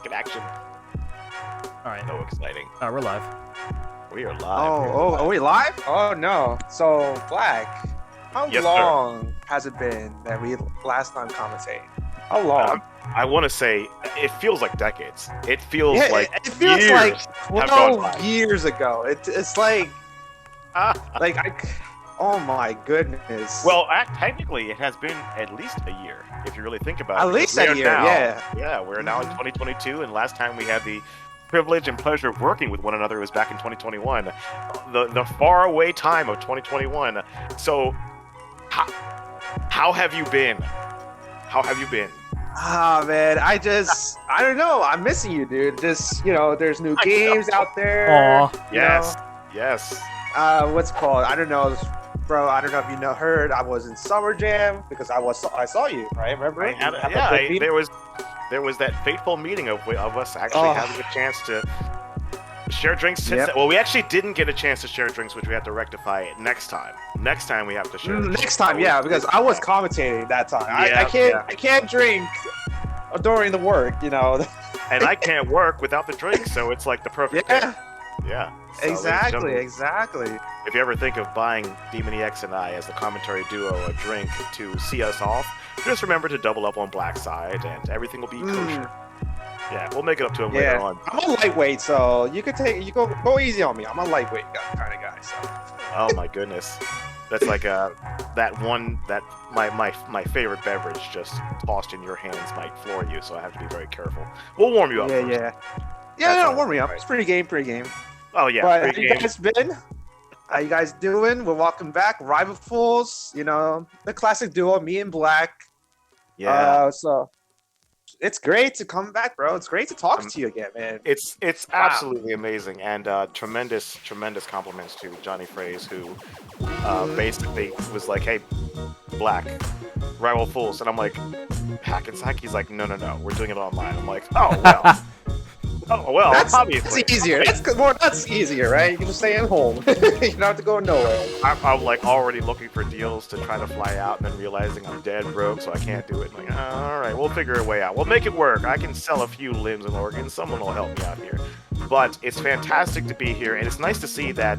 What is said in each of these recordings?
in action. All right. So exciting. All right, we're live. We are live. Are we live? Oh no. So Black, how Yes, long has it been that we last time commentated? How long? I want to say it feels like decades. It feels Yeah, like it feels years like have gone 12 by. years ago. It's like oh my goodness. Well, technically, it has been at least a year, if you really think about it. At least because a we are year, now- yeah. Yeah, we're now in 2022, and last time we had the privilege and pleasure of working with one another was back in 2021, the far away time of 2021. So, how have you been? How have you been? Ah man, I don't know. I'm missing you, dude. Just there's new games out there. Aw. Yes, yes. What's it called? I don't know, bro. I don't know if you heard. I was in Summer Jam because I saw you, right? Remember? There was that fateful meeting of us actually having a chance to share drinks. Well, we actually didn't get a chance to share drinks, which we have to rectify it next time. Next time we have to share. Next time, yeah, because I was commentating that time. I can't drink during the work, And I can't work without the drink, so it's like the perfect. Yeah. Yeah. So, Exactly. If you ever think of buying Demon EX and I as the commentary duo a drink to see us off, just remember to double up on Black Side, and everything will be kosher. Yeah, we'll make it up to him later on. I'm a lightweight, so you go easy on me. I'm a lightweight kind of guy. So. Oh my goodness, that's like my favorite beverage just tossed in your hands might floor you, so I have to be very careful. We'll warm you up. Yeah, warm me up. It's pretty game. Oh yeah. But how you guys been? How you guys doing? We're welcome back, Rival Fools. The classic duo, me and Black. Yeah. So it's great to come back, bro. It's great to talk to you again, man. It's absolutely amazing, and tremendous compliments to Johnny Fraze, who basically was like, "Hey, Black, Rival Fools," and I'm like, "Hack and sack." He's like, "No, we're doing it online." I'm like, "Oh well." Oh well, obviously. That's easier. That's easier, right? You can just stay at home. You don't have to go nowhere. I'm like already looking for deals to try to fly out, and then realizing I'm dead broke, so I can't do it. I'm like, all right, we'll figure a way out. We'll make it work. I can sell a few limbs and organs. Someone will help me out here. But it's fantastic to be here, and it's nice to see that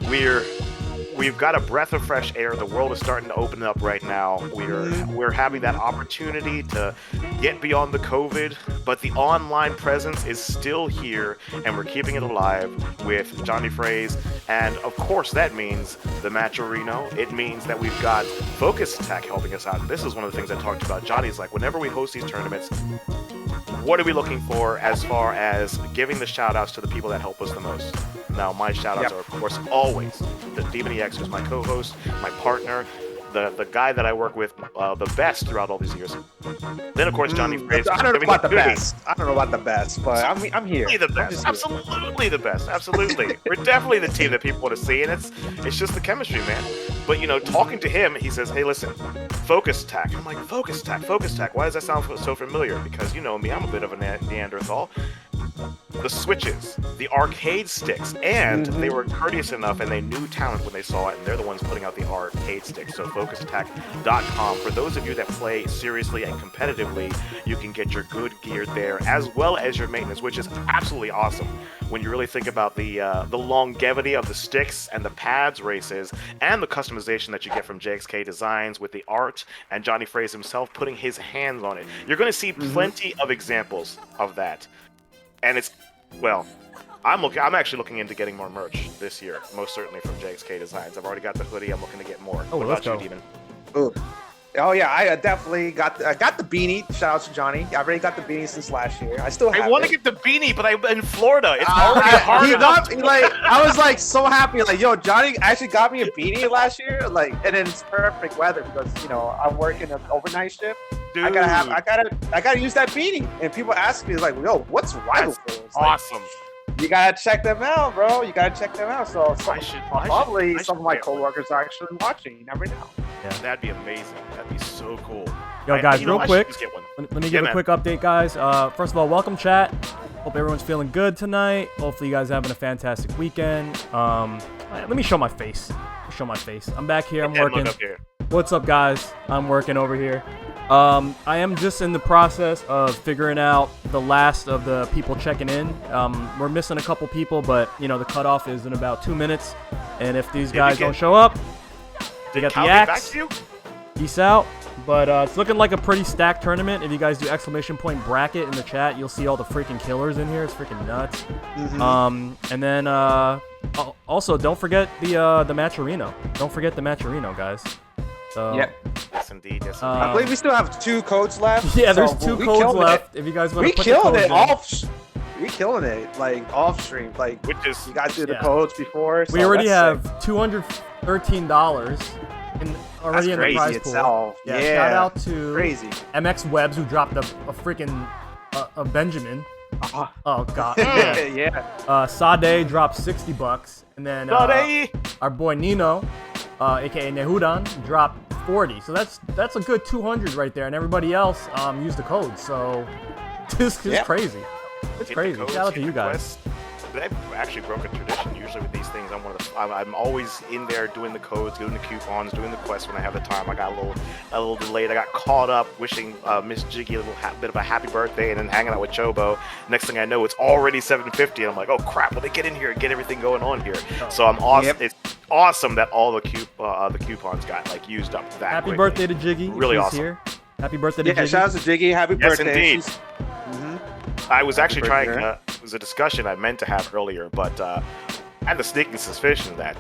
we've got a breath of fresh air. The world is starting to open up right now. We're having that opportunity to get beyond the COVID, but the online presence is still here, and we're keeping it alive with Johnny Fraze. And of course, that means the Matcherino. It means that we've got Focus Tech helping us out. And this is one of the things I talked about. Johnny's like, whenever we host these tournaments, what are we looking for as far as giving the shout-outs to the people that help us the most? Now, my shout-outs are, of course, always the Demon EX, who's my co-host, my partner, the guy that I work with the best throughout all these years. Then, of course, Johnny Fraze. I don't know about the best. I don't know about the best, but I'm here. The best. Absolutely the best. Absolutely. We're definitely the team that people want to see, and it's just the chemistry, man. But, talking to him, he says, hey, listen, Focus Tech. I'm like, Focus Tech. Why does that sound so familiar? Because you know me, I'm a bit of a Neanderthal. The Switches, the arcade sticks, and they were courteous enough and they knew talent when they saw it, and they're the ones putting out the arcade sticks. So FocusAttack.com. For those of you that play seriously and competitively, you can get your good gear there, as well as your maintenance, which is absolutely awesome when you really think about the longevity of the sticks and the pads races and the customization that you get from JXK Designs with the art and Johnny Fraze himself putting his hands on it. You're going to see plenty of examples of that. And I'm actually looking into getting more merch this year, most certainly from JXK Designs. I've already got the hoodie. I'm looking to get more. What about you, Demon? Oh yeah, I definitely got the beanie. Shout out to Johnny. I already got the beanie since last year. I still have it. I want to get the beanie, but I'm in Florida. It's already hard enough. I was like so happy. Like, yo, Johnny actually got me a beanie last year. Like, and then it's perfect weather because I'm working an overnight shift. Dude. I gotta use that beanie. And people ask me like, yo, what's Rival Fools? Awesome. You gotta check them out, bro. So probably some of my coworkers are actually watching. You never know. Yeah, that'd be amazing. That'd be so cool. Yo, guys, real quick. Let me give a quick update, guys. First of all, welcome, chat. Hope everyone's feeling good tonight. Hopefully, you guys are having a fantastic weekend. Let me show my face. I'm back here. I'm working. What's up, guys? I'm working over here. I am just in the process of figuring out the last of the people checking in. We're missing a couple people, but the cutoff is in about 2 minutes. And if these guys don't show up, they got the axe. Peace out. But it's looking like a pretty stacked tournament. If you guys do !point bracket in the chat, you'll see all the freaking killers in here. It's freaking nuts. And then also don't forget the Matcherino. Don't forget the Matcherino, guys. So, yep. Yes, indeed. Yes, indeed. I believe we still have 2 codes left. Yeah, there's 2 codes left. If you guys want to put the codes in. We killing it, like off stream, like which is you guys did the codes before. So we already have $213 already in the prize pool. Yeah, shout out to MX Webs who dropped a freaking a Benjamin. Oh god. Yeah. Sade dropped $60, and then our boy Nino, aka Nehudan, dropped 40. So that's a good 200 right there, and everybody else used the code. So this is crazy. It's crazy. Shout out to you guys. I've actually broken tradition. Usually with these things, I'm always in there doing the codes, doing the coupons, doing the quests when I have the time. I got a little delayed. I got caught up wishing Miss Jiggy a little bit of a happy birthday, and then hanging out with Chobo. Next thing I know, it's already 7:50, and I'm like, oh crap! Well, they get in here and get everything going on here. So I'm awesome. Yep. It's awesome that all the coupons got like used up that Happy quickly. Birthday to Jiggy. Really awesome. Here. Happy birthday to Jiggy. Shout out to Jiggy. Happy birthday. Indeed. I was actually trying. It was a discussion I meant to have earlier, but I had the sneaking suspicion that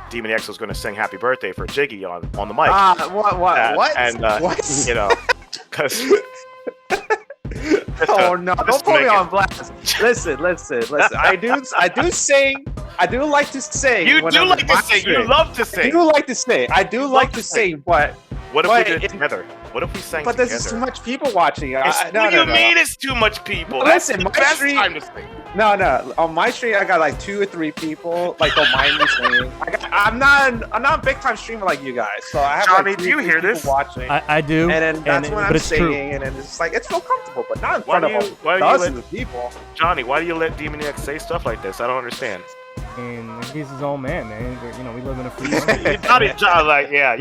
Demon X was going to sing "Happy Birthday" for Jiggy on the mic. What? And what? Because. Oh no! Don't put me on blast. Listen. I do sing. I do like to sing. You do like to sing. You love to sing. I do like to sing. I do like to sing, but what if we did it together? What if we sang together? But there's too much people watching. What do you mean it's too much people? Listen, that's the best time to sing. No. On my stream, I got like 2 or 3 people. Like, don't mind me singing. I'm not a big time streamer like you guys. So I have Johnny, like 3 do you hear this? Watching. I do. And then that's when I'm singing, and then it's like it's so comfortable, but not in front of dozens of people. Johnny, why do you let Demon X say stuff like this? I don't understand. And he's his own man. We live in a free country.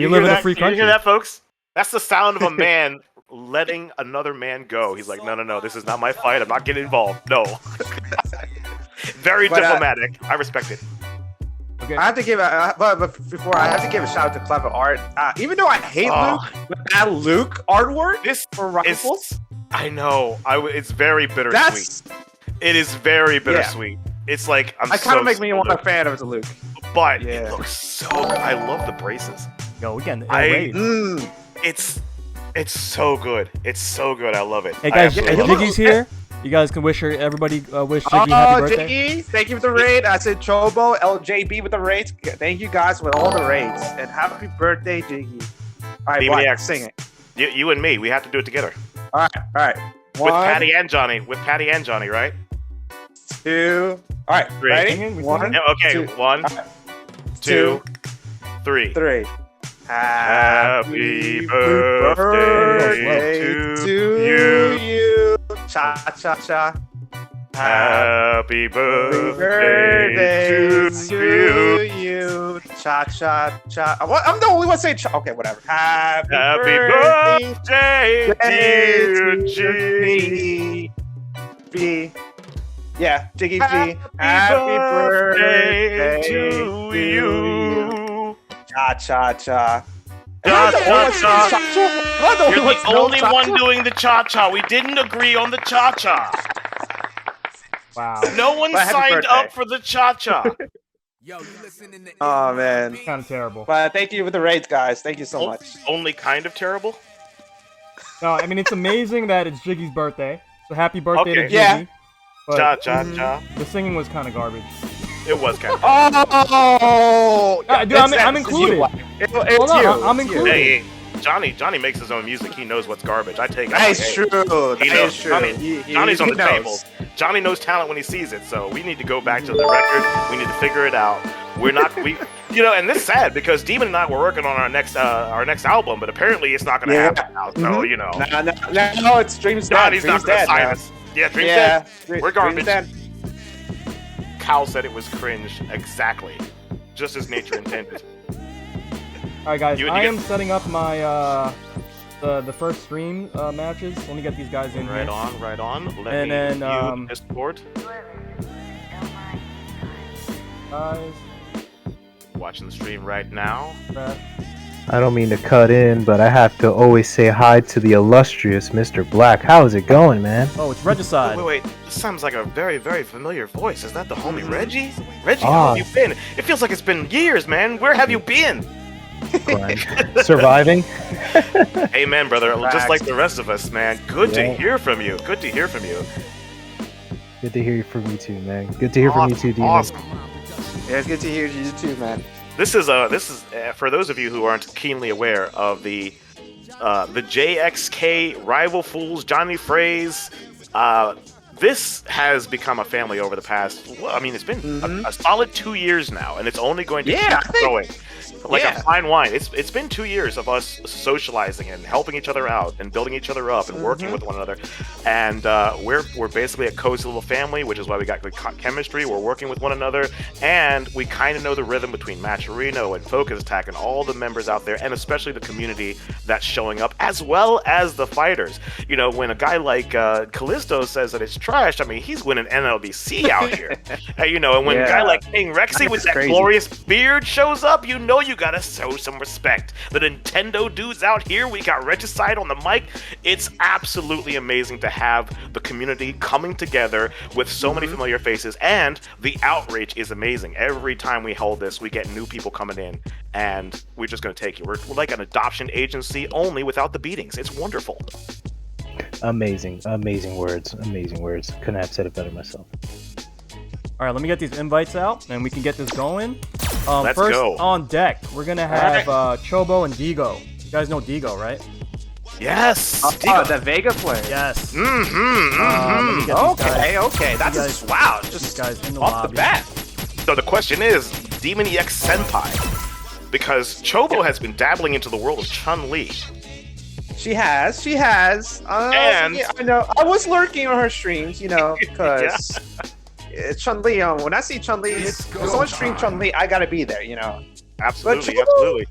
You live in a free country. You hear that, folks? That's the sound of a man letting another man go. He's like, no, this is not my fight. I'm not getting involved. No. Very diplomatic. I respect it. Okay. I have to give before I have to give a shout out to Clever Art. Even though I hate Luke, but that Luke artwork for rifles. I know. It's very bittersweet. It is very bittersweet. It's like I kind of make me want a fan of the Luke. But it looks so good. I love the braces. Yo, again, it's so good. It's so good. I love it. Hey guys, Jiggy's here. You guys can everybody wish Jiggy happy birthday. Jiggy, thank you for the raid. I said Chobo, LJB with the raids. Thank you guys with all the raids. And happy birthday, Jiggy. All right, sing it. You and me, we have to do it together. All right. With Patty and Johnny, right? 2. All right, 3. Ready? 1. Okay, 2. 1, 2, 3. Happy birthday to you. Cha. Happy birthday to you. Cha. I'm the only one saying cha. Okay, whatever. Happy birthday, dear Jiggy. B. Yeah, Jiggy G. Happy birthday to you. Cha. You're the only one doing the cha-cha. We didn't agree on the cha-cha. Wow. No one signed up for the cha-cha. Oh, man. Kind of terrible. But thank you for the raids, guys. Thank you so much. Only kind of terrible? No, I mean, it's amazing that it's Jiggy's birthday. So happy birthday to Jiggy. Yeah. Cha. The singing was kind of garbage. It was kind of garbage. Dude, I'm included. I'm included. Hey, Johnny makes his own music. He knows what's garbage. I take it. That's true. That's true. Johnny's on the table. Johnny knows talent when he sees it. So we need to go back to the record. We need to figure it out. And this is sad because Demon and I were working on our next album, but apparently it's not going to happen now. So No, it's Dream's dead. Johnny's not going to sign us. Yeah, Dream's dead. We're garbage. Cal said it was cringe. Exactly. Just as nature intended. Alright guys, I am setting up my the first stream matches. Let me get these guys in Right here. on, right on. Let And me then, view Discord. Guys, Watching the stream right now. that. I don't mean to cut in, but I have to always say hi to the illustrious Mr. Black. How is it going, man? Oh, it's Regicide. Wait, this sounds like a very, very familiar voice. Is that the homie Reggie? Reggie, Ah. how have you been? It feels like it's been years, man. Where have you been? Surviving? Amen, brother. Just Facts. like the rest of us, man. Good to Yeah. hear from you. Good to hear from you. Good to hear from you too, man. Good to hear from you too, Demon. Awesome. Yeah, it's good to hear you too, man. This is for those of you who aren't keenly aware of the JXK Rival Fools, Johnny Phrase. This has become a family over the past. Well, I mean, it's been a solid 2 years now, and it's only going to keep going. Like a fine wine. It's been 2 years of us socializing and helping each other out and building each other up and working with one another. And we're basically a cozy little family, which is why we got good chemistry. We're working with one another, and we kind of know the rhythm between Matcherino and Focus Attack and all the members out there, and especially the community that's showing up, as well as the fighters. You know, when a guy like Callisto says that it's trash, I mean, he's winning NLBC out here. You know, and when a guy like King Rexy with that crazy. glorious beard shows up, you know you gotta show some respect. The Nintendo dudes out here, we got Regicide on the mic. It's absolutely amazing to have the community coming together with so many familiar faces, and the outreach is amazing. Every time we hold this, we get new people coming in, and we're just gonna take you. We're like an adoption agency, only without the beatings. It's wonderful. Amazing, amazing words, amazing words. Couldn't have said it better myself. All right, let me get these invites out, and we can get this going. Let's first go. on deck, we're gonna have Chobo and Digo. You guys know Digo, right? Yes. The Vega player. Yes. Mm-hmm. Let me get these guys. Okay. That's guys- wow. These Just guys in the off lobby. the bat. So the question is, Demon EX Senpai, because Chobo has been dabbling into the world of Chun-Li. She has. And- yeah, I know. I was lurking on her streams, you know, because Chun-Li. When I see Chun-Li, when someone stream Chun-Li, I gotta be there, you know. Absolutely, Chobo- absolutely.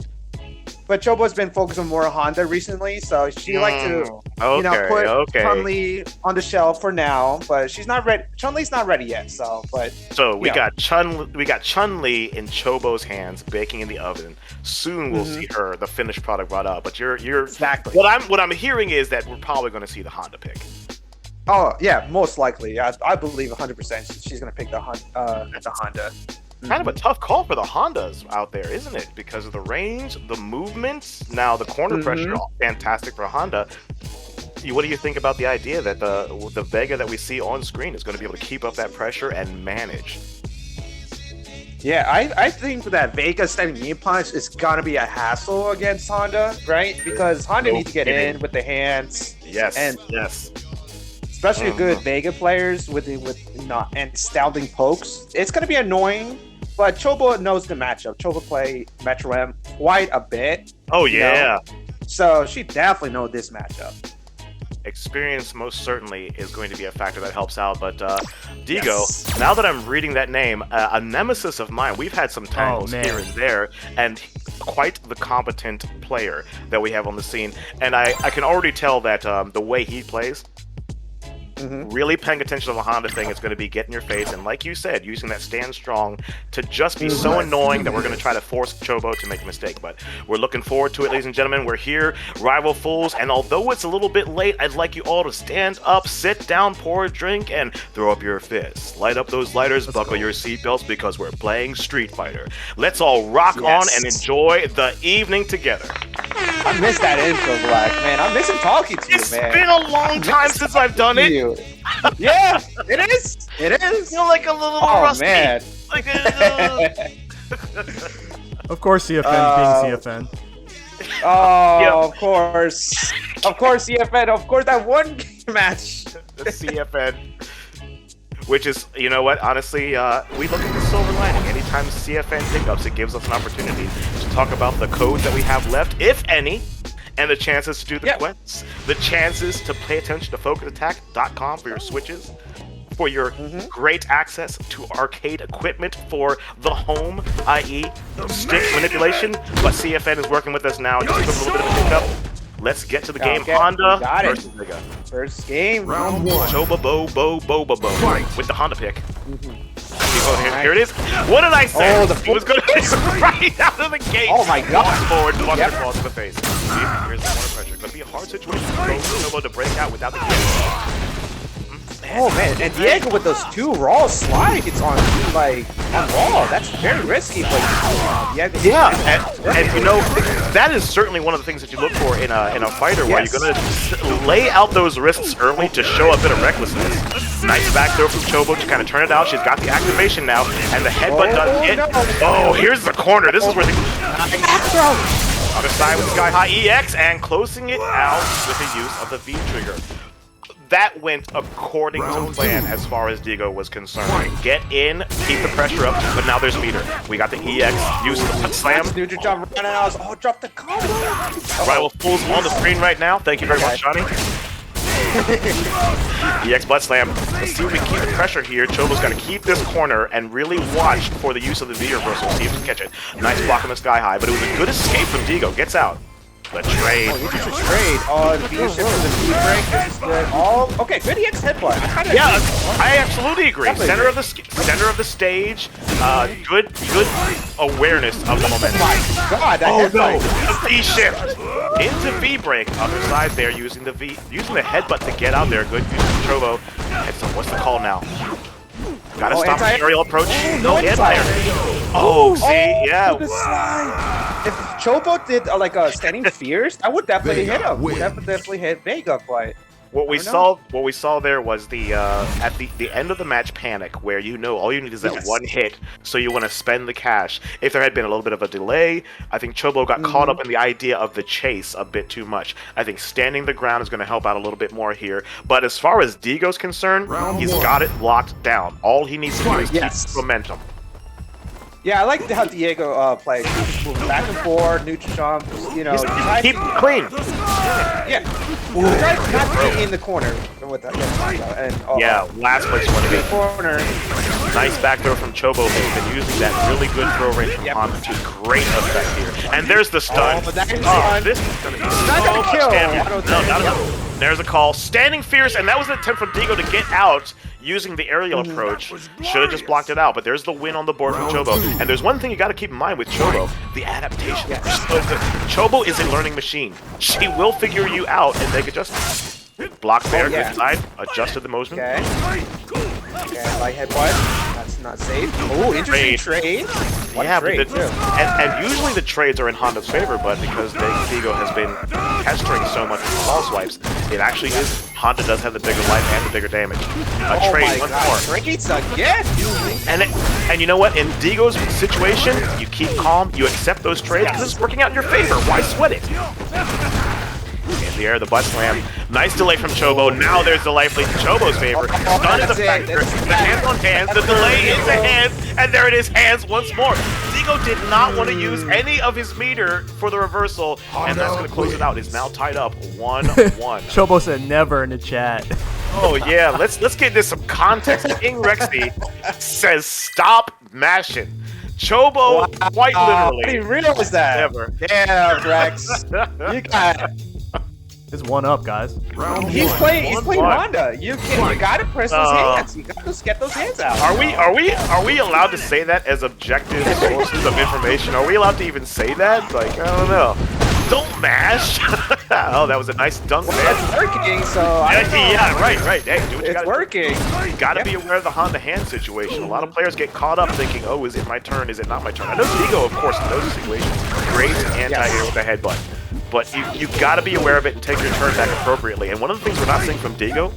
But Chobo's been focusing more on Honda recently, so she like to, you know, put Chun-Li on the shelf for now. But she's not ready. Chun-Li's not ready yet. So, but So we yeah. got Chun-Li in Chobo's hands, baking in the oven. Soon we'll see her, the finished product brought out. But you're exactly. what I'm hearing is that we're probably going to see the Honda pick. Oh yeah, most likely. I believe 100% she's gonna pick the Honda. Kind of a tough call for the Hondas out there, isn't it? Because of the range, the movement, now the corner pressure, all fantastic for Honda. What do you think about the idea that the Vega that we see on screen is going to be able to keep up that pressure and manage? Yeah, I think that Vega standing knee punch is gonna be a hassle against Honda, right? Because Honda needs to get in with the hands. Yes, And- yes. Especially good Vega players with not and astounding pokes. It's gonna be annoying, but Chobo knows the matchup. Chobo play MetroM quite a bit, Oh you yeah. know? So she definitely knows this matchup. Experience most certainly is going to be a factor that helps out, but Digo, now that I'm reading that name, a nemesis of mine, we've had some tangles here and there, and quite the competent player that we have on the scene, and I can already tell that the way he plays, really paying attention to the Honda thing is going to be get in your face, and like you said, using that stand strong to just be so annoying that we're going to try to force Chobo to make a mistake. But we're looking forward to it, ladies and gentlemen. We're here, Rival Fools, and although it's a little bit late, I'd like you all to stand up, sit down, pour a drink, and throw up your fists. Light up those lighters, buckle your seatbelts, because we're playing Street Fighter. Let's all rock on and enjoy the evening together. I miss that intro, Black, man. I'm missing talking to you, It's man. been a long time since I've done it. Yeah, it is. It is. Feel like a little Oh rusty. man. Like Of course, CFN being CFN. Oh, of course, CFN. Of course, that one match. the CFN. Which is, you know what, honestly, we look at the silver lining. Anytime CFN hiccups, it gives us an opportunity to talk about the codes that we have left, if any, and the chances to do the quests, the chances to pay attention to focusattack.com for your switches, for your great access to arcade equipment for the home, i.e. stick manipulation. But CFN is working with us now, just with a little bit of a hiccup. Let's get to the Okay, game. Honda got it. versus Digo. First game. Round 1. Choba bo Fight. with the Honda pick. Here it is. What did I say? Oh, the It was going to right out of the gate. Oh my God. Walks forward, Buster Yep. falls to the face. Here's the corner pressure. Going to be a hard situation for Chobo to break out without the kick. Oh man, and Diego with those 2 raw slides on raw. That's very risky, but Diego. Yeah, and you know, that is certainly one of the things that you look for in a fighter, where Yes. you're going to lay out those risks early to show a bit of recklessness. Nice back throw from Chobo to kind of turn it out. She's got the activation now, and the headbutt does hit. no. Oh, here's the corner. This is where the other side with Sky High EX and closing it out with the use of the V trigger. That went according to plan as far as Diego was concerned. Get in, keep the pressure up, but now there's meter. We got the EX, use the foot slam. Neutral jump running out. Oh, drop the combo. Rival Fool's on the screen right now. Thank you very much, Johnny. EX butt slam. Let's see if we can keep the pressure here. Chobo's got to keep this corner and really watch for the use of the V reversal. See if he can catch it. Nice block on the Sky High, but it was a good escape from Diego. Gets out. The trade. Oh, neutral trade. Oh, the V shift and the V break. This is good. Oh, okay. Good EX headbutt. Yeah, I absolutely agree. Center of the stage. Good awareness of the momentum. Oh my God, that Oh headbutt. no! The V shift into V break. Other side there, using the headbutt to get out there. Good use of Chobo. What's the call now? Gotta stop the aerial approach. No anti-air. Oh, see, yeah. The slide. If Chobo did like a standing fierce, I would definitely hit him. Would definitely hit Vega, but what we saw there was the at the end of the match panic, where all you need is that one hit, so you want to spend the cash. If there had been a little bit of a delay, I think Chobo got caught up in the idea of the chase a bit too much. I think standing the ground is going to help out a little bit more here. But as far as Diego's concerned, he's got it locked down. All he needs to do is keep momentum. yeah, I like how Diego plays. Moving back and forth, neutral jump, Keep it clean. Yeah. Try not to be in the corner with that. Last place one to be. Corner. Nice back throw from Chobo. He's been using that really good throw range from Honda to great effect here. And there's the stun. Oh, that is stun. This is going to be Not so gonna much kill. damage. No, not enough. There's a call. Standing fierce, and that was an attempt from Diego to get out using the aerial approach. Should have just blocked it out, but there's the win on the board from Chobo. And there's one thing you got to keep in mind with Chobo: the adaptation. Chobo is a learning machine. She will figure you out and make adjustments. Block there, good side. Adjusted the motion. Okay. Okay, light headbutt. That's not safe. Oh, interesting trade. Yeah, but and usually the trades are in Honda's favor, but because Diego has been pestering so much with ball swipes, it actually is. Honda does have the bigger life and the bigger damage. A trade once more. Trades again. And you know what? In Diego's situation, you keep calm, you accept those trades because it's working out in your favor. Why sweat it? In the air, the butt slam. Nice delay from Chobo. Now there's the life lead in Chobo's favor. Stun is a factor. The hands on hands. The delay is the hands. And there it is, hands once more. Diego did not want to use any of his meter for the reversal. And that's going to close it out. It's now tied up 1-1. Chobo said never in the chat. Oh, yeah. Let's get this some context. King Rexy says stop mashing. Chobo, quite literally. I didn't realize that. Never. Yeah, Rex. You got it. It's one up, guys. He's playing Honda. You gotta press those hands. You gotta get those hands out. Are we allowed to say that as objective sources of information? Are we allowed to even say that? Like, I don't know. Don't mash. Oh, that was a nice dunk there. It's working, so right. Hey, do what you it's gotta working. do. You gotta be aware of the Honda hand situation. A lot of players get caught up thinking, oh, is it my turn? Is it not my turn? I know Diego, of course, in those situations, great anti-air with the headbutt. But you gotta be aware of it and take your turn back appropriately. And one of the things we're not seeing from Diego,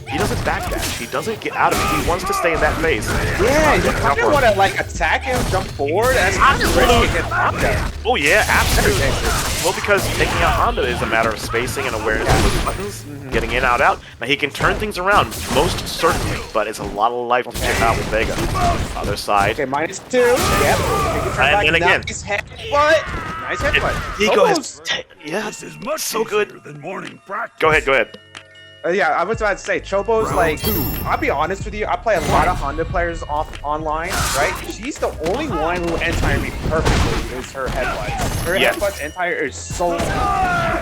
he doesn't backdash. He doesn't get out of it. He wants to stay in that phase. Yeah, you kind of want to like attack him, jump forward, as Honda. Oh yeah, absolutely. Well, because taking out Honda is a matter of spacing and awareness of those buttons, getting in, out, out. Now he can turn things around, most certainly, but it's a lot of life to chip out with Vega. Other side. Okay, -2. Yep. And again. Nice headbutt. Diego has, this is much so good. Than morning practice. Go ahead. Yeah, I was about to say, Chobo's like, I'll be honest with you, I play a lot of Honda players online, right? She's the only one who entire me perfectly is her headbutts. Her headbutts entire is so...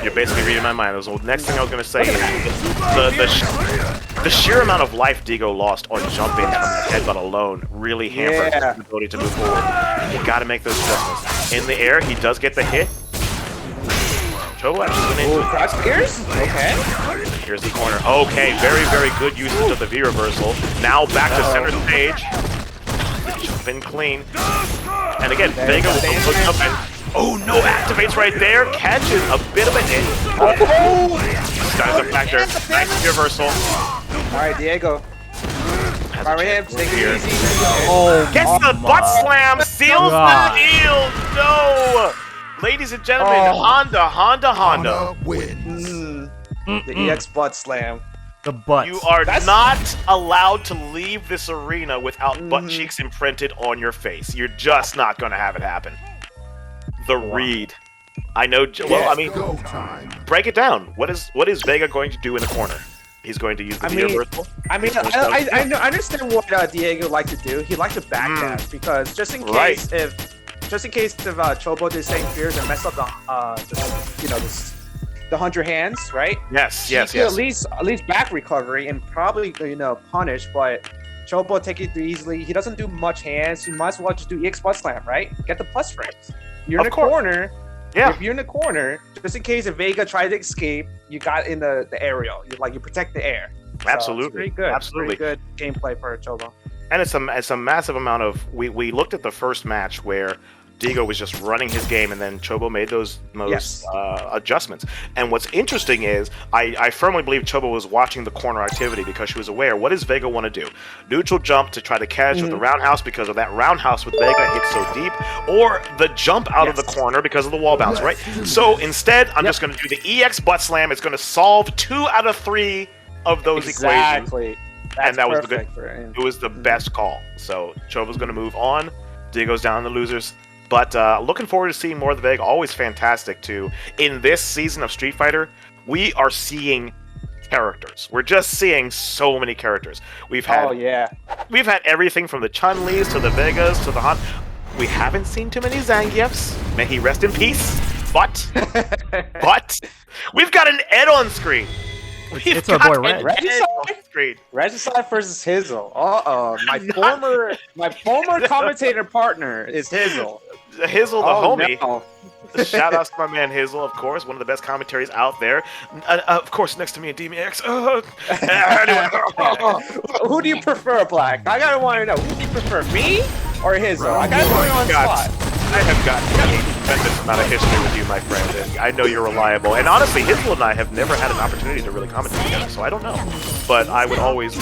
You're basically reading my mind. The next thing I was going to say is the sheer amount of life Digo lost on jumping from the headbutt alone really hampers his ability to move forward. You got to make those adjustments. In the air, he does get the hit. Chobo actually went into crouch spears? Okay. Here's the corner. Okay, very, very good usage of the V reversal. Now back to center stage. Jump in clean. And again, Vega will jump in. Oh, no, activates right there. Catches a bit of a hit. Stuns him back there. Nice reversal. Alright, Diego. Alright, take it easy. Oh, gets the butt slam. Seals the deal. No. Ladies and gentlemen, Honda wins. The EX butt slam. The butt. You are not allowed to leave this arena without butt cheeks imprinted on your face. You're just not going to have it happen. The read. I know. Well, I mean, break it down. What is Vega going to do in the corner? He's going to use the reversal. I understand what Diego liked to do. He liked to backdash because just in case if Chobo did same fears and mess up the 100 hands, right? Yes. At least back recovery and probably punish, but Chobo take it too easily. He doesn't do much hands. You might as well just do EX butt slam, right? Get the plus frames. You're in the corner. Yeah. If you're in the corner, just in case if Vega tried to escape, you got in the aerial. You protect the air. Absolutely. So it's pretty good. Absolutely. Pretty good gameplay for Chobo. And it's a massive amount of we looked at the first match where Digo was just running his game, and then Chobo made those adjustments. And what's interesting is, I firmly believe Chobo was watching the corner activity because she was aware, what does Vega want to do? Neutral jump to try to catch with the roundhouse because of that roundhouse with Vega hits so deep, or the jump out of the corner because of the wall bounce, right? So instead, I'm just going to do the EX butt slam. It's going to solve 2 out of 3 of those equations. And that was it was the best call. So Chobo's going to move on. Digo's down the losers. But looking forward to seeing more of the Vega. Always fantastic, too. In this season of Street Fighter, we are seeing characters. We're just seeing so many characters. We've had we've had everything from the Chun-Lis to the Vegas to the Han. We haven't seen too many Zangiefs. May he rest in peace. But we've got an Ed on screen. It's our boy Red. Regicide versus Hizzle. My former commentator partner is Hizzle. Hizzle, the homie. No. Shout outs to my man Hizzle, of course, one of the best commentaries out there. Of course, next to me in DMX. Who do you prefer, Black? I gotta want to know. Who do you prefer, me or Hizzle? I gotta put you on spot. I have got a tremendous amount of history with you, my friend, and I know you're reliable. And honestly, Hizzle and I have never had an opportunity to really commentate together, so I don't know. But I would always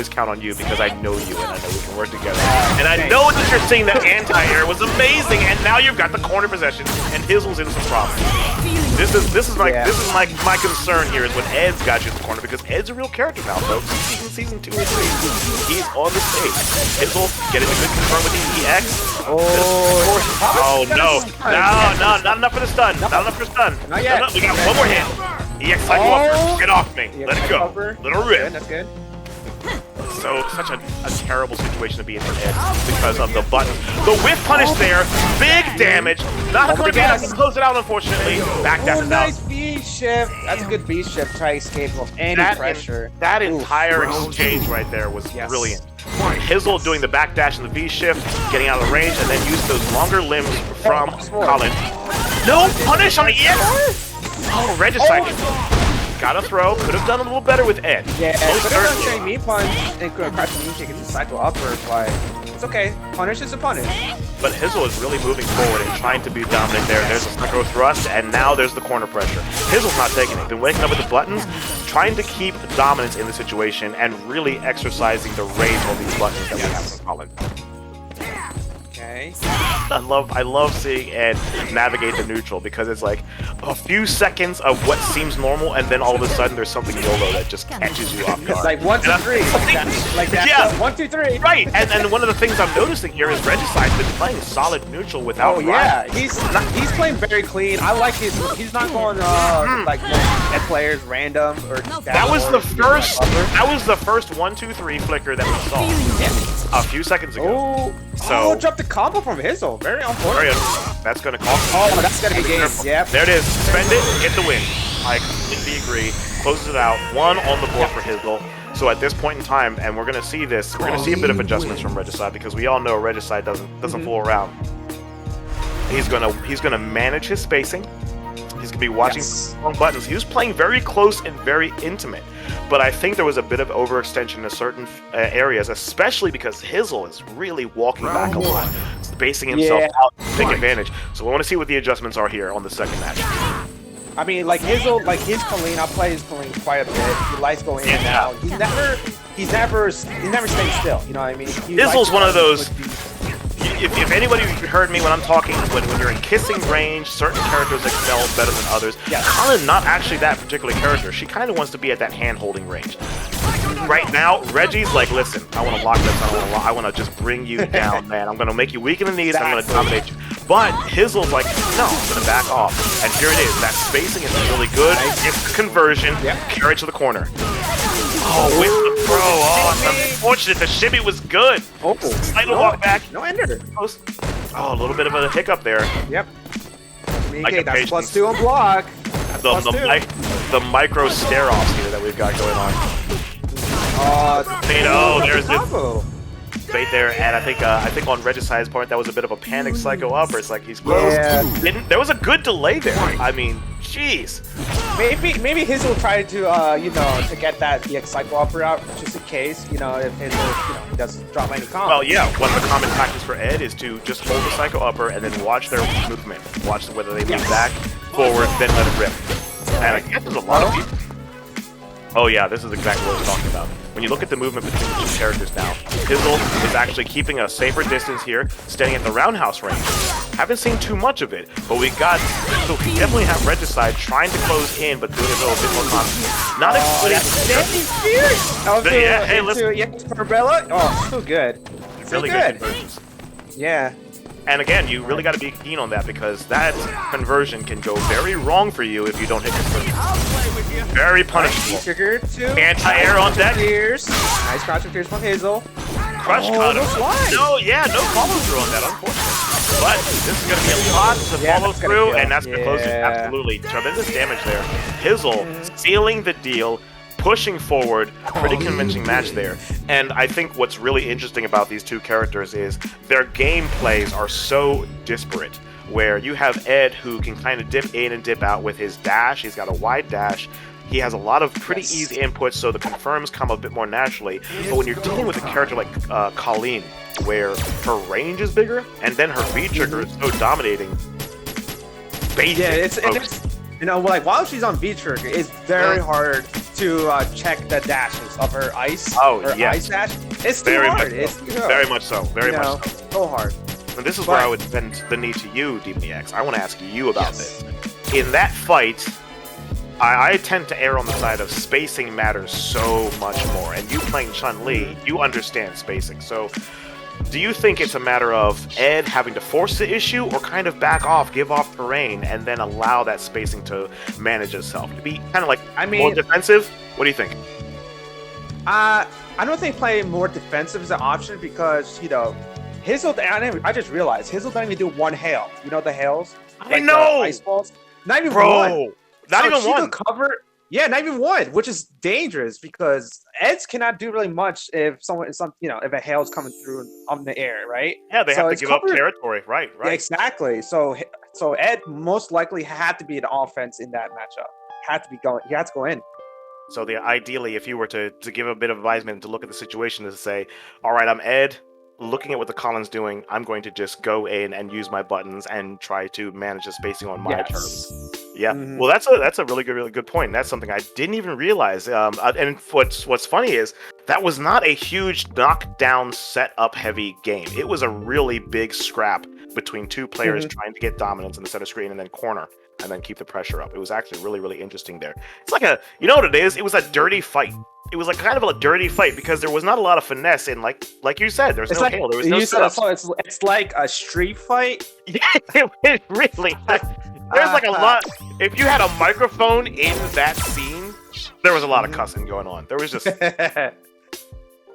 count on you because I know you and I know we can work together. And I know that you're seeing that anti-air was amazing, and now you've got the corner possession, and Hizzle's in some problems. This is my concern here is when Ed's got you in the corner, because Ed's a real character now, folks. Season 2 or 3. He's on the stage. Hizzle getting a good confirm with the EX. Oh no! No, not enough for the stun. Not enough for the stun. Not yet. No, we got one more hit. EX cycle upper. Get off me. Let it go. Let it rip. That's good. So, such a terrible situation to be in for Ed because of the buttons. The whiff punish there. Big damage. Not going to be enough to close it out, unfortunately. Back down to nice B shift. That's a good B shift. Try to escape with any pressure. That entire exchange right there was brilliant. Hizzle doing the backdash and the V shift, getting out of the range, and then use those longer limbs from Colin. No punish on the EX! Oh, Regicide. Gotta throw. Could have done a little better with Ed. Yeah, could have done straight me punch and crash the knee kick and cycle upper, but it's okay. Punish is a punish. But Hizzle is really moving forward and trying to be dominant there. There's a synchro thrust, and now there's the corner pressure. Hizzle's not taking it. Been waking up with the buttons, trying to keep dominance in the situation, and really exercising the range on these buttons that we have from Colin. Okay. I love seeing Ed navigate the neutral because it's like a few seconds of what seems normal, and then all of a sudden there's something YOLO that just catches you off It's guard. like 1, 2, 3. Like that. Yeah. 1, 2, 3. Right, and one of the things I'm noticing here is Regicide's been playing solid neutral without. Oh yeah, he's playing very clean. I like his. He's not going like at players random or. That was the first. That was the first 1, 2, 3 flicker that we saw a few seconds ago. Oh, dropped the combo from Hizzle. Very on point. That's gonna cost. Oh, that's gonna be game. Yep. There it is. Spend it, get the win. I completely agree. Closes it out. 1 on the board for Hizzle. So at this point in time, and we're gonna see this. We're gonna see a bit of adjustments from Regicide because we all know Regicide doesn't fool around. He's gonna manage his spacing. He's gonna be watching long buttons. He was playing very close and very intimate, but I think there was a bit of overextension in certain areas, especially because Hizzle is really walking back a lot, spacing himself out to take advantage. So we want to see what the adjustments are here on the second match. I mean, like Hizzle, like his Colleen, I play his Colleen quite a bit. He likes going in and out. He's never staying still. You know what I mean? Hizzle's one of those. If anybody heard me when I'm talking, when you're in kissing range, certain characters excel better than others. Yeah. Colin, not actually that particular character. She kind of wants to be at that hand-holding range. Right now, Reggie's like, listen, I want to lock this. I want to just bring you down, man. I'm going to make you weak in the knees. I'm going to dominate you. But Hizzle's like, no, I'm going to back off. And here it is. That spacing is really good. It's the conversion. Carry it to the corner. Oh, with the throw. Oh, it's unfortunate. The shimmy was good. Oh, slight walk back. No ender. Oh, a little bit of a hiccup there. Yep. Like that's +2 on block. The micro stare-offs here that we've got going on. There's the right there, and I think on Regicide's part that was a bit of a panic psycho upper. It's like he's close. Yeah. There was a good delay there. I mean, jeez. Maybe Hizzle tried to to get that DX psycho upper out just in case if Hizzle he doesn't drop any combo. Well, yeah. One of the common practice for Ed is to just hold the psycho upper and then watch their movement. Watch whether they move back, forward, then let it rip. And I guess there's a lot of people. Oh yeah, this is exactly what I was talking about. When you look at the movement between the two characters now, Hizzle is actually keeping a safer distance here, standing at the roundhouse range. Haven't seen too much of it, but we definitely have Regicide trying to close in, but doing it a little bit more confident. Not standing fierce! Hey, listen. Barbella? Oh, so good. Really good conversions. Yeah. And again, you really got to be keen on that because that conversion can go very wrong for you if you don't hit conversion. Very punishable. Trigger two. Anti-air on deck. Nice crouch fierce from Hizzle. Crush cut. No follow through on that, unfortunately. But this is going to be a lot to follow through, and that's going to close it. Absolutely. Tremendous damage there. Hizzle sealing the deal, pushing forward, pretty convincing match there. And I think what's really interesting about these two characters is their game plays are so disparate, where you have Ed who can kind of dip in and dip out with his dash. He's got a wide dash. He has a lot of pretty easy inputs, so the confirms come a bit more naturally. But when you're dealing with a character like Colleen, where her range is bigger, and then her V-trigger is so dominating, basic like while she's on V-trigger, it's very hard to check the dashes of her ice. Ice dash. It's too hard. Very much so. Very much so. So hard. And this is where I would bend the knee to you, D3adEyeArtistz. I want to ask you about this. In that fight, I tend to err on the side of spacing matters so much more. And you playing Chun-Li, you understand spacing. So do you think it's a matter of Ed having to force the issue or kind of back off, give off terrain, and then allow that spacing to manage itself? To be kind of like more defensive? What do you think? I don't think playing more defensive is an option because, Hizzle, I just realized, Hizzle doesn't even do one hail. You know the hails? I know! Ice balls? Not even one. Not even one. Not even one, which is dangerous because Eds cannot do really much if if a hail's coming through on the air, right? Yeah, they have to give up territory, right? Yeah, exactly. So Ed most likely had to be an offense in that matchup. He had to go in. So ideally, if you were to give a bit of advisement to look at the situation to say, all right, I'm Ed. Looking at what the Colin's doing, I'm going to just go in and use my buttons and try to manage the spacing on my terms. Yeah, well, that's a really good point. That's something I didn't even realize. And what's funny is that was not a huge knockdown setup heavy game. It was a really big scrap between two players trying to get dominance in the center screen and then corner and then keep the pressure up. It was actually really, really interesting there. It's like you know what it is? It was a dirty fight. It was like kind of a dirty fight because there was not a lot of finesse in, like you said, there's no hail, there was no setup. It's like a street fight. Yeah, it really. There's like a lot. If you had a microphone in that scene, there was a lot of cussing going on. There was just.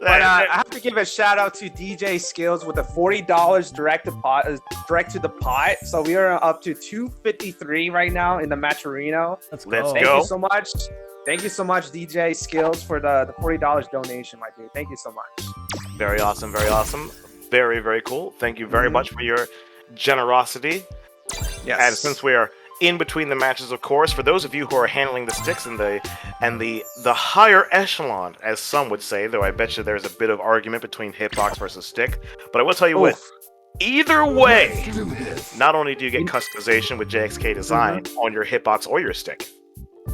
But I have to give a shout out to DJ Skills with the $40 direct to the pot. So we are up to $253 right now in the Matcherino. Let's go. go. Thank you so much. Thank you so much, DJ Skills, for the $40 donation, my dude. Thank you so much. Very awesome. Very awesome. Very, very cool. Thank you very much for your generosity. Yes. And since we are in between the matches, of course, for those of you who are handling the sticks and the higher echelon, as some would say, though I bet you there's a bit of argument between hitbox versus stick, but I will tell you what, either way, not only do you get customization with JXK Design on your hitbox or your stick,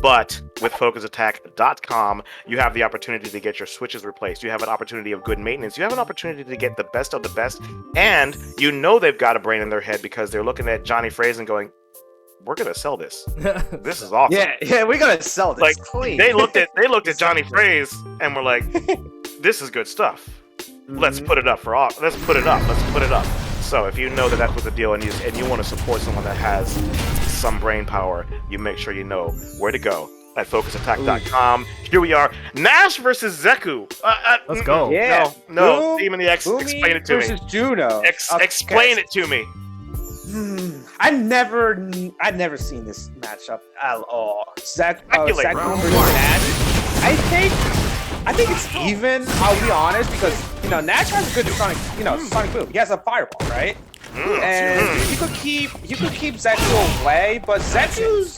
but with FocusAttack.com, you have the opportunity to get your switches replaced. You have an opportunity of good maintenance. You have an opportunity to get the best of the best. And you know they've got a brain in their head because they're looking at Johnny Fraze and going, we're going to sell this. This is awesome. Yeah, we're going to sell this. Like, clean. They looked at Johnny Fraze and were like, this is good stuff. Let's put it up for all. Let's put it up. So if you know that that's what the deal and you want to support someone that has some brain power, you make sure you know where to go at FocusAttack.com. Here we are, Nash versus Zeku. Let's go. Yeah. No, Demon the X. Boomi Explain it to me. versus Juno. Explain it to me. I've never seen this matchup at all. Zeku versus Nash. I think it's even. I'll be honest, because Nash has a good sonic boom. He has a fireball, right? And you could keep Zeku away, but Zeku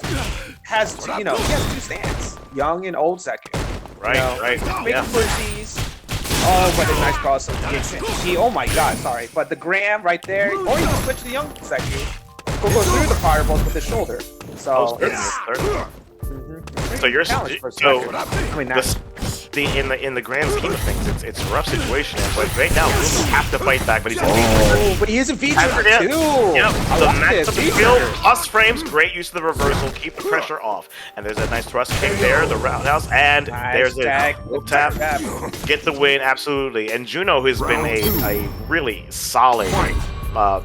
has he has two stands, young and old Zeku. Right. Big pussies. Oh, but a nice cross. Oh my God, sorry, but the Graham right there. Or you can switch the young Zeku. Go through the fireballs with the shoulder. So So you're Nash. in the grand scheme of things, it's a rough situation. But right now, Boomi have to fight back, but he's in but he is a feature too. Yep. The max of the skill, plus frames, great use of the reversal, keep the pressure off. And there's that nice thrust kick there, the roundhouse, and there's a tap. Get the win, absolutely. And Juno has been a really solid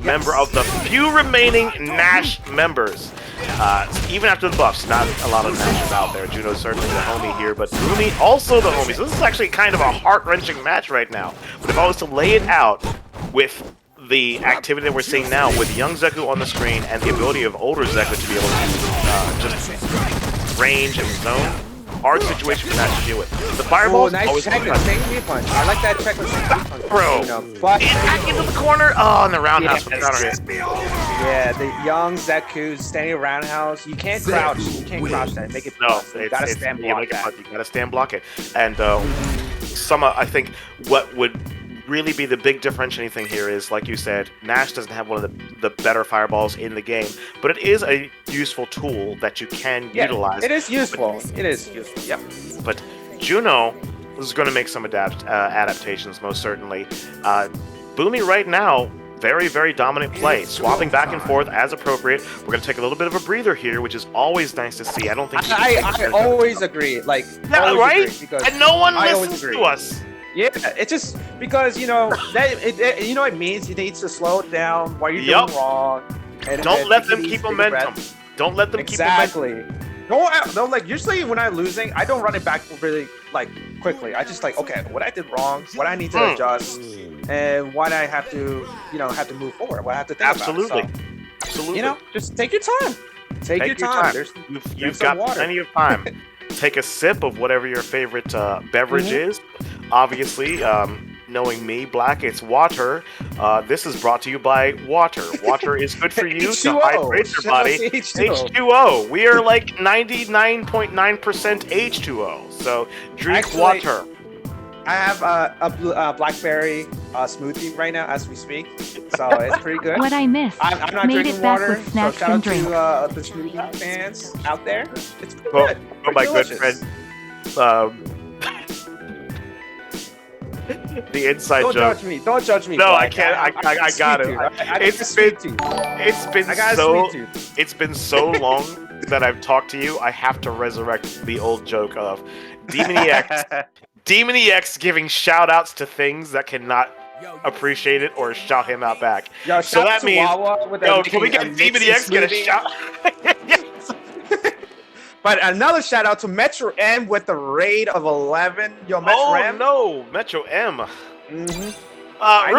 member of the few remaining Nash members. Even after the buffs, not a lot of Nashers out there. Juno's certainly the homie here, but Boomi also the homie. So this is actually kind of a heart-wrenching match right now. But if I was to lay it out with the activity that we're seeing now, with young Zeku on the screen and the ability of older Zeku to be able to just range and zone, hard situation for Nash to deal with. The fireball, nice checklist, same punch. I like that checklist. Bro, but back into the corner. Oh, and the roundhouse. Yeah, the young Zeku standing roundhouse. You can't crouch. You can't crouch that. Make it. No, you gotta stand block that. You gotta stand block it. And I think what would really be the big differentiating thing here is, like you said, Nash doesn't have one of the better fireballs in the game, but it is a useful tool that you can utilize. It is useful. Yep. But Juno is going to make some adaptations, most certainly. Boomi right now, very, very dominant play, swapping back and forth as appropriate. We're going to take a little bit of a breather here, which is always nice to see. I don't think I always agree. Like, right? Agree, because and no one listens to us. Yeah, it's just because that it means you need to slow it down while you're doing wrong. And don't let them keep momentum. Don't let them keep momentum. No, like usually when I'm losing, I don't run it back really quickly. I just okay, what I did wrong, what I need to adjust, and what I have to move forward. What I have to think about. Absolutely. Just take your time. Take your time. You've got plenty of time. Take a sip of whatever your favorite beverage is. Obviously, knowing me, Black, it's water. This is brought to you by water. Water is good for you to hydrate your body. H2O. We are like 99.9% H2O. So drink water. I have a blackberry smoothie right now as we speak, so it's pretty good. What I missed. I'm not made drinking it back water, with snacks so shout and out drinks. to the smoothie fans out there. It's pretty good. Oh, my good delicious. friend. The inside Don't joke. judge me. Don't judge me. No, Black. I can't. I got it. It's been so long that I've talked to you. I have to resurrect the old joke of Demon EX. Demon EX giving shout outs to things that cannot appreciate it or shout him out back. Yo, so that means, can we get Demon EX get a shout? Yes. But another shout out to MetroM with the raid of 11. Yo, MetroM. Oh no, MetroM. Mm-hmm.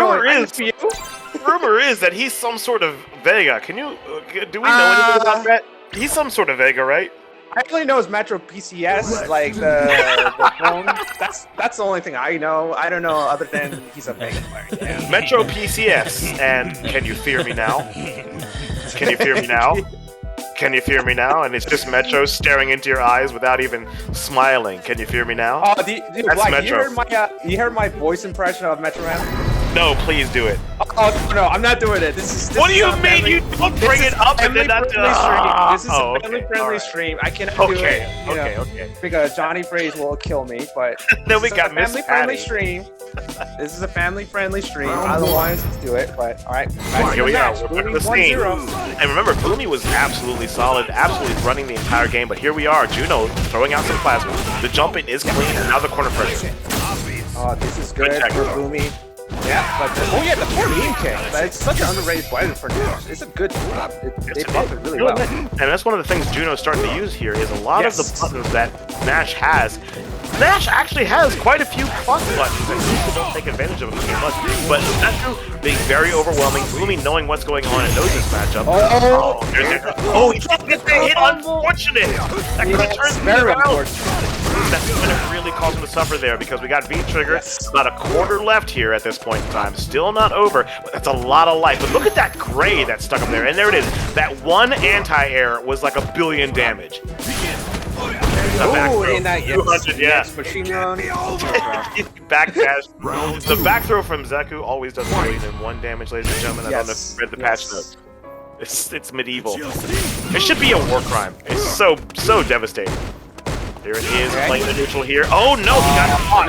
Rumor is that he's some sort of Vega. Do we know anything about that? He's some sort of Vega, right? I only know is Metro PCS, like the phone. That's the only thing I know. I don't know other than he's a Vega player. Yeah. Metro PCS, and can you fear me now? Can you fear me now? Can you fear me now? And it's just Metro staring into your eyes without even smiling. Can you fear me now? Oh, dude, that's Black, Metro. You heard my voice impression of Metro Man? No, please do it. Oh no, I'm not doing it. What do you mean you don't bring it up and then not? This is a family-friendly stream. I cannot do it. Okay. Because Johnny Phrase will kill me. But then we got family-friendly stream. This is a family-friendly stream. Otherwise, let's do it. But all right, here we are. We're back to the scene. And remember, Boomi was absolutely solid, absolutely running the entire game. But here we are, Juno throwing out some plasma. The jumping is clean, and now the corner pressure. Oh, this is good for Boomi. Yeah, but the 14K. It's such an underrated weapon for Nash. It's a good tool. They buff it really well. And that's one of the things Juno's starting to use here is a lot of the buttons that Nash has. Nash actually has quite a few plus buttons and people don't take advantage of them too much. But Nash being very overwhelming, Boomi knowing what's going on and knows this matchup. He can't get the hit, unfortunate! That could have turned very around. That's when it really caused him to suffer there because we got V-Trigger, about a quarter left here at this point in time. Still not over, but that's a lot of life. But look at that gray that stuck up there, and there it is. That one anti-air was like 1 billion damage. In that 200, yeah. Machine run. Backdash. The back throw from Zeku always does more than 1 damage, ladies and gentlemen. I don't know if you read the patch notes. It's medieval. It should be a war crime. It's so devastating. There it is, playing the neutral here. Oh no, he got caught.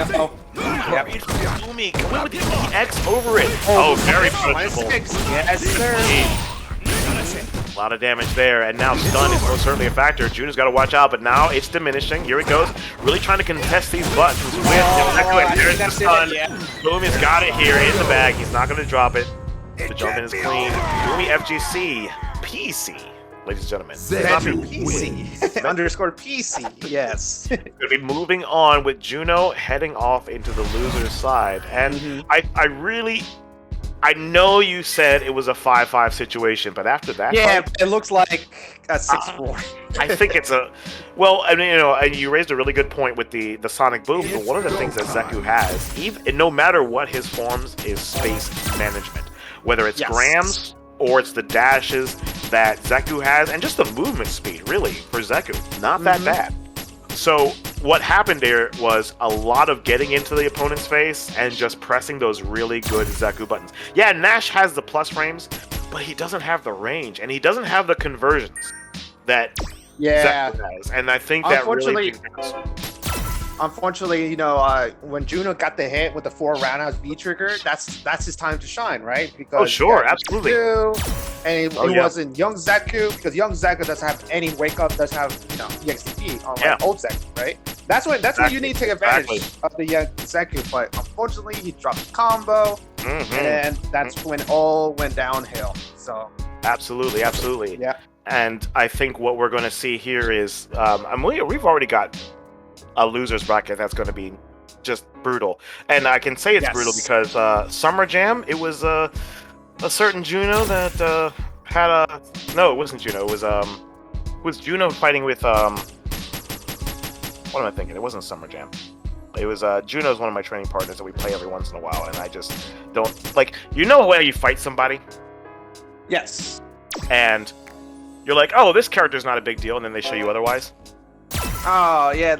Boomi, go in with the EX over it. Oh, very punishable. Yes, sir. A lot of damage there, and now stun is most certainly a factor. Juno's got to watch out, but now it's diminishing. Here it goes, really trying to contest these buttons with there's the stun. Boomi's got it here in the bag. He's not going to drop it. The jump in is clean. Boomi FGC PC. Ladies and gentlemen, PC underscore PC. Yes. Gonna be moving on with Juno heading off into the loser's side, and I know you said it was a 5-5 situation, but after that, it looks like a 6-4. I think it's a and you raised a really good point with the sonic boom. But one of the things that Zeku has, no matter what his forms, is space management. Whether it's grams or it's the dashes that Zeku has, and just the movement speed, really, for Zeku. Not that bad. So what happened there was a lot of getting into the opponent's face and just pressing those really good Zeku buttons. Yeah, Nash has the plus frames, but he doesn't have the range, and he doesn't have the conversions that Zeku has. And I think that really... Unfortunately, when Juno got the hit with the 4 roundhouse V-trigger, that's his time to shine, right? Because absolutely. And it wasn't young Zeku, because young Zeku doesn't have any wake up, doesn't have EXTP on old Zeku, right? That's when you need to take advantage of the young Zeku. But unfortunately, he dropped the combo, and that's when all went downhill. So absolutely. Yeah. And I think what we're going to see here is, we've already got a loser's bracket that's going to be just brutal, and I can say it's brutal because Summer Jam, it was a certain Juno that had a it wasn't Juno, it was Juno fighting with what am I thinking? It wasn't Summer Jam. It was Juno's one of my training partners that we play every once in a while, and I just don't like, where you fight somebody, and you're like, oh, this character's not a big deal, and then they show you otherwise. Oh yeah,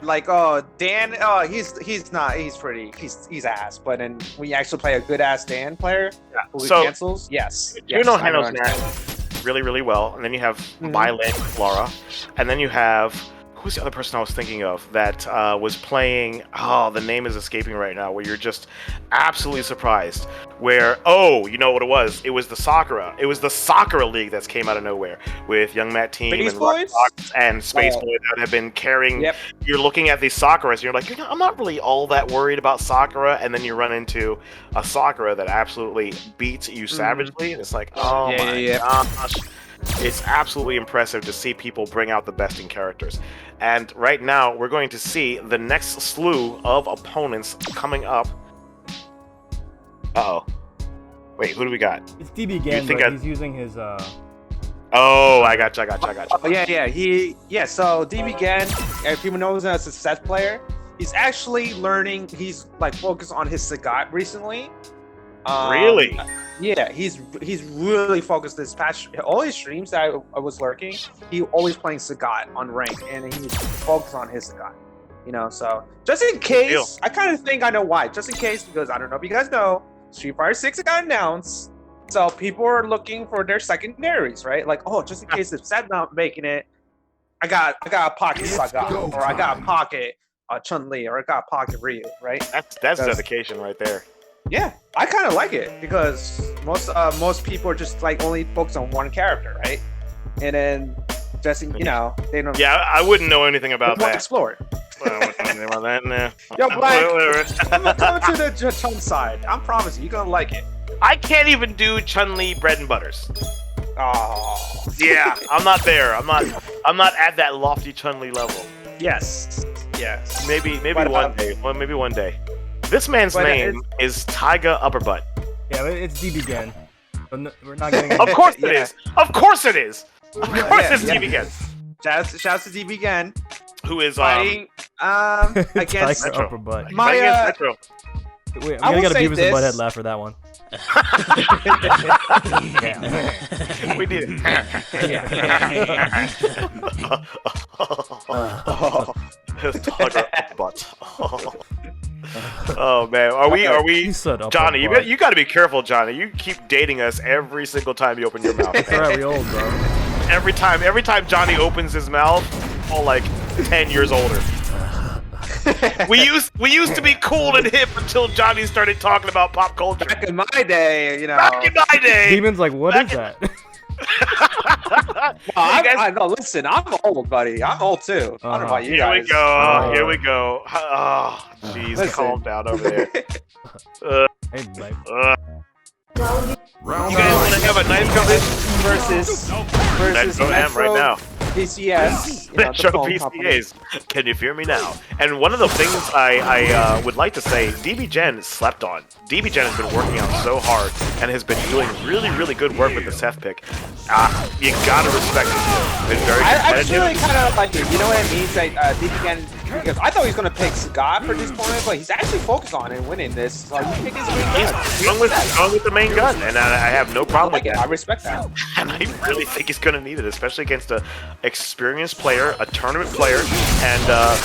Dan. Oh, he's ass. But then when you actually play a good ass Dan player who cancels, Juno handles that really, really well. And then you have Mailyn with Laura, and then you have who's the other person I was thinking of that was playing? Oh, the name is escaping right now. Where you're just absolutely surprised. Where you know what it was? It was the Sakura. It was the Sakura League that's came out of nowhere with Young Matt Team and Spaceboy that have been carrying. Yep. You're looking at these Sakuras, and you're like, I'm not really all that worried about Sakura, and then you run into a Sakura that absolutely beats you savagely, and it's like, oh my gosh. It's absolutely impressive to see people bring out the best in characters. And right now, we're going to see the next slew of opponents coming up. Uh-oh. Wait, who do we got? It's DB again, but he's using his... Oh, I got you. Oh, yeah. So DB again, if people know him as a set player, he's actually learning. He's like focused on his Sagat recently. Really? Yeah, he's really focused this past all his streams that I was lurking. He always playing Sagat on rank, and he's focused on his Sagat. You know, so just in case, I kind of think I know why. Just in case, because I don't know if you guys know, Street Fighter 6 got announced, so people are looking for their secondaries, right? Like, oh, just in case if Seth's not making it, I got a pocket Sagat, or I got a pocket Chun-Li, or I got a pocket Ryu, right? That's dedication right there. Yeah, I kind of like it because most people are just like only focused on one character, right? And then just they don't. Yeah, I wouldn't know anything about that. Explore it. Well, I wouldn't know anything about that. Nah. Yo, Black, come to the Chun side. I'm promising you're gonna like it. I can't even do Chun-Li bread and butters. Oh. Yeah, I'm not there. I'm not at that lofty Chun-Li level. Yes. Maybe one day. Well, maybe one day. This man's name is Taiga Upperbutt. Yeah, but it's DB again. But we're not getting. Of course it is. Of course it is. Of course it's DB again. Shouts to DB again. Who is fighting against Tiger Upperbutt. Metro. Wait, I'm gonna get a Beavis and Butthead laugh for that one. We did it. Tiger Upperbutt. Oh man, are we? Johnny, you got to be careful, Johnny. You keep dating us every single time you open your mouth. That's right, we old, bro. Every time Johnny opens his mouth, all like 10 years older. we used to be cool and hip until Johnny started talking about pop culture. Back in my day, Back in my day. Demon's like, what is that? No, listen, I'm old, buddy. I'm old too. I don't know about you guys. Here we go. Oh, jeez, calm down over there. Hey, mate. You guys want to have a nice conversation versus right now. PCS. Metro PCAs. Can you hear me now? And one of the things I would like to say, DB Gen slept on. DB Gen has been working out so hard and has been doing really, really good work with the Seth pick. You gotta respect it. Been very competitive. I actually kind of like it. You know what it means? Like DB Gen, because I thought he was gonna pick Sagat for this tournament, but he's actually focused on it and winning this. So he picked his main gun. He's strong with the main gun, and I have no problem with that. I respect that. And I really think he's gonna need it, especially against a experienced player, a tournament player, and a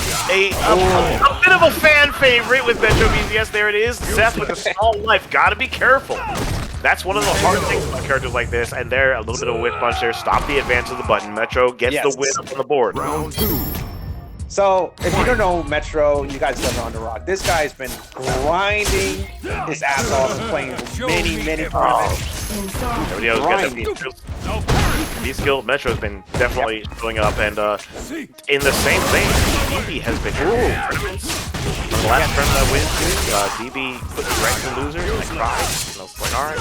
bit of a fan favorite with Metro BCS. There it is, Seth with a small life. Gotta be careful. That's one of the hard things about characters like this, and there, a little bit of a whip punch there. Stop the advance of the button. Metro gets the win up on the board. Round 2. So, if you don't know Metro, you guys don't know Under Rock. This guy's been grinding his ass off and playing many tournaments. Everybody else gets V-Skill. Metro's been definitely showing up, and in the same vein, DB has been in tournaments. The last tournament I went to, DB put me right in the loser, and I cried. And I was like, alright,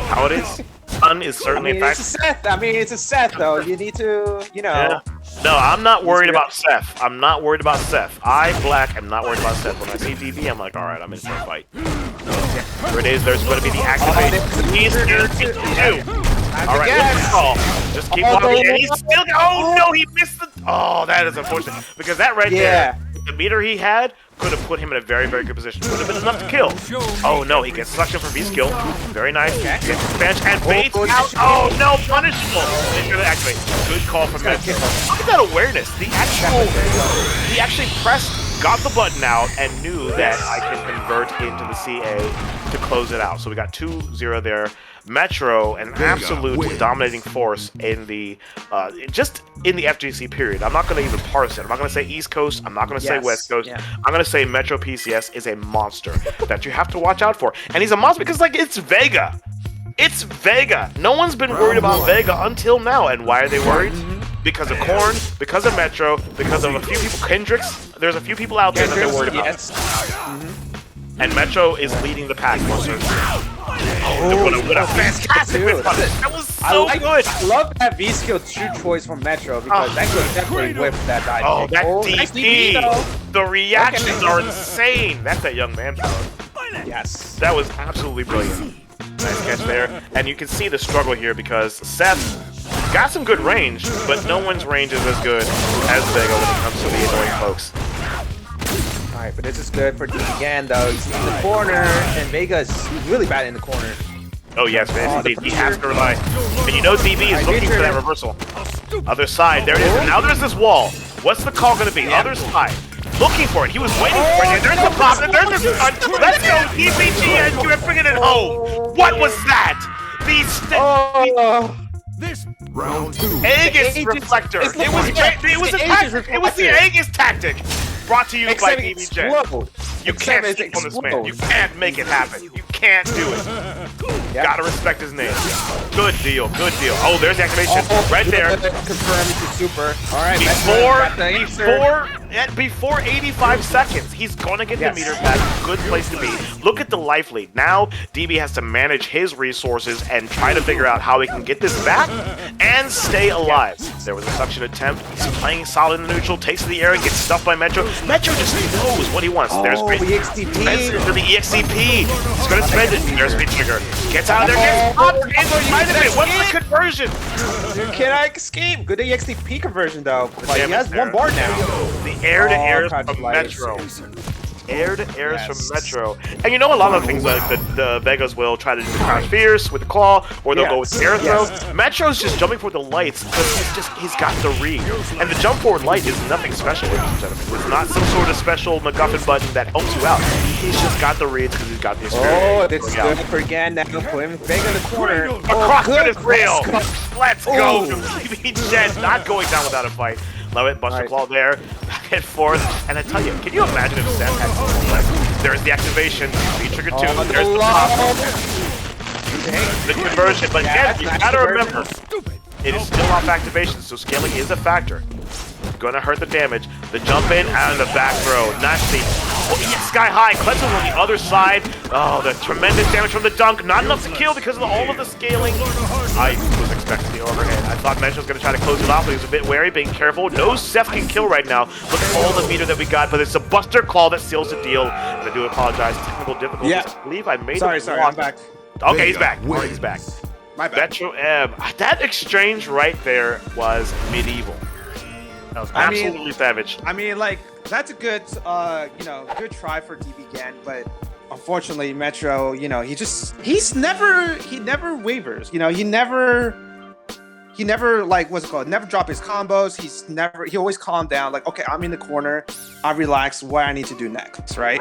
how it is. Fun is certainly a fact. It's a Seth. It's a Seth, though. You need to, Yeah. No, I'm not worried about Seth. I'm not worried about Seth. Black, am not worried about Seth. When I see DB, I'm like, alright, I'm in for a fight. There it is. There's going to be the activation. He's here too. Alright, what's the call? Just keep walking. And he's still. Oh no, he missed the. Oh, that is unfortunate. Because that right there, the meter he had could have put him in a very, very good position. Would have been enough to kill. Oh no, he gets suction from V-Skill. Very nice. Gets the bench and baits out. Oh no, punishable. He's gonna activate. Good call from Metro. Look at that awareness. He actually pressed, got the button out, and knew that I can convert into the CA to close it out. So we got 2-0 there. Metro, an absolute dominating force in the just in the FGC period. I'm not going to even parse it. I'm not going to say East Coast. I'm not going to say West Coast. Yeah. I'm going to say Metro PCS is a monster that you have to watch out for. And he's a monster because, like, it's Vega. It's Vega. No one's been worried about Vega until now. And why are they worried? Because of Korn, because of Metro, because of a few people. Kendricks. There's a few people out there that they're worried about. Yes. And Metro is leading the pack. What a fantastic win punish. That was so good. I love that V skill true choice from Metro because that could definitely whip that dive. Oh, that nice DP. DP, The reactions are insane. That's that young man power. Yes. That was absolutely brilliant. Nice catch there. And you can see the struggle here because Seth got some good range, but no one's range is as good as Vega when it comes to the annoying folks. Alright, but this is good for DB though. He's in the corner, and Vega's really bad in the corner. Oh yes, man. He has to rely. And you know DB is looking for that reversal. Other side, there it is. And now there's this wall. What's the call going to be? Other side. Looking for it. He was waiting for it. There's the pop. There's the stunt. Let's go, DBG, and you're bringing it home. What was that? This round 2. Aegis reflector. It was the Aegis tactic. Brought to you by DBJ. You can't sleep on this man. You can't make it happen. You can't do it. Gotta respect his name. Good deal. Good deal. Oh, there's the activation right there. Confirmed to super. All right. Before 85 seconds, he's gonna get the meter back. Good place to be. Look at the life lead. Now DB has to manage his resources and try to figure out how he can get this back and stay alive. There was a suction attempt. He's playing solid in the neutral. Takes to the air and gets stuffed by Metro. Metro just knows what he wants. There's great EXTP. to the EXCP. He's gonna spend it. There's speed trigger. Gets out of there. Gets popped in spite of it. What's the conversion? Can I escape? Good EXTP conversion though. Like, he has one bar now. The air-to-airs from Metro. Air-to-airs from Metro. And you know a lot of things like the Vegas will try to do the Crouch Fierce with the claw, or they'll go with the air throw. Metro's just jumping for the lights because he's got the read. And the jump forward light is nothing special, ladies and gentlemen. It's not some sort of special MacGuffin button that helps you out. He's just got the reads because he's got the experience. Oh, it's good for again. Now put him Vega in the corner. Across is real. Let's go. DB Jet not going down without a fight. Love it, Buster Claw there, back and forth, and I tell you, can you imagine if Seth had something left? There's the activation, V-trigger 2, there's the pop, the conversion, but again, you gotta remember, it is still off activation, so scaling is a factor. Gonna hurt the damage. The jump in and the back throw. Nicely. Oh, sky high. Cleanses on the other side. Oh, the tremendous damage from the dunk. Not enough to kill because of all of the scaling. I was expecting the overhead. I thought Metro was going to try to close it off, but he was a bit wary, being careful. No Seth can kill right now. Look at all the meter that we got, but it's a Buster Claw that seals the deal. And I do apologize. Technical difficulties. Yeah. I believe I made it. Sorry, I'm back. Okay, he's back. All right, he's back. My bad. MetroM. That exchange right there was medieval. That was absolutely savage. I mean, like, that's a good, good try for DB again, but unfortunately, Metro, he never wavers. He never, like, what's it called? Never drop his combos. He always calm down. Like, okay, I'm in the corner. I relax. What I need to do next, right?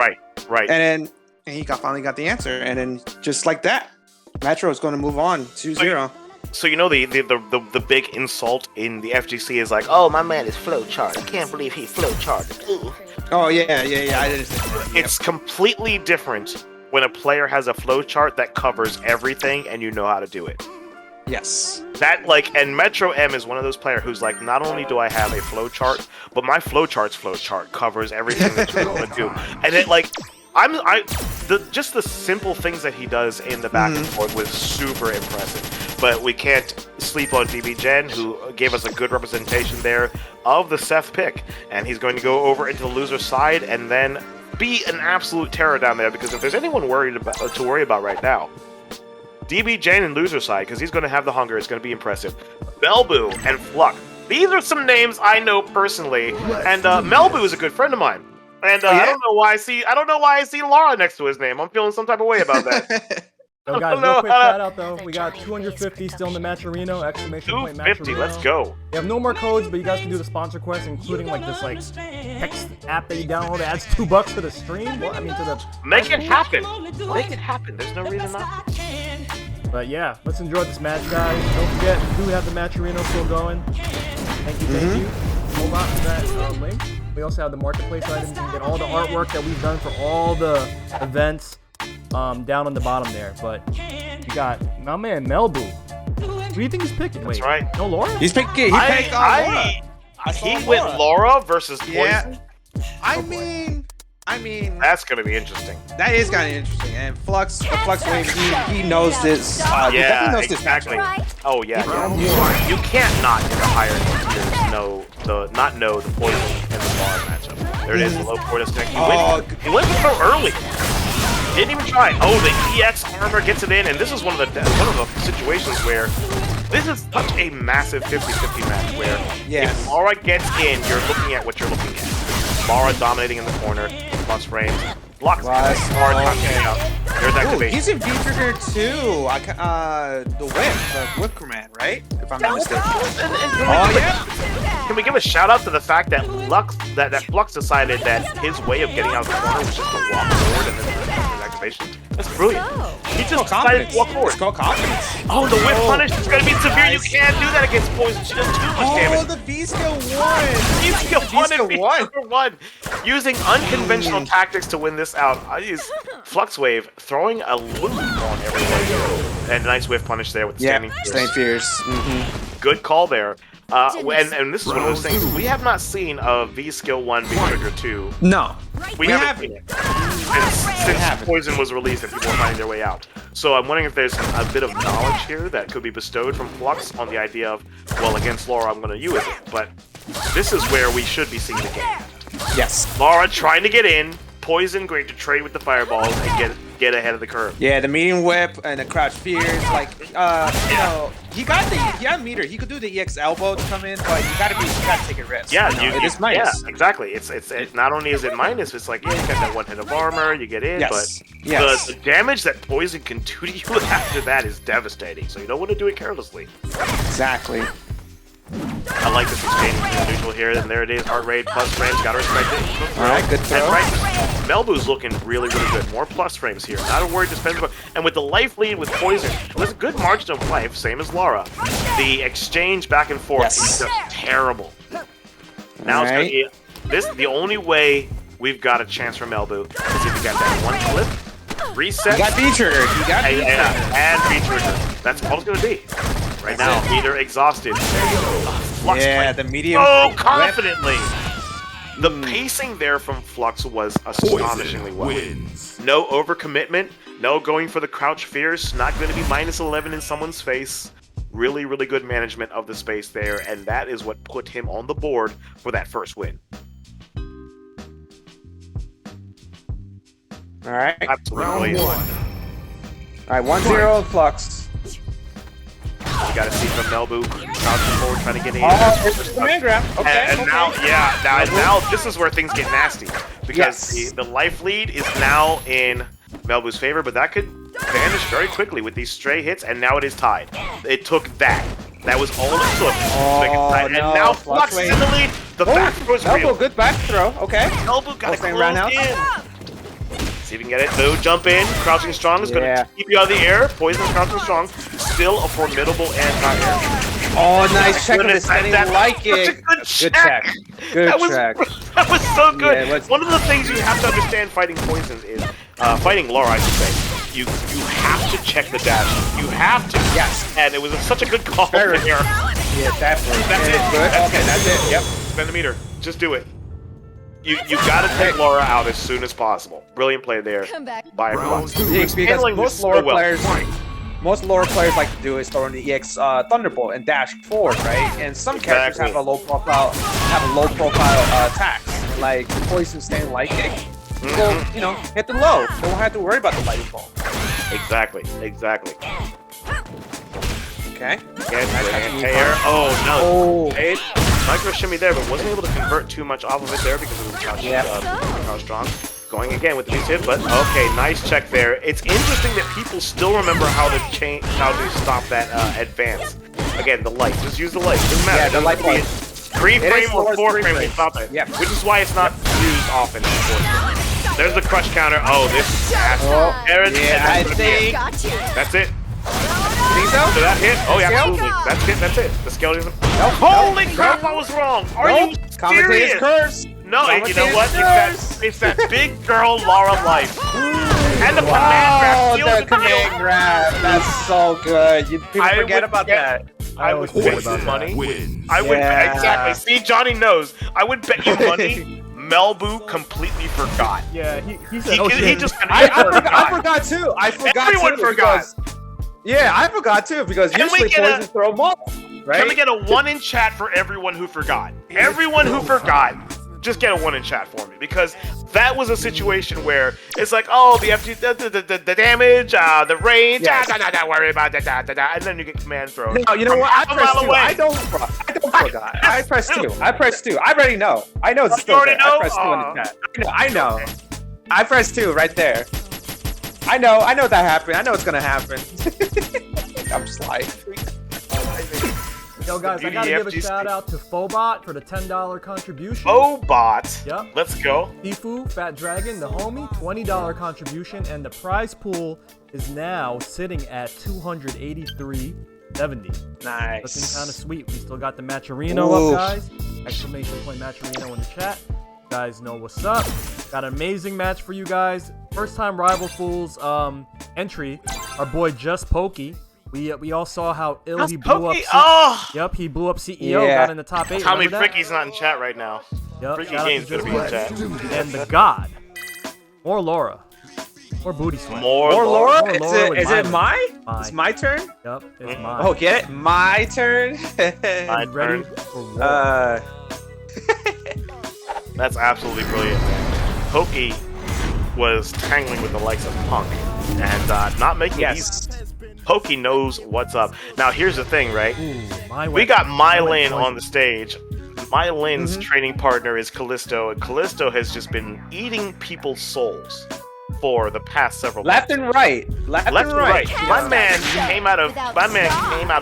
Right. And he finally got the answer. And then just like that, Metro is going to move on 2-0. So the big insult in the FGC is like, oh, my man is flowchart. I can't believe he flowcharted. Ooh. Oh yeah. I didn't. It's completely different when a player has a flowchart that covers everything and you know how to do it. Yes. And MetroM is one of those players who's like, not only do I have a flowchart, but my flowchart covers everything that you want to do. And it just the simple things that he does in the back and forth was super impressive. But we can't sleep on DB Gen, who gave us a good representation there of the Seth pick. And he's going to go over into the loser side and then be an absolute terror down there, because if there's anyone to worry about right now, DB Gen and loser side, because he's going to have the hunger. It's going to be impressive. Melbu and Flux. These are some names I know personally, and Melbu is a good friend of mine. And I don't know why I see Laura next to his name. I'm feeling some type of way about that. So guys, Oh, no. real quick shout out though. We got 250 still in the Matcherino, exclamation point Matcherino. 250, let's go. We have no more codes, but you guys can do the sponsor quest, including like this like text app that you download that adds $2 to the stream. Well, I mean to the Make it happen. Make it happen. There's no reason not to. But yeah, let's enjoy this match, guys. Don't forget, we do have the Matcherino still going. Thank you. Hold on to that link. We also have the marketplace items. You can get all the artwork that we've done for all the events down on the bottom there. But you got my man Melbu. Who do you think he's picking? That's Wait, right. no Laura? He's picking. He picked Laura. He went Laura versus Poison. Yeah. I mean, That's gonna be interesting. that is kind of interesting. And FluxWavez, he knows this. He definitely knows this exactly. matchup. Oh yeah. You can't not in the higher tiers not know the Poison and the Laura matchup. There it is, the low Poison stick. He went so early. Didn't even try. Oh, the EX armor gets it in, and this is one of the situations where this is such a massive 50-50 match where if Laura gets in, you're looking at what you're looking at. Laura dominating in the corner, plus frames. Blocks hard time getting out. There's activation. He's in V-Trigger too. The whip command, right? If I'm not mistaken. Can we give a shout out to the fact that Flux decided that his way of getting out of the corner was just to walk forward and then his activation? That's brilliant. He just decided to walk forward. It's called confidence. Oh, the whip punish is going to be severe. You can't do that against Poison. She does too much damage. Oh, the V-Skill 1. V-Skill 1. Using unconventional tactics to win this out. I use FluxWavez throwing a loop on everyone. And a nice whiff punish there with the standing fierce. Good call there. And this is one of those things. We have not seen a V-Skill 1 V-Trigger 2. No. We haven't seen it. Since Poison was released and people were finding their way out. So I'm wondering if there's a bit of knowledge here that could be bestowed from Flux on the idea of, well, against Laura, I'm going to use it. But this is where we should be seeing the game. Yes. Laura trying to get in. Poison going to trade with the fireballs and get ahead of the curve. Yeah, the medium whip and the crouch fears, like you know, he had meter. He could do the EX elbow to come in, but you gotta take a risk. Yeah, it is minus. Yeah, exactly. It's not only is it minus, it's like you got that one hit of armor, you get in, but the damage that Poison can do to you after that is devastating. So you don't want to do it carelessly. Exactly. I like this exchange between neutral here, and there it is. Heart rate plus frames, gotta respect it. Alright, good throw. Melbu's looking really, really good. More plus frames here. Not a word to spend, and with the life lead with Poison, there's a good margin of life, same as Laura. The exchange back and forth is just terrible. Now it's gonna be the only way we've got a chance for Melbu is if you got that one clip, reset. You got V-Trigger. And V-Trigger. That's all it's gonna be. Right now, meter exhausted. Flux the medium. Oh, confidently. The pacing there from Flux was astonishingly well. No overcommitment, no going for the crouch fierce, not going to be minus 11 in someone's face. Really, really good management of the space there, and that is what put him on the board for that first win. All right. Absolutely. All right, 1-0 Flux. You got to see from Melbu crouching forward, trying to get in. Oh, it's the command grab. Okay. And now this is where things get nasty because the life lead is now in Melbu's favor, but that could vanish very quickly with these stray hits, and now it is tied. It took that. That was all it took. And now Flux is in the lead. The back throw is real. Good back throw. Okay. Melbu got to close in. See if we can get it. Though, jump in. Crouching Strong is going to keep you out of the air. Poison Crouching Strong. Still a formidable anti-air. Oh, nice check of this. I didn't like it. Good check. Good check. That was so good. Yeah, one of the things you have to understand fighting Poison is, fighting Laura, I should say, you have to check the dash. You have to. Yes. And it was such a good call there. Yeah, definitely. That's it. Good. Okay, that's it. Yep. Spend the meter. Just do it. You gotta take Laura out as soon as possible. Brilliant play there by Flux. Because most Laura players like to do is throw in the EX Thunderbolt and dash forward, right? And some characters have a low profile attacks, like Poison Stand Light Kick. So hit them low. Don't have to worry about the lightning bolt. Exactly. Okay. Oh no. Micro shimmy there, but wasn't able to convert too much off of it there because it was how strong. Going again with the beast hit, but okay, nice check there. It's interesting that people still remember how to stop that advance. Again, the light. Just use the light. Doesn't matter. Yeah, the light point. 3-frame or 4-frame will stop it. Yeah. Which is why it's not used often. There's the crush counter. Oh, this is ass. I think that's it. Think so? So that hit? Oh yeah, absolutely. That's it. That's it. The skeleton. Holy crap! I was wrong. Are you Commentator's serious? curse. No, you know what? It's that big girl Laura life. And the command grab. Oh, the command grab. That's so good. People forget about that. I would bet you money. I would Yeah. exactly. See, Johnny knows. I would bet you money. Melbu completely forgot. Yeah, he said, oh He shit. just I forgot too. Everyone too, forgot. Yeah, I forgot too because Can we usually get a- poison throw them off, right? Can we get a 1 in chat for everyone who forgot? Everyone who forgot, just get a 1 in chat for me, because that was a situation where it's like, oh, the FG, the damage, the range, don't worry about that, and then you get command throw. No, you know what? I From press a mile 2. away. I don't forgot. I press 2. I press 2. I already know. I know it's You still already there. know? I press 2 in the chat. I know. I press 2 right there. I know that happened. I know it's gonna happen. I'm just like. Yo, guys, I gotta give a shout out to Phobot for the $10 contribution. Bot. Yep. Let's go. Tifu, Fat Dragon, the homie, $20 contribution, and the prize pool is now sitting at $283.70. Nice. Looking kind of sweet. We still got the Matcherino up, guys. Exclamation point Matcherino in the chat. You guys know what's up. Got an amazing match for you guys. First time Rival Fools entry. Our boy Just Pokey. We all saw how ill he blew up. Yep, he blew up CEO. Got in the top 8. Tell me Fricky's not in chat right now. Yep. Freaky shout out Game's to gonna Just be in Pokey. chat. And the God. More Laura. More booty sweat. More Laura? More Laura with Is it Mailyn. It's my turn? Yep, it's Mhm. mine. Oh, get it? My turn? My You ready turn. for war? That's absolutely brilliant, man. Pokey was tangling with the likes of Punk and not making it easy. Pokey knows what's up. Now, here's the thing, right? We got Mailyn on the stage. Mailyn's training partner is Callisto, and Callisto has just been eating people's souls for the past several Left months. and right. Left and right. My man came out of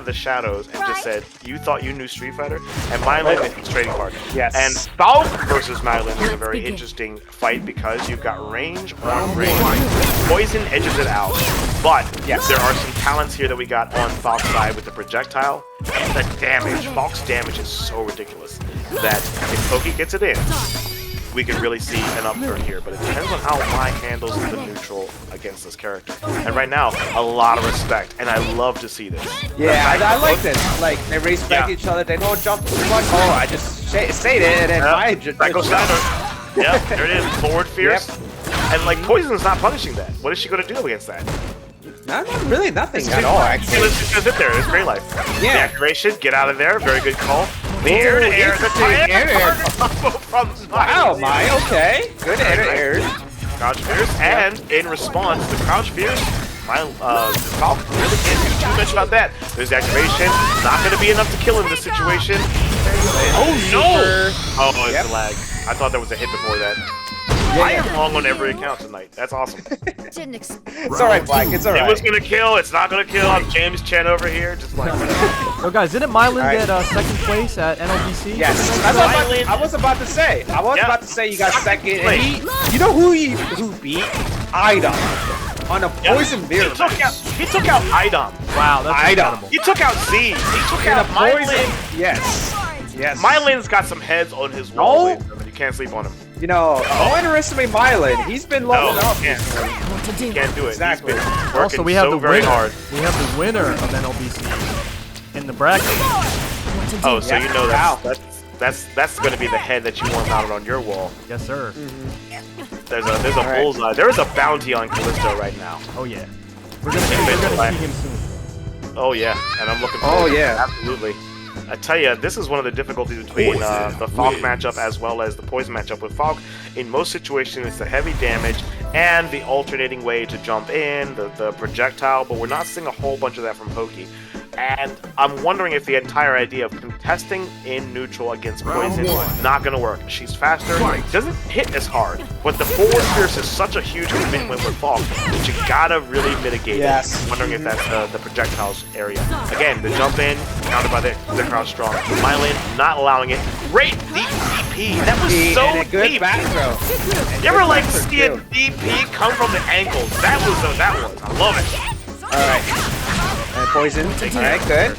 the shadows and just said, "You thought you knew Street Fighter?" And Mailyn is his trading partner. Yes. And Falk versus Mailyn is a very interesting fight because you've got range on range. Poison edges it out, but there are some talents here that we got on Falk's side with the projectile. The damage, Falk's damage is so ridiculous that if Pokey gets it in, we can really see an upturn here, but it depends on how Mai handles the neutral against this character. And right now, a lot of respect, and I love to see this. Yeah, I like this. Like, they respect each other, they don't jump too much. Oh, I just say it, and then Mai just Psycho Slider. Yeah, there it is. Forward Fierce. And, like, Poison's not punishing that. What is she going to do against that? Not really nothing at all, actually. Let's just sit there. It's great life. Yeah. The activation, get out of there. Very good call. The air to air. Wow, Mai, okay. Good air. Crouch Fierce, and in response to Crouch Fierce, Falk really can't do too much about that. There's the activation. Not going to be enough to kill in this situation. Oh, no! Oh, it's a lag. I thought there was a hit before that. I am wrong on every account tonight. That's awesome. It's alright, Black. It's alright. It was gonna kill. It's not gonna kill. I'm James Chen over here, just like. So guys, didn't Mailyn get second place at NLBC? Yes, that's what I was about to say. I was about to say you got second. And you know who beat Ida on a poison mirror? He took out Idom. Wow, that's incredible. He took out Z. He took out Mailyn. Yes. Mailyn's got some heads on his wall. You can't sleep on him. You know, don't underestimate Mailyn. He's been leveling up. He can't do it. Exactly. He's been working Also, we have the very winner. hard. We have the winner of NLBC in the bracket. Oh, so you know that's going to be the head that you want mounted on your wall. Yes, sir. There's a bullseye. There is a bounty on Callisto right now. Oh yeah. We're gonna see him soon. Oh yeah, and I'm looking forward. Oh yeah, absolutely. I tell you, this is one of the difficulties between the Falk matchup as well as the Poison matchup. With Falk, in most situations, it's the heavy damage and the alternating way to jump in, the projectile, but we're not seeing a whole bunch of that from Pokey. And I'm wondering if the entire idea of contesting in neutral against Poison is not going to work. She's faster, doesn't hit as hard, but the forward pierce is such a huge commitment with Falk that you gotta really mitigate it. I'm wondering if that's the projectiles area. Again, the jump in, countered by the crowd strong. Mailyn not allowing it. Great deep DP. That was so deep. You ever like see a DP come from the ankles? That was. I love it. Alright. Poison. Alright, good.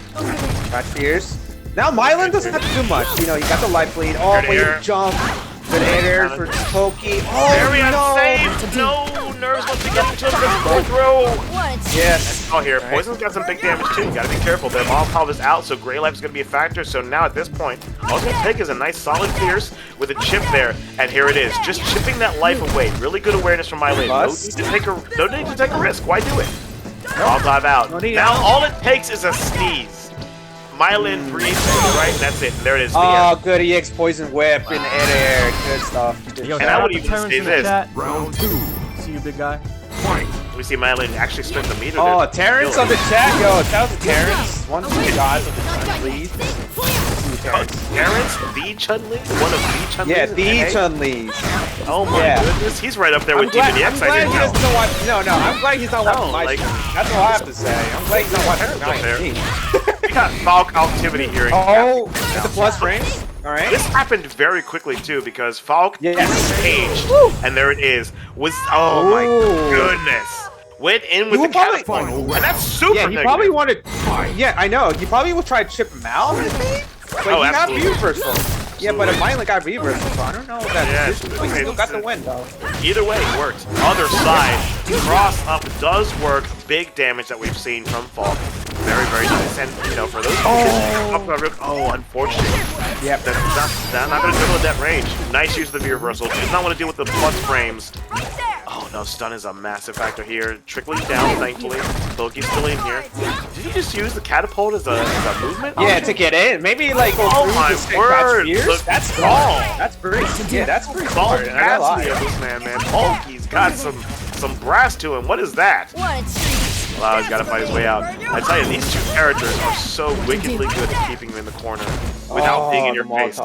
Got fears. Now Mailyn doesn't have to do much. You know, you got the life lead. Oh, but you jump. Good air for Pokey. Oh, very unsafe. No nerves once you get into the full throw. Yes. Oh, here. Poison's got some big damage too. You gotta be careful. The Molotov is out, so Grey Life is gonna be a factor. So now at this point, all it's gonna take is a nice solid Fierce with a chip there, and here it is. Just chipping that life away. Really good awareness from Mailyn. No need to take a risk. Why do it? I'll dive out. Now all it takes is a sneeze. Mailyn breathes right, and that's it. And there it is. Oh, good EX Poison Whip in air. Good stuff. Yo, and I would even say this. Round 2. See you, big guy. We see Mailyn actually spent the meter. Oh, Terrence on the chat. Yo, shout out to Terrence. One of the guys of the chat, please. Terrence, the Chun-Li? One of the Chun-Li? Yeah, the Chun-Li. Oh my goodness, he's right up there with Demon EX. I'm glad he doesn't watch. No, I'm glad he's not watching my stream. That's all I have to say. I'm glad he's not watching my stream. We got Falk activity here. Oh, it's a plus frames. All right. This happened very quickly too because Falk page, and there it is. Oh my goodness. Went in with the catapult, and that's super negative. He probably wanted. Yeah, I know. He probably would try to chip him out, I think. But he got reversal. Yeah, but Mailyn got reversal, so I don't know if that's he still got the win though. Either way, it worked. Other side, cross up does work. Big damage that we've seen from Falk. Very, very nice. And you know, for those unfortunate. Yep, that's not gonna dribble at that range. Nice use of the reversal. Does not want to deal with the plus frames. Oh no, stun is a massive factor here. Trickling down, thankfully. Loki's still in here. Did he just use the catapult as a movement? Yeah, to get in. Maybe like go through my word! Look, that's strong. That's pretty. Yeah, that's pretty smart. This man. Loki's got some brass to him. What is that? Wow, he's got to fight his way out. I tell you, these two characters are so wickedly good at keeping him in the corner without being in your face. The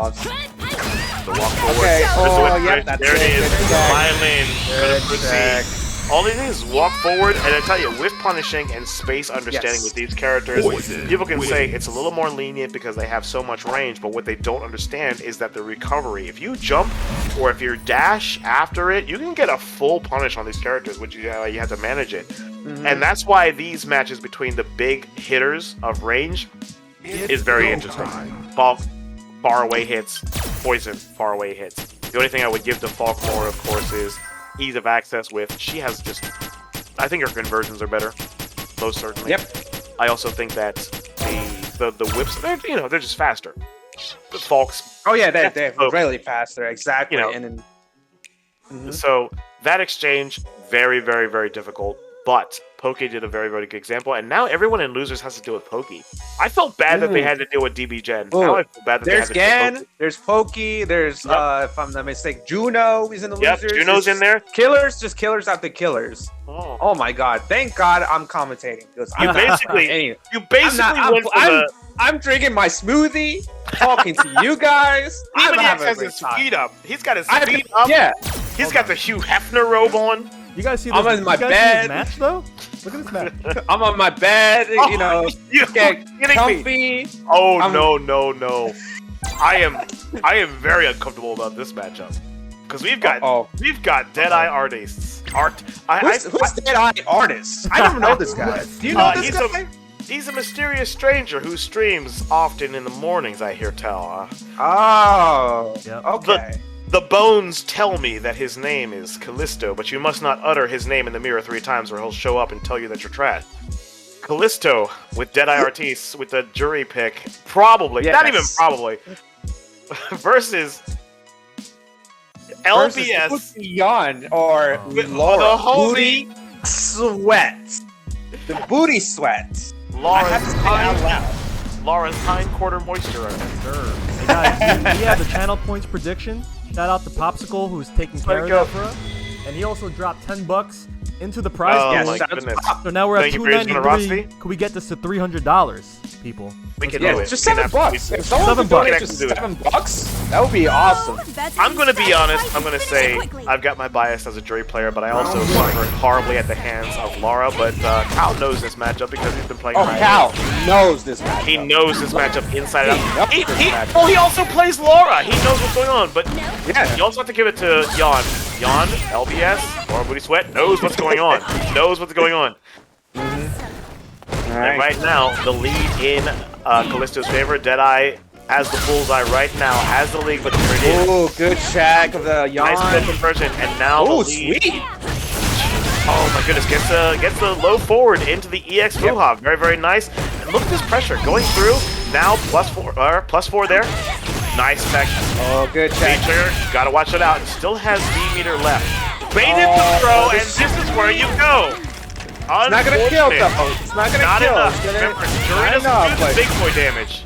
walk forward. Okay. There it is. Mailyn gonna proceed. All they need is walk forward, and I tell you, with punishing and space understanding with these characters, people can say it's a little more lenient because they have so much range, but what they don't understand is that the recovery, if you jump or if you dash after it, you can get a full punish on these characters, which you have to manage it. And that's why these matches between the big hitters of range is very interesting. Falk, far away hits. Poison, far away hits. The only thing I would give to Falk more, of course, is ease of access with. She has just... I think her conversions are better. Most certainly. Yep. I also think that the whips, they're just faster. The Falk's... Oh yeah, they're really faster. Exactly. So that exchange, very, very, very difficult. But Pokey did a very, very good example, and now everyone in Losers has to deal with Pokey. I felt bad that they had to deal with DB Gen. Now I feel bad that there's Gan, there's Pokey, there's if I'm not mistaken, Juno is in the Losers. Juno's in there. Killers, just killers out the killers. Oh my god! Thank God I'm commentating because you basically I'm drinking my smoothie, talking to you guys. Even has his feet up. He's got his feet up. Yeah. He's got the Hugh Hefner robe on. You guys see this? I'm in my bed. Match though? Look at this match. I'm on my bed. Get comfy. Oh no! I am very uncomfortable about this matchup because we've got D3adEyeArtistz. Who's D3adEyeArtistz? I never know this guy. Do you know this guy? He's a mysterious stranger who streams often in the mornings. I hear tell. Okay. The bones tell me that his name is Callisto, but you must not utter his name in the mirror 3 times or he'll show up and tell you that you're trash. Callisto with D3adEyeArtistz with the jury pick, not even probably, versus LBS. OGYawn or Laura. The homie Sweat. The booty sweat. Laura's hindquarter moisturizer. Hey guys, we have the channel points prediction. Shout out to Popsicle, who's taking care of that for us. And he also dropped $10 into the prize Oh pool. my shout out to goodness. Pop. So now we're at Thank you for your 293. generosity. Could we get this to $300, people? We can Yeah, do it. it's just We can $7. If someone $7 could donate bucks. just $7, that would be awesome. I'm gonna be honest. I'm gonna say I've got my bias as a jury player, but I also suffered horribly at the hands of Laura. But Cal knows this matchup because he's been playing. Oh, Riot. Cal knows this matchup. He knows this matchup inside out. knows this matchup. He also plays Laura. He knows what's going on. But Yeah. you also have to give it to Yawn. Yawn, LBS, Laura Booty Sweat knows what's going on. Knows what's going on. And right now, the lead in Callisto's favor. Deadeye has the bullseye right now, has the lead, but there it is. Oh, good check of the yawn. Nice flip conversion, and now Oh, the lead. sweet. Oh my goodness, gets the low forward into the EX Fuha. Very, very nice. And look at this pressure going through. Now +4 there. Nice tech. Oh, good check. Feature, gotta watch it out. It still has D-meter left. Baited the throw, and this is where you go. It's not gonna kill though. It's not gonna Not kill. enough. It's gonna, Remember, Jury not doesn't enough, do the but- big boy damage.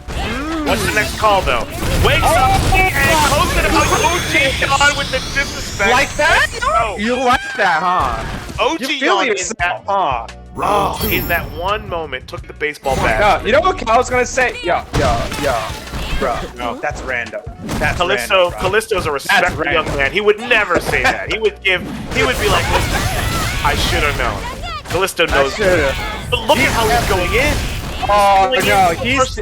What's the next call though? Wakes up and closes it about OGYawn with the disrespect. Like that? Oh, You like that, huh? You feel OGYawn in yourself, that, huh? oh, in that one moment took the baseball Yeah, bat. you know what Cal's gonna say? Yeah. Bro, no, that's random. That's random, bro. Callisto's a respectful young random. man. He would never say that. He would be like, listen, I should have known. Callisto I knows. should've. But look at how he's going in. Oh Going in no, for the he's. first-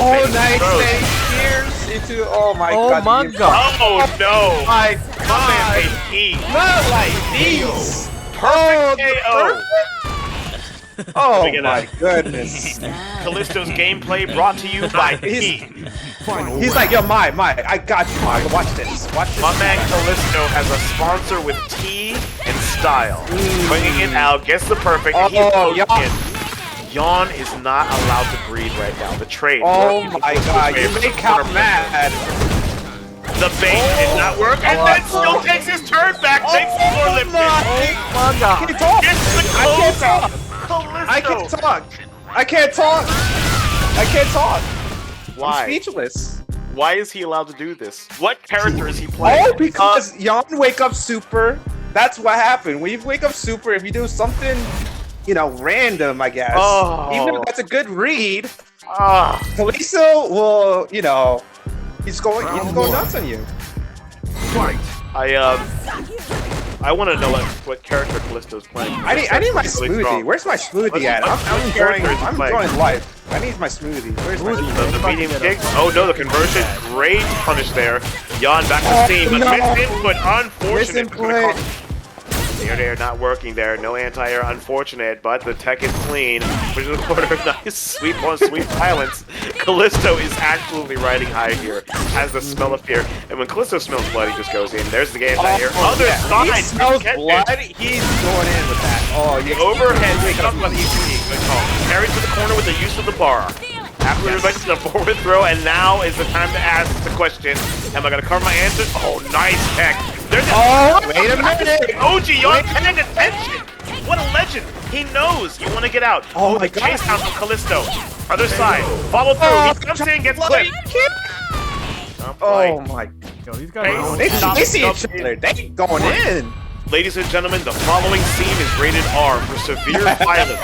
Oh, nice throws. save. Cheers into. Oh my Oh god. my you- god. Oh no! My My man god. made key. Not like these. Perfect KO. Oh Look at my that. goodness. Callisto's gameplay brought to you by He's- Key. Final He's like, yo, I got you, Mai. Watch this. Watch this. My man Callisto has a sponsor with T and style. Bringing it out, gets the perfect. and he's Oh, going Yawn. in. Yawn is not allowed to breathe right now. The trade. Oh working my in god, you favor make of Cal corner mad. The bait did not work, and then still takes his turn back. Makes the floor lift. My I god. can't talk. Gets the I can't close talk. out. I can't Callisto. talk. I can't talk. I can't talk. I'm Why? speechless. Why is he allowed to do this? What character is he playing? Oh, because Yawn wake up super. That's what happened. When you wake up super, if you do something, random, I guess. Oh. Even if that's a good read, Ah, Callisto will, he's going nuts on you. fight. I want to know what character Callisto's playing. I need my Really smoothie. strong. Where's my smoothie at? What character is he I'm playing? enjoying life. I need my smoothie. Where's my smoothie? The medium kick. Oh no, the conversion. Great punish there. Yawn back to steam, but no. missed input. Unfortunate. Misinput. Air not working there. No anti-air. Unfortunate, but the tech is clean. Which is a quarter. Nice sweep on sweep violence. Callisto is absolutely riding high here. Has the smell of fear. And when Callisto smells blood, he just goes in. There's the anti-air. Other He side. smells Catch it. blood. He's going in with that. Oh, you Overhead stuff on EC. Good call. Carried to the corner with the use of the bar. After everybody's the forward throw, and now is the time to ask the question. Am I going to cover my answer? Oh, nice tech. There's Oh, wait a minute. OGYawn paying attention. What a legend. He knows you want to get out. Oh my the God. chase down from Callisto. Other side. Follow through. He comes in, gets clipped. Oh my. Yo, these guys are going They see each other. They going in. Ladies and gentlemen, the following scene is rated R for severe violence.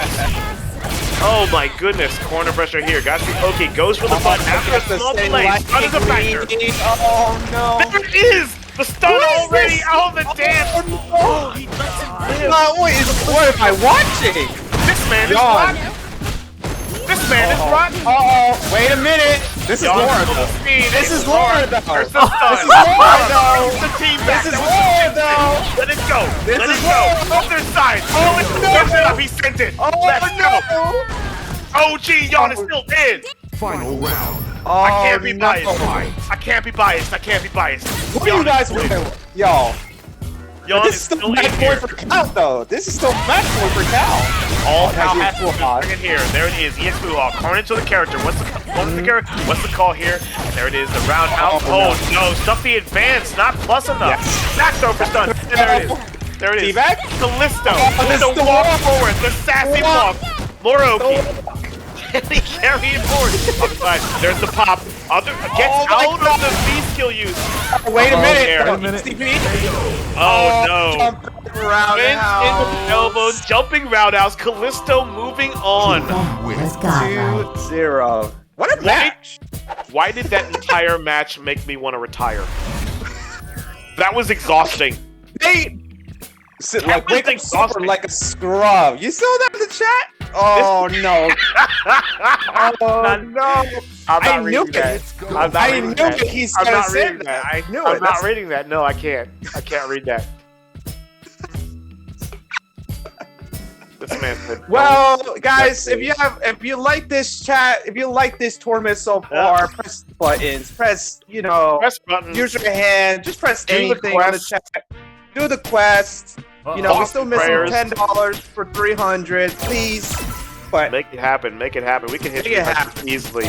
Oh my goodness, corner pressure here. Got the okay, goes for the butt after a small delay. Stun is a factor. Oh no. There it is! The stun What is already this? out of the dance! Oh, he lets him live. What am I watching? This man is Yawn. rotten. This man is rotten. Oh, wait a minute. This is Yawn Laura full though. of speed. This It's is Laura though. There's the stun. This is Laura though. Brings the team back. This is That was Laura the though. Let it go. This Let is it go. Laura. Other side. Oh, Let's no. go. It up. He sent it. Oh Let's go. no. OGYawn is still in. Final round. Oh, I can't be no. biased. I can't be biased. I can't be biased. Who are you guys with? Yo. Yawn This is is still still match in point here. for Cal though. This is still match point for Cal. All Okay, Cal he's has to do is full bring it here. There it is. EX Blue Hawk. Carnage to the character. What's the character? What's the call here? There it is. The round out. Oh, Oh no. Stuff the advance. Not plus enough. Yes. Back throw for stun. And there it is. There it is. T-back? Callisto. this The is the walk walk. forward. The sassy Walk. walk. Moroki. Can he carry it forward? Other side. There's the pop. Other gets Oh my out of the beast skill use. Wait a minute. there. Wait a minute. CP. Oh, no. Jumping Spins roundhouse. into elbow, jumping roundhouse. Callisto moving on. Wins. 2-0. What a match. Why did that entire match make me want to retire? That was exhausting. They sit like was wake up exhausting. super like a scrub. You saw that in the chat? Oh no. Oh no. I'm I not knew reading that. it. I'm not I reading knew that. it. He's I'm gonna not say reading that. that. I knew I'm it. not That's- reading that. No, I can't. I can't read that. This man said, Well, guys, if you like this chat, if you like this tournament so far, press the buttons, press press button. use your hand, just press Do the anything on the quest. chat. Do the quest. You know, we're Thoughts still and missing prayers. $10 for 300. Please, but Make it happen. Make it happen. We can hit Make it 300 happen. easily,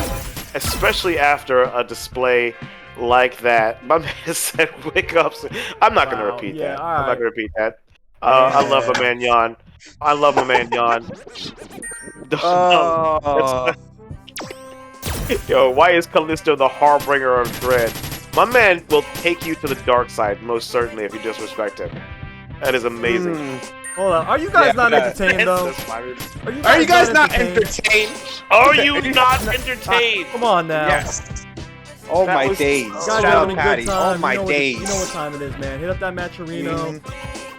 especially after a display like that. My man said, "Wake up." I'm not going to Wow, repeat yeah, that. all I'm not right. going to repeat that. I love my man Yawn. I love my man Yawn. Yo, why is Callisto the harbinger of dread? My man will take you to the dark side, most certainly, if you disrespect him. That is amazing. Hold on. Are you guys not Yeah. entertained though? That's fine. Are you guys not entertained? Are you not entertained? Come on now. Yes. Oh That my was- days. You guys Shout are out having a Patty. good time. Oh my you know days. you know what time it is, man. Hit up that Maturino.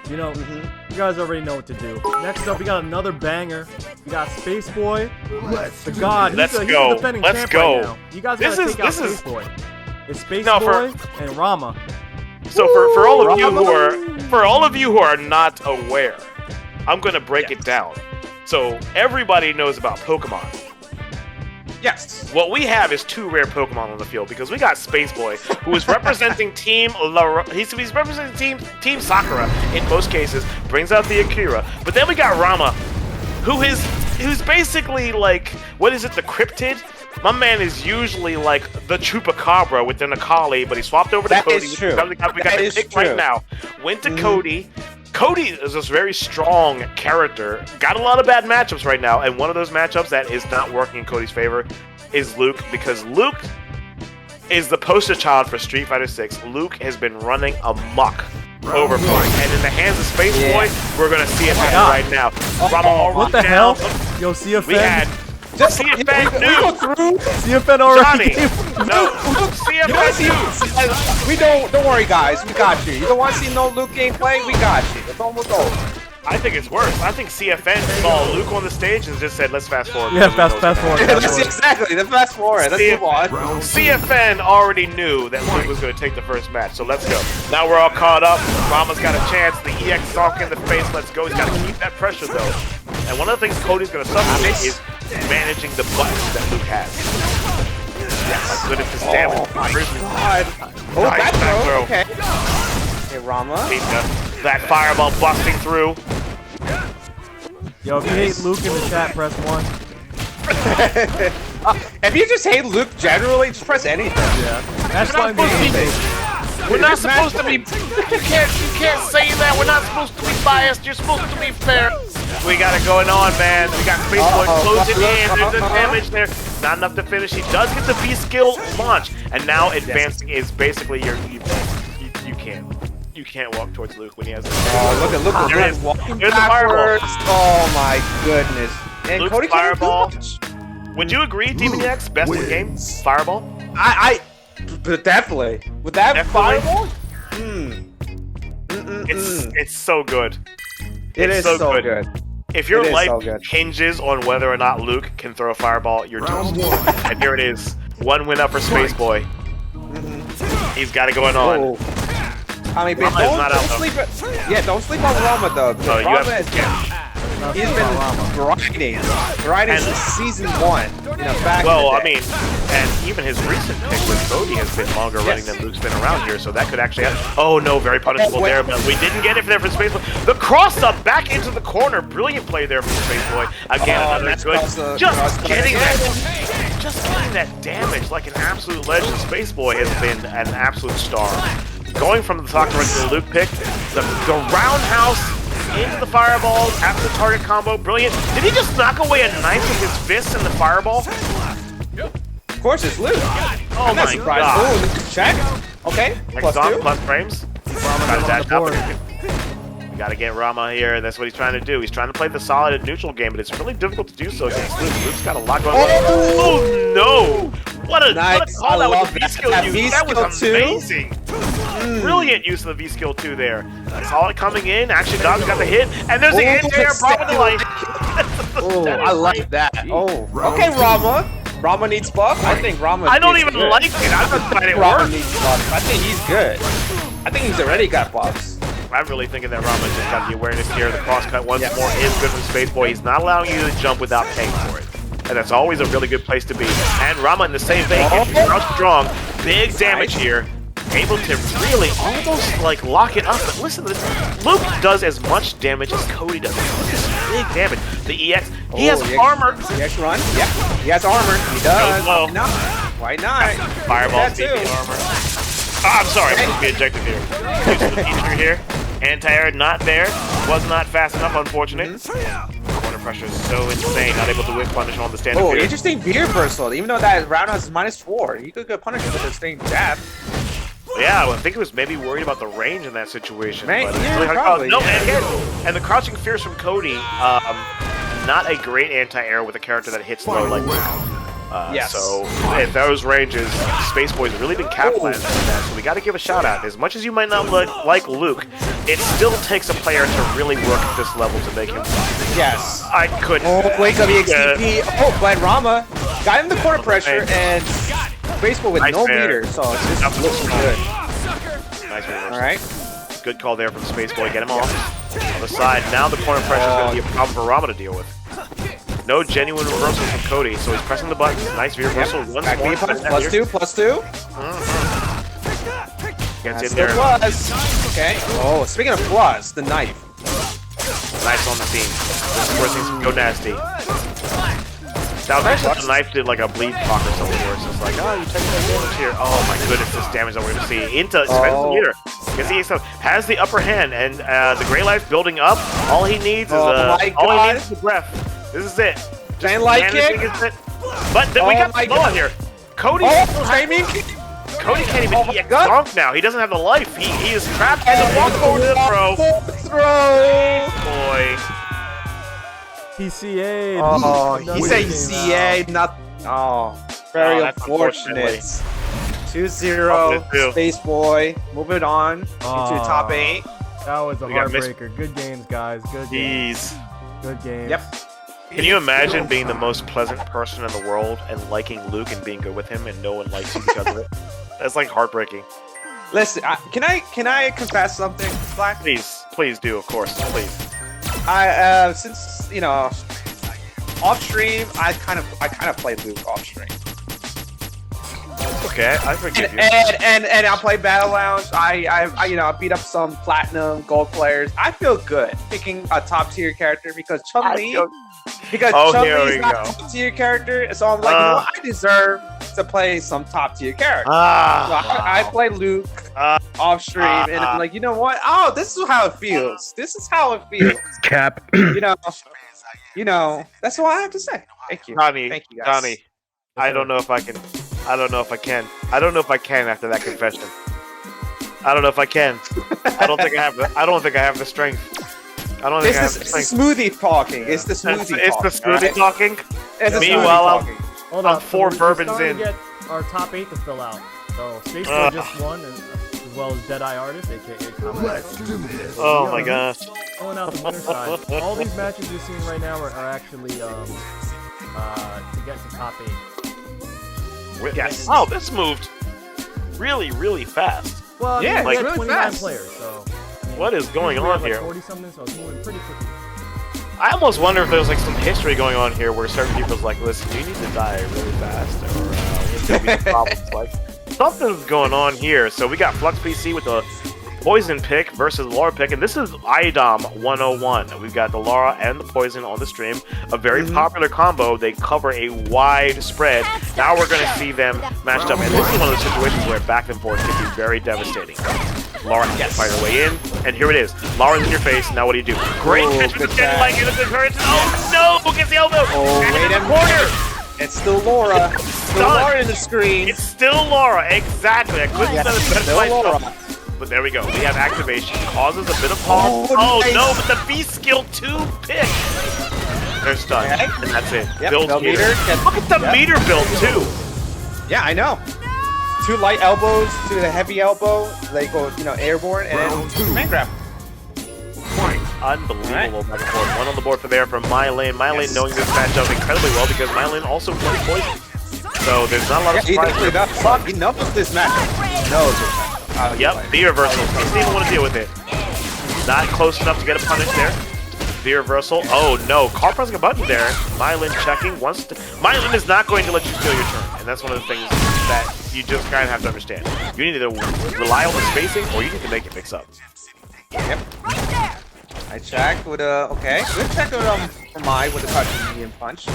You know, Mhm. you guys already know what to do. Next up, we got another banger. We got Spaceboy, the God. Let's he's go. the defending Let's champ go. right now. You guys This gotta is- take out this is- Spaceboy. It's Spaceboy No, for- and Ramma. So for all of you who are not aware, I'm gonna break it down. So everybody knows about Pokemon. Yes. What we have is two rare Pokemon on the field because we got Spaceboy, who is representing he's representing Team Sakura in most cases, brings out the Akira. But then we got Ramma, who's basically like, what is it, the Cryptid? My man is usually like the Chupacabra within a Collie, but he swapped over to That Cody. is true. We got That the is pick true. right now. Went to Cody. Cody is this very strong character. Got a lot of bad matchups right now, and one of those matchups that is not working in Cody's favor is Luke, because Luke is the poster child for Street Fighter 6. Luke has been running amok over Cody, and in the hands of Spaceboy, we're gonna see it happen God. right now. Ramma already What the down. hell? Yo, see a We had Just CFN we go new. through. CFN already. Johnny. No, CFN new. We don't worry, guys. We got you. You don't want to see no Luke gameplay? We got you. It's almost over. I think it's worse. I think CFN saw Luke on the stage and just said, "Let's fast forward." Yeah, because we know fast what's forward. gonna That's exactly. The fast forward. Let's move on. happen. CFN already knew that Luke was going to take the first match, so let's go. Now we're all caught up. Ramma's got a chance. The EX zonk in the face. Let's go. He's got to keep that pressure though. And one of the things Cody's going to suffer with is managing the buttons that Luke has. How good is this damage? Oh my God. Oh, Nice back back throw. throw. Okay. Okay, Ramma. That fireball busting through. Yo, if you hate Luke in the chat, press 1. If you just hate Luke generally, just press anything. Yeah. That's We're not fine. supposed to be- We're not supposed to be. You can't say that. We're not supposed to be biased. You're supposed to be fair. We got it going on, man. We got Spaceboy closing in. There's the damage there. Not enough to finish. He does get the B skill launch, and now advancing is basically you can't walk towards Luke when he has. Oh, look at There it Luke is. walking There's the fireball. backwards. Oh my goodness. And Luke's Cody can't do fireball. much. Would you agree, Demon X, best in the game? Fireball. But definitely with that Definitely. fireball. It's so good. It It's is so good. If your It is life so good. hinges on whether or not Luke can throw a fireball, you're toast. And here it is. One win up for Spaceboy. He's got it going on. Oh. I mean, but Ramma is not out, don't though. sleep. Yeah, don't sleep on Ramma though. because No, you Ramma have- is he's been grinding And- since season 1. You know, back Well, in I the day. mean, and even his recent pick with Cody has been longer running than Luke's been around here, so that could actually happen. Oh no, very punishable there, but we didn't get it there for Spaceboy. The cross up back into the corner. Brilliant play there from Spaceboy. Again, another that's good. cross Just cut. getting that damage like an absolute legend. Spaceboy has been an absolute star. Going from the Sakura to the Luke pick, the roundhouse into the fireball after the target combo, brilliant. Did he just knock away a knife with his fist in the fireball? Of course, it's Luke. Oh I'm not my surprised. god. Oh, check. Okay. Next on, plus frames. Ramma Gotta on the board. dash up. We gotta get Ramma here. That's what he's trying to do. He's trying to play the solid and neutral game, but it's really difficult to do so against Luke. Luke's got a lot going on. Oh no! What a call that was a V-skill use. That was amazing. Brilliant use of the V-skill 2 there. Solid coming in. Actually, Dog's got the hit, and there's the anti-air brought with the light. Oh, I like that. Oh, okay, Ramma. Ramma needs buff. I think Ramma. I don't even like it. I'm not fighting it Ramma works. needs buff. I think he's good. I think he's already got buffs. I'm really thinking that Ramma just got the awareness here. The crosscut once more is good from Spaceboy. He's not allowing you to jump without paying for it. And that's always a really good place to be. And Ramma in the same vein, out strong, big damage here. Able to really almost like lock it up. But listen to this. Luke does as much damage as Cody does. This is big damage. The EX, he has armor. EX run? Yeah, he has armor. He does. Well. Why not? Why not? Fireball speed armor. Oh, I'm sorry, I'm supposed to be ejected here. Use the feature here. Anti-air not there. Was not fast enough, unfortunate. Corner pressure is so insane. Not able to whip punish on the stand-up Oh, here. interesting beer versal. Even though that round has -4, he could get punished with the same jab. Yeah, well, I think he was maybe worried about the range in that situation. Right, But it's yeah, really hard to probably, call. No, yeah. and the crouching fears from Cody, not a great anti-air with a character that hits low like that. Yes. So at those ranges, Spaceboy's really been capitalizing on that. So we got to give a shout out. As much as you might not like Luke, it still takes a player to really work at this level to make him. Yes. I couldn't. Oh, wake up EXTP. Oh, but Ramma got him the corner pressure and Spaceboy with Nice no man. meter, so it just looks good. Nice reversal. All right. Good call there from Spaceboy. Get him off. On the side. Now the corner pressure is going to be a problem for Ramma to deal with. No genuine reversal from Cody, so he's pressing the button. Nice reversal. Once Back more. B punch, +2, +2. Gets That's in the there. plus. Okay. Oh, speaking of plus, the knife. Nice on the scene. This is where things go nasty. Now, if the knife did like a bleed proc or something where it's just like, oh, you take that damage here. Oh my goodness, this damage that we're going to see. Into Spencer Leader. Has the upper hand, and the Gray Life building up. All he needs is all he needs is the breath. This is it. Chain light kick. But then we got Noah here. Cody. Timing. Cody can't even EX dunk now. He doesn't have the life. He is trapped in the walk forward to the throw. Boy. PCA. Oh, he said CA, not. Oh, very unfortunate. 2-0. Spaceboy. Moving on into top 8. That was a heartbreaker. Good games, guys. Good games. Good games. Yep. Can you imagine being the most pleasant person in the world and liking Luke and being good with him and no one likes you because of it? That's like heartbreaking. Listen, can I confess something, Black? Please do, of course, please. I since you know off stream, I kind of play Luke off stream. Okay, I forgive you. And I play Battle Lounge. I you know beat up some platinum gold players. I feel good picking a top tier character because Chun-Li. Because Chun-Li is not a top tier character, so I'm like, you know what? I deserve to play some top tier character. So I play Luke off stream, and I'm like, you know what? Oh, this is how it feels. This is how it feels. Cap. You know, that's all I have to say. Thank you. Donnie, Thank you, guys. Donnie, I don't know if I can. I don't know if I can. I don't know if I can after that confession. I don't know if I can. I don't think I have the. I don't think I have the strength. I don't think I have the strength. Smoothie talking. It's the smoothie talking. It's the smoothie talking. Meanwhile, Hold on. I'm 4 bourbons in. To get our top 8 to fill out. So Spaceboy just won, as well as D3adEyeArtistz, aka Commentators. Oh my gosh. Going out the winner side. All these matches you're seeing right now are actually to get to top 8. Yes. Oh, this moved really, really fast. Well, yeah, we had really 29 fast. players, so. What is going on here? 40-something, so it's moving pretty quickly. I almost wonder if there's like some history going on here where certain people's like, listen, you need to die really fast, or there's gonna be some problems. Like something's going on here. So we got FluxWavez with the Poison pick versus Laura pick, and this is IDOM 101. We've got the Laura and the Poison on the stream. A very popular combo. They cover a wide spread. Now we're going to see them matched up, and this is one of those situations where back and forth can be very devastating. Laura can fight her way in, and here it is. Laura's in your face. Now what do you do? Great catch with the Jen like it. Oh no! Gets the elbow. Oh, wait a corner. It's still Laura. Laura in the screen. It's still Laura, exactly. I couldn't have done a better Still myself. Laura. But there we go. We have activation. Causes a bit of pause. Oh, nice. no, but the B skill 2 pick. They're stunned. Okay. And that's it. Yep, Build no meter. meter. Look at the meter build, too. Yeah, I know. 2 light elbows to the heavy elbow. They go, airborne, and then man grab. Fight. Unbelievable back and forth. One on the board for there from Mailyn. Mailyn knowing this matchup incredibly well because Mailyn also plays poison. So there's not a lot of surprises. He knows this matchup. He knows this matchup. Yep, B reversal. He doesn't even want to deal with it. Not close enough to get a punish there. B reversal. Oh no, car pressing a button there. Mailyn checking. Mailyn is not going to let you steal your turn, and that's one of the things that you just kind of have to understand. You need to rely on the spacing, or you need to make it mix up. Yep. I checked with okay. Good check with with the crouching medium punch.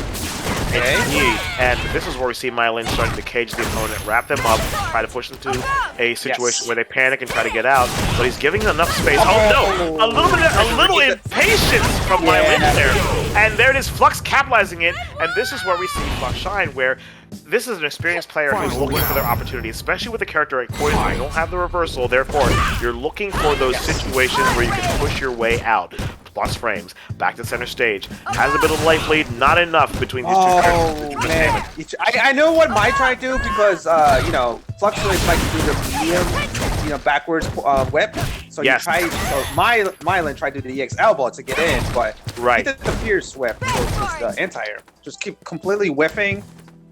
Okay. Indeed. And this is where we see Mailyn starting to cage the opponent, wrap them up, try to push them to a situation where they panic and try to get out. But he's giving them enough space. Oh no! A little impatience from Mailyn there. And there it is, Flux capitalizing it. And this is where we see Flux shine, where this is an experienced player who's looking for their opportunity, especially with a character like Poison. You don't have the reversal, therefore you're looking for those situations where you can push your way out. Plus frames, back to center stage. Has a bit of life lead, not enough between these two characters. Oh man, I know what my try to do because FluxWavez like to do the medium, backwards whip. So you try. So Mailyn tried to do the EX elbow to get in, but he did the fierce whip, so it's the anti-air. Just keep completely whiffing,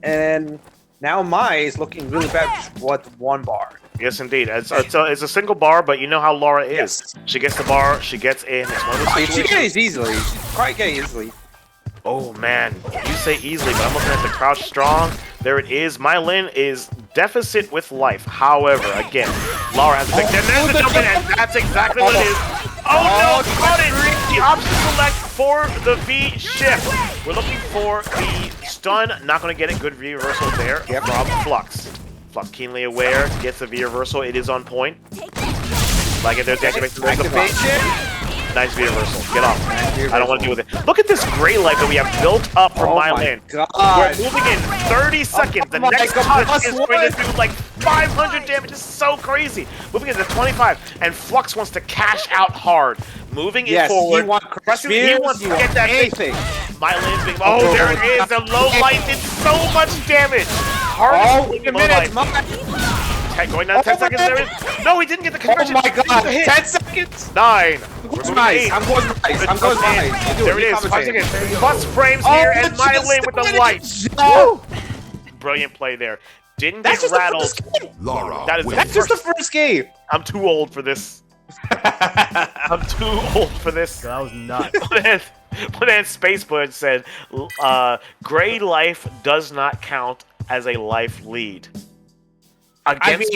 and now Mai is looking really bad with 1 bar. Yes, indeed. It's a single bar, but you know how Laura is. Yes. She gets the bar, she gets in. It's one of those situations. She gets easily. She quite get easily. Oh man, you say easily, but I'm looking at the crouch strong. There it is. Mailyn is deficit with life. However, again, Laura has a big there's the jump in, and that's exactly what it is. Oh no, caught it! The option select for the V shift. We're looking for the stun. Not going to get it. Good V reversal there from Flux. Flux keenly aware, gets the V reversal. It is on point. Like if there's activation, there's the Flux. Nice V reversal. Get off. I don't want to deal with it. Look at this gray life that we have built up from Mailyn. We're moving in 30 seconds. The next touch is going to do like 500 damage. It's so crazy. Moving into 25, and Flux wants to cash out hard. Moving it forward. He wants to get that anything. Mailyn being, there it is. The low light did so much damage. Hardest low life. Going down 10 seconds. There is. No, he didn't get the conversion. Oh my god. 10 seconds. 9. I'm going nice. There it is. Plus frames here, and Mailyn with the light. Brilliant play there. Didn't get rattled. Laura. That's just the first game. I'm too old for this. I'm too old for this. That was nuts. But then Spaceboy said, gray life does not count as a life lead. Against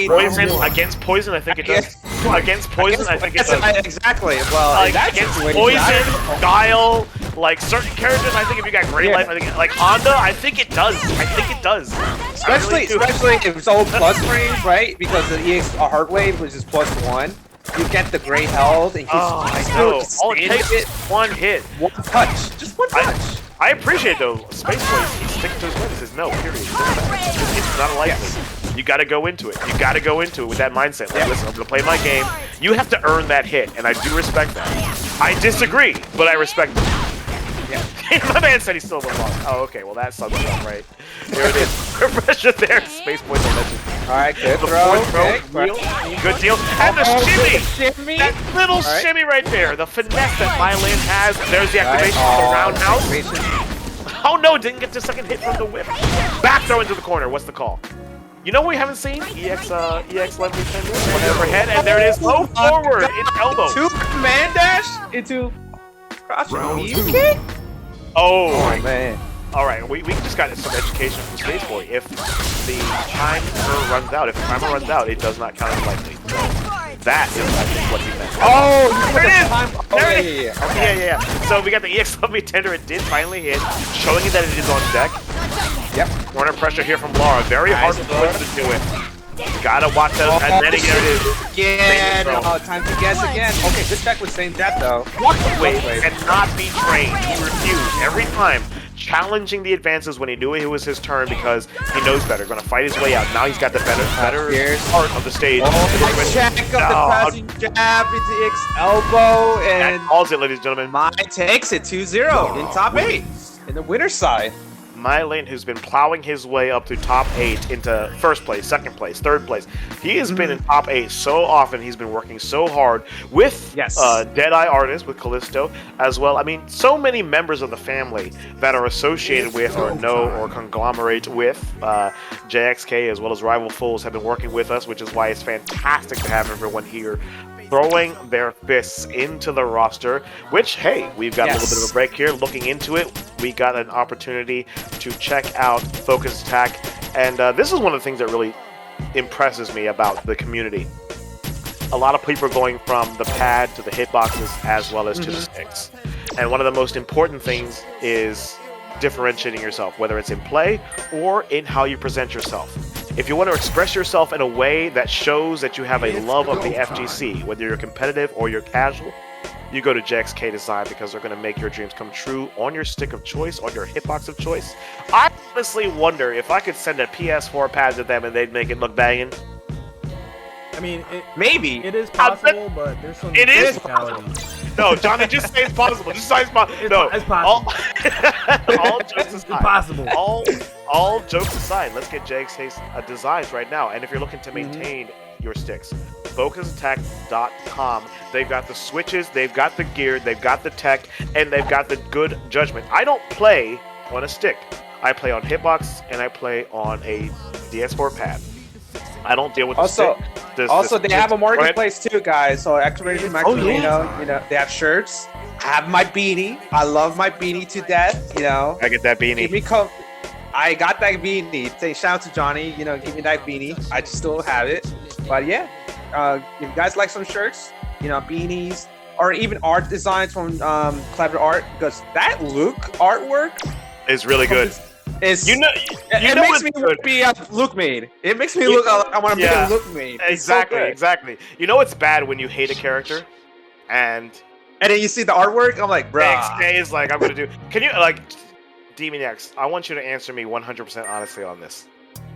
poison, I think it does. Against poison, I think it does. Exactly. Well, against poison, guile, like certain characters, I think if you got great life, I think like Honda, I think it does. Especially if it's all plus frames, right? Because the EX Heart Wave, which is +1, you get the great health, and all it takes is one hit, one touch, just one touch. I appreciate though. Spaceboy, he's sticking to his word. He says no. Period. It's not a life thing. You got to go into it. You got to go into it with that mindset. Like, listen, I'm going to play my game. You have to earn that hit, and I do respect that. I disagree, but I respect it. Yeah. My man said he's still a little lost. Oh, okay. Well, that sums it up, right? There it is. Pressure there. Spaceboy's a legend. All right, good throw. Good deal. And the shimmy. That little shimmy right there. The finesse that Mailyn has. There's the activation of the roundhouse. Oh, no. Didn't get the second hit from the whip. Back throw into the corner. What's the call? You know what we haven't seen? EX Leslie Fender, one overhead, and there it is. Low forward, it's elbow. 2 command dash into cross kick. Oh man. All right, we just got some education from Spaceboy. If the timer runs out, it does not count as likely. So that is, I think, what he meant. Oh, there it is. Yeah. So we got the EX Leslie Tender. It did finally hit, showing you that it is on deck. Yep. Corner pressure here from Laura. Very hard for Poison to do it. Gotta watch those. And then again it is. Again. Time to guess again. Okay, this deck was same deck though. FluxWavez cannot be trained. He refused every time. challenging the advances when he knew it was his turn because he knows better. Going to fight his way out. Now he's got the better part of the stage. Oh, check of the passing jab into X elbow, and that calls it, ladies and gentlemen. Mai takes it 2-0 in top 8 in the winner's side. Mailyn, who's been plowing his way up to top 8 into first place, second place, third place. He has been in top 8 so often. He's been working so hard with D3adEyeArtistz, with Callisto as well. I mean, so many members of the family that are associated with or know or conglomerate with JXK, as well as Rival Fools, have been working with us, which is why it's fantastic to have everyone here throwing their fists into the roster, which, hey, we've got a little bit of a break here. Looking into it, we got an opportunity to check out Focus Attack, and this is one of the things that really impresses me about the community. A lot of people are going from the pad to the hitboxes as well as to the sticks. And one of the most important things is differentiating yourself, whether it's in play or in how you present yourself. If you want to express yourself in a way that shows that you have a love of the FGC, whether you're competitive or you're casual, you go to JXK Design because they're going to make your dreams come true on your stick of choice, on your hitbox of choice. I honestly wonder if I could send a PS4 pad to them and they'd make it look banging. I mean, maybe it is possible, but there's some technicality. No, Johnny, just say it's possible. Just say it's possible. No, it's possible. All jokes aside. Impossible. All jokes aside, let's get JXK's designs right now. And if you're looking to maintain your sticks, FocusAttack.com. They've got the switches, they've got the gear, they've got the tech, and they've got the good judgment. I don't play on a stick. I play on hitbox and I play on a DS4 pad. I don't deal with the stick. They have a marketplace too, guys. So Activated Maximino, you know, they have shirts. I have my beanie. I love my beanie to death. You know, I get that beanie. I got that beanie. Say shout out to Johnny. You know, give me that beanie. I just still have it. But yeah, if you guys like some shirts, you know, beanies, or even art designs from Clever Art, because that look artwork is really good. It makes me want to be a look made. It makes me look. I want to be a look made. Exactly, exactly. You know it's bad when you hate a character, and then you see the artwork. I'm like, bro. JXK is like, I'm gonna do. Can you Demon X? I want you to answer me 100% honestly on this.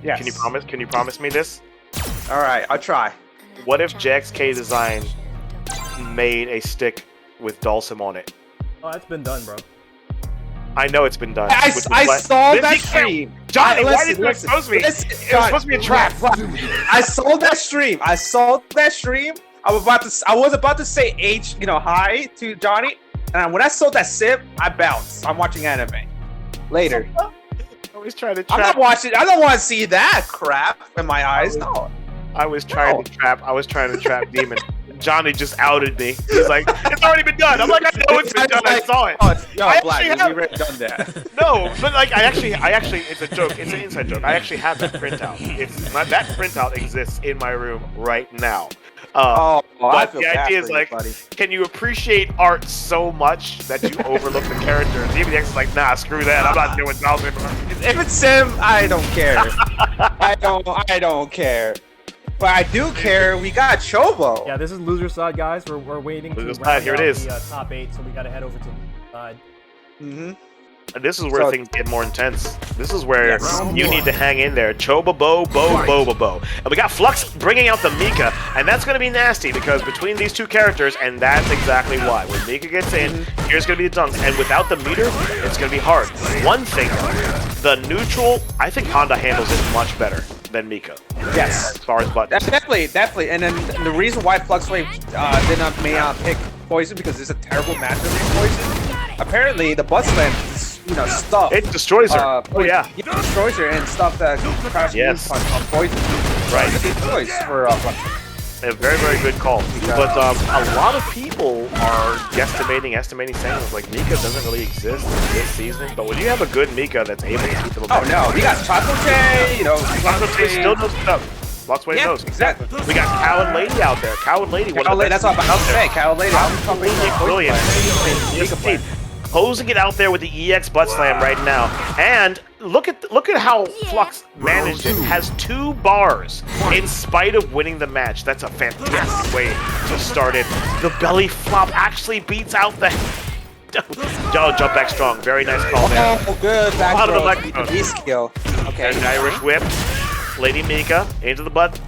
Yes. Can you promise me this? All right, I'll try. What if JXK Design made a stick with Dulcim on it? Oh, that's been done, bro. I know it's been done. I saw that stream. Johnny, why did you expose me? It was supposed to be a trap. I saw that stream. I was about to say hi to Johnny, and when I saw that sip, I bounced. I'm watching anime later. I was trying to trap. I'm not watching. I don't want to see that crap in my eyes. No. I was trying to trap Demon. Johnny just outed me. He's like, it's already been done. I'm like, I know it's been done. I saw it. Black, we've already done that. No, but like, I actually, it's a joke. It's an inside joke. I actually have that printout. That printout exists in my room right now. But the idea is like, can you appreciate art so much that you overlook the character? DBX is like, nah, screw that. I'm not doing Dulcim. If it's Sim, I don't care. I don't care. But I do care. We got Chobo. Yeah, this is loser side, guys. We're waiting to round out the top 8, so we got to head over to the side. And this is where things get more intense. This is where you need to hang in there. Chobo, bo. And we got Flux bringing out the Mika, and that's going to be nasty because between these two characters, and that's exactly why. When Mika gets in, here's going to be the dunks, and without the meter, it's going to be hard. One thing, the neutral, I think Honda handles it much better than Mika. Yes. As far as buttons. Definitely. And then the reason why FluxWavez may not pick Poison because it's a terrible matchup against Poison. Apparently, the butt slam, stuff. It destroys her. It destroys her and stuff that crashes on Poison. Right. It's a good choice for FluxWavez. A very, very good call. But a lot of people are estimating, saying like Mika doesn't really exist this season. But when you have a good Mika that's able to keep them we got Chocolate, Chocolate still knows what's up. FluxWavez knows. Exactly. We got Cow and Lady out there. Cow and Lady, that's what I'm about to say. Cow and Lady. Brilliant. Closing it out there with the EX butt slam right now. And look at how Flux managed it. Has 2 bars in spite of winning the match. That's a fantastic way to start it. The belly flop actually beats out the Joe, jump back strong. Very nice call there. Oh, good. Back Out of the throw. microphone. B skill. Okay. There's an Irish whip. Lady Mika into the butt,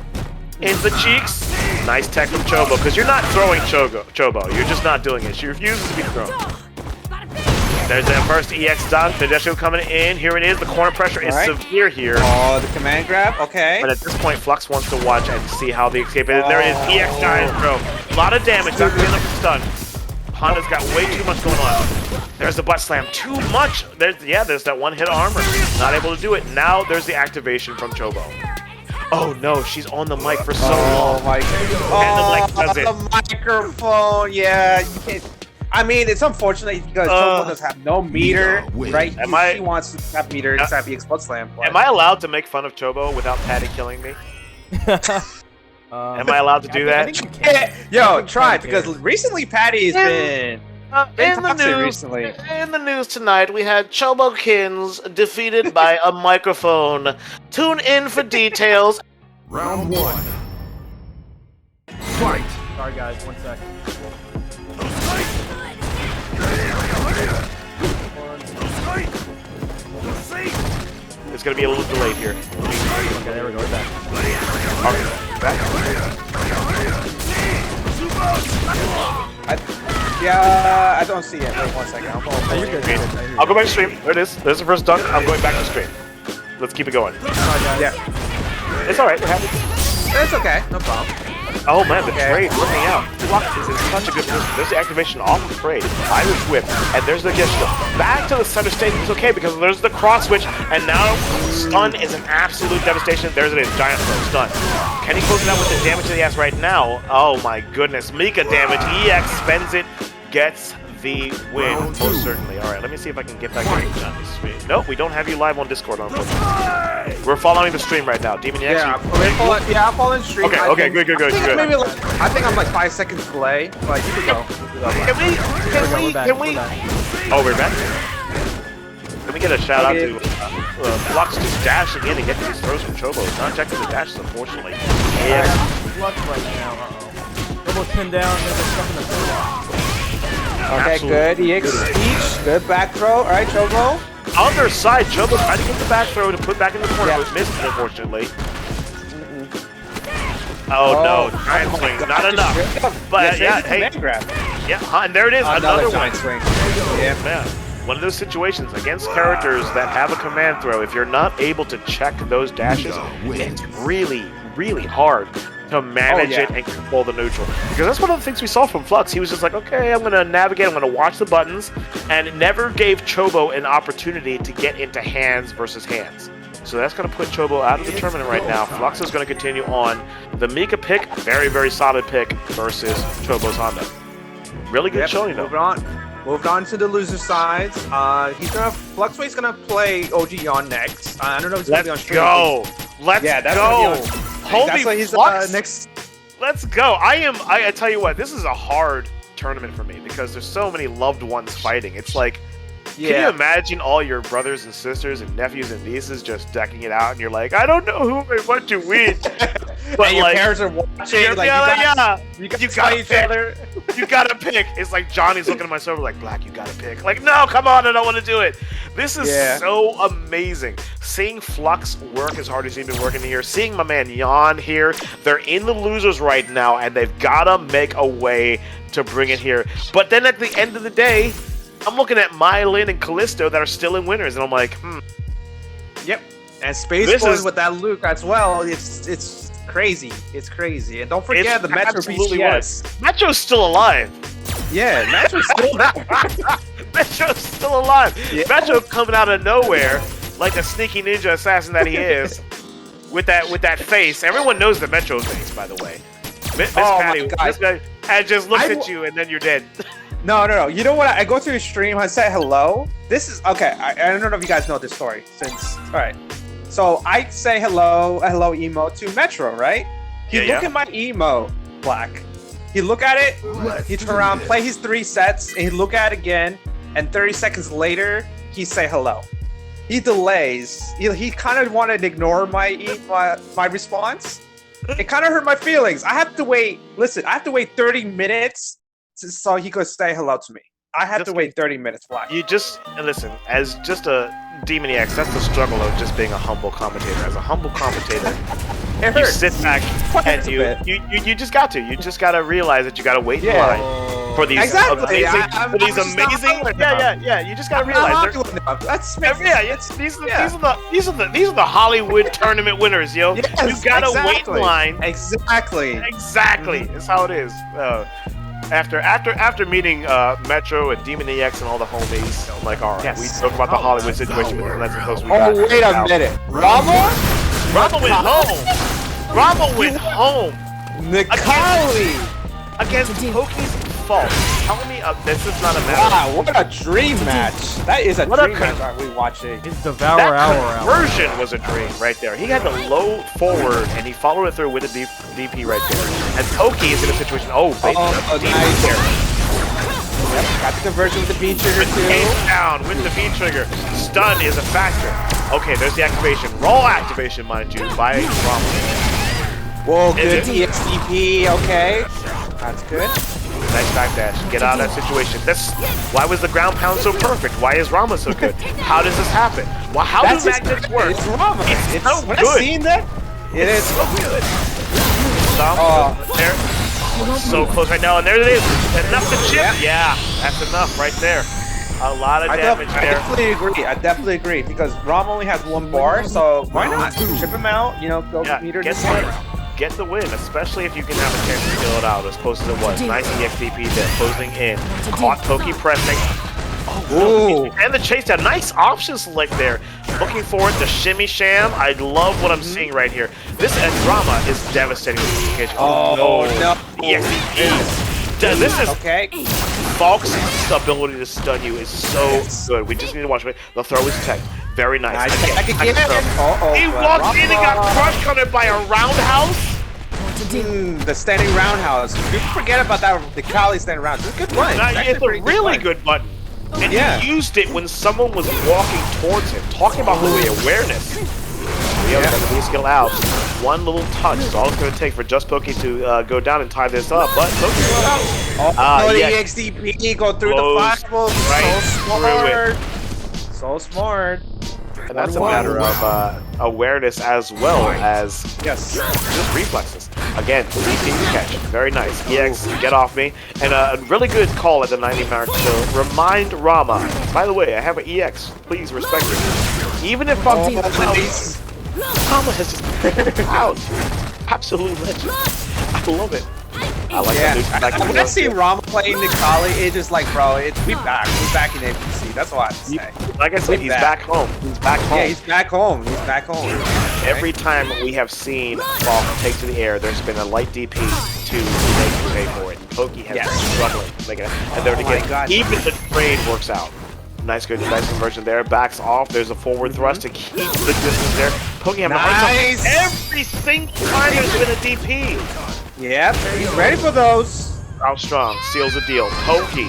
into the cheeks. Nice tech from Chobo, because you're not throwing Chobo. You're just not doing it. She refuses to be thrown. There's that first EX dunk. Nadeshiko coming in. Here it is. The corner pressure is severe here. Oh, the command grab. Okay. But at this point, Flux wants to watch and see how the escape is. There it is. EX giant throw. A lot of damage. Not going to be enough to stun. Honda's got way too much going on. There's the butt slam. Too much. There's that one hit armor. Not able to do it. Now there's the activation from Chobo. Oh no, she's on the mic for so long. Oh my God. And the mic does it. The microphone. Yeah. You can't. I mean, it's unfortunate because Chobo does have no meter, right? He wants to have meter to have the explode slam. But... Am I allowed to make fun of Chobo without Patty killing me? Am I allowed to do that? I think you can. Yo, try it, because recently Patty's been in the news recently. In the news tonight, we had Chobokins defeated by a microphone. Tune in for details. Round 1. Fight. Sorry guys, 1 second. It's gonna be a little delayed here. Okay, there we go. We're back. Okay, back. I don't see it. Wait 1 second. I'll go back to stream. There it is. There's the first dunk. I'm going back to stream. Let's keep it going. Yeah. It's alright. It happens. It's okay. No problem. Oh man, the trade working out. Flux is in such a good position. There's the activation off the trade. Irish whip. And there's the Geshta. Back to the center stage. It's okay because there's the cross switch. And now stun is an absolute devastation. There's it is. Giant throw. Stun. Can he close it out with the damage to the ass right now? Oh my goodness. Mika damage. EX spends it. Gets the win. Most certainly. Alright, let me see if I can get back to Johnny's stream. Nope, we don't have you live on Discord, unfortunately. We're following the stream right now. Demon EX. I'm following stream. Okay, good. Maybe I think I'm like 5 seconds delay, but you can go. Can we? Oh, we're back. Can we get a shout out to Flux just dashing in and getting these throws from Chobo? Not checking the dashes, unfortunately. Yeah. Flux right now. Chobo's pinned down. There's a stuff in the corner. Okay, good. EX speech. Good back throw. All right, Chobo. Other side, Chobo tried to get the back throw to put back in the corner, but missed it, unfortunately. Oh no, giant swing, not enough. But yeah, hey, and there it is, another one. swing. Yeah, man. One of those situations against characters that have a command throw, if you're not able to check those dashes, it's really, really hard to manage it and control the neutral. Because that's one of the things we saw from Flux. He was just like, okay, I'm going to navigate, I'm going to watch the buttons, and it never gave Chobo an opportunity to get into hands versus hands. So that's going to put Chobo out of the tournament right now. Flux is going to continue on. The Mika pick, very, very solid pick versus Chobo's Honda. Really good showing, though. Moved on to the loser sides. FluxWavez gonna play OGYawn next. I don't know if it's gonna be on stream. Let's go! Holy Flux! Next. Let's go! I tell you what, this is a hard tournament for me because there's so many loved ones fighting. It's like, can you imagine all your brothers and sisters and nephews and nieces just decking it out, and you're like, I don't know who I want to win. But and your parents are watching. You gotta each other. You gotta pick. It's like Johnny's looking at my server like, Black, you gotta pick. Like, no, come on, I don't want to do it. This is so amazing. Seeing Flux work as hard as he's been working here, seeing my man Yawn here, they're in the losers right now, and they've gotta make a way to bring it here. But then at the end of the day, I'm looking at Mailyn and Callisto that are still in winners, and I'm like, Yep. And Spaceboy with that Luke as well. It's crazy. It's crazy. And don't forget the Metro BCS. Metro's still alive. Yeah, Metro's still there. Metro's still alive. Yeah. Metro coming out of nowhere like a sneaky ninja assassin that he is with that face. Everyone knows the Metro face, by the way. Miss Patty, this guy just looks at you and then you're dead. No. You know what? I go to his stream. I say hello. This is okay. I don't know if you guys know this story. All right. So I say hello emote to Metro, right? He look at my emote, Black. He look at it. He turn around, play his 3 sets, and he look at it again. And 30 seconds later, he say hello. He delays. He kind of wanted to ignore my response. It kind of hurt my feelings. I have to wait. Listen, I have to wait 30 minutes so he could say hello to me. I have to Just wait 30 minutes for You just and listen, as just a Demon EX, that's the struggle of just being a humble commentator. As a humble commentator, It you hurts. sit back and a you bit. just got to. You just got to realize that you got to wait in Yeah. line for these Exactly. amazing, I'm for these just not amazing. hungry enough. Yeah. You just got to I'm realize. not they're- hungry enough. That's these are the Hollywood tournament winners, yo. Yes, You gotta wait exactly. in line. Exactly. Exactly. That's how it is. After meeting Metro and Demon EX and all the homies, I'm like, all right, Yes. we talk about the Hollywood situation, and that's supposed to be. Oh, wait a minute. Ramma? Ramma went home. Ramma went home Nikali. against Poki's fault. Tell me, this is not a matter. Wow, what a dream match. That is a What a dream match are we watching. It's Devour That Hour. conversion was a dream right there. He had to load forward, and he followed it through with a DP right there. And Poki is in a situation. Oh, baby, nice. Yep, got the conversion with the B trigger Came too. down with the V trigger. Stun is a factor. Okay, there's the activation. Raw activation, mind you, by Ramma. Whoa, good Is it? EXDP, okay. That's good. Nice backdash. Get out of that situation. Why was the ground pound so perfect? Why is Ramma so good? How does this happen? Well, how do magnets work? It's Ramma. It's so when good. I seen that, it is. so good. Stop. Oh. There. So close right now, and there it is. Enough to chip. Yeah, that's enough right there. A lot of damage there. I definitely agree because Ramma only has one bar, so why not chip him out? You know, go meter get this the way. win. Get the win, especially if you can have a chance to kill it out as close as it was. Nice EXDP there, closing in. Caught Poki pressing. Ooh. And the chase down. Nice option select there. Looking forward to Shimmy Sham. I love what I'm seeing right here. This Ramma is devastating with this occasion. Oh, no. EXDP. This is Okay. Falk's ability to stun you is so good. We just need to watch it. The throw is tech. Very nice. I can get it. He walked in and got crushed on it by a roundhouse. The standing roundhouse. You forget about that. The Kali standing round. It's a good one. It's a really good button. And he used it when someone was walking towards him. Talking about the awareness. We have the skill out. One little touch is all it's going to take for Just Poki to go down and tie this up. But Poki's going out. The EXDP go through the flashball. Right So smart. And that's a matter of awareness as well as just reflexes. Again, DP catch. Very nice. EX, get off me. And a really good call at the 90 mark to remind Ramma. By the way, I have an EX. Please respect it. Even if I'm Ramma has just out. Absolute legend. I love it. I like that. When I see Ramma playing Nikali, it's just like, bro, we're back in APC. That's all I have to say. Like I said, he's back home. He's back home. Yeah, he's back home. He's back home. Every time we have seen Falk take to the air, there's been a light DP to make him pay for it. And Poki has been struggling to make it. And there again, even the trade works out. Nice conversion there. Backs off. There's a forward thrust to keep the distance there. Poki nice. Every single time there's been a DP. Yep, he's ready for those. How strong seals the deal. Poki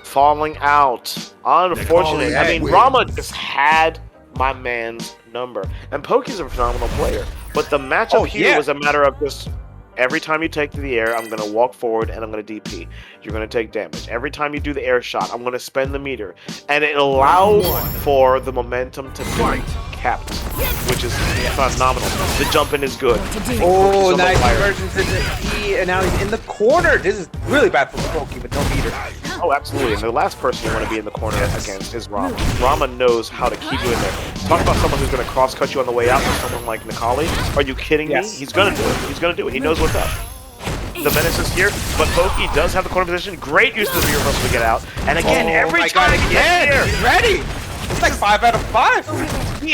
falling out. Unfortunate. I mean, Ramma just had my man's number. And Poki's a phenomenal player. But the matchup here was a matter of just every time you take to the air, I'm going to walk forward and I'm going to DP. You're going to take damage. Every time you do the air shot, I'm going to spend the meter. And it allows for the momentum to be kept, which is phenomenal. The jumping is good. Oh, nice conversion to the E, and now he's in the corner. This is really bad for Poki with no meter. Oh, absolutely. And the last person you want to be in the corner against is Ramma. Ramma knows how to keep you in there. Talk about someone who's going to cross-cut you on the way out for someone like Nikali. Are you kidding me? He's going to do it. He's going to do it. He knows what's up. The menace is here, but Poki does have the corner position. Great use of the reversal to get out. And again, every time he gets here, he's ready. It's like 5 out of 5. He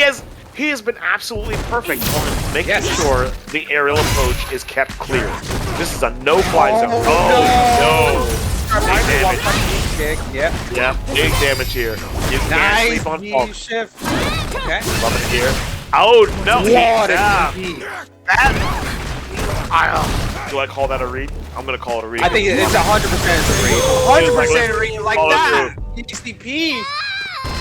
has been absolutely perfect on making sure the aerial approach is kept clear. This is a no-fly zone. Oh, no. Big damage. Yeah, big damage here. You can't sleep on Falk. Shift. Okay. Love it here. Oh, no. Do I call that a read? I'm going to call it a read. I think it's 100% a read. 100% a read like that. XDP.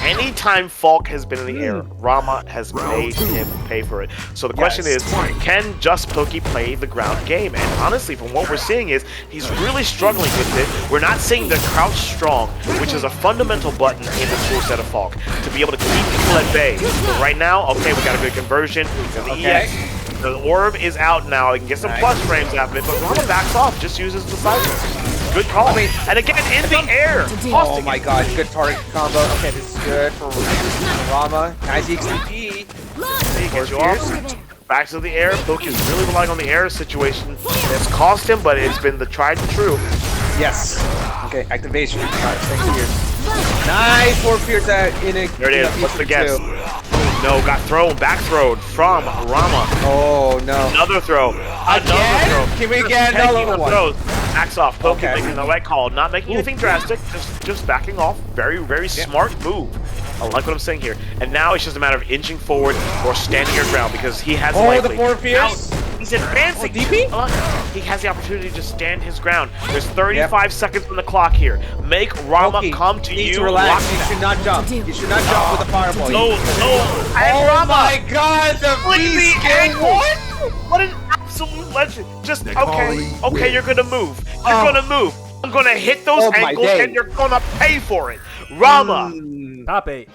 anytime Falk has been in the air, Ramma has made him pay for it. So the question is, can Just Pokey play the ground game? And honestly, from what we're seeing is, he's really struggling with it. We're not seeing the crouch strong, which is a fundamental button in the toolset of Falk, to be able to keep people at bay. But right now, okay, we got a good conversion. The EX, the orb is out now. He can get some plus frames out of it, but Ramma backs off, just uses the cycle. Good call. And again, in the air. Oh my god, good target combo. Okay, this is good for Ramma. Nice XTP. He gets you off. Back to the air. Pokey is really relying on the air situation. It's cost him, but it's been the tried and true. Yes. Okay, activation. Alright, thank you. Nice 4 Pierce in it. There it is. What's the guess? No, got thrown, back thrown from Ramma. Oh no. Another throw. Another throw. Can we get another one? Throws. Backs off. Pokey making the right call. Not making anything drastic. Just backing off. Very, very smart move. I like what I'm saying here. And now it's just a matter of inching forward or standing your ground because he has the 4 Pierce. He's advancing. DP? He has the opportunity to stand his ground. There's 35 seconds on the clock here. Make Ramma come to you. Relax. You should not jump. You should not jump with a fireball. No. And Ramma. My God, the beast What an absolute legend. Just okay, you're gonna move. You're gonna move. I'm gonna hit those ankles and you're gonna pay for it. Ramma. Top 8.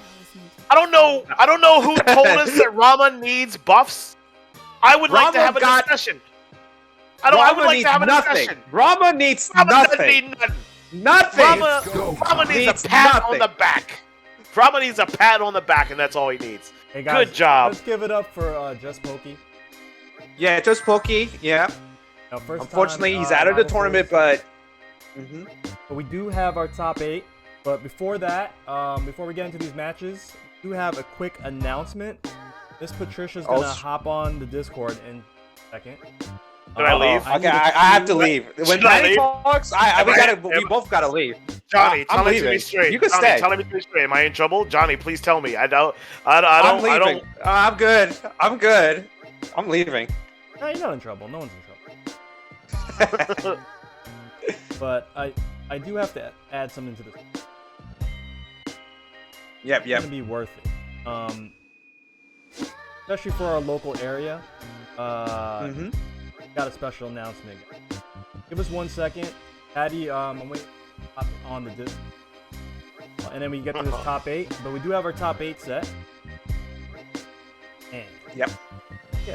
I don't know who told us that Ramma needs buffs. I would like to have a discussion. I would like to have a discussion. Ramma needs nothing. Nothing. Ramma needs a pat on the back. Ramma needs a pat on the back, and that's all he needs. Hey guys, good job. Let's give it up for Just Pokey. Yeah, Just Pokey. Yeah. Unfortunately, he's out of the tournament, but. But we do have our top 8. But before that, before we get into these matches, we do have a quick announcement. Miss Patricia's gonna hop on the Discord in a second. Can I leave? Okay, I have to leave. When Patty talks, we both gotta leave. Johnny, tell me to be straight. You can Johnny, stay. tell me to be straight. Am I in trouble? Johnny, please tell me. I'm leaving. I'm good. I'm leaving. No, you're not in trouble. No one's in trouble. But I do have to add something to this. Yep. It's gonna be worth it. Especially for our local area. Got a special announcement. Give us 1 second. Patty, I'm waiting on the disc. And then we get to this top 8. But we do have our top 8 set. And get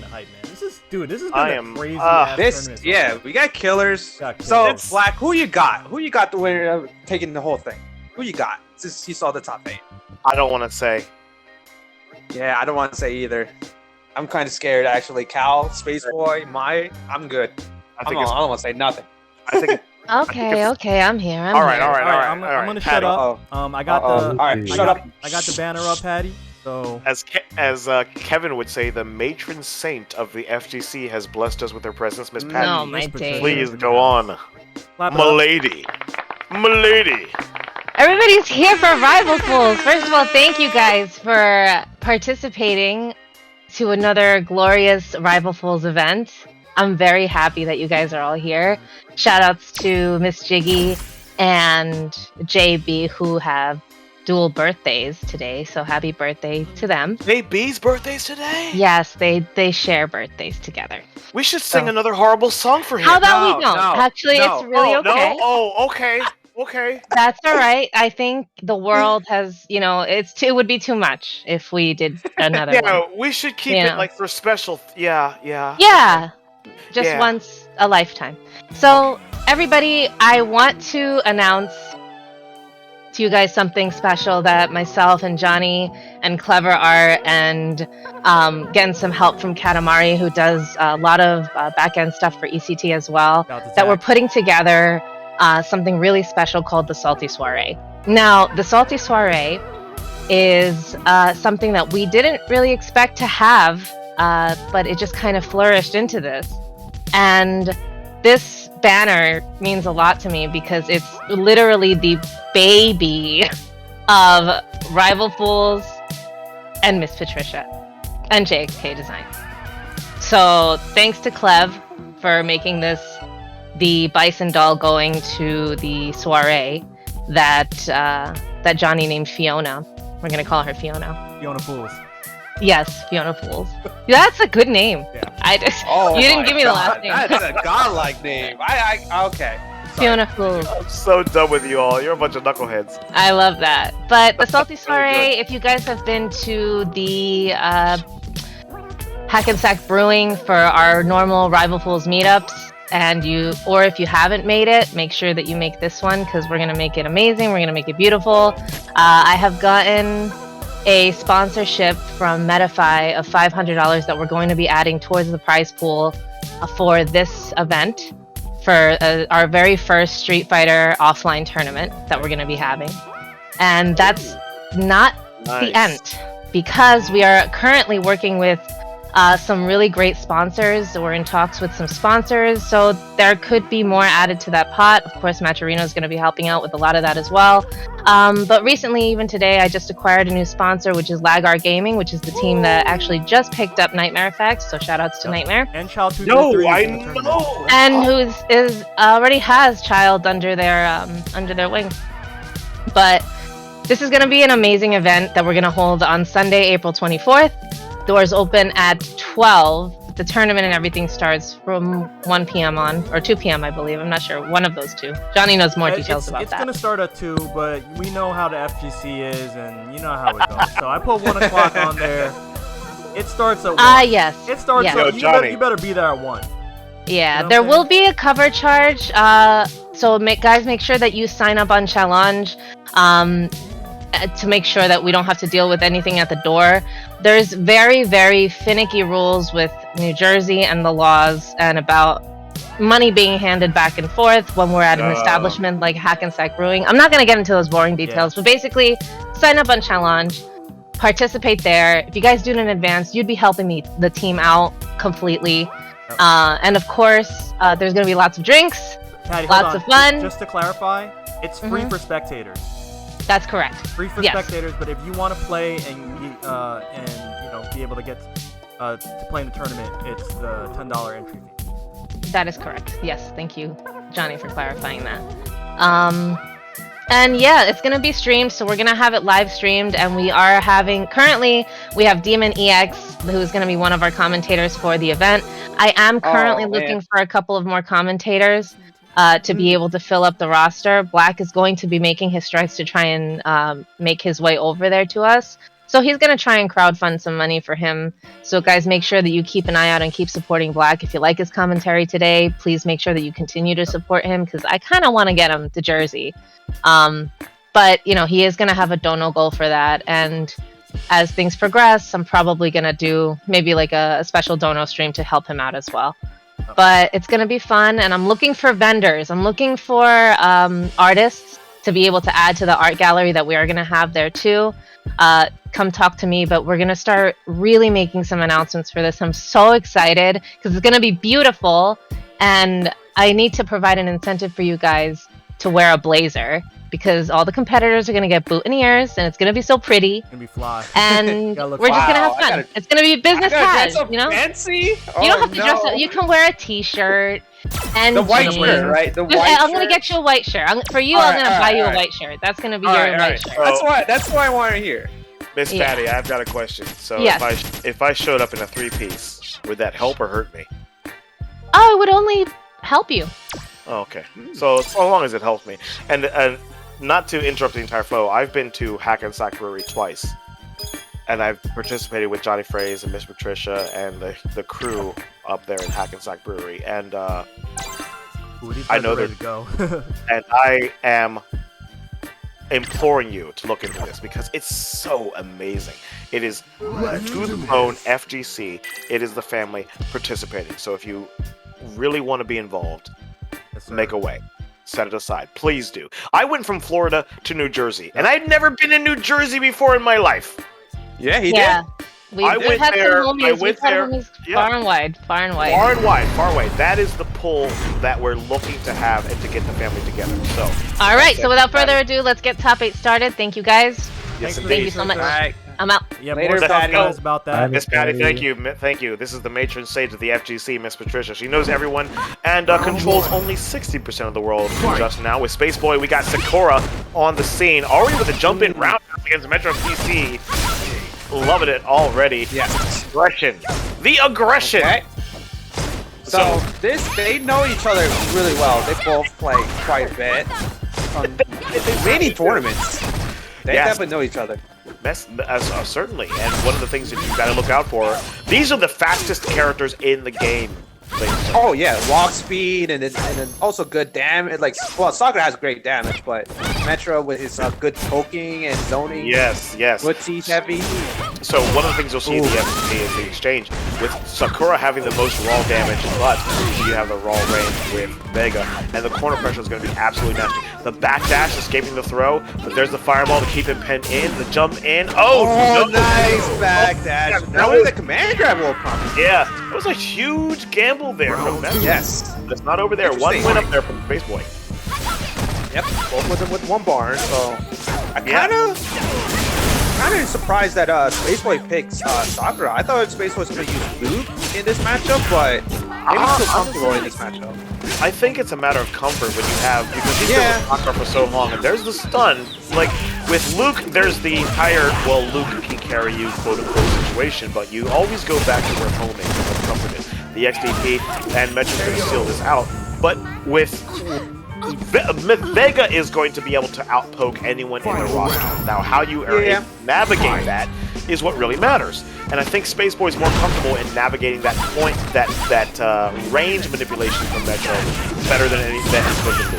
a hype, man. This has been a crazy ass tournament. We got killers. So Black, who you got? Who you got the winner of taking the whole thing? Who you got? Since you saw the top 8. I don't want to say. Yeah, I don't want to say either. I'm kind of scared, actually. Cal, Spaceboy, I'm good. I don't want to say nothing. I think. Okay, I'm here. All right. I'm gonna shut up. I got the banner up, Patty. So as Kevin would say, the matron saint of the FGC has blessed us with her presence, Miss Patty. No, my day. Please go on, Milady. Everybody's here for Rival Pools. First of all, thank you guys for participating to another glorious Rival Pools event. I'm very happy that you guys are all here. Shoutouts to Miss Jiggy and JB who have dual birthdays today, so happy birthday to them. JB's birthday's today? Yes, they share birthdays together. We should sing another horrible song for him. How about we don't? Actually, it's really okay. Okay. That's all right. I think the world has, it would be too much if we did another one. Yeah, we should keep it like for special. Yeah. Just once a lifetime. So, everybody, I want to announce to you guys something special that myself and Johnny and Clever are, and getting some help from Katamari, who does a lot of back-end stuff for ECT as well, that we're putting together something really special called the Salty Soiree. Now, the Salty Soiree is something that we didn't really expect to have, but it just kind of flourished into this. And this banner means a lot to me because it's literally the baby of Rival Fools and Miss Patricia and JXK Design. So thanks to Clev for making this the bison doll going to the soiree that Johnny named Fiona, We're gonna call her Fiona. Fiona Fools. Yes, Fiona Fools. That's a good name. Yeah. I just Oh, you didn't my give me the God. last name. That's a godlike name. Okay. Sorry. Fiona Fools. I'm so done with you all. You're a bunch of knuckleheads. I love that. But the Salty Really Soiree, good. if you guys have been to the Hackensack Brewing for our normal Rival Fools meetups, or if you haven't made it, make sure that you make this one because we're gonna make it amazing. We're gonna make it beautiful. I have gotten a sponsorship from Metafy of $500 that we're going to be adding towards the prize pool for this event for our very first Street Fighter offline tournament that we're going to be having. And that's not the end, because we are currently working with some really great sponsors. We're in talks with some sponsors, so there could be more added to that pot. Of course, Maturino is going to be helping out with a lot of that as well. But recently, even today, I just acquired a new sponsor, which is Lagar Gaming, which is the team that actually just picked up Nightmare Effects. So shout outs to Nightmare. And Child 2 No, 3 I is in the tournament. know. And who already has Child under their wing. But this is going to be an amazing event that we're going to hold on Sunday, April 24th. Doors open at 12. The tournament and everything starts from 1 p.m. on, or 2 p.m. I believe. I'm not sure. One of those two. Johnny knows more details about it's that. It's gonna start at 2, but we know how the FGC is, and you know how it goes. So I put 1 o'clock on there. It starts at 1. Yes. It starts yes. Yo, at Johnny. you better be there at 1. Yeah, You know there what I'm will be a cover charge. So guys, make sure that you sign up on Challenge to make sure that we don't have to deal with anything at the door. There's very, very finicky rules with New Jersey and the laws, and about money being handed back and forth when we're at an establishment like Hackensack Brewing. I'm not going to get into those boring details, but basically, sign up on Challenge, participate there. If you guys do it in advance, you'd be helping the team out completely. Yep. And of course, there's going to be lots of drinks, Patty, hold lots on. of fun. Just to clarify, it's free for spectators. That's correct. Free for Yes. spectators, but if you want to play and be able to get to play in the tournament, it's the $10 entry fee. That is correct. Yes, thank you, Johnny, for clarifying that. And yeah, it's gonna be streamed, so we're gonna have it live streamed, and we have Demon EX, who's gonna be one of our commentators for the event. I am currently looking for a couple of more commentators to be able to fill up the roster. Black is going to be making his strides to try and make his way over there to us. So he's going to try and crowdfund some money for him. So guys, make sure that you keep an eye out and keep supporting Black. If you like his commentary today, please make sure that you continue to support him, because I kind of want to get him to Jersey. But, he is going to have a dono goal for that. And as things progress, I'm probably going to do maybe like a special dono stream to help him out as well. But it's going to be fun, and I'm looking for vendors. I'm looking for artists to be able to add to the art gallery that we are going to have there too. Come talk to me, but we're going to start really making some announcements for this. I'm so excited because it's going to be beautiful, and I need to provide an incentive for you guys to wear a blazer, because all the competitors are going to get boutonnieres, and it's going to be so pretty. It's gonna be fly. And Gotta we're look just going to have Wow, fun. It's going to be business casual, Fancy? You don't have to dress up. You can wear a t-shirt and The white jeans. shirt, right? The Just- white I'm gonna shirt. get you a white shirt. For you, Alright, I'm gonna buy you a alright. white shirt. That's gonna be All your right, all white right. shirt. That's what I want to hear. Miss Yeah. Patty, I've got a question. So Yes. if I showed up in a 3-piece, would that help or hurt me? Oh, it would only help you. Oh, okay. So long as it helps me. And not to interrupt the entire flow, I've been to Hackensack Brewery twice. And I've participated with Johnny Fraze and Miss Patricia and the crew up there in Hackensack Brewery. And Ooh, these I guys know are ready to go. and I am imploring you to look into this because it's so amazing. It is to the bone FGC. It is the family participating. So if you really want to be involved, Yes, sir. make a way. Set it aside. Please do. I went from Florida to New Jersey, and I'd never been in New Jersey before in my life. Yeah, he Yeah. did. I We've went had there- some homies. I We've went had there- homies yeah. far and wide. Far and wide. Far and wide, far away. That is the pull that we're looking to have and to get the family together. So, All right. So without Patty. further ado, let's get top 8 started. Thank you guys. yes, Thanks for Thank indeed. you so Thanks, much. sir. All right. I'm out. Yeah, Later, more stuff, Patty. guys, about that. Miss Patty, thank you. Thank you. This is the matron sage of the FGC, Miss Patricia. She knows everyone and controls only 60% of the world just now. With Spaceboy, we got Sakura on the scene, already with a jump-in roundhouse against Metro PC. Loving it already. Yes. Aggression. The aggression. Okay. So they know each other really well. They both play quite a bit. Many tournaments. They definitely know each other. Certainly. And one of the things that you've got to look out for, these are the fastest characters in the game. Oh yeah, walk speed and then also good damage. Like, well, Sakura has great damage, but Metro with his good poking and zoning. Yes. Footsies heavy. So one of the things you'll see in the FGC is the exchange with Sakura having the most raw damage, but you have the raw range with Vega, and the corner pressure is going to be absolutely nasty. The backdash escaping the throw, but there's the fireball to keep him pinned in. The jump in. Oh, nice backdash. Now the command grab will come. Yeah, it was a huge gamble there from them. Yes. It's not over there. One win up there from Spaceboy. Yep, both with them with one barn. So I kind of surprised that Spaceboy picked Sakura. I thought Spaceboy was going to use Luke in this matchup, but maybe he's still comfortable in this matchup. I think it's a matter of comfort when you have, because he's been with Sakura for so long, and there's the stun. Like, with Luke, there's the entire, well, Luke can carry you, quote-unquote, situation, but you always go back to where home is, where comfort is. The XDP and Metro's going to seal this out, but with Vega is going to be able to outpoke anyone in the roster. Now, how you navigate that is what really matters. And I think Spaceboy's more comfortable in navigating that point, that range manipulation from Metro better than anything that he's going to do.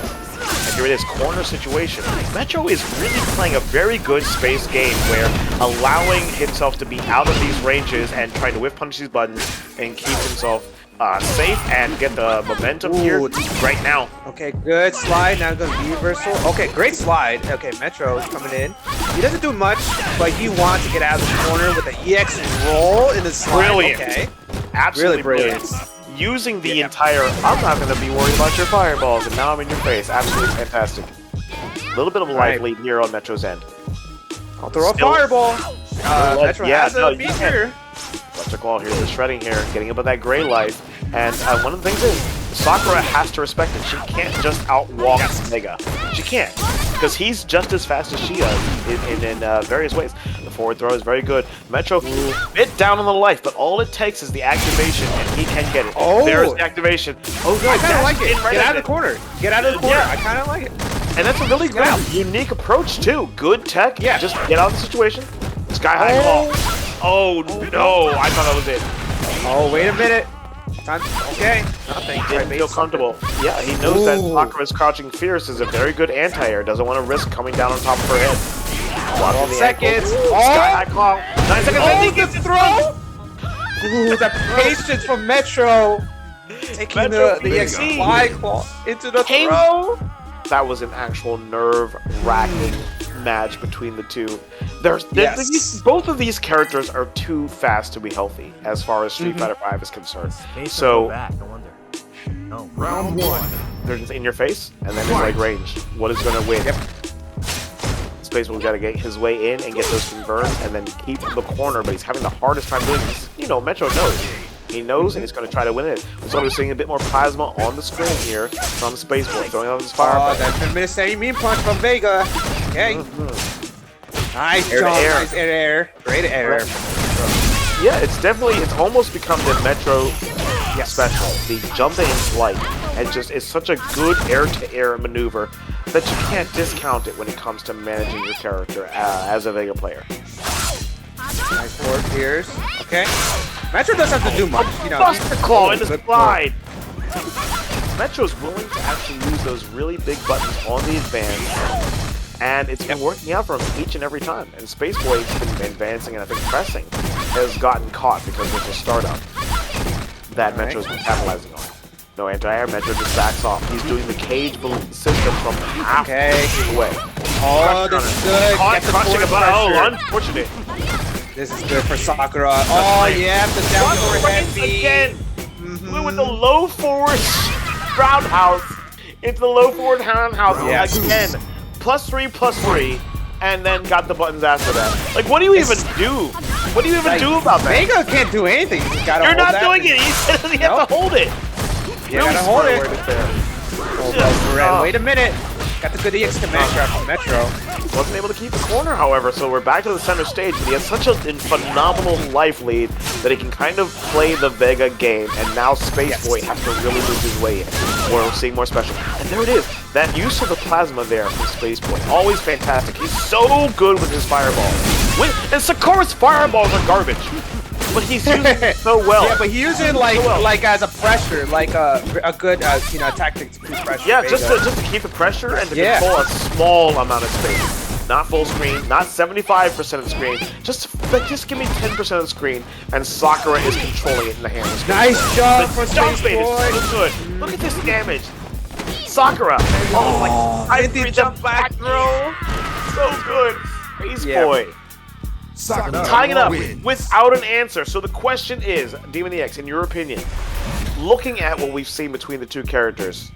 And here it is, corner situation. Metro is really playing a very good space game where allowing himself to be out of these ranges and trying to whiff punch these buttons and keep himself safe and get the momentum here right now. Okay, good slide. Now goes reversal. Okay, great slide. Okay, Metro is coming in. He doesn't do much, but he wants to get out of the corner with the EX roll in the slide. Brilliant. Okay. Absolutely Really brilliant. Using the entire, I'm not going to be worried about your fireballs, and now I'm in your face. Absolutely fantastic. A little bit of life lead here on Metro's end. I'll throw a fireball. Metro has a feature. Electric wall here, the shredding here, getting up with that gray life. And one of the things is, Sakura has to respect it. She can't just outwalk Vega. She can't, because he's just as fast as she does in various ways. The forward throw is very good. Metro, bit down on the life, but all it takes is the activation, and he can get it. Oh. There's the activation. Oh, good. I kind of like it. Get out of the corner. Get out of the corner. Yeah. I kind of like it. And that's a really great, unique approach, too. Good tech. Yeah. Just get out of the situation. Sky high call. Oh, no. I thought that was it. Oh, wait a minute. Okay. Nothing. Didn't feel comfortable. Yeah, he knows that Sakura's crouching fierce is a very good anti-air. Doesn't want to risk coming down on top of her head. 12 seconds. Sky high call. 9 seconds. Oh, the throw. Ooh, the patience from Metro. Taking the XY claw into the throw. That was an actual nerve-wracking match between the two. Both of these characters are too fast to be healthy as far as Street Fighter V is concerned. So, back, I wonder. No. Round one. they're just in your face, and then it's like range. What is going to win? Spaceboy's got to get his way in and get those converts, and then keep the corner, but he's having the hardest time doing this. You know, Metro knows. He knows, and he's going to try to win it. So we're seeing a bit more plasma on the screen here from Spaceboy, throwing out his fire. Oh, that's a minute mean punch from Vega. Okay. Nice Air to jump, air. nice air. Great air. Yeah, it's almost become the Metro special. The jumping flight, and it's such a good air-to-air maneuver that you can't discount it when it comes to managing your character as a Vega player. Nice forward pierce. Okay. Metro doesn't have to do much. You know, Buster Claw in the slide! Metro's willing to actually use those really big buttons on the advance, and it's been working out for him each and every time. And Spaceboy's been advancing, and I think pressing has gotten caught because there's a startup that Metro's been capitalizing on. No anti-air, Metro just backs off. He's doing the cage system from half away. Oh, this is good. Get the Crushing forward about, pressure. unfortunate. This is good for Sakura. Oh, yeah, the down forward heavy. Again, with the low forward roundhouse into the low forward roundhouse again. +3/+3. and then got the buttons after that. Like, what do you even do? What do you even do about that? Vega can't do anything. You just gotta You're hold not that. doing it. He says you have to hold it. You gotta hold it. Wait a minute. Got the good EX command grab from Metro. Wasn't able to keep the corner, however, so we're back to the center stage, but he has such a phenomenal life lead that he can kind of play the Vega game, and now Spaceboy has to really move his way in. We're seeing more special. And there it is. That use of the plasma there from Spaceboy. Always fantastic. He's so good with his fireballs. And Sakura's fireballs are garbage. But he's using it so well. Yeah, but he uses it like as a pressure, like a good tactic to keep pressure. Yeah, just to keep the pressure and to control a small amount of space. Not full screen, not 75% of the screen. Just give me 10% of the screen, and Sakura is controlling it in the hands. Nice job for Spaceboy. Spaceboy. So good. Look at this damage. Sakura. I did jump back throw. So good. Spaceboy. Tying it up without an answer. So the question is, Demon EX, in your opinion, looking at what we've seen between the two characters,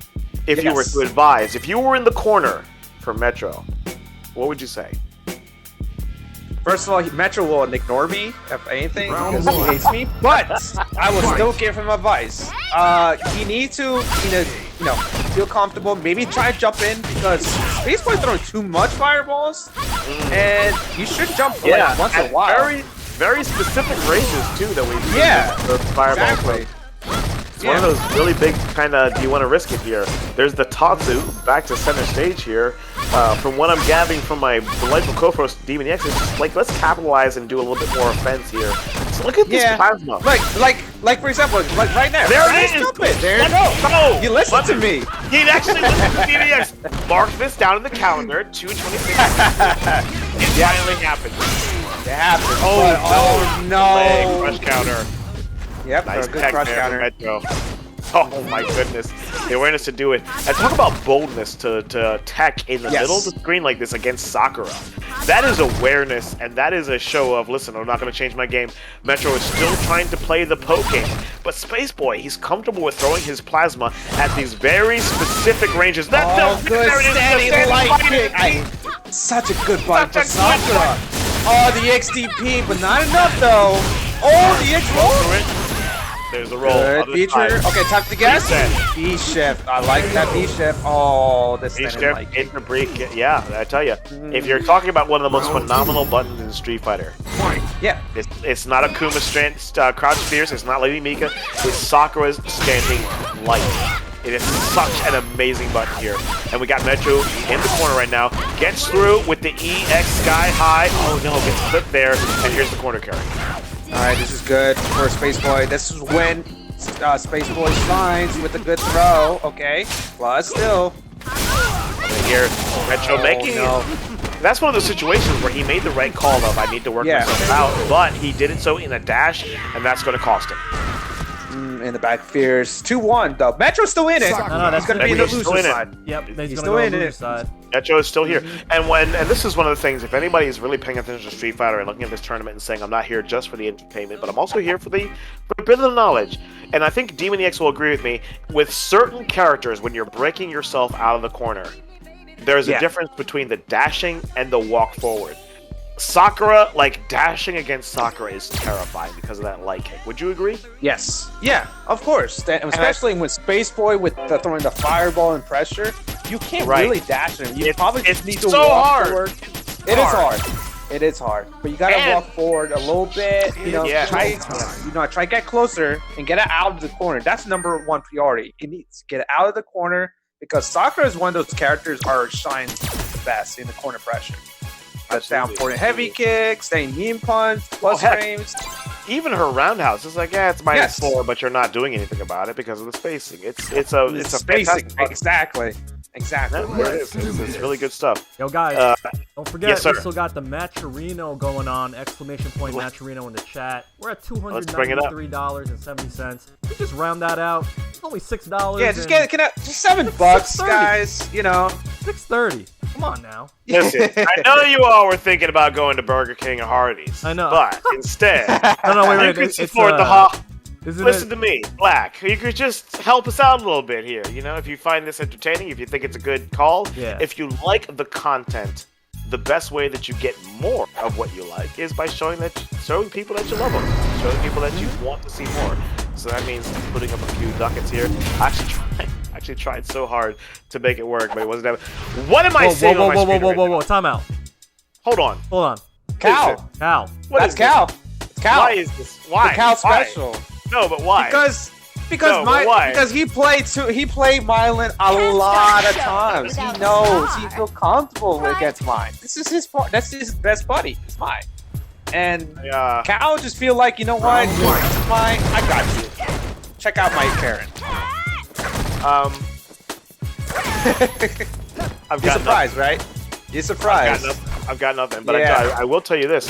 if you were to advise, if you were in the corner for Metro, what would you say? First of all, Metro will ignore me, if anything, because he hates me. But I will still give him advice. He needs to, feel comfortable. Maybe try to jump in, because Spaceboy throwing too much fireballs, and you should jump like once in a while. Very, very specific ranges too that we the fireballs. exactly. It's one of those really big kind of, do you want to risk it here? There's the Tatsu back to center stage here. From what I'm gathering from my delightful co-host Demon EX, it's just like, let's capitalize and do a little bit more offense here. So look at this plasma. Like for example, like right now. There it is. There you go. No. You listen to me. He actually listened to Demon EX. Mark this down in the calendar. 2/26. It finally happened. It happened. Oh no. Leg crush counter. Yep, Nice good tech crush there counter. from Metro. Oh my goodness. The awareness to do it. And talk about boldness to tech in the middle of the screen like this against Sakura. That is awareness, and that is a show of, listen, I'm not going to change my game. Metro is still trying to play the poke game. But Spaceboy, he's comfortable with throwing his plasma at these very specific ranges. That's good steady light kick. Such a good button for Sakura. Oh, the XDP, but not enough though. Oh, the X roll. There's the roll. Good feature. Okay, time to guess. B-shift. I like that B-shift. Oh, this thing like in the break. Yeah, I tell you. If you're talking about one of the most phenomenal buttons in Street Fighter, it's not Akuma crouch fierce. It's not Lady Mika. It's Sakura's standing light. It is such an amazing button here. And we got Metro in the corner right now. Gets through with the EX sky high. Oh no, gets clipped there. And here's the corner carry. Alright, this is good for Spaceboy. This is when Spaceboy shines with a good throw. Okay, plus still. Here, Metro making That's one of those situations where he made the right call of, I need to work myself out, but he did it so in a dash, and that's going to cost him. In the back, fierce 2-1 though. Metro's still in it. No, that's going to be the loser side. Yep, he's still in it. Side. Metro is still here, and this is one of the things. If anybody is really paying attention to Street Fighter and looking at this tournament and saying, "I'm not here just for the entertainment, but I'm also here for a bit of the knowledge," and I think Demon EX will agree with me. With certain characters, when you're breaking yourself out of the corner, there's a difference between the dashing and the walk forward. Sakura, like dashing against Sakura, is terrifying because of that light kick. Would you agree? Yes. Yeah, of course. Especially with Spaceboy with throwing the fireball and pressure, you can't really dash him. You probably just need to walk forward. It is hard. It is hard, but you gotta walk forward a little bit. Try to get closer and get it out of the corner. That's number one priority. You need to get it out of the corner because Sakura is one of those characters that shines best in the corner pressure. Down for the heavy kick, staying mean punch, plus frames. Even her roundhouse is like, it's -4, but you're not doing anything about it because of the spacing. It's a spacing. Exactly. It's really good stuff. Yo, guys, don't forget we still got the Matcherino going on! ! Matcherino in the chat. We're at $293.70. We just round that out. It's only $6. Yeah, just just $7, guys. $6.30. Come on now. Listen, I know you all were thinking about going to Burger King or Hardee's. I know. But instead, wait. You could support Listen to me, Black. You could just help us out a little bit here. If you find this entertaining, if you think it's a good call, if you like the content the best way that you get more of what you like is by showing people that you love them, showing people that you want to see more. So that means putting up a few ducats here. I actually tried so hard to make it work, but it wasn't happening. What am I saying on my screen right now? Time out. Hold on. Cal. That's Cal. It's Cal. Why is this? Why? The Cal special. No, but why? Because he played Mailyn a lot of times. He knows. He feels comfortable against mine. This is his part. That's his best buddy. It's mine. And Cal just feel like, you know what? It's mine. I got you. Check out my Karen. You're surprised, right? You're surprised. I've got nothing. But I will tell you this: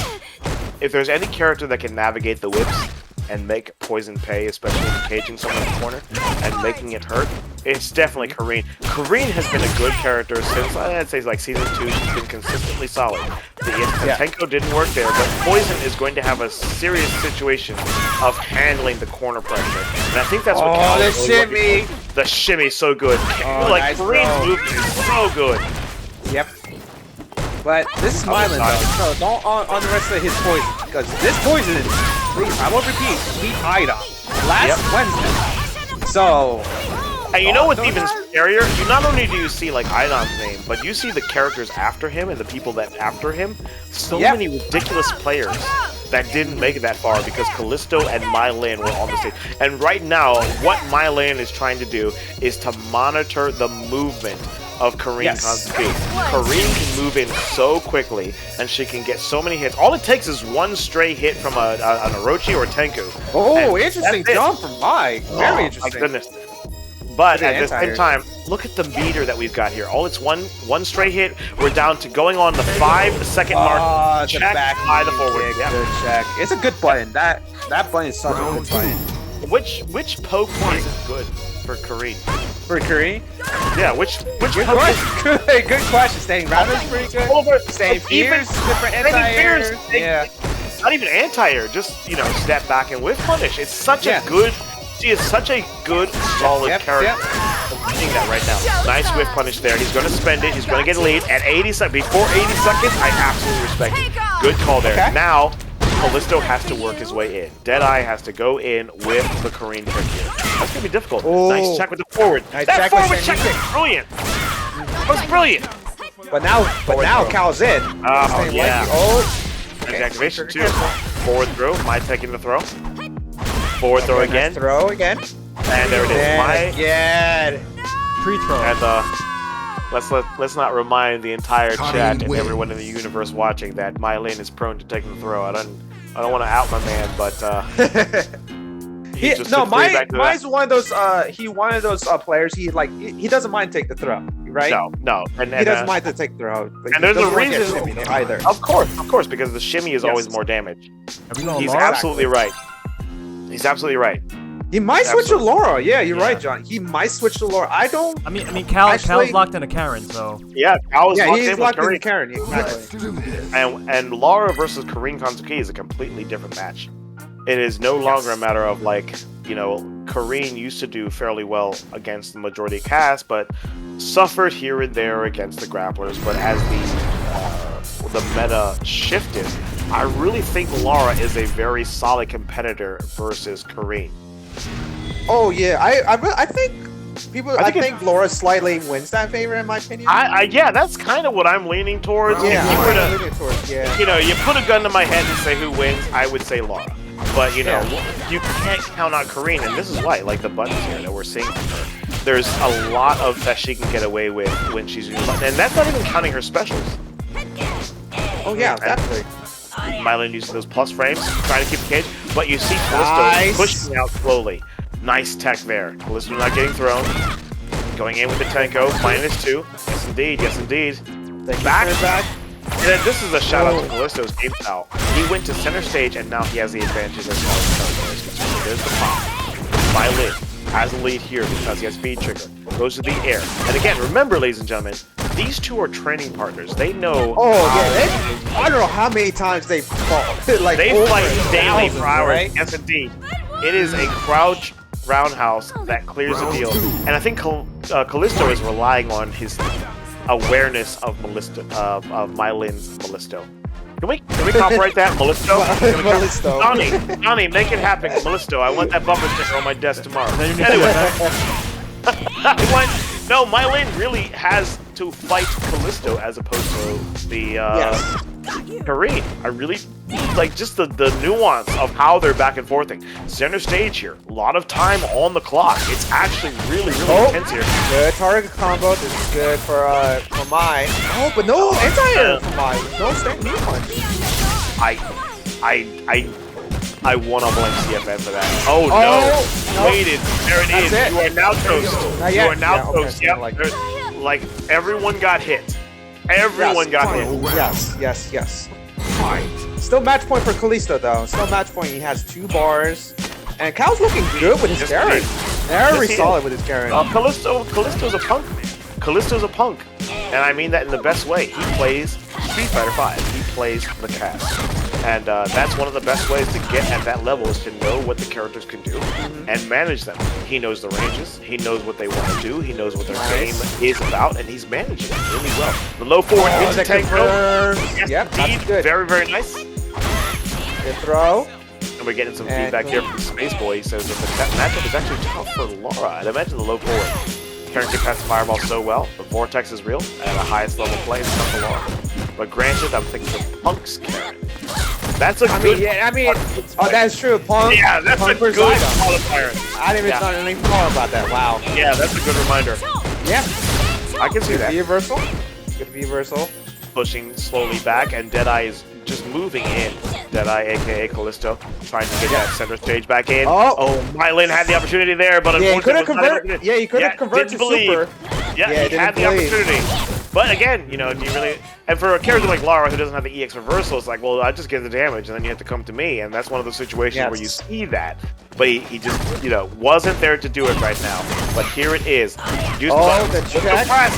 if there's any character that can navigate the whips and make poison pay, especially in caging someone in the corner and making it hurt, it's definitely Kareen. Kareen has been a good character since, I'd say, like season 2. She's been consistently solid. The Tenko didn't work there, but Poison is going to have a serious situation of handling the corner pressure. And I think that's what Cal is really looking for. The shimmy is so good. Like, Kareen's movement is so good. Yep. But this is Mailyn though, so don't underestimate his poison, because this poison, please, I will repeat, beat Ida last Wednesday. So, and you know what's even scarier? You not only do you see like Idon's name, but you see the characters after him and the people that after him. So many ridiculous players that didn't make it that far because Callisto and Mailyn were on the stage. And right now, what Mailyn is trying to do is to monitor the movement of Kareen Konsuki. Kareen can move in so quickly, and she can get so many hits. All it takes is one stray hit from an Orochi or a Tenku. Oh, interesting jump from Mike. Very interesting. My goodness. But at the same time, look at the meter that we've got here. All it's one stray hit. We're down to going on the 5-second mark. Check by the forward. Good check. It's a good button. That button is such a good button. Which poke isn't good for Kareen? For Kareen? Yeah, which good poke question. Good question. Staying Ramma's pretty good. Staying Fears, different anti-airs. Yeah. Not even anti-air, just, step back and whiff punish. It's such a good... She is such a good, solid character. I'm seeing that right now. Nice whiff punish there. He's going to spend it. He's going to get a lead at 80 seconds. Before 80 seconds, I absolutely respect it. Good call there. Now, Callisto has to work his way in. Deadeye has to go in with the Kareen pick here. That's going to be difficult. Nice check with the forward. That forward check is brilliant. That was brilliant. But now Cal's in. There's activation too. Forward throw. My taking the throw. Forward throw again. Throw again. And there it is. Pre-throw. And let's not remind the entire chat and everyone in the universe watching that Mailyn is prone to taking the throw. I don't want to out my man, but Mine's one of those one of those players he doesn't mind take the throw, right? No. And he doesn't mind to take the throw. And there's a reason either. Of course, because the shimmy is always more damage. He's absolutely right. He's absolutely right. He might switch to Laura. Yeah, you're right, John. He might switch to Laura. I mean, Cal's locked in a Karen, so. Yeah, Cal is locked in a Karen. Exactly. And Laura versus Kareen Konsuki is a completely different match. It is no longer a matter of Kareen used to do fairly well against the majority of cast, but suffered here and there against the grapplers. But as the meta shifted, I really think Laura is a very solid competitor versus Kareen. Oh yeah, I think Laura slightly wins that favor in my opinion. That's kind of what I'm leaning towards. You put a gun to my head and say who wins, I would say Laura. But you can't count out Kareen, and this is why, like the buttons here that we're seeing from her. There's a lot of that she can get away with when she's using buttons, and that's not even counting her specials. Oh yeah, definitely. Mailyn using those plus frames, trying to keep the cage, but you see Callisto pushing out slowly. Nice tech there. Callisto not getting thrown. Going in with the Tenko, -2. Yes indeed. Back. And then this is a shout out to Callisto's game style. He went to center stage and now he has the advantage as far as Tenko is concerned. There's the pop. Mailyn has a lead here because he has speed trigger. Goes to the air. And again, remember, ladies and gentlemen, these two are training partners. They know. I don't know how many times they fall. They fight daily for hours. Right? Yes, indeed. It is a crouch roundhouse that clears the deal. And I think Callisto is relying on his awareness of Mailyn's Mellisto. Can we copyright that, Mellisto? Mellisto. Donnie, make it happen, Mellisto. I want that bumper sticker on my desk tomorrow. Anyway, no, Mailyn really has to fight Callisto as opposed to the Kareen. I really like just the nuance of how they're back and forthing. Center stage here, a lot of time on the clock. It's actually really intense here. Good target combo. This is good for Mai. Oh, but no anti-air for Mai. No stand knee punch. I want to blame CFN for that. Oh no! Waited. There it is. You are now toast. You are now toast. Yep. Like everyone got hit. Everyone got hit. Yes. Still match point for Callisto though. Still match point. He has 2 bars, and Cal's looking good with his Garen. Very solid with his Garen. Callisto's a punk, man. Callisto's a punk, and I mean that in the best way. He plays Street Fighter V. He plays the cast. And that's one of the best ways to get at that level is to know what the characters can do and manage them. He knows the ranges, he knows what they want to do, he knows what their game is about, and he's managing it really well. The low forward hits the tank throw. Yes, indeed. Good. Very nice. Good throw. And we're getting some feedback here from Spaceboy. He says that the matchup is actually tough for Laura. I'd imagine the low forward. Karen can pass the fireball so well. The vortex is real, and at the highest level play, it's tough for Laura. But granted, I'm thinking of Punk's Karen. That's a good. That's true. Punk. Yeah, that's Punk a good qualifier. I didn't even thought about that. Wow. Yeah, that's a good reminder. Yeah, I can see that. Good reversal. Pushing slowly back, and Deadeye is just moving in. Deadeye, aka Callisto, trying to get that center stage back in. Oh, Mailyn had the opportunity there, but unfortunately, he could have converted to super. Yeah, he had the opportunity. But again, you know, do you really? And for a character like Lara who doesn't have the EX reversal, it's like, well, I just get the damage, and then you have to come to me, and that's one of those situations where you see that. But he just, you know, wasn't there to do it right now. But here it is. Use the press.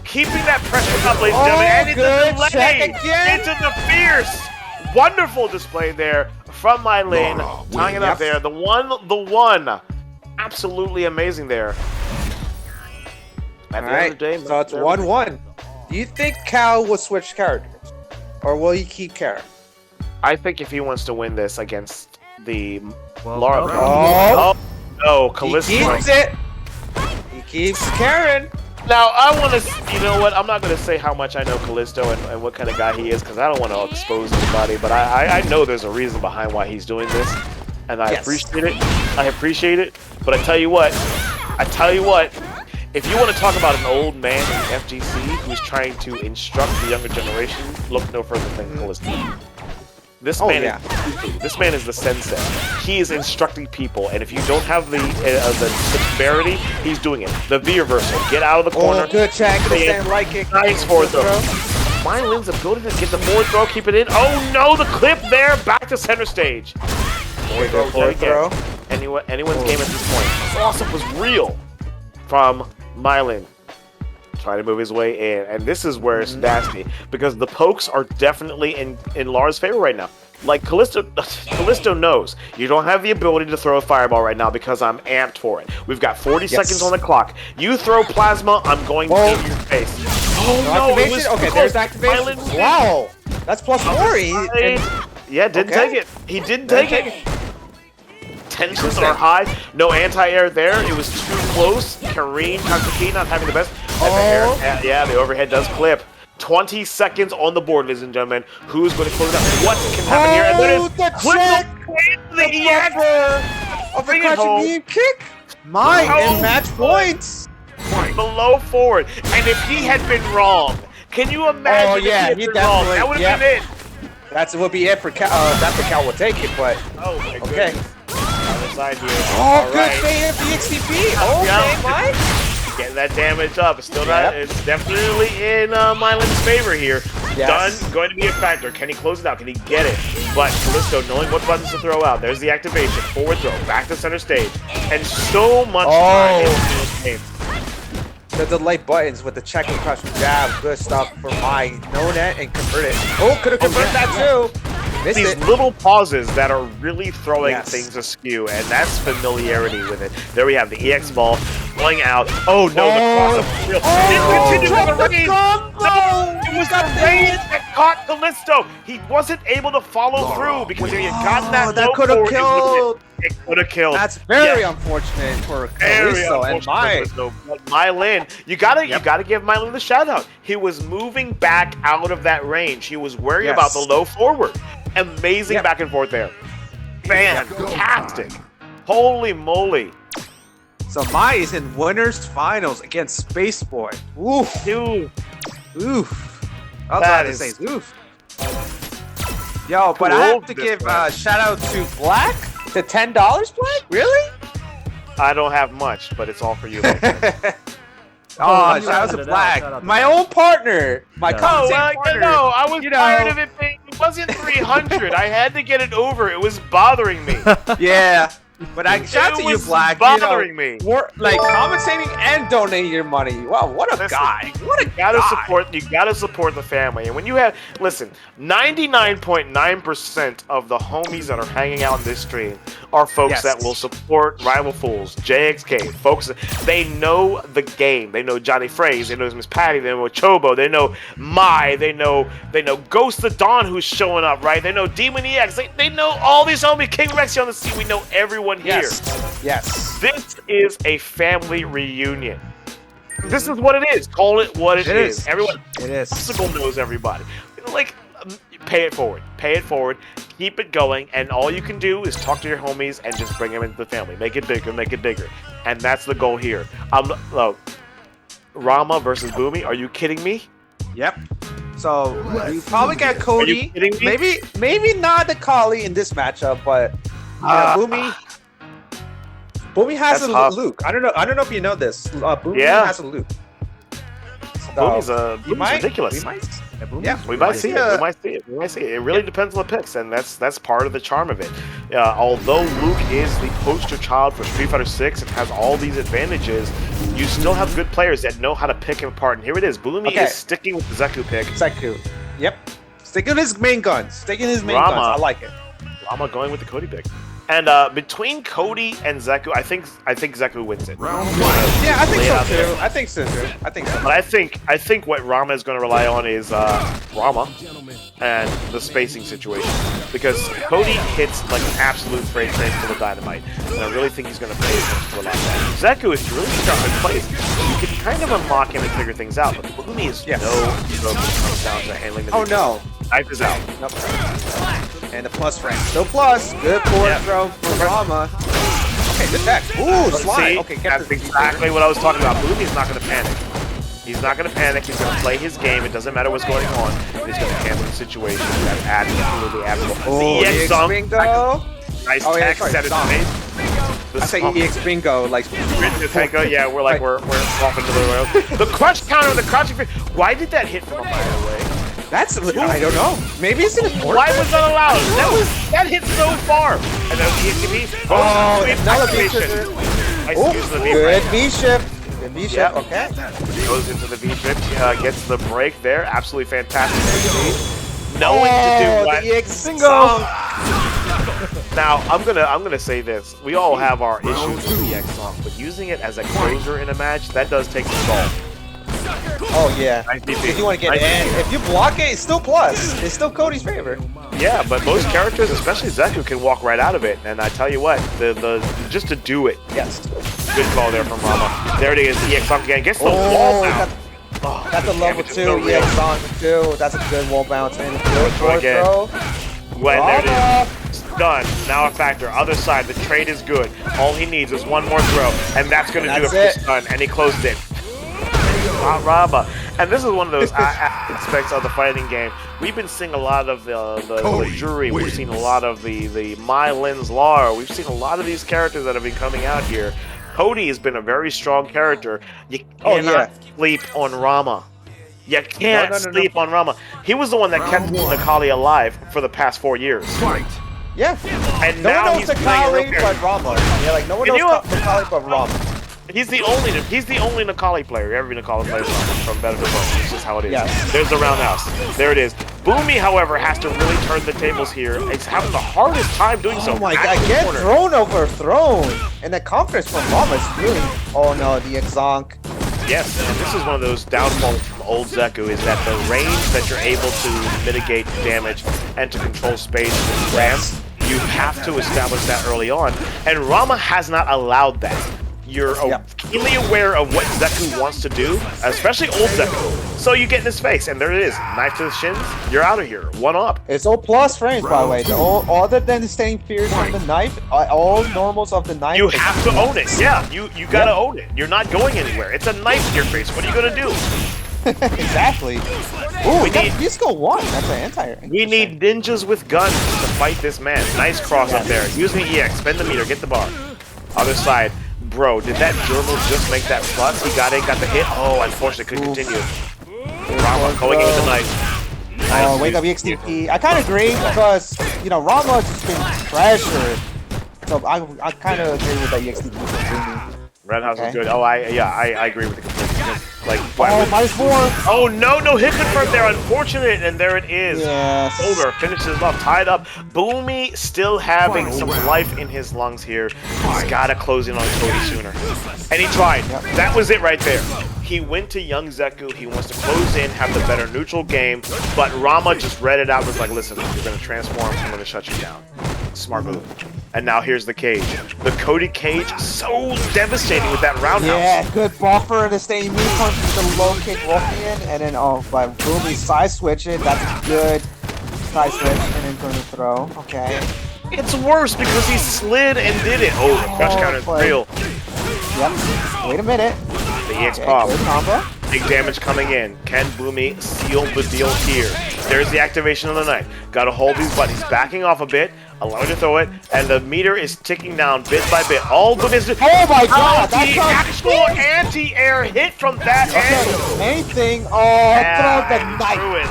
Keeping that pressure up, ladies and gentlemen, and it's a delay into the fierce. Wonderful display there from Mailyn, tying it up there. The one. Absolutely amazing there. At the end of the day, so it's 1-1. Do you think Cal will switch characters? Or will he keep Karen? I think if he wants to win this against the Laura. Oh, no, Callisto. He keeps it. He keeps Karen. Now, I want to, you know what, I'm not going to say how much I know Callisto and what kind of guy he is, because I don't want to expose anybody, but I know there's a reason behind why he's doing this, and I appreciate it, but I tell you what, if you want to talk about an old man in FGC who's trying to instruct the younger generation, look no further than Callisto. This man is the sensei. He is instructing people, and if you don't have the severity, he's doing it. The V reversal, get out of the corner. Oh, good check. Nice forward throw. Mailyn's ability to get the forward throw, keep it in. Oh no, the clip there, back to center stage. Forward throw. Anyone's game at this point. Awesome was real from Mailyn. Trying to move his way in, and this is where it's nasty because the pokes are definitely in Lara's favor right now. Like Callisto knows you don't have the ability to throw a fireball right now because I'm amped for it. We've got 40 seconds on the clock. You throw plasma, I'm going to in your face. Oh no! It was okay, there's activation. Wow, that's +4. Didn't take it. He didn't take it. Tensions are high. No anti-air there. It was too close. Kareen, Kakaki not having the best. And the overhead does clip. 20 seconds on the board, ladies and gentlemen. Who's going to close out? What can happen here? And then the EX of the crouching beam kick. And match points. The low forward. And if he had been wrong, can you imagine if he had been wrong? That would have been it. That would be it for Cal. That's Cal will take it, but oh my goodness. Other side here. Oh, good fade of the XTP. Okay, Mike. Getting that damage up. It's still not. It's definitely in Mailyn's favor here. Done. Going to be a factor. Can he close it out? Can he get it? But Callisto, knowing what buttons to throw out, there's the activation. Forward throw. Back to center stage. And so much time in this game. The delay buttons with the check and crush jab. Good stuff for Mai. Know that and convert it. Oh, could have converted that too. These little pauses that are really throwing things askew, and that's familiarity with it. There we have the EX ball. going out. Oh no, the cross-up real. It continued to rain. No, it was the rain that caught Callisto. He wasn't able to follow through because if he had gotten that could have forward, killed. it would have killed. That's very unfortunate for Callisto and Mailyn. You gotta give Mailyn the shout out. He was moving back out of that range. He was worried about the low forward. Amazing back and forth there. Fantastic. Holy moly. So Mai is in winners finals against Spaceboy. Oof. Dude. Oof. All I had to say is oof. Yo, but I have to give a shout out to Black. The $10, Black? Really? I don't have much, but it's all for you. Oh, shout out to Black. My own partner. My partner. No, I was tired of it being, it wasn't 300. I had to get it over. It was bothering me. Yeah. But I shout out to you, Black. Bothering me. Like commentating and donating your money. Wow, what a guy! What a guy! You gotta support the family. And when you have, listen, 99.9% of the homies that are hanging out in this stream are folks that will support Rival Fools, JXK, folks. They know the game. They know Johnny Fraze. They know Miss Patty. They know Chobo. They know Mai. They know Ghost the Dawn who's showing up, right? They know Demon EX. They know all these homies. King Rexy on the scene. We know everyone here. Yes. This is a family reunion. This is what it is. Call it what it is. Everyone, it is. Popsicle knows everybody. Like, pay it forward. Pay it forward. Keep it going. And all you can do is talk to your homies and just bring them into the family. Make it bigger. Make it bigger. And that's the goal here. Ramma versus Boomi. Are you kidding me? Yep. So you probably got Cody. Are you kidding me? Maybe not the Kali in this matchup, but Boomi. Boomi has a Luke. I don't know if you know this. Boomi has a Luke. So, Boomi's ridiculous. We might see it. It really depends on the picks, and that's part of the charm of it. Although Luke is the poster child for Street Fighter 6 and has all these advantages, you still have good players that know how to pick him apart. And here it is. Boomi is sticking with the Zeku pick. Zeku. Yep. Sticking with his main guns. I like it. Ramma going with the Cody pick. And between Cody and Zeku, I think Zeku wins it. Yeah, I think so too. I think so. But I think what Ramma is going to rely on is Ramma and the spacing situation, because Cody hits like an absolute freight train full of dynamite, and I really think he's going to pay attention to a lot of that. Zeku, if you really start to play, you can kind of unlock him and figure things out. But Boomi is no joke when it comes down to handling the no. Knife is out. Nope. And the plus frame. Still plus. Good forward throw for Ramma. Okay, good tech. Ooh, slide. Okay, that's exactly what I was talking about. Boomi's not going to panic. He's not going to panic. He's going to play his game. It doesn't matter what's going on. He's going to handle the situation. That's absolutely admirable. Oh, EX Bingo. Nice tech. Set his face. I say EX Bingo, like yeah, we're off into the rails. The crush counter, the crouching. Why did that hit from a mile away? That's I don't know. Maybe it's an important. Why was that allowed? That hit so far. And then another V shift. Good V shift. Good V shift. Okay. Goes into the V shift. Gets the break there. Absolutely fantastic. Knowing to do what. The EX Bingo. Now I'm gonna say this. We all have our issues with the EX song, but using it as a closer in a match, that does take some salt. Oh yeah. If you want to get in, if you block it, it's still plus. It's still Cody's favor. Yeah, but most characters, especially Zeku, can walk right out of it. And I tell you what, the just to do it. Yes. Good call there from Ramma. There it is. EX on again. Gets the wall bounce. That's a level 2 EX on 2. That's a good wall bounce and good forward throw. Well, there it is. Done. Now a factor. Other side. The trade is good. All he needs is one more throw, and that's going to do it for stun. And he closed it. Ramma. And this is one of those aspects of the fighting game. We've been seeing a lot of the jury. We've seen a lot of the Mailyn's Lara. We've seen a lot of these characters that have been coming out here. Cody has been a very strong character. You cannot sleep on Ramma. You can't sleep on Ramma. He was the one that kept Nakali alive for the past 4 years. Yeah. And no now one knows Nakali but Ramma. Yeah, like no one knows Nakali but Ramma. He's the only Nakali player. Every Nakali player from Better Than Most. It's just how it is. Yes. There's the roundhouse. There it is. Boomi, however, has to really turn the tables here. He's having the hardest time doing so. Oh my god, get thrown over throne. And the confidence from Ramma is really. Oh no, the Exonk. Yes, and this is one of those downfalls from old Zeku, is that the range that you're able to mitigate damage and to control space with grams, you have to establish that early on. And Ramma has not allowed that. You're keenly aware of what Zeku wants to do, especially old Zeku. So you get in his face, and there it is. Knife to the shins, you're out of here. 1-up. It's all plus frames, by the way. Other than the staying fierce on the knife, all normals of the knife. You have to own it. Yeah, you gotta own it. You're not going anywhere. It's a knife to your face. What are you gonna do? Exactly. Ooh, we got Disco 1. That's an anti-air. We need ninjas with guns to fight this man. Nice cross up there. Using EX. Spend the meter. Get the bar. Other side. Bro, did that Gerbil just make that plus? He got it, got the hit. Oh, unfortunately, couldn't continue. Ramma going in with the knife. Oh, wake up EXTP. I kind of agree because, you know, Ramma just been pressured. So I kind of agree with that EXTP. Red House is good. Oh, I agree with the completely. Like, -4. Oh no hit confirmed there. Unfortunate, and there it is. Yes. Shoulder finishes off, tied up. Boomi still having some life in his lungs here. He's got to close in on Cody sooner, and he tried. That was it right there. He went to young Zeku. He wants to close in, have the better neutral game, but Ramma just read it out. Was like, listen, you're gonna transform. I'm gonna shut you down. Smart move. And now here's the cage. The Cody cage, so devastating with that roundhouse. Yeah, good buffer to stay meat punch with the low kick Ruffian, and then by Boomi side switch it. That's good side switch, and then going to throw. Okay. It's worse because he slid and did it. Oh, the crush counter is real. Yep. Wait a minute. The EX pop. Good combo. Big damage coming in. Can Boomi seal the deal here? There's the activation of the knife. Gotta hold these buttons. He's backing off a bit, allowing to throw it, and the meter is ticking down bit by bit. All Boomi is doing. Oh my god! The actual anti-air hit from that angle. Anything. Oh, throw the knife.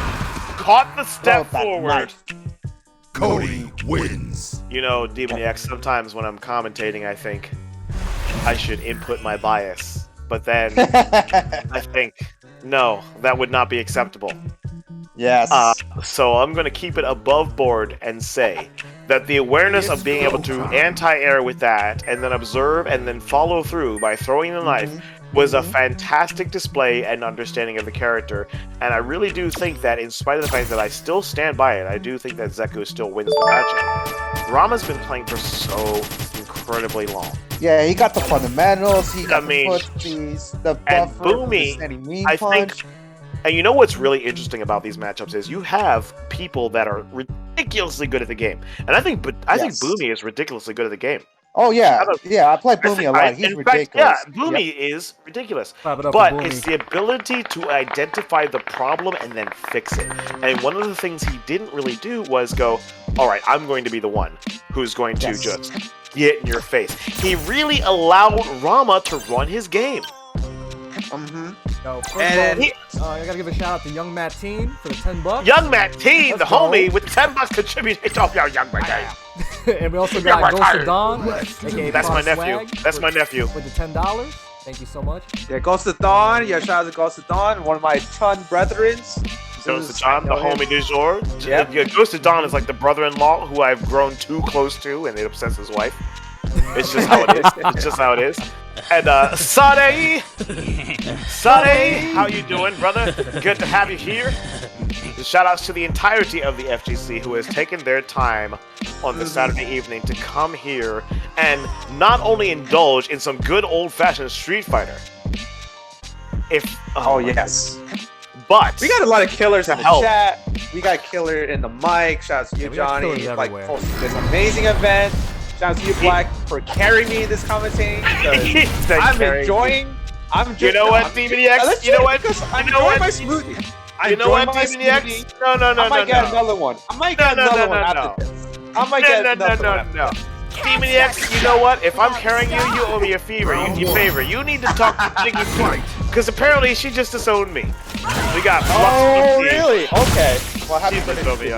Caught the step forward. Cody wins. You know, Demon X, sometimes when I'm commentating, I think I should input my bias. But then I think, no, that would not be acceptable. Yes. So I'm going to keep it above board and say that the awareness of being able to anti-air with that and then observe and then follow through by throwing the knife was a fantastic display and understanding of the character. And I really do think that, in spite of the fact that I still stand by it, I do think that Zeku still wins the matchup. Ramma's been playing for so incredibly long. Yeah, he got the fundamentals, he got the footsies, the buffer, and Boomi, I think, and you know what's really interesting about these matchups is you have people that are ridiculously good at the game, and I think Boomi is ridiculously good at the game. Oh yeah, I play Boomi a lot. He's ridiculous. Yeah, Boomi is ridiculous, but it's the ability to identify the problem and then fix it. And one of the things he didn't really do was go, all right, I'm going to be the one who's going to just get in your face. He really allowed Ramma to run his game. Yo, I gotta give a shout out to Young Matt Teen for the $10. Young Matt Teen, the homie with the $10 contributing to your Young Matt. And we also got Ghost of Dawn. That's my nephew. That's my nephew. With the $10. Thank you so much. Yeah, Ghost of Dawn. Yeah, shout out to Ghost of Dawn, one of my Chun brethrens. Ghost of Dawn, the homie du jour. Yeah, Ghost of Dawn is like the brother-in-law who I've grown too close to, and it upsets his wife. It's just how it is. It's just how it is. And Sade, how you doing, brother? Good to have you here. Shout outs to the entirety of the FGC who has taken their time on the Saturday evening to come here and not only indulge in some good old-fashioned Street Fighter. Yes. But we got a lot of killers in the chat. We got killer in the mic. Shout out to you, Johnny. Like hosting this amazing event. Shout out to you, Black, for carrying me in this commentating. I'm enjoying. You know what, Demon X? You know what? I'm enjoying my smoothie. You know what, Demon X? No. I might get another one. I might get another one after this. I might get another one. No. Demon X, you know what? If I'm carrying you, you owe me a favor. You need to talk to Jiggy Flight, because apparently she just disowned me. We got FluxWavez. Really? Okay. Well, happy birthday.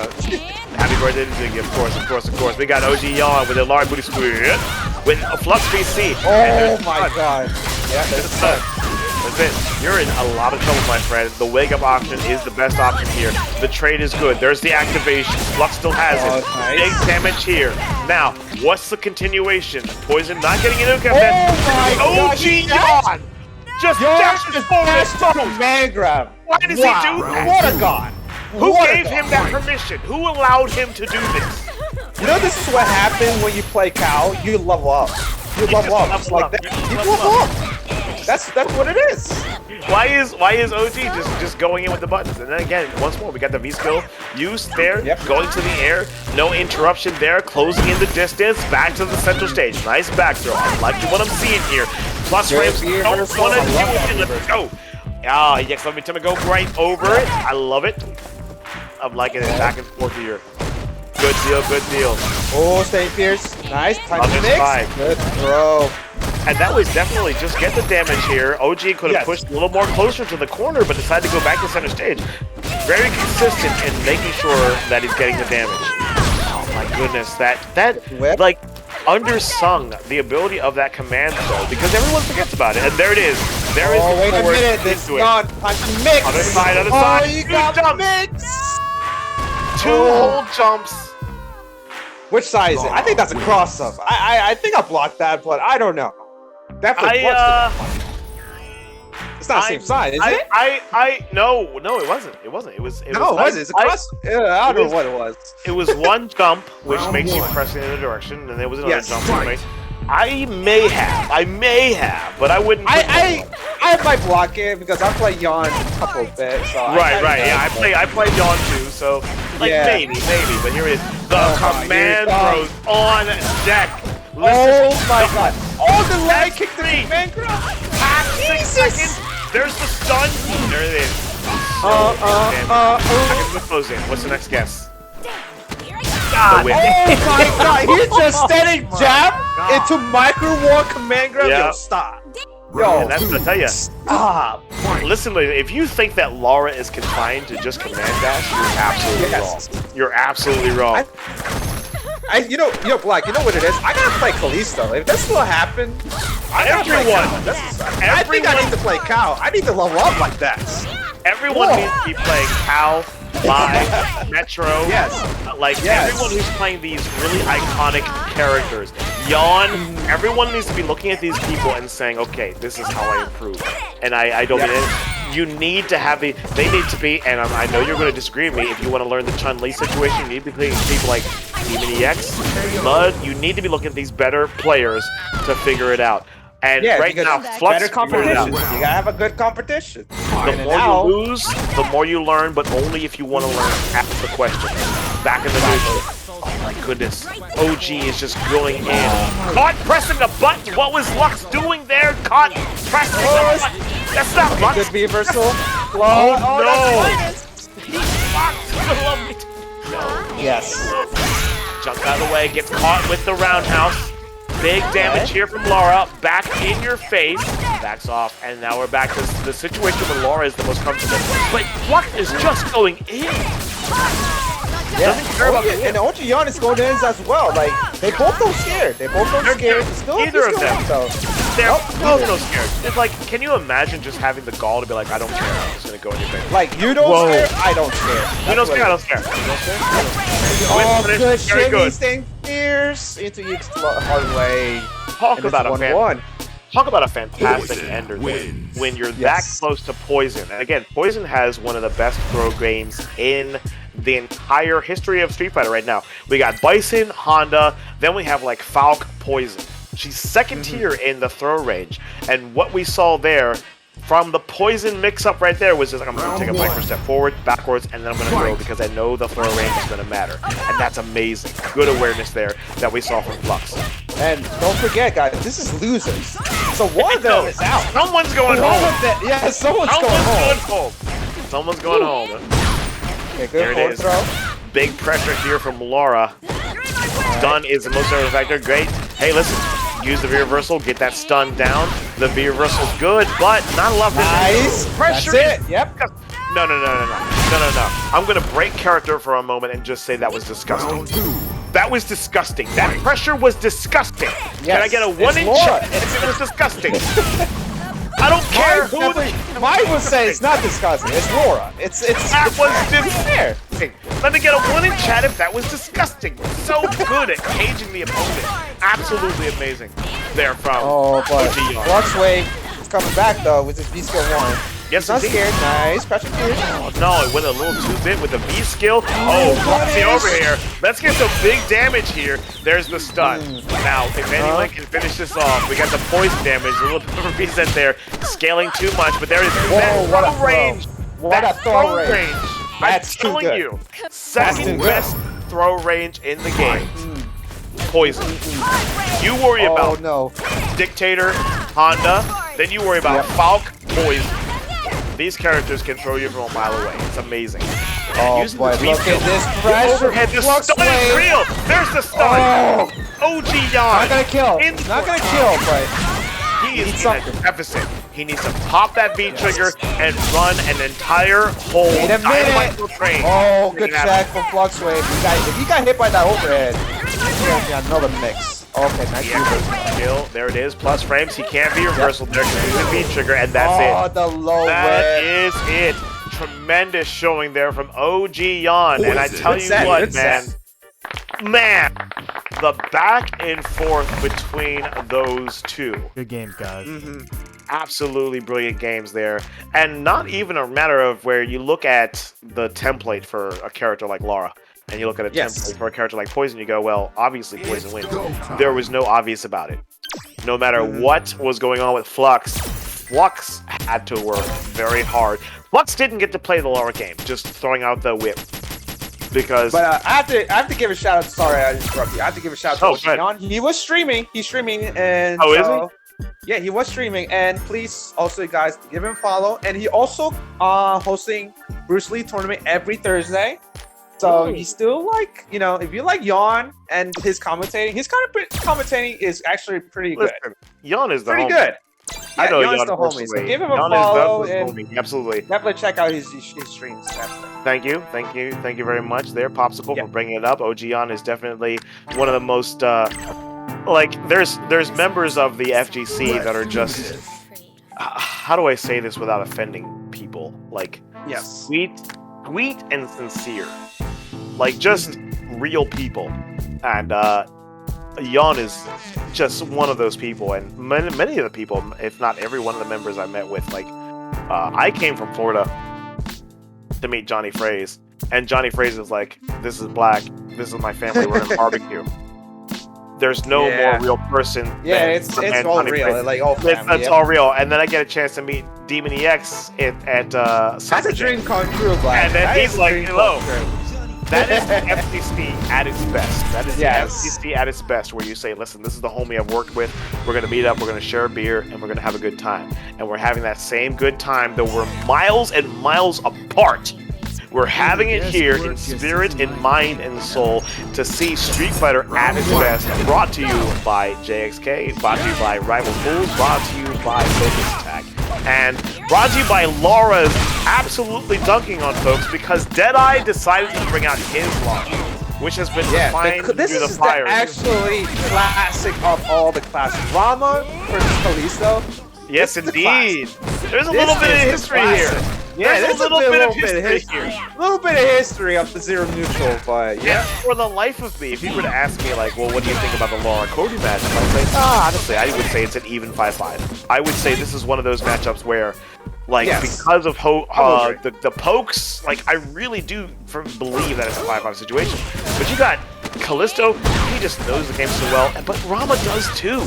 Happy birthday to Jiggy, of course. We got OGYawn with a large booty squid with a FluxVCE. Oh my god. Yeah, there's a That's it. You're in a lot of trouble, my friend. The wake-up option is the best option here. The trade is good. There's the activation. Flux still has it. Nice. Big damage here. Now, what's the continuation? Poison not getting into Oh my gosh, OGYawn! Just dashes forward. man grab. Why does he do that? What a god. Who gave him that permission? Who allowed him to do this? You know, this is what happens when you play cow. You level up. You level up. Just like that. You level up. That's what it is. Why is OG just going in with the buttons? And then again, once more, we got the V skill used there, going to the air, no interruption there, closing in the distance, back to the center stage. Nice back throw. I like what I'm seeing here. Plus frames don't want to do it. Let's go. Ah, he gets me to go right over it. I love it. I'm liking it back and forth here. Good deal, good deal. Oh, stay fierce. Nice. Time to mix. 5. Good throw. And that was definitely just get the damage here. OG could have pushed a little more closer to the corner, but decided to go back to center stage. Very consistent in making sure that he's getting the damage. Oh my goodness, that like undersung the ability of that command though, because everyone forgets about it. And there it is. There is. Oh, wait a minute. This is not time to mix. Other side, other oh, side. You got mix. 2 whole jumps. Which side is it? I think that's a cross up. I think I blocked that, but I don't know. Definitely it's not the same side, is it? No, it wasn't. It wasn't. It was. No, it wasn't. It's a cross. I don't know what it was. It was one jump, which makes you press in a direction, and there was another jump. Right. I may have, but I wouldn't. I might block it because I play Yawn a couple of bits. So right. Yeah, I play Yawn too, so like maybe. But here it is. The command throws on deck. Oh my god! Oh, the leg kick the command throw. Jesus! There's the stun. There it is. Close in. What's the next guess? God. Oh my god! He just static jab into micro war command grab. Yo, stop. Yo, and that's what I tell you. Stop. Listen, if you think that Laura is confined to just command dash, you're absolutely wrong. You're absolutely wrong. You know, Black. You know what it is? I gotta play Kalisto. If this will happen, I think I need to play Cow. I need to level up like that. Everyone needs to be playing Cow, Live, Metro. Everyone who's playing these really iconic characters. Yawn. Everyone needs to be looking at these people and saying, okay, this is how I improve. And I don't mean it. You need to have they need to be, and I know you're going to disagree with me, if you want to learn the Chun-Li situation, you need to be playing people like Demon EX, Mud, you need to be looking at these better players to figure it out. And right now, Flux, better competition. You gotta have a good competition. The more you lose, the more you learn, but only if you want to learn. Ask the question. Back in the news. Oh my goodness. OG is just going in. Caught pressing a button. What was Lux doing there? Caught pressing a button. That's not Lux. Good reversal. Oh no. He blocked. No. Yes. Jump out of the way. Gets caught with the roundhouse. Big damage here from Laura. Back in your face. Backs off. And now we're back to the situation where Laura is the most comfortable. But Flux is just going in. Yeah. And OGYawn is going in as well. Like, they both don't scared. They both don't scared. Either of them. They're both no scared. It's like, can you imagine just having the gall to be like, I don't care. I'm just going to go in your face. Like, you don't scare, I don't scare. You don't scare, I don't scare. Oh, good shimmy, staying fierce into EX hard way. Talk about a fantastic ender when you're that close to Poison. And again, Poison has one of the best throw games in the entire history of Street Fighter right now. We got Bison, Honda, then we have like Falk, Poison. She's second tier in the throw range. And what we saw there from the Poison mix-up right there was just like, I'm going to take a micro step forward, backwards, and then I'm going to throw because I know the throw range is going to matter. And that's amazing. Good awareness there that we saw from Flux. And don't forget, guys, this is losers. So one of them is out. Someone's going home. Yeah, someone's going home. Someone's going home. Okay, good there it is. Throw. Big pressure here from Laura. Stun is the most important factor. Great. Hey, listen. Use the V-reversal. Get that stun down. The V-reversal's good, but not enough. Nice. Pressure. That's it. Yep. No. I'm going to break character for a moment and just say that was disgusting. That was disgusting. That pressure was disgusting. Yes, can I get a 1-inch check if it was disgusting? I don't care who. Mine would say it's not disgusting. It's Laura. That was disgusting. Let me get a 1 in chat if that was disgusting. So good at caging the opponent. Absolutely amazing. There from OGYawn. FluxWavez is coming back though with his V skill 1. Yes, not scared. Nice. Pressure here. Oh, no, it went a little too bit with the B skill. Oh, Foxy over here. Let's get some big damage here. There's the stun. Now, if anyone can finish this off, we got the poison damage. A little bit of a reset there. Scaling too much, but there is that throw range. What a throw range. I'm telling you, second best throw range in the game. Poison. You worry about Dictator, Honda, then you worry about Falk, Poison. These characters can throw you from a mile away. It's amazing. Oh boy, look at this pressure. The stun is real. There's the stun. OGYawn. Not gonna kill. Not gonna kill, but he is in a deficit. He needs to pop that B trigger and run an entire whole dynamite train. Oh, good check from FluxWavez. If he got hit by that overhead, he's gonna be another mix. Okay, nice kill. There it is. Plus frames. He can't be reversal there because he's a B trigger, and that's it. Oh, the low That is it. Tremendous showing there from OGYawn. And I tell you what, man, the back and forth between those two. Good games, guys. Absolutely brilliant games there. And not even a matter of where you look at the template for a character like Laura, and you look at a template for a character like Poison, you go, well, obviously Poison wins. There was no obvious about it. No matter what was going on with Flux had to work very hard. Flux didn't get to play the Laura game, just throwing out the whip. Because I have to give a shout out. Sorry, I interrupted you. I have to give a shout out to OGYawn. He was streaming. He's streaming, and is he? Yeah, he was streaming. And please, also, you guys, give him a follow. And he also hosting Bruce Lee tournament every Thursday. So he's still like, if you like Yawn and his commentating, commentating is actually pretty good. Yawn is pretty good. Yeah, I know Yawn's the homie. So give him a follow and absolutely definitely check out his streams. Thank you very much there, Popsicle, for bringing it up. OGYawn is definitely one of the most there's members of the FGC that are just how do I say this without offending people? Like sweet and sincere, like just real people, and Yawn is just one of those people, and many of the people, if not every one of the members I met with, like I came from Florida to meet Johnny Fraze, and Johnny Fraze is like, this is Black, this is my family, we're gonna barbecue. There's no more real person. Yeah, it's all real. Fraze. Like all family. It's all real. And then I get a chance to meet Demon EX at that's a dream come true, Black. And then he's like, hello. That is the FCC at its best. That is the FCC at its best, where you say, listen, this is the homie I've worked with. We're going to meet up, we're going to share a beer, and we're going to have a good time. And we're having that same good time, though we're miles and miles apart. We're having it here in spirit, in mind, and soul to see Street Fighter at its best. Brought to you by JXK, brought to you by Rival Fools, brought to you by Focus Attack. And brought to you by Laura's absolutely dunking on folks because DeadEye decided to bring out his launch, which has been refined through the fire. This is actually classic of all the classics. Ramma versus Callisto. Yes, indeed. There's a little bit of history here. Yeah, there's a little bit of history here. A little bit of history of the Zero Neutral, but yeah. For the life of me, if you were to ask me, like, well, what do you think about the Laura Cody match? I'd say, honestly, I would say it's an even 5-5. I would say this is one of those matchups where, like, because of the pokes, like, I really do believe that it's a 5-5 situation. But you got Callisto, he just knows the game so well, but Ramma does too.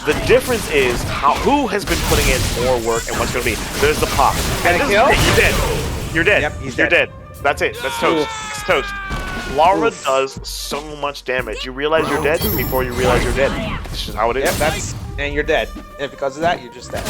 The difference is who has been putting in more work and what's going to be. There's the pop. And kill? You're dead. You're dead. Yep, he's You're dead. That's it. That's toast. It's toast. Laura does so much damage. You realize you're dead before you realize you're dead. It's just how it is. Yep, and you're dead. And because of that, you're just dead.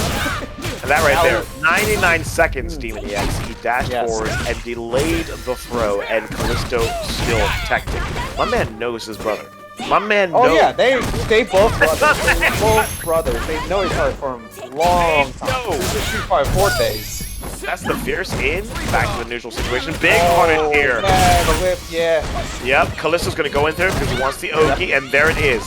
And that right there, 99 seconds, Demon EX. He dashed forward and delayed the throw, and Callisto still protected. My man knows his brother. My man knows. Oh yeah, they both brothers. They're both brothers. They know each other from a long time. This is Street Fighter 4 days. That's the fierce in. Back to the neutral situation. Big punish here. Yeah, the whip, Yep, Callisto's gonna go in there because he wants the Oki, and there it is.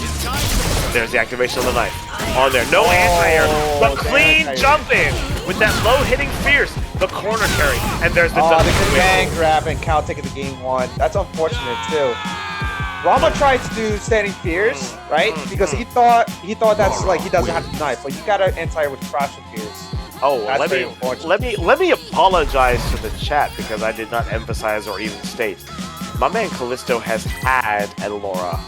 There's the activation of the knife. on there. No anti-air, but clean anti-air. jump in with that low hitting fierce, the corner carry, and there's the the double command grab and Cal taking the game 1. That's unfortunate too. Ramma tried to do standing fierce, right? Because he thought that's like he doesn't have the knife, but you gotta anti with crouching fierce. Oh, That's let very me unfortunate. let me apologize to the chat because I did not emphasize or even state. My man Callisto has had a Laura.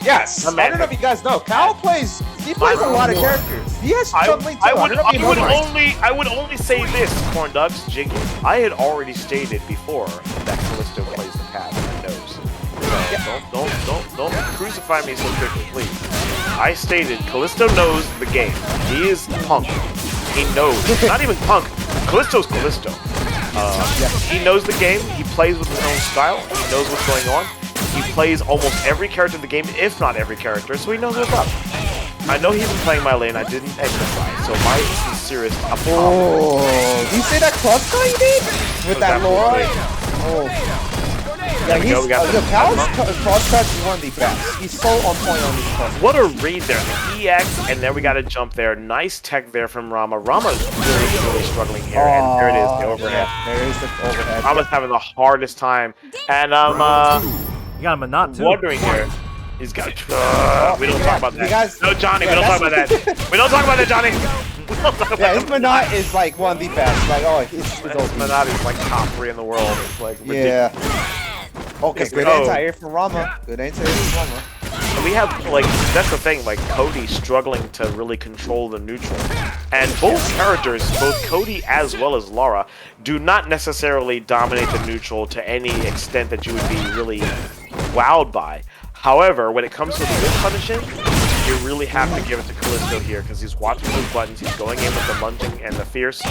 Yes, I don't know if you guys know. Cal plays a lot of characters. He has Chun-Li too. I would only say this, Corn Ducks, Jiggy. I had already stated before that Callisto plays the cat and knows. So don't crucify me so quickly, please. I stated Callisto knows the game. He is punk. He knows. Not even punk. Callisto's Callisto. He knows the game. He plays with his own style. He knows what's going on. He plays almost every character in the game, if not every character, so he knows what's up. I know he's been playing my lane. I didn't exercise, so my sincerest apologies. Oh, did you say that cross guy you did with that Laura? Oh. Yeah, Cal's cross cut is one of the best. He's so on point on these cross. What a read there. The EX, and then we got to jump there. Nice tech there from Ramma. Ramma's really struggling here, and there it is, the overhead. Yeah, there is the overhead. Ramma's having the hardest time, and You got him a knot too. wondering here. He's got. We don't talk about that. Guys, no, Johnny. We don't talk about that. We don't talk about that, Johnny. Yeah, his Monot is like one of the best. Like, oh, it's Monot is like top 3 in the world. It's like ridiculous. yeah. Okay, good anti-air from Ramma. Good anti-air from Ramma. And we have, like, that's the thing, like, Cody struggling to really control the neutral. And both characters, both Cody as well as Laura, do not necessarily dominate the neutral to any extent that you would be really wowed by. However, when it comes to the punishing, you really have to give it to Callisto here, because he's watching those buttons, he's going in with the lunging and the fierce,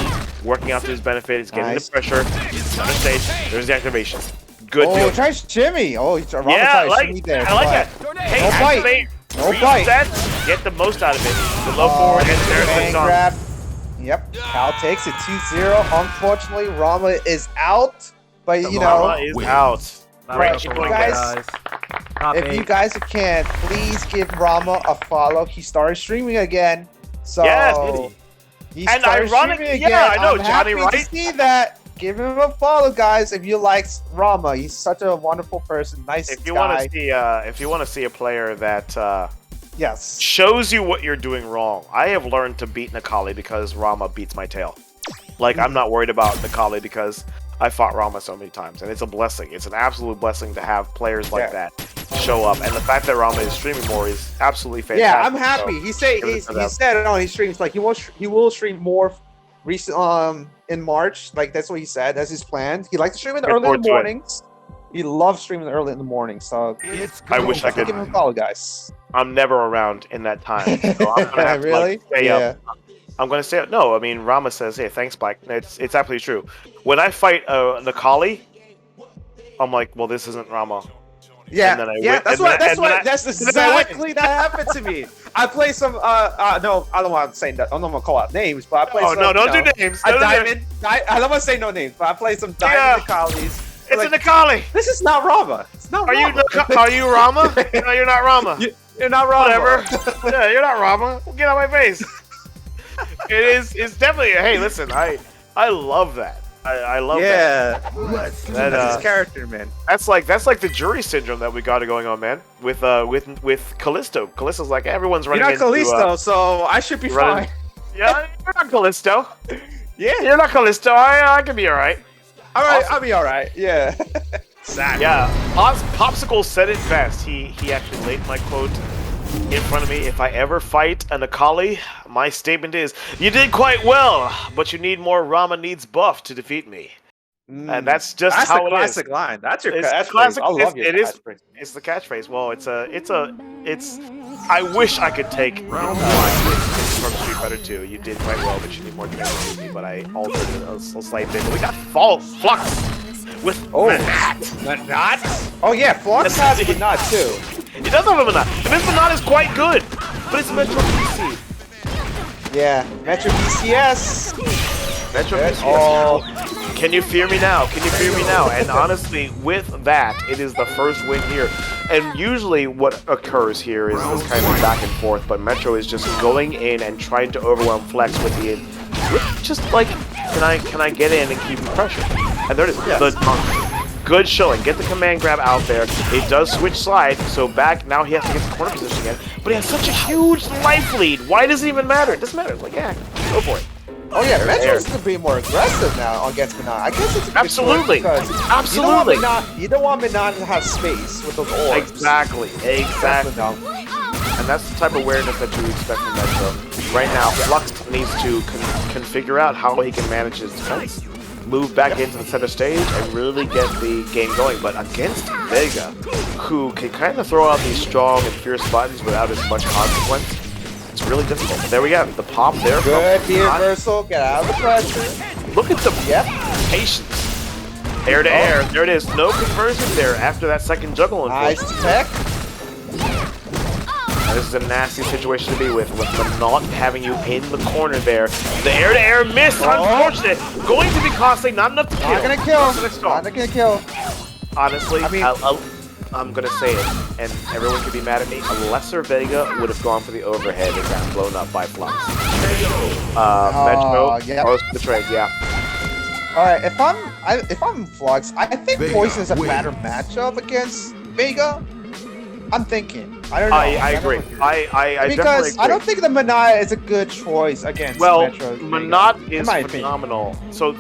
working out to his benefit, he's getting the pressure, he's on the stage, there's the activation. Good deal. Tries shimmy. Oh, he's yeah, I like that. Hey, no activate, reset, get the most out of it. The low forward, and there's the grab. Yep, Cal takes it 2-0. Unfortunately, Ramma is out. But, you know. Ramma is out. Right, if you guys can, please give Ramma a follow. He started streaming again. So, yes, he and started streaming again. Yeah, I know, I'm Johnny, happy right? to see that. Give him a follow, guys. If you like Ramma, he's such a wonderful person, nice if you guy. If you want to see a player that yes shows you what you're doing wrong, I have learned to beat Necalli because Ramma beats my tail. Like I'm not worried about Necalli because I fought Ramma so many times, and it's a blessing. It's an absolute blessing to have players like that show up, and the fact that Ramma is streaming more is absolutely fantastic. Yeah, I'm happy. So, he said on his streams like he will stream more. In March, like that's what he said. That's his plan. He likes to stream early in the mornings. He loves streaming early in the morning. So I wish I could give him a follow, guys. I'm never around in that time. So I'm gonna have to like, stay up. I'm gonna stay up. No, I mean Ramma says, "Hey, thanks, Spike." It's absolutely true. When I fight Necalli, I'm like, "Well, this isn't Ramma." Yeah, that's exactly that happened to me. I play some no, I don't want to say that. I'm not gonna call out names, but I play some. Oh no, don't do names. A diamond. I don't want to say no names, but I play some diamond Necallis. It's like, a Necalli. This is not Ramma. It's not. Are you Ramma? No, you're not Ramma. You're not Ramma. Whatever. Yeah, you're not Ramma. Get out of my face. It's definitely. Hey, listen, I love that. I love that. That's his character, man. That's like the jury syndrome that we got going on, man. With Callisto. Callisto's like everyone's running. You're not Callisto, so I should be fine. Yeah, you're not Callisto. Yeah, you're not Callisto. I can be all right. All right, I'll be all right. Yeah. Exactly. Yeah. Popsicle said it best. He actually laid my quote in front of me. If I ever fight a Necalli, my statement is, you did quite well, but you need more Ramma needs buff to defeat me. And that's just how it is. That's the classic line. That's your catchphrase. I love your catchphrase. It's the catchphrase. Well, it's I wish I could take from Street Fighter 2. You did quite well, but you need more training to beat me. But I altered it a slight bit. But we got Flux with the knot. Oh yeah, Flux has the knot too. He does have a knot, and this knot is quite good. But it's Metro PC. Yeah, Metro PCS. Metro PCS. Can you fear me now? Can you fear me now? And honestly, with that, it is the first win here. And usually what occurs here is this kind of back and forth, but Metro is just going in and trying to overwhelm Flex with the just like, can I get in and keep him pressure? And there it is. Yes. Good showing. Get the command grab out there. It does switch side, so back now he has to get the corner position again. But he has such a huge life lead. Why does it even matter? It doesn't matter. It's like, yeah, go for it. Oh yeah, Metro's gonna be more aggressive now against Manon. I guess it's a good Absolutely. choice because Absolutely. You don't want Manon to have space with those orbs. Exactly. And that's the type of awareness that you expect from Metro. Right now, Flux needs to figure out how he can manage his defense, move back into the center stage, and really get the game going. But against Vega, who can kind of throw out these strong and fierce buttons without as much consequence, it's really difficult. But there we go. The pop there. Good reversal. Get out of the pressure. Look at the patience. Air to air. There it is. No conversion there after that second juggle. Nice tech. This is a nasty situation to be with not having you in the corner there. The air to air miss. Unfortunate. Going to be costly. Not enough to kill. Not gonna kill. Not gonna kill. Honestly, I mean, I'm gonna say it, and everyone could be mad at me. A lesser Vega would have gone for the overhead and got blown up by Flux. Metro, close to the trade, All right, if I'm Flux, I think Vega Poison is a wins. better matchup against Vega. I'm thinking. I don't know. I agree. I definitely because agree. I don't think the Manaya is a good choice against Metro. Manat is my phenomenal. So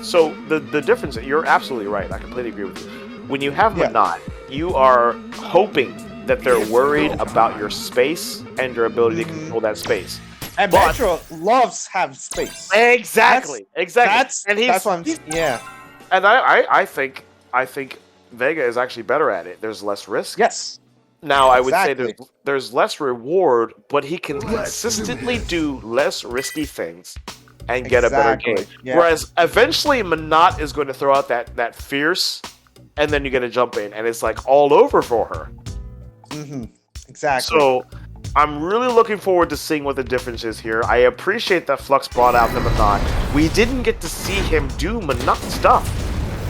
the difference, you're absolutely right. I completely agree with you. When you have Manat, you are hoping that they're worried about your space and your ability to control that space. And Metro loves have space. Exactly. That's what I'm. Yeah. And I think Vega is actually better at it. There's less risk. Yes. Now, I would say there's less reward, but he can consistently do less risky things and get a better game. Yeah. Whereas eventually Manat is going to throw out that fierce, and then you get to jump in, and it's like all over for her. Exactly. So I'm really looking forward to seeing what the difference is here. I appreciate that Flux brought out the Manat. We didn't get to see him do Manat stuff.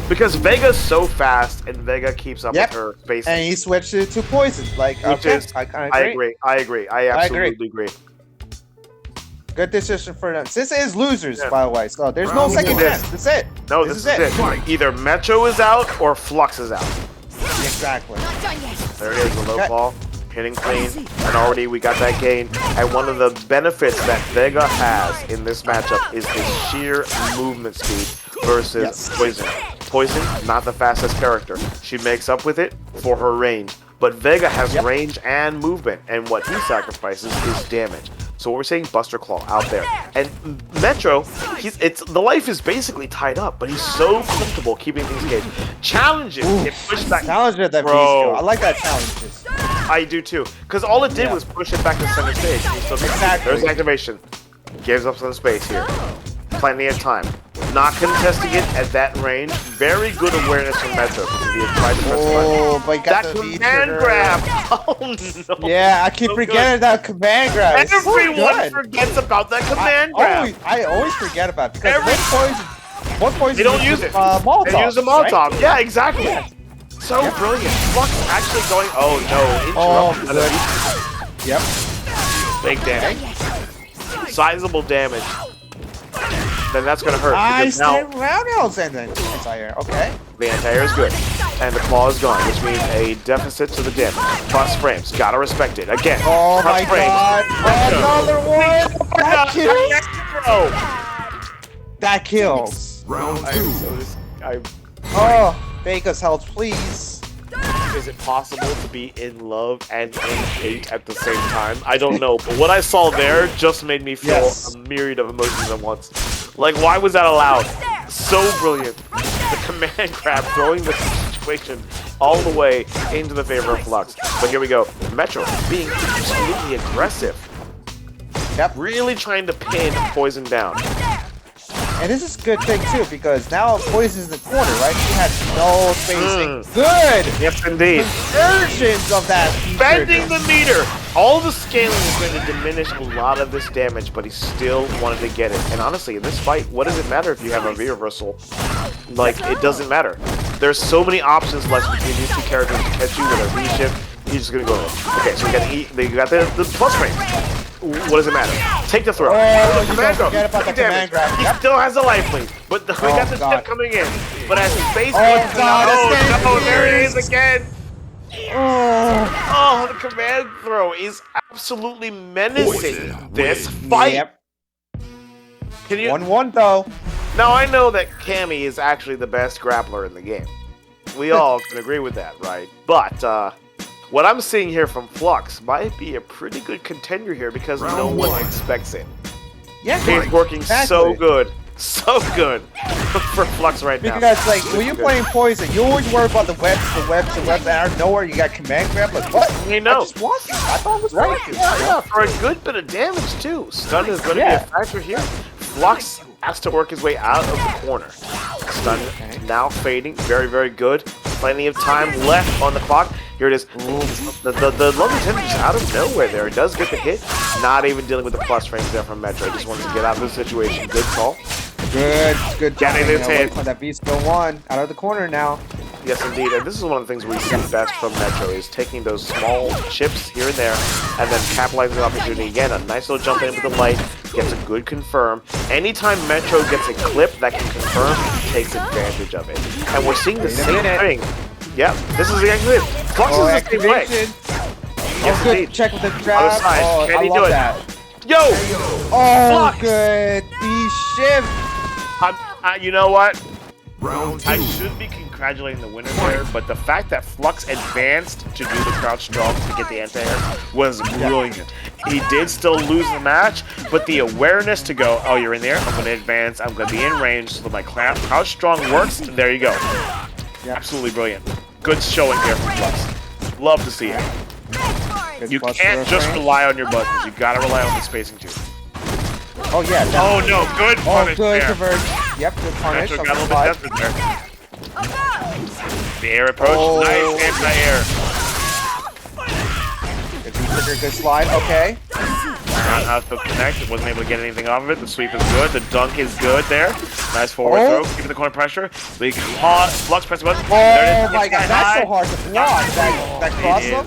Because Vega's so fast, and Vega keeps up with her space. And he switched it to Poison. Like, I agree. I absolutely agree. Good decision for them. This is losers, by the way. So there's no second chance. That's it. No, this is it. Either Metro is out or Flux is out. Exactly. There it is, the low ball. Hitting clean, and already we got that gain. And one of the benefits that Vega has in this matchup is his sheer movement speed versus Poison. Poison, not the fastest character. She makes up with it for her range. But Vega has range and movement, and what he sacrifices is damage. So what we're saying, Buster Claw out there. And Metro, the life is basically tied up, but he's so comfortable keeping things engaged. Challenges, it pushed back. Challenger that Bro. I like that challenges. I do too, because all it did was push it back to center stage. Exactly. There's activation. Gives up some space here. Plenty of time. Not contesting it at that range. Very good awareness from Metro. But you got that the command grab. Oh no. Yeah, I keep forgetting that command grab. Everyone forgets about that command grab. I always forget about it because one poison. They don't use it. Molotov, they use the Molotov. Right? Yeah, exactly. Yeah. So brilliant. Flux actually going. Oh no. Interrupt. Yep. Big damage. Sizable damage. Then that's gonna hurt. Nice now roundhouse and then anti-air. Okay. The anti-air is good. And the claw is gone, which means a deficit to the damage. Plus frames. Gotta respect it. Again. Oh my god. Another one. That kills. Round two. Oh, Vega's health, please. Is it possible to be in love and in hate at the same time? I don't know, but what I saw there just made me feel a myriad of emotions at once. Like, why was that allowed? So brilliant. The command grab throwing the situation all the way into the favor of Flux. But here we go. Metro being absolutely aggressive. Yep. Really trying to pin Poison down. And this is a good thing too, because now Poison's in the corner, right? She has no spacing. Good! Yes, indeed. Versions of that feature. Bending the meter. All the scaling is going to diminish a lot of this damage, but he still wanted to get it. And honestly, in this fight, what does it matter if you have a V-reversal? Like, it doesn't matter. There's so many options left between these two characters to catch you with a V-shift. He's just gonna go. Okay, so we got the plus frame. What does it matter? Take the throw. Oh, you don't forget about the command grab. He still has a life lead, but we got the chip coming in. But as Spaceboy, no, there it is again. Oh, the command throw is absolutely menacing this fight. Yep. Can you 1-1 though. Now I know that Cammy is actually the best grappler in the game. We all can agree with that, right? But what I'm seeing here from Flux might be a pretty good contender here because no one expects it. Yeah, he's working so good for Flux right now. Because like when you're playing Poison, you always worry about the webs out of nowhere. You got command grab. Like what? You know, I just want it. I thought it was working. Yeah, for a good bit of damage too. Stun is going to be a factor here. Flux has to work his way out of the corner. Stun now fading. Very, very good. Plenty of time left on the clock. Here it is. The Love Lieutenant is out of nowhere there. It does get the hit. Not even dealing with the plus frames there from Metro. Just wanted to get out of the situation. Good call. Good. Getting this hit. That beat still won. Out of the corner now. Yes, indeed. And this is one of the things we see best from Metro is taking those small chips here and there and then capitalizing the opportunity. Again, a nice little jump in with the light. Gets a good confirm. Anytime Metro gets a clip that can confirm, he takes advantage of it. And we're seeing the same thing. Yep, this is exactly it. Flux is the same way. Yes, good. indeed. Check with the grab. Oh, Can he do it? That. Yo! Oh, Flux! good. The shift. You know what? I should be congratulating the winner there, but the fact that Flux advanced to do the crouch strong to get the anti-air was brilliant. He did still lose the match, but the awareness to go, oh, you're in there, I'm going to advance, I'm going to be in range, so my crouch strong works, and there you go. Absolutely brilliant. Good showing here from Flux. Love to see it. You can't just rely on your buttons, you got to rely on the spacing too. Oh yeah. Oh no, good punish there. Converge. Yep, good punish. Got a little bit desperate there. The air approach, nice anti-air. Good slide, okay. Not how to connect, wasn't able to get anything off of it. The sweep is good, the dunk is good there. Nice forward throw, keeping the corner pressure. We can Flux press the button. Oh my god, that's so hard to block. That cross up?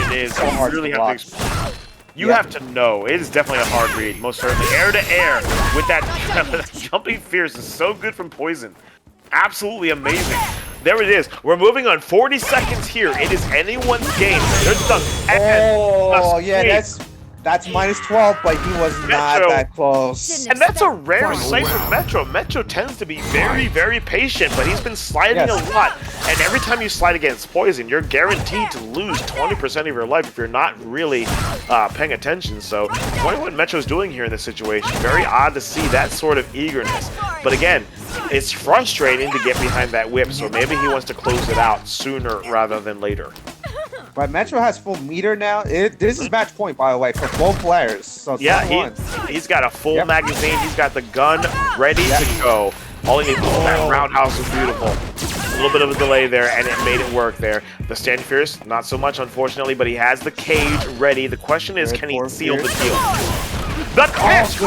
It is. So hard to block. You have to know, it is definitely a hard read, most certainly. Air to air with that jumping fierce is so good from Poison. Absolutely amazing. There it is. We're moving on 40 seconds here. It is anyone's game. There's the yeah, that's minus 12, but he was not that close. And that's a rare sight for Metro. Metro tends to be very, very patient, but he's been sliding a lot. And every time you slide against Poison, you're guaranteed to lose 20% of your life if you're not really paying attention. So, wondering what Metro's doing here in this situation. Very odd to see that sort of eagerness. But again, it's frustrating to get behind that whip, so maybe he wants to close it out sooner rather than later. But Metro has full meter now. This is match point, by the way, for both players. So yeah, he's got a full magazine. He's got the gun ready to go. All he needs is that roundhouse was beautiful. A little bit of a delay there, and it made it work there. The Stand Fierce, not so much, unfortunately, but he has the cage ready. The question is, can he seal the deal? The catch!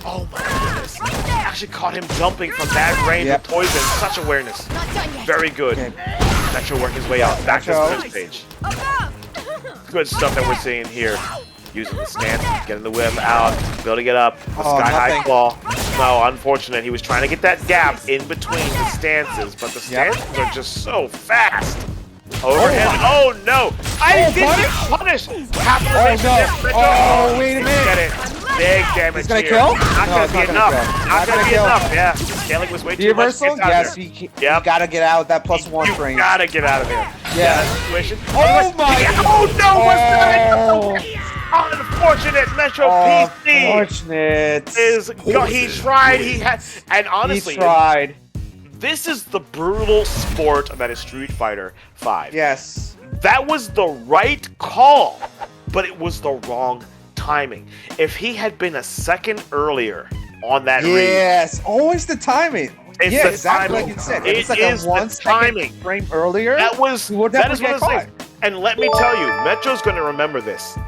Oh my goodness. Actually caught him jumping from that range with Poison. Such awareness. Very good. Metro working his way out back to the finish page. Good stuff that we're seeing here. Using the stance, getting the whip out, building it up. The sky high claw. No, unfortunate. He was trying to get that gap in between the stances, but the stances are just so fast. Overhead. Oh no! I didn't punish! Oh, wait a minute. Get it. Big damage. He's gonna kill? Not gonna be enough. Not gonna be enough. Yeah. Scaling was way too much. Yes, you gotta get out of that +1 frame. You gotta get out of there. Yeah. Situation. Oh my! Oh no! What's that? Unfortunate Metro PC. Unfortunate. He tried. He had, and honestly, he tried. This is the brutal sport that is Street Fighter V. Yes. That was the right call, but it was the wrong timing. If he had been a second earlier on that read. Yes, always the timing. It's exactly like you said. It's like a 1 second frame earlier. That is one of the things. And let me tell you, Metro's going to remember this.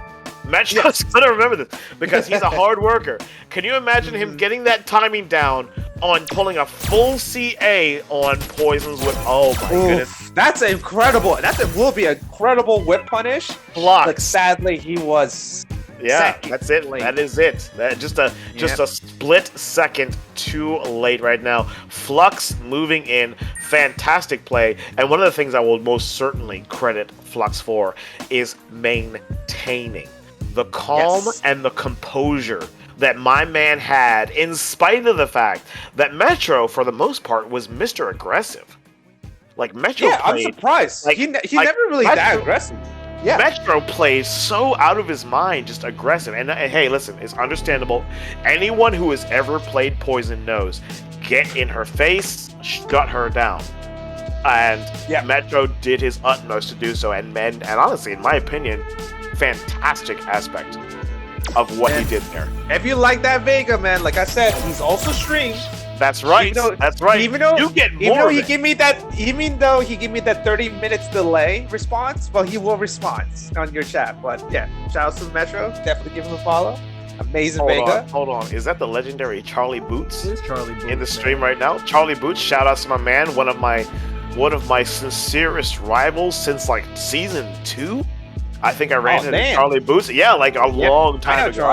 Metro's going to remember this because he's a hard worker. Can you imagine him getting that timing down on pulling a full CA on poisons with? Oh my goodness, that's incredible. Will be a incredible whip punish. Block. Like sadly, he was. That's it. Late. That is it. Just a split second too late right now. Flux moving in, fantastic play. And one of the things I will most certainly credit Flux for is maintaining the calm and the composure that my man had, in spite of the fact that Metro, for the most part, was Mr. Aggressive. Like Metro played, I'm surprised. He never really that aggressive. Yeah. Metro plays so out of his mind, just aggressive. And hey, listen, it's understandable. Anyone who has ever played Poison knows, get in her face, shut her down. And Metro did his utmost to do so. And honestly, in my opinion, fantastic aspect of what he did there. If you like that Vega, man, like I said, he's also streamed. That's right. That's right. Even though you get more, even though he gave me that 30 minutes delay response, well, he will respond on your chat. But yeah, shout out to Metro. Definitely give him a follow. Amazing Vega. Hold on. Is that the legendary Charlie Boots? It is Charlie Boots in the stream right now. Charlie Boots. Shout out to my man. One of my sincerest rivals since like season 2. I think I ran into Charlie Boots. Yeah, like a long time ago.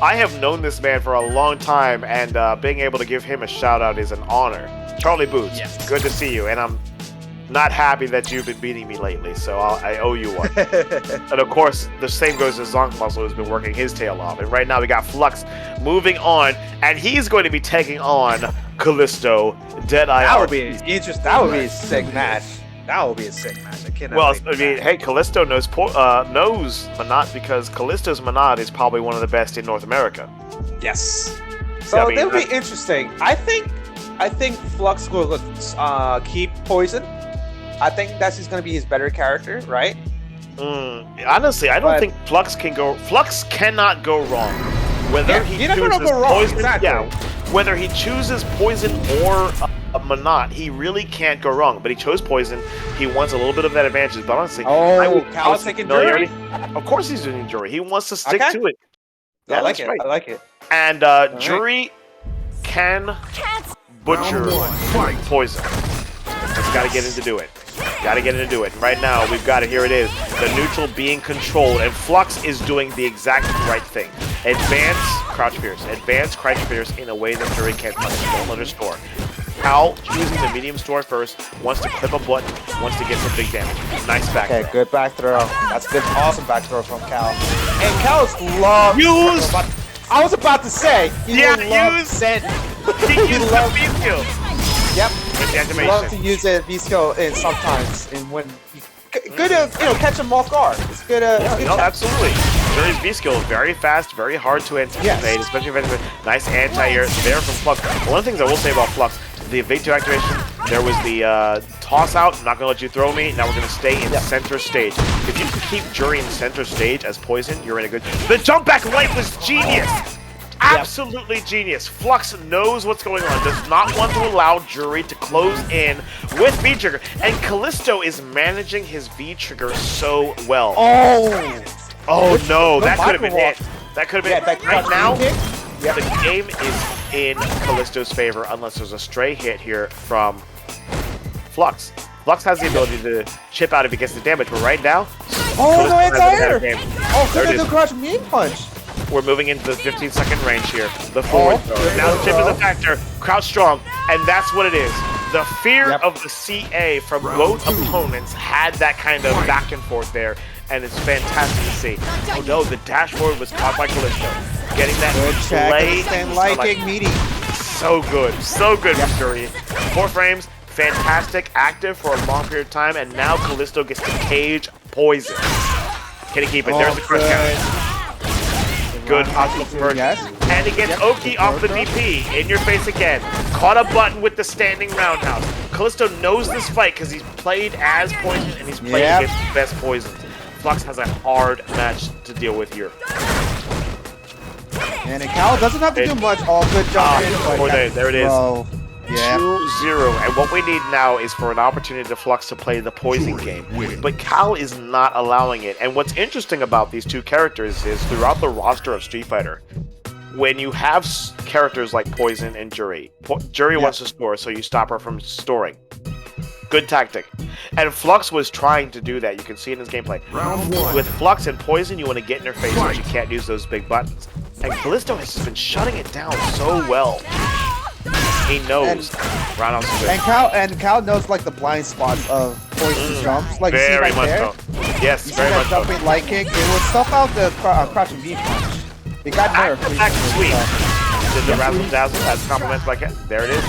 I have known this man for a long time, and being able to give him a shout out is an honor. Charlie Boots, good to see you, and I'm not happy that you've been beating me lately, so I owe you one. And of course, the same goes to Zonk Muscle, who's been working his tail off. And right now we got Flux moving on, and he's going to be taking on Callisto, D3adEyeArtistz. That would be interesting. That would be a sick match. That would be a sick match. I cannot. Well, I mean, hey, Callisto knows Manat because Callisto's Manat is probably one of the best in North America. Yes. So that would be interesting. I think Flux will keep Poison. I think that's just going to be his better character, right? Honestly, I don't think Flux cannot go wrong. Whether he chooses Poison, whether he chooses Poison or Manat, he really can't go wrong. But he chose Poison. He wants a little bit of that advantage. But honestly, Cal's taking Jury? Of course he's doing Jury. He wants to stick to it. Yeah, I like it. Right. I like it. And Jury can butcher Poison. Just got to get him to do it. Got to get him to do it. And right now, we've got it. Here it is. The neutral being controlled. And Flux is doing the exact right thing. Advance Crouch Pierce. Advance Crouch Pierce in a way that Jury can't punish. Don't let her store. Cal choosing the medium store first. Wants to clip a button. Wants to get some big damage. Nice back throw. Okay, good back throw. That's good. Awesome back throw from Cal. And Cal's love. I was about to say. He loves the V-skill. Yep. He loves to use a V-skill sometimes, and when good to catch him off guard. It's good. Absolutely. Jury's V-skill is very fast, very hard to anticipate, especially if nice anti-air there from Flux. One of the things I will say about Flux, the evade 2 activation, there was the toss out. I'm not gonna let you throw me. Now we're gonna stay in center stage. If you can keep Jury in center stage as Poison, you're in a good. The jump back right was genius. Absolutely genius. Flux knows what's going on, does not want to allow Jury to close in with V-Trigger, and Callisto is managing his V-Trigger so well. Oh no, that could have been it. That could have been right now. The game is in Callisto's favor unless there's a stray hit here from Flux. Flux has the ability to chip out if he gets the damage, but right now, no anti-air! Look at the crush mean punch. We're moving into the 15-second range here. The forward throw. Now the chip is a factor. Crouch strong, and that's what it is. The fear of the CA from both opponents had that kind of back and forth there, and it's fantastic to see. Oh no, the dashboard was caught by Callisto. Getting that play. Meaty. So good from Jury. 4 frames, fantastic, active for a long period of time, and now Callisto gets to cage Poison. Can he keep it? There's the crush counter. Good possible conversion. And he gets Oki off the DP. In your face again. Caught a button with the standing roundhouse. Callisto knows this fight because he's played as Poison and he's played against the best Poisons. Flux has a hard match to deal with here. And Cal doesn't have to do much. All good jump in. There it is. Yeah. 2-0, and what we need now is for an opportunity to Flux to play the poison game. But Cal is not allowing it. And what's interesting about these two characters is throughout the roster of Street Fighter, when you have characters like Poison and Jury, Jury wants to store, so you stop her from storing. Good tactic. And Flux was trying to do that. You can see it in his gameplay. With Flux and Poison, you want to get in her face so she can't use those big buttons. And Callisto has just been shutting it down so well. He knows. And Cal knows like the blind spots of Poison's jumps. Like very you see right much there? so. Yes, You very see much that jumping light kick? It would stuff out the crouching V punch. It got nerfed. Back sweep. Did the razzle dazzle as compliments by Ken. There it is.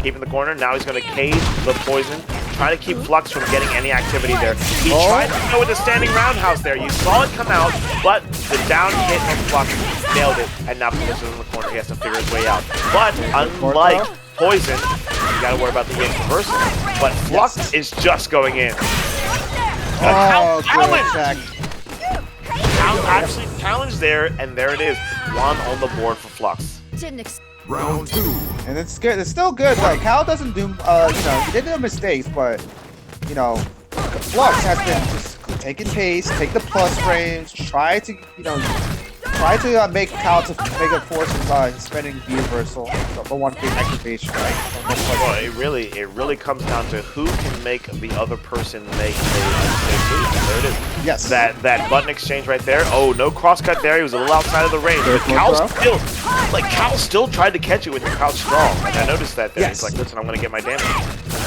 Keep in the corner. Now he's going to cage the Poison. Trying to keep Flux from getting any activity there. He tried to go with a standing roundhouse there. You saw it come out, but the down hit of Flux nailed it. And now Callisto's in the corner. He has to figure his way out. But unlike Poison, you got to worry about the hit reversal. But Flux is just going in. Actually challenge there, and there it is. One on the board for Flux. Round 2. And it's good. It's still good. Like Cal doesn't do, he did no mistakes, but Flux has been just taking pace, take the plus range, try to make Cal to make a force his spending V reversal, the one big activation, right? Well, it really comes down to who can make the other person make a mistake move. There it is. Yes. That button exchange right there. Oh, no crosscut there. He was a little outside of the range. But Cal still tried to catch it with the crouch strong. And I noticed that there. He's like, listen, I'm gonna get my damage.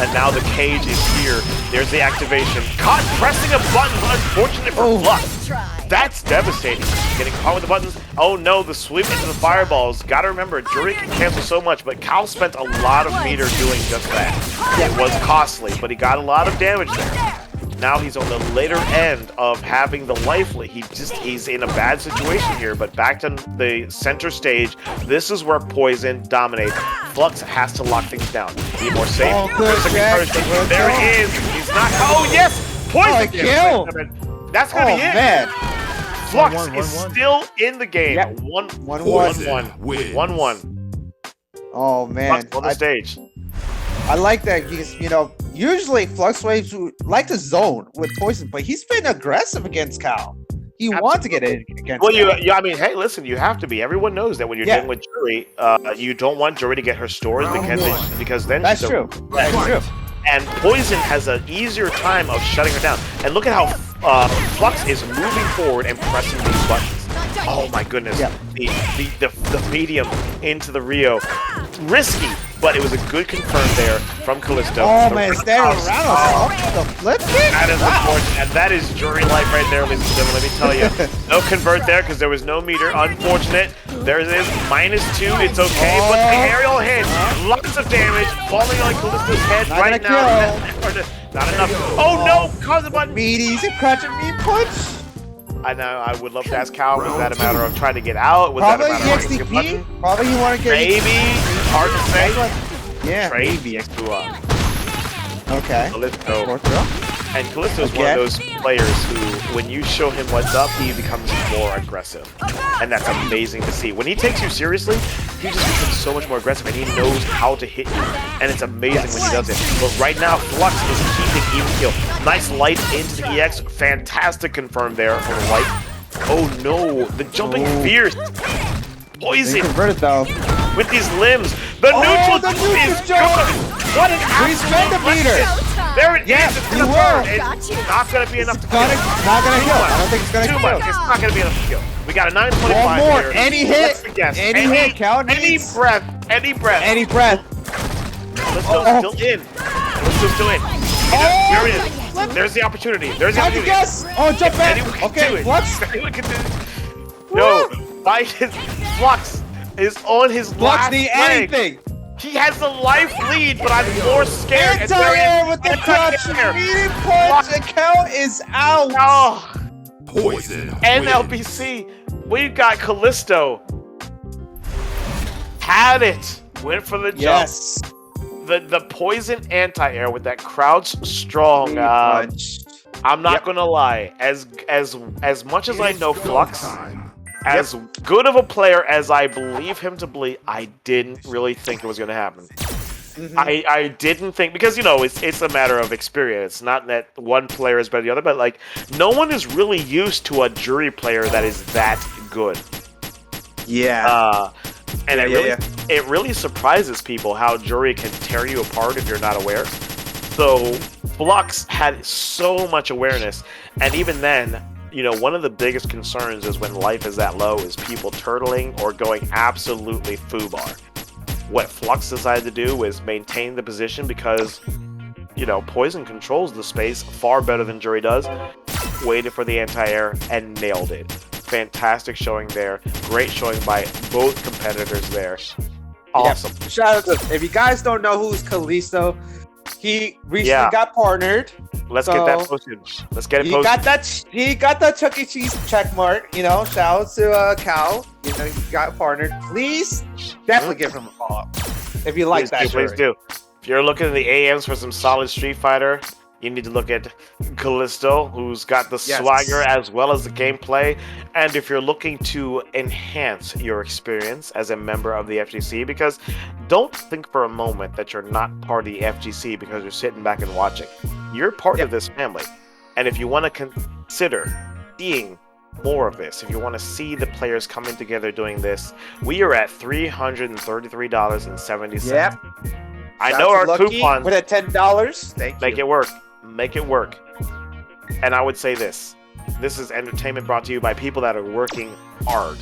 And now the cage is here. There's the activation. Caught pressing a button, unfortunate for Flux. That's devastating. Getting caught with the buttons. Oh no, the sweep into the fireballs. Gotta remember, Jury can cancel so much, but Cal spent a lot of meter doing just that. It was costly, but he got a lot of damage there. Now he's on the later end of having the life lead. He's in a bad situation here, but back to the center stage, this is where Poison dominates. Flux has to lock things down. Be more safe. There it is. He's not. Oh yes! Poison kill! That's gonna be it. Man. Flux is still in the game. Yep. 1-1. Oh man. Flux on the stage. I like that because usually FluxWavez like to zone with Poison, but he's been aggressive against Cal. He wants to get in against Cal. I mean, hey, listen, you have to be. Everyone knows that when you're dealing with Jury, you don't want Jury to get her stores because then that's true. That's true. And Poison has an easier time of shutting her down. And look at how Flux is moving forward and pressing these buttons. Oh my goodness. Yeah. The medium into the Rio. Risky, but it was a good confirm there from Callisto. Oh man, standing around the flip kick? That is unfortunate. And that is Jury life right there, ladies and gentlemen. Let me tell you. No convert there because there was no meter. Unfortunate. There it is. -2. It's okay. But the aerial hit. Lots of damage. Falling on Callisto's head right now. Not enough. Oh no! Cause the button. Meaties and crouching me punch. I know. I would love to ask Cal. Was that a matter of trying to get out? Was Probably that a matter of getting a button? Probably you want to get. Maybe. Hard to say. Yeah. Maybe X2. Okay. Callisto. And Callisto is one of those players who, when you show him what's up, he becomes more aggressive. And that's amazing to see. When he takes you seriously, he just becomes so much more aggressive, and he knows how to hit you. And it's amazing when he does it. But right now, Flux is keeping even kill. Nice light into the EX. Fantastic confirm there for the light. Oh no, the jumping fierce. Poison. Converted though. With these limbs. The neutral is good. What an absolute meter. There it is. It's gonna burn. It's not gonna be enough to kill. Not gonna kill. I don't think it's gonna kill. It's not gonna be enough to kill. We got a 925 One more. here. Any hit. Any hit. Count. Any breath. Any breath. Any breath. Callisto's still in. Callisto's still in. There it is. There's the opportunity. There's the opportunity. Guess. Oh, jump back. Okay, Flux. No, Flux is on his last leg. Anything. He has the life lead, but I'm more scared. Anti-air with the clutch. Medium punch. Account is out. Oh. Poison. NLBC. We've got Callisto. Had it. Went for the jump. Yes. The poison anti-air with that crouch strong. I'm not gonna lie. As much as I know Flux, as good of a player as I believe him to be, I didn't really think it was gonna happen. I didn't think, because, you know, it's a matter of experience. It's not that one player is better than the other, but, like, no one is really used to a jury player that is that good. Yeah. And it really surprises people how jury can tear you apart if you're not aware. So Flux had so much awareness, and even then, you know, one of the biggest concerns is when life is that low is people turtling or going absolutely foobar. What Flux decided to do was maintain the position because, you know, Poison controls the space far better than Jury does. Waited for the anti-air and nailed it. Fantastic showing there. Great showing by both competitors there. Awesome. Yeah. Shout out to, if you guys don't know who's Kalisto, he recently got partnered. Let's get that posted. Let's get it posted. He got that Chuck E. Cheese check mark. You know, shout out to Cal. You know, he got partnered. Please, definitely give him a follow if you like that. Please do. If you're looking at the AMs for some solid Street Fighter, you need to look at Callisto, who's got the swagger as well as the gameplay. And if you're looking to enhance your experience as a member of the FGC, because don't think for a moment that you're not part of the FGC because you're sitting back and watching. You're part of this family. And if you want to consider seeing more of this, if you want to see the players coming together doing this, we are at $333.70. Yep. I know our coupons with a $10. Thank you. Make it work. Make it work. And I would say this is entertainment brought to you by people that are working hard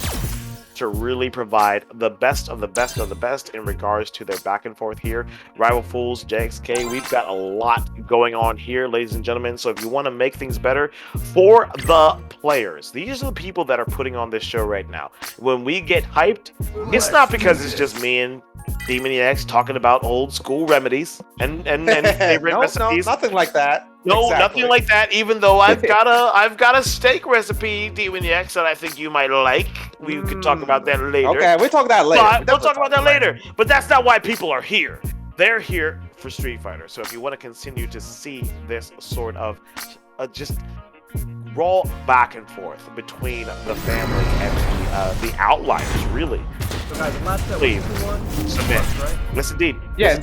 to really provide the best of the best of the best in regards to their back and forth here. Rival Fools, JXK, we've got a lot going on here, ladies and gentlemen. So if you want to make things better for the players, these are the people that are putting on this show right now. When we get hyped, it's not because it's just me and Demon EX talking about old school remedies and favorite recipes. No, nothing like that. No, nothing like that. Even though I've got a steak recipe, Demon EX, that I think you might like. We could talk about that later. Okay, we'll talk about that later. We'll talk about that later. But that's not why people are here. They're here for Street Fighter. So if you want to continue to see this sort of just roll back and forth between the family and the outliers, really. So guys, last time please 2-1 submit. Flux, right? Yes, indeed. Yeah, yes,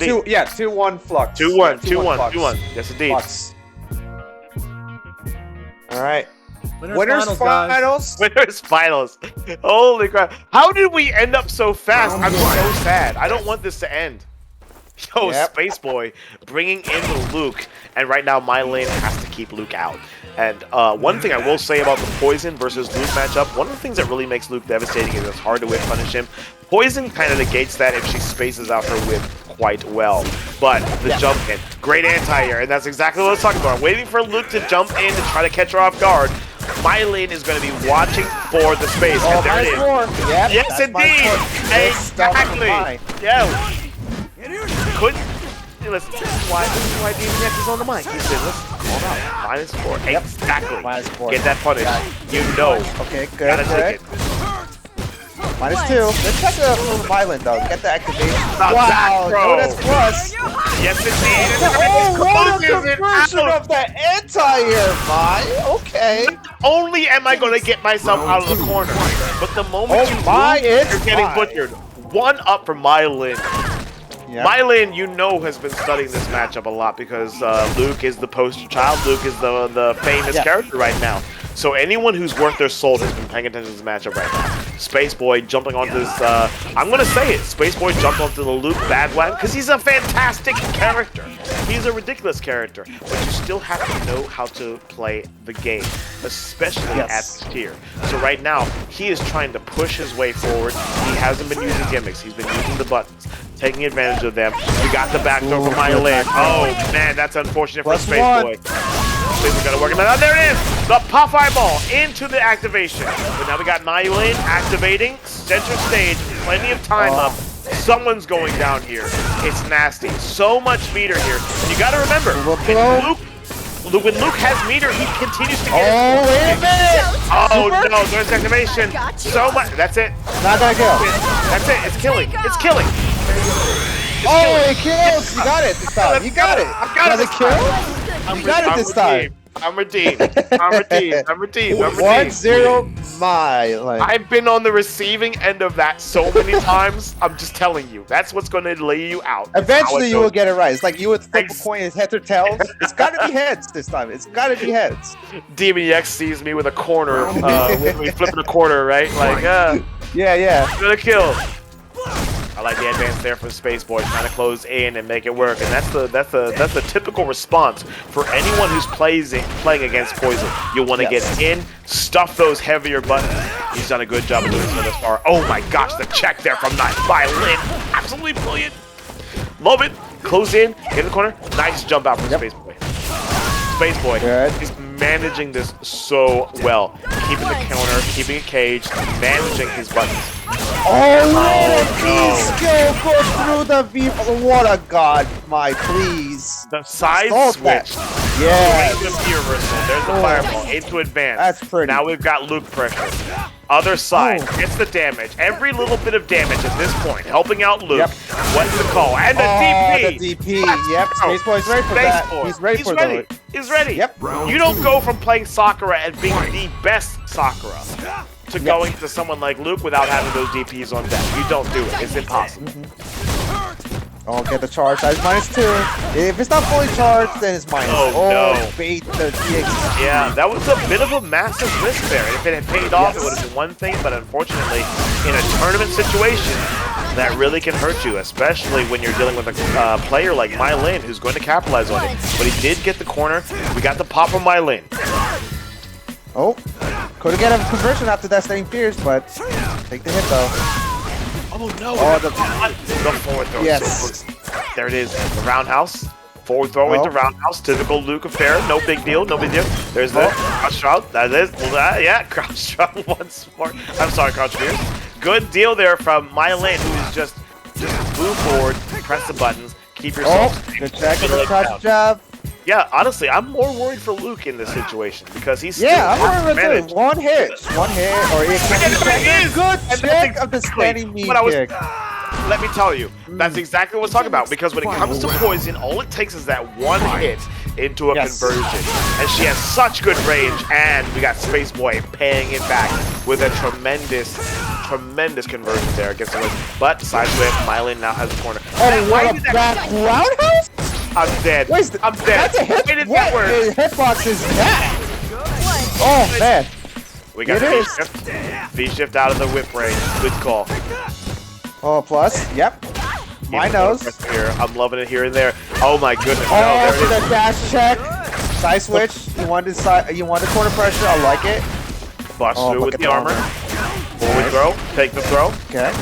indeed. 2-1 Flux. 2-1, 2-1. 2-1. Yes, indeed. Flux. All right. Winners finals. Winners finals. Holy crap! How did we end up so fast? I'm so sad. I don't want this to end. Yo, Spaceboy bringing in the Luke, and right now Mailyn has to keep Luke out. And one thing I will say about the Poison versus Luke matchup, one of the things that really makes Luke devastating is it's hard to whip punish him. Poison kind of negates that if she spaces out her whip quite well. But the jump in, great anti-air, and that's exactly what I was talking about. Waiting for Luke to jump in to try to catch her off guard. Mailyn is going to be watching for the space, and there it is. Yep, yes, indeed. Exactly. Yeah. Couldn't. Listen, this is why DMX is on the mic. He said, listen, hold on. -4. Yep. Exactly. -4. Get that punish. You know. Okay, good. Take it. -2. Let's check the Mailyn though. Get the activation. Wow, no, that's plus. Yes, indeed. What a conversion of the anti-air, Okay. Only am I going to get myself out of the corner. But the moment you're getting butchered. 1 up for Mailyn. Yep. Mailyn, you know, has been studying this matchup a lot because Luke is the poster child. Luke is the famous character right now. So anyone who's worth their salt has been paying attention to this matchup right now. Spaceboy jumping onto this, I'm going to say it, Spaceboy jumped onto the Luke bandwagon because he's a fantastic character. He's a ridiculous character, but you still have to know how to play the game, especially at this tier. So right now, he is trying to push his way forward. He hasn't been using gimmicks. He's been using the buttons, taking advantage of them. We got the backdoor from Mailyn. Oh, man, that's unfortunate for Spaceboy. Spaceboy got to work it out. There it is! The Puff Eyeball into the activation. But now we got Mailyn activating, center stage, plenty of time up. Someone's going down here. It's nasty. So much meter here. You got to remember, when Luke has meter, he continues to get wait a minute! Oh, no, there's activation. So much. That's it. Not gonna kill. That's it. It's killing. It's killing. It kills! You got it this time. You got it. I got it. You got it this time. I'm redeemed. I'm redeemed. I'm redeemed. I'm redeemed. 1-0 my. Like, I've been on the receiving end of that so many times. I'm just telling you. That's what's going to lay you out. eventually you will get it right. It's like you would flip a coin, it's heads or tails. It's got to be heads this time. It's got to be heads. Demon X sees me with a corner, with me flipping a quarter, right? Like, Yeah. gonna kill. I like the advance there from Spaceboy, trying to close in and make it work, and that's the typical response for anyone who's playing against Poison. You want to get in, stuff those heavier buttons. He's done a good job of doing so this far. Oh my gosh, the check there from Mailyn, absolutely brilliant. Love it. Close in, get in the corner. Nice jump out from Spaceboy. Spaceboy, he's managing this so well. Keeping the counter, keeping it caged, managing his buttons. Skill go through the V. What a god, my please. The side switch. Yeah. There's the fireball into advance. That's pretty. Now we've got Luke pressure. Other side gets the damage. Every little bit of damage at this point, helping out Luke. What's the call? And the DP. The DP. Yep. Spaceboy's ready for that. He's ready for it. He's ready. Yep. You don't go from playing Sakura and being the best Sakura to going to someone like Luke without having those DPs on deck. You don't do it. It's impossible. Oh, get the charge size -2. If it's not fully charged, then it's minus. Oh, no. Bait the DX. Yeah, that was a bit of a massive risk there. If it had paid off, it would have been one thing, but unfortunately, in a tournament situation, that really can hurt you, especially when you're dealing with a player like Mailyn, who's going to capitalize on it. But he did get the corner. We got the pop from Mailyn. Oh, could have got a conversion after that staying fierce, but take the hit though. Oh no! Oh, the forward throw. Yes. There it is. The roundhouse. Forward throw into roundhouse. Typical Luke affair. No big deal. No big deal. There's the crouch shroud. That is. Yeah, crouch shroud once more. I'm sorry, crouch fierce. Good deal there from Mailyn, who is just move forward, press the buttons, keep yourself. Good check. Good crouch job. Yeah, honestly, I'm more worried for Luke in this situation because he's I'm worried with one hit, or it can be good check of the standing knee kick. Let me tell you, that's exactly what I was talking about, because when it comes to Poison, all it takes is that one hit into a conversion, and she has such good range, and we got Spaceboy paying it back with a tremendous conversion there against the but side flip, Mailyn now has a corner. Oh, what a back roundhouse! I'm dead. I'm dead. That's a hit. What hitbox is that? Oh man. We got V-shift out of the whip range. Good call. Oh, plus. Yep. My nose. Here. I'm loving it here and there. Oh my goodness. Oh, no, the dash check. Side switch. You want the corner pressure. I like it. Bust through with the armor. Forward throw. Take the throw. Okay.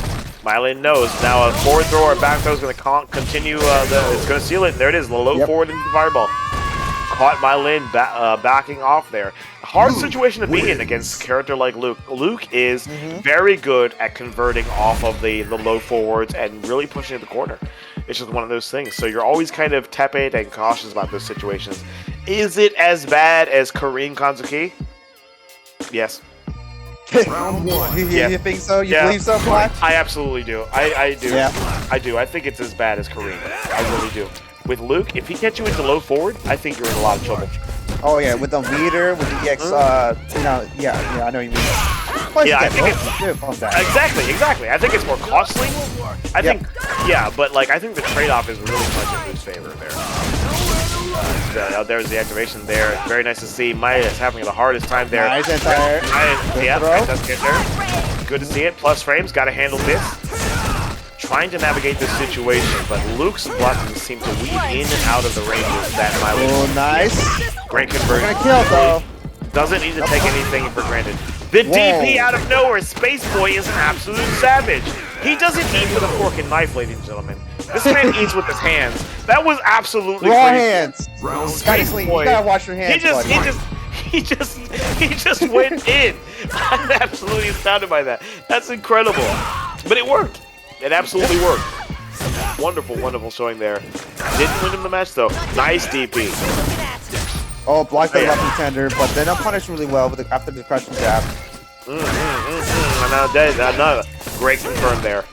Mailyn knows. Now a forward throw or back throw is going to continue. It's going to seal it. There it is. The low forward into the fireball. Caught Mailyn backing off there. Hard situation to be in against a character like Luke. Luke is very good at converting off of the low forwards and really pushing the corner. It's just one of those things. So you're always kind of tepid and cautious about those situations. Is it as bad as Korean Kanzuki? Yes. Round 1. You think so? You believe so, Black? I absolutely do. I do. Yeah. I do. I think it's as bad as Kareem. I really do. With Luke, if he gets you into low forward, I think you're in a lot of trouble. Oh yeah, with the meter, with the EX, I know what you mean. Plus I think it's exactly. I think it's more costly. I think, but like I think the trade-off is really much in Luke's favor there. There's the activation there. Very nice to see. Maya is having the hardest time there. Nice entire. Does get there. Good to see it. Plus frames, got to handle this. Trying to navigate this situation, but Luke's buttons seem to weave in and out of the ranges that Mailyn. Oh, nice. Great conversion. We're gonna kill though. Doesn't need to take anything for granted. The DP out of nowhere. Spaceboy is an absolute savage. He doesn't eat with a fork and knife, ladies and gentlemen. This man eats with his hands. That was absolutely raw crazy. Hands. Spaceboy. You gotta wash your hands. He just went in. I'm absolutely astounded by that. That's incredible. But it worked. It absolutely worked. Wonderful, wonderful showing there. Didn't win him the match though. Nice DP. Oh, blocked the left tender, but then punished really well with after the crushing jab. Another great confirm there.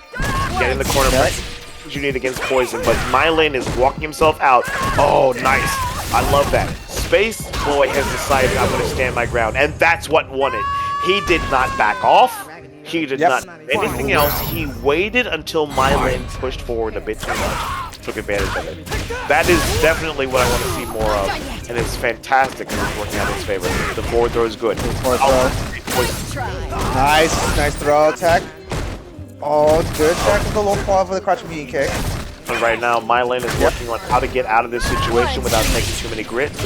Getting the corner press. You need against Poison, but Mailyn is walking himself out. Oh, nice. I love that. Spaceboy has decided I'm going to stand my ground, and that's what won it. He did not back off. He did not do anything else. He waited until Mailyn pushed forward a bit too much. Took advantage of it. That is definitely what I want to see more of, and it's fantastic because it's working out in his favor. The forward throw is good. Nice throw attack. Oh, good check with the low fall for the crouching bean kick. And right now, Mailyn is working on how to get out of this situation without taking too many risks.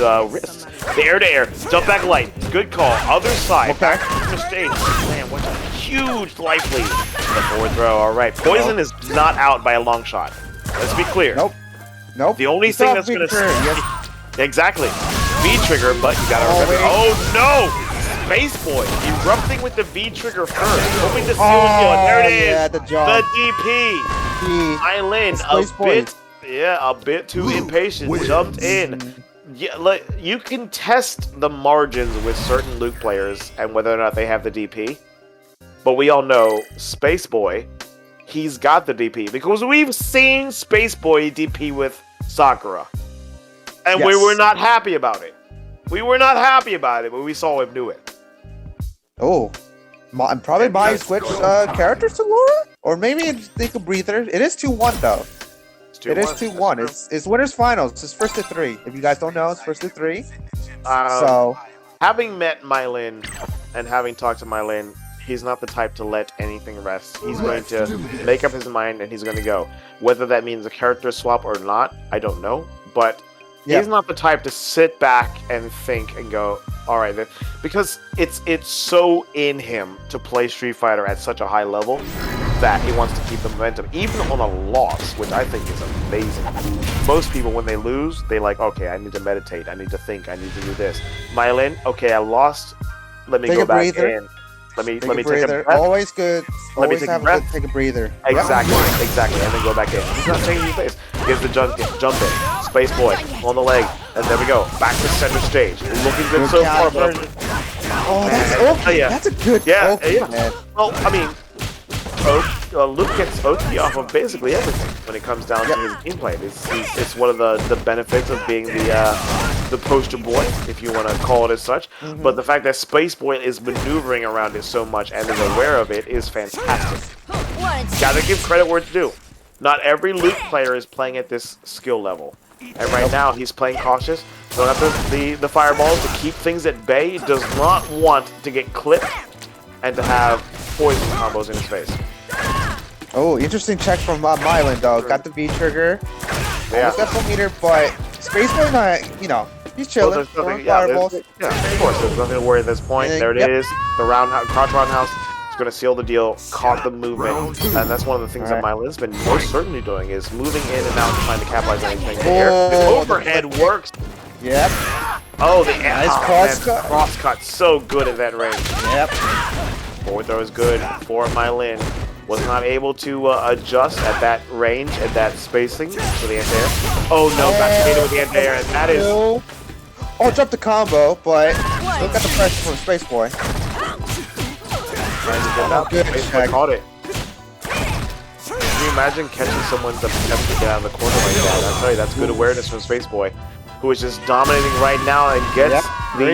The air-to-air, jump back light, good call. Other side, back to the stage. Man, what a huge life lead. The forward throw, all right. Poison is not out by a long shot. Let's be clear. Nope. The only thing that's going to... Exactly. V-trigger, but you got to remember... Oh, no! Spaceboy erupting with the V-trigger first. Hoping to seal the deal. There it is. Yeah, the DP. Mailyn, a bit too impatient. Jumped in. Yeah, like, you can test the margins with certain Luke players and whether or not they have the DP. But we all know Spaceboy, he's got the DP because we've seen Spaceboy DP with Sakura. And we were not happy about it. We were not happy about it, but we saw him do it. Oh, I'm probably buying switch characters to Laura? Or maybe take a breather. It is 2-1 though. It is 2-1. It's winners finals. It's first to 3. If you guys don't know, it's first to 3. So, having met Mailyn and having talked to Mailyn, he's not the type to let anything rest. He's going to make up his mind and he's going to go. Whether that means a character swap or not, I don't know. But he's not the type to sit back and think and go, all right, because it's so in him to play Street Fighter at such a high level that he wants to keep the momentum, even on a loss, which I think is amazing. Most people, when they lose, they like, okay, I need to meditate, I need to think, I need to do this. Mailyn, okay, I lost. Let me go back in. Let me take a breath. Always good. Always have to take a breather. Exactly, and then go back in. He's not changing things. Gives the jump in. Spaceboy on the leg, and there we go. Back to center stage. Looking good so far, but oh, that's okay. That's a good man. Well, I mean, Luke gets OT off of basically everything when it comes down to his gameplay. It's one of the benefits of being the poster boy, if you want to call it as such. But the fact that Spaceboy is maneuvering around it so much and is aware of it is fantastic. Gotta give credit where it's due. Not every Luke player is playing at this skill level. And right now, he's playing cautious. Don't have the fireballs to keep things at bay. He does not want to get clipped and to have poison combos in his face. Oh, interesting check from Mailyn, though. Got the V trigger. Almost got full meter, but Spaceboy, you know, he's chilling. Well, fireballs. Of course. There's nothing to worry at this point. There it is. The crouch roundhouse is going to seal the deal. Caught the movement. And that's one of the things that Mailyn's been most certainly doing is moving in and out trying to capitalize on anything. The overhead works. Yep. Oh, the nice crosscut. Crosscut. So good at that range. Yep. Forward throw is good for Mailyn. Was not able to adjust at that range, at that spacing for the anti-air. Oh no, back to with the anti-air, and that is... Oh, dropped the combo, but still got the pressure from Spaceboy. Good check. Caught it. Can you imagine catching someone's attempt to get out of the corner like that? I'll tell you, that's good awareness from Spaceboy, who is just dominating right now and gets the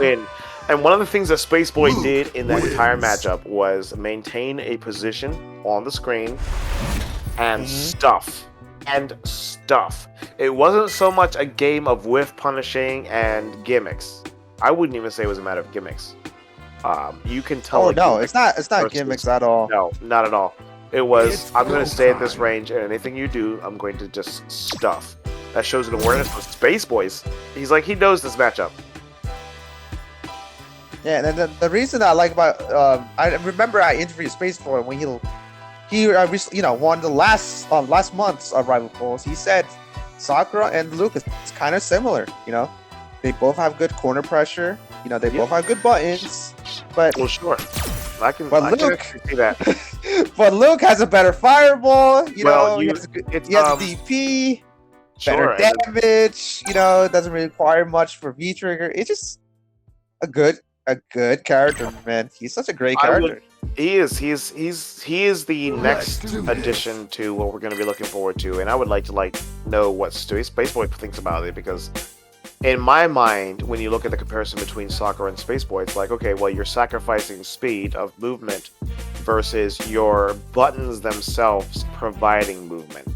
win. And one of the things that Spaceboy did in that entire matchup was maintain a position on the screen and stuff. It wasn't so much a game of whiff punishing and gimmicks. I wouldn't even say it was a matter of gimmicks. You can tell. Oh no, it's not gimmicks at all. No, not at all. It was, I'm going to stay at this range, and anything you do, I'm going to just stuff. That shows an awareness of Spaceboy's. He's like, he knows this matchup. Yeah, and the reason I like about I remember I interviewed Spaceboy when he recently, won the last month's Rival Pools. He said Sakura and Luke is kind of similar. They both have good corner pressure. They both have good buttons. But well, sure, I can see that. But Luke has a better fireball. He has DP, better damage. Doesn't really require much for V trigger. It's just a good character, man. He's such a great character. He is the next addition to what we're going to be looking forward to, and I would like to know what Spaceboy thinks about it, because in my mind, when you look at the comparison between Sakura and Spaceboy, it's like, okay, well, you're sacrificing speed of movement versus your buttons themselves providing movement.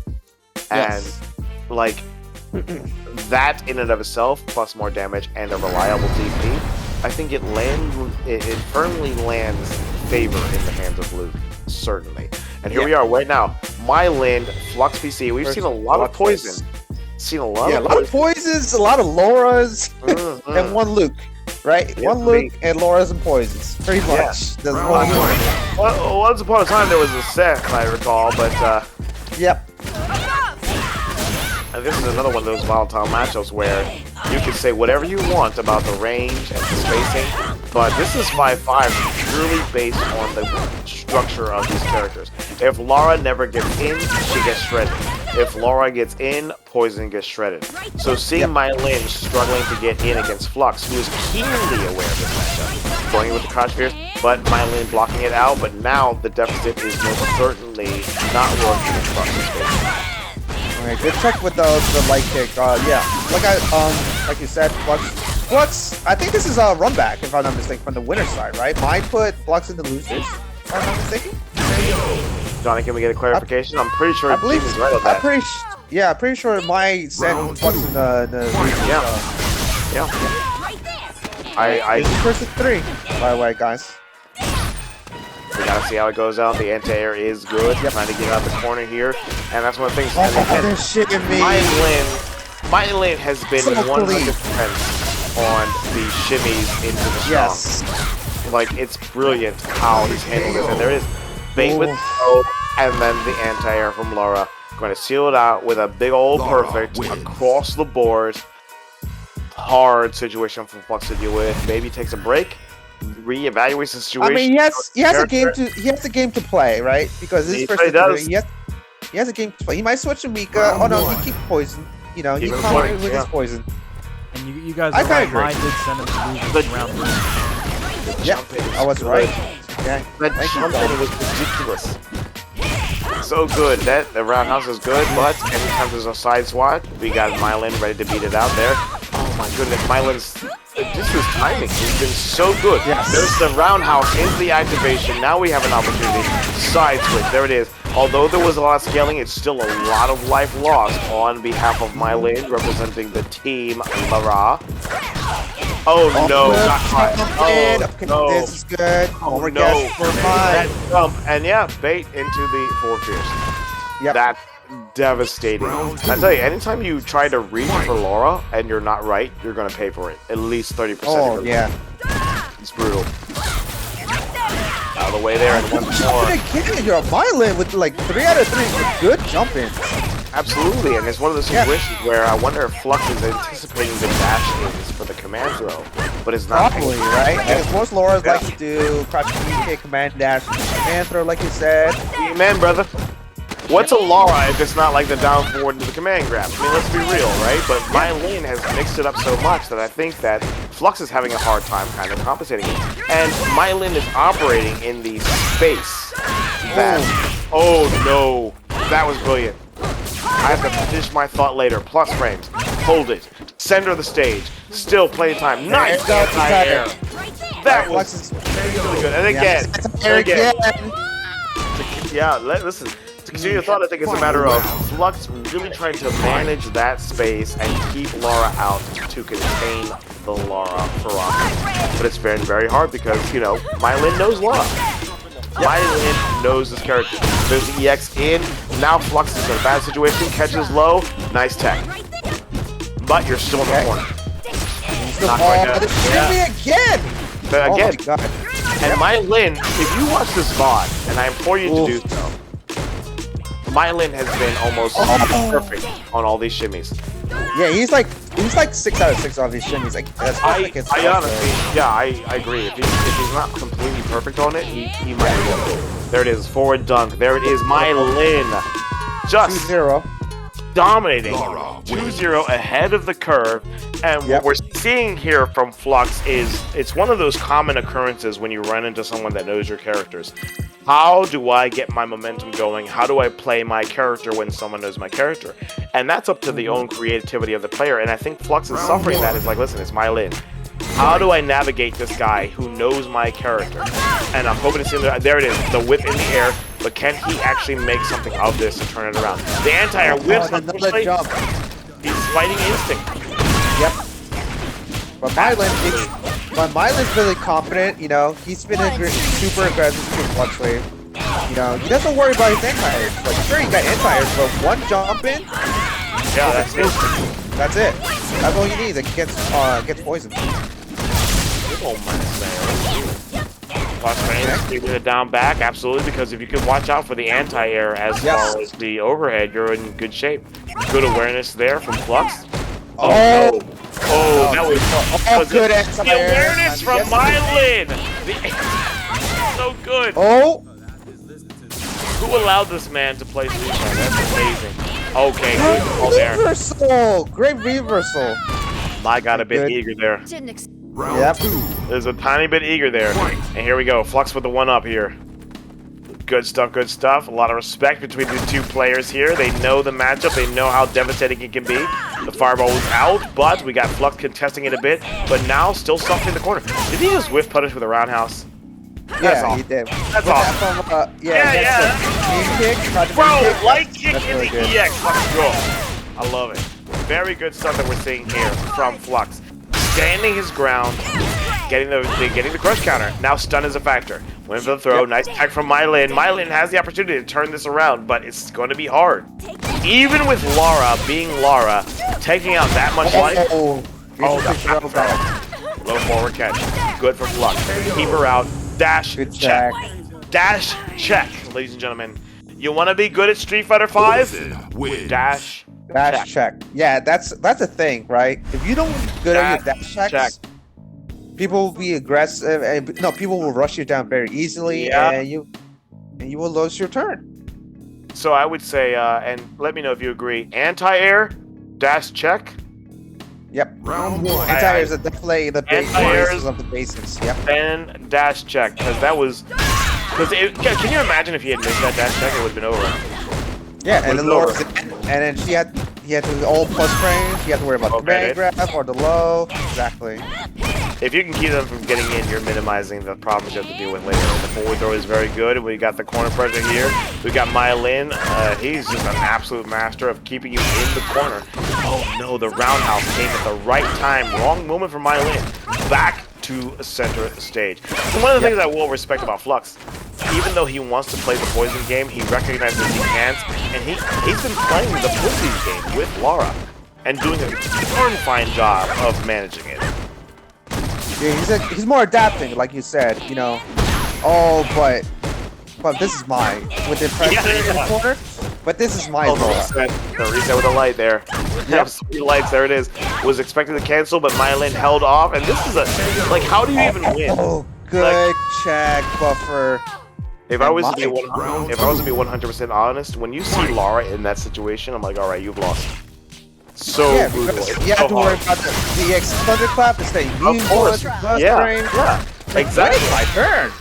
Yes. And, like, that in and of itself, plus more damage and a reliable DP, I think it firmly lands favor in the hands of Luke, certainly. And here we are right now. Mailyn, FluxVCE. We've seen a lot of poison. Seen a lot of poisons, a lot of Lauras, and one Luke, right? Yeah, one Luke and Lauras and poisons, pretty much. Yeah. That's the whole game. Well, once upon a time there was a set, I recall, but Yep. and this is another one of those volatile matchups where you can say whatever you want about the range and the spacing, but this is 5-5 purely based on the structure of these characters. If Lara never gets in, she gets shredded. If Lara gets in, Poison gets shredded. So seeing Mailyn struggling to get in against Flux, who is keenly aware of this matchup, going with the crouch fierce, but Mailyn blocking it out, but now the deficit is most certainly not working in Flux's favor. Alright, good check with the light kick. Yeah, like you said, Flux. I think this is a run back, if I'm not mistaken, from the winner's side, right? Mine put Flux in the losers, if I'm not mistaken. Johnny, can we get a clarification? I'm pretty sure Jim is right on that. I'm pretty sure my sent Flux in the losers. Yeah. I versus 3, by the way, guys. We gotta see how it goes out. The anti-air is good. Trying to get out the corner here, and that's one of the things. They're shitting me. Mailyn has been 100% on the shimmies into the strong. Yes. Like, it's brilliant how he's handled this. And there is bait with the throw, and then the anti-air from Laura. Going to seal it out with a big old perfect across the board. Hard situation for Flux to deal with. Maybe takes a break. Reevaluates the situation. I mean, he has a game to play, right? Because this person he has a game to play. He might switch to Mika. Oh no, he keeps poison. You know, he counter with his poison. And you guys are right. Mine did send him to lose round 3. Yeah, I was right. Yeah, that jumping was ridiculous. So good. The roundhouse is good, but anytime there's a side swat, we got Mailyn ready to beat it out there. Oh my goodness, Mailyn's just his timing has been so good. Yes. There's the roundhouse into the activation. Now we have an opportunity. Side switch. There it is. Although there was a lot of scaling, it's still a lot of life lost on behalf of Mailyn, representing the team Lara. Oh no, not quite. Oh no. This is good. Oh no. That jump, and yeah, bait into the 4 fierce. Yep. That's devastating. I tell you, anytime you try to reach for Laura and you're not right, you're gonna pay for it. At least 30%. Oh yeah. It's brutal. Out of the way there, and one more. You're a Mailyn with like 3 out of 3 good jump-ins. Absolutely, and it's one of those situations where I wonder if Flux is anticipating the dash-ins for the command throw, but it's not. Probably, right? Because most Lauras like to do crouch PK, command dash, command throw, like you said. Amen, brother. What's a Lara if it's not like the down forward into the command grab? I mean, let's be real, right? But Mailyn has mixed it up so much that I think that Flux is having a hard time kind of compensating it. And Mailyn is operating in the space that... Oh, no. That was brilliant. I have to finish my thought later. Plus frames. Hold it. Center of the stage. Still play time. Nice anti-air. That was really good. And again. Yeah, listen. To continue your thought, I think it's a matter of Flux really trying to manage that space and keep Lara out to contain the Lara ferocity. But it's very, very hard because, you know, Mailyn knows Lara. Mailyn knows this character. There's the EX in. Now Flux is in a bad situation. Catches low. Nice tech. But you're still in the corner. Not quite again! But again. Oh my God. And Mailyn, if you watch this VOD, and I implore you to do so, Mailyn has been almost perfect on all these shimmies. Yeah, he's like 6 out of 6 on these shimmies. Like that's perfect. I honestly, yeah, I agree. If he's not completely perfect on it, he might be able. There it is, forward dunk. There it is, Mailyn, just 2-0. dominating, 2-0 ahead of the curve. And what we're seeing here from Flux is it's one of those common occurrences when you run into someone that knows your characters. How do I get my momentum going? How do I play my character when someone knows my character? And that's up to the own creativity of the player. And I think Flux is suffering that. Is like, listen, it's Mailyn. How do I navigate this guy who knows my character? And I'm hoping to see him. There it is, the whip in the air. But can he actually make something of this and turn it around? The anti-air whips. Another jump. He's fighting instinct. Yep. But Mailyn's really confident. You know, he's been super aggressive to FluxWavez. You know, he doesn't worry about his anti-airs. Like, sure, he got anti-airs, but one jump in. Yeah, that's it. That's it. That's all you need. That gets poisoned. Oh my man. FluxWavez keeping it down back, absolutely, because if you can watch out for the anti-air as far as the overhead, you're in good shape. Good awareness there from Flux. Oh, no. Oh, that was good the awareness from Mailyn. So good. Oh. Who allowed this man to play Street Fighter? That's amazing. Okay, good call there. Reversal. Great reversal. I got a bit eager there. Round 2. There's a tiny bit eager there. And here we go. Flux with the 1-up here. Good stuff, good stuff. A lot of respect between the two players here. They know the matchup. They know how devastating it can be. The fireball was out, but we got Flux contesting it a bit. But now still stuffed in the corner. Did he just whiff punish with a roundhouse? Yeah, he did. That's awesome. Yeah. Bro, light kick in the EX. Let's go. I love it. Very good stuff that we're seeing here from Flux. Standing his ground, getting the crush counter. Now stun is a factor. Went for the throw. Nice attack from Mailyn. Mailyn has the opportunity to turn this around, but it's going to be hard. Even with Lara being Lara, taking out that much life. Low forward catch. Good for Flux. Keep her out. Dash check. Dash check, ladies and gentlemen. You want to be good at Street Fighter 5? Dash check. Yeah, that's a thing, right? If you don't good at your dash checks, people will be aggressive, and people will rush you down very easily, and you will lose your turn. So I would say, and let me know if you agree. Anti-air, dash check. Yep. Round 1. Anti-airs are definitely the basis of the basics. Yep. Then dash check, because that was. Can you imagine if he had missed that dash check? It would have been over. Yeah, and then Laura's and then he had to do all plus frames. You have to worry about the command grab or the low. Exactly. If you can keep them from getting in, you're minimizing the problems you have to deal with later. The forward throw is very good. We got the corner pressure here. We got Mailyn. He's just an absolute master of keeping you in the corner. Oh no, the roundhouse came at the right time. Wrong moment for Mailyn. Back to center stage. So one of the things I will respect about Flux, even though he wants to play the poison game, he recognizes he can't, and he's been playing the pussy game with Lara and doing a darn fine job of managing it. Yeah, he's more adapting, like you said. You know, but this is mine with the pressure in the corner. But this is my reset with a light there. Yep, 3 lights. There it is. Was expected to cancel, but Mailyn held off, and this is how do you even win? Oh, good check buffer. If I was to be 100% honest, when you see Lara in that situation, I'm like, all right, you've lost. So brutal. You have to worry about the X thunderclap to stay immune. Of course. Yeah. Exactly. When is my turn?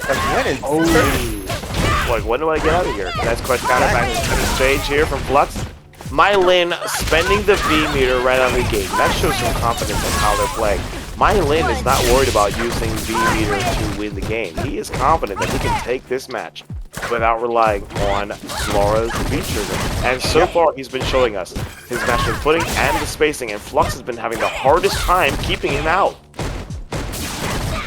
Like, when do I get out of here? That's question counter back to the stage here from Flux. Mailyn spending the V meter right out of the gate. That shows some confidence in how they're playing. Mailyn is not worried about using V meter to win the game. He is confident that he can take this match without relying on Lara's features. And so far, he's been showing us his master footing and the spacing, and Flux has been having the hardest time keeping him out.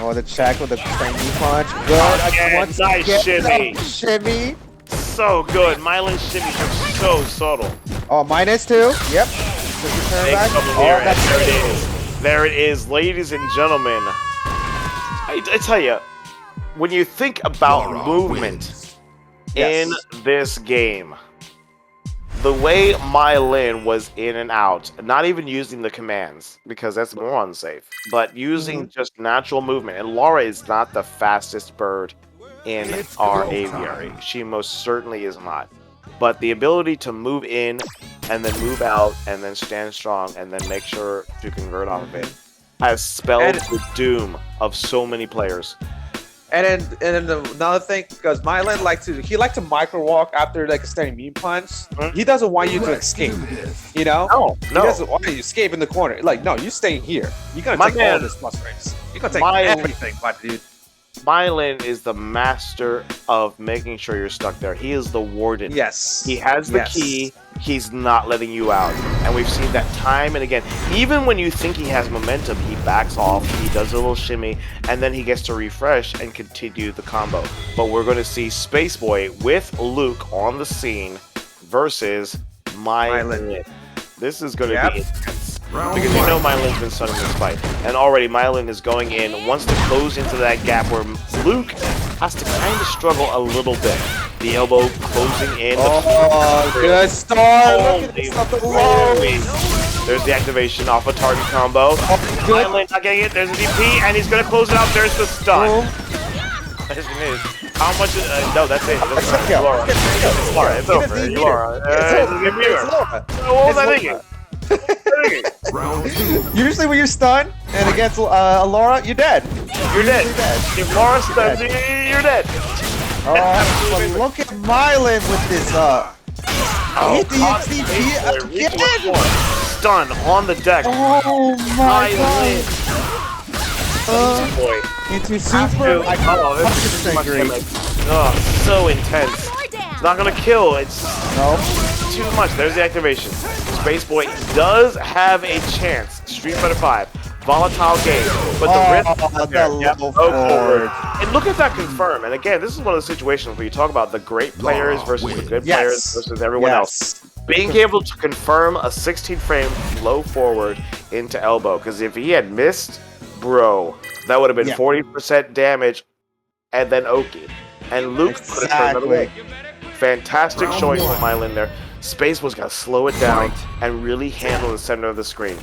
Oh, the check with the cranky punch. Good. Nice shimmy. Shimmy. So good. Mailyn's shimmy is so subtle. Oh, -2. Yep. There it is, ladies and gentlemen. I tell you, when you think about movement in this game, the way Mailyn was in and out, not even using the commands, because that's more unsafe, but using just natural movement. And Lara is not the fastest bird in our aviary. She most certainly is not. But the ability to move in and then move out and then stand strong and then make sure to convert off of it has spelled the doom of so many players. And then another thing, because Mailyn liked to micro walk after like a steady mean punch. Mm-hmm. He doesn't want you to escape. You know? No, He doesn't want you to escape in the corner. Like, no, you staying here. You're gonna take all this plus race. You're gonna take everything, my dude. Mailyn is the master of making sure you're stuck there. He is the warden. Yes. He has the key. He's not letting you out. And we've seen that time and again. Even when you think he has momentum, he backs off, he does a little shimmy, and then he gets to refresh and continue the combo. But we're going to see Spaceboy with Luke on the scene versus Mailyn. This is going to be intense. Because you know Mailyn's been stunning this fight. And already Mailyn is going in, wants to close into that gap where Luke has to kind of struggle a little bit. The elbow closing in. Good start. Look at this. There's the activation off a target combo. Mailyn not getting it. There's a DP, and he's going to close it out. There's the stun. Question is, how much is... no, that's it. It's Laura. It's over. Laura. What was I thinking? Usually when you're stunned and against Laura, you're dead. You're dead. If Laura stuns you, you're dead. But look at Mailyn with this hit the XDP again. Stun on the deck. Oh my god. Into super. Oh, so intense. It's not gonna kill. It's too much. There's the activation. Spaceboy does have a chance. Street Fighter 5. Volatile game, but the risk is there. Yep, go forward. And look at that confirm. And again, this is one of the situations where you talk about the great players versus the good players versus everyone else. Being able to confirm a 16-frame flow forward into elbow, because if he had missed, bro, that would have been 40% damage, and then Oki. And Luke put it for another way. Fantastic showing from Mailyn there. Space was gonna slow it down and really handle the center of the screen.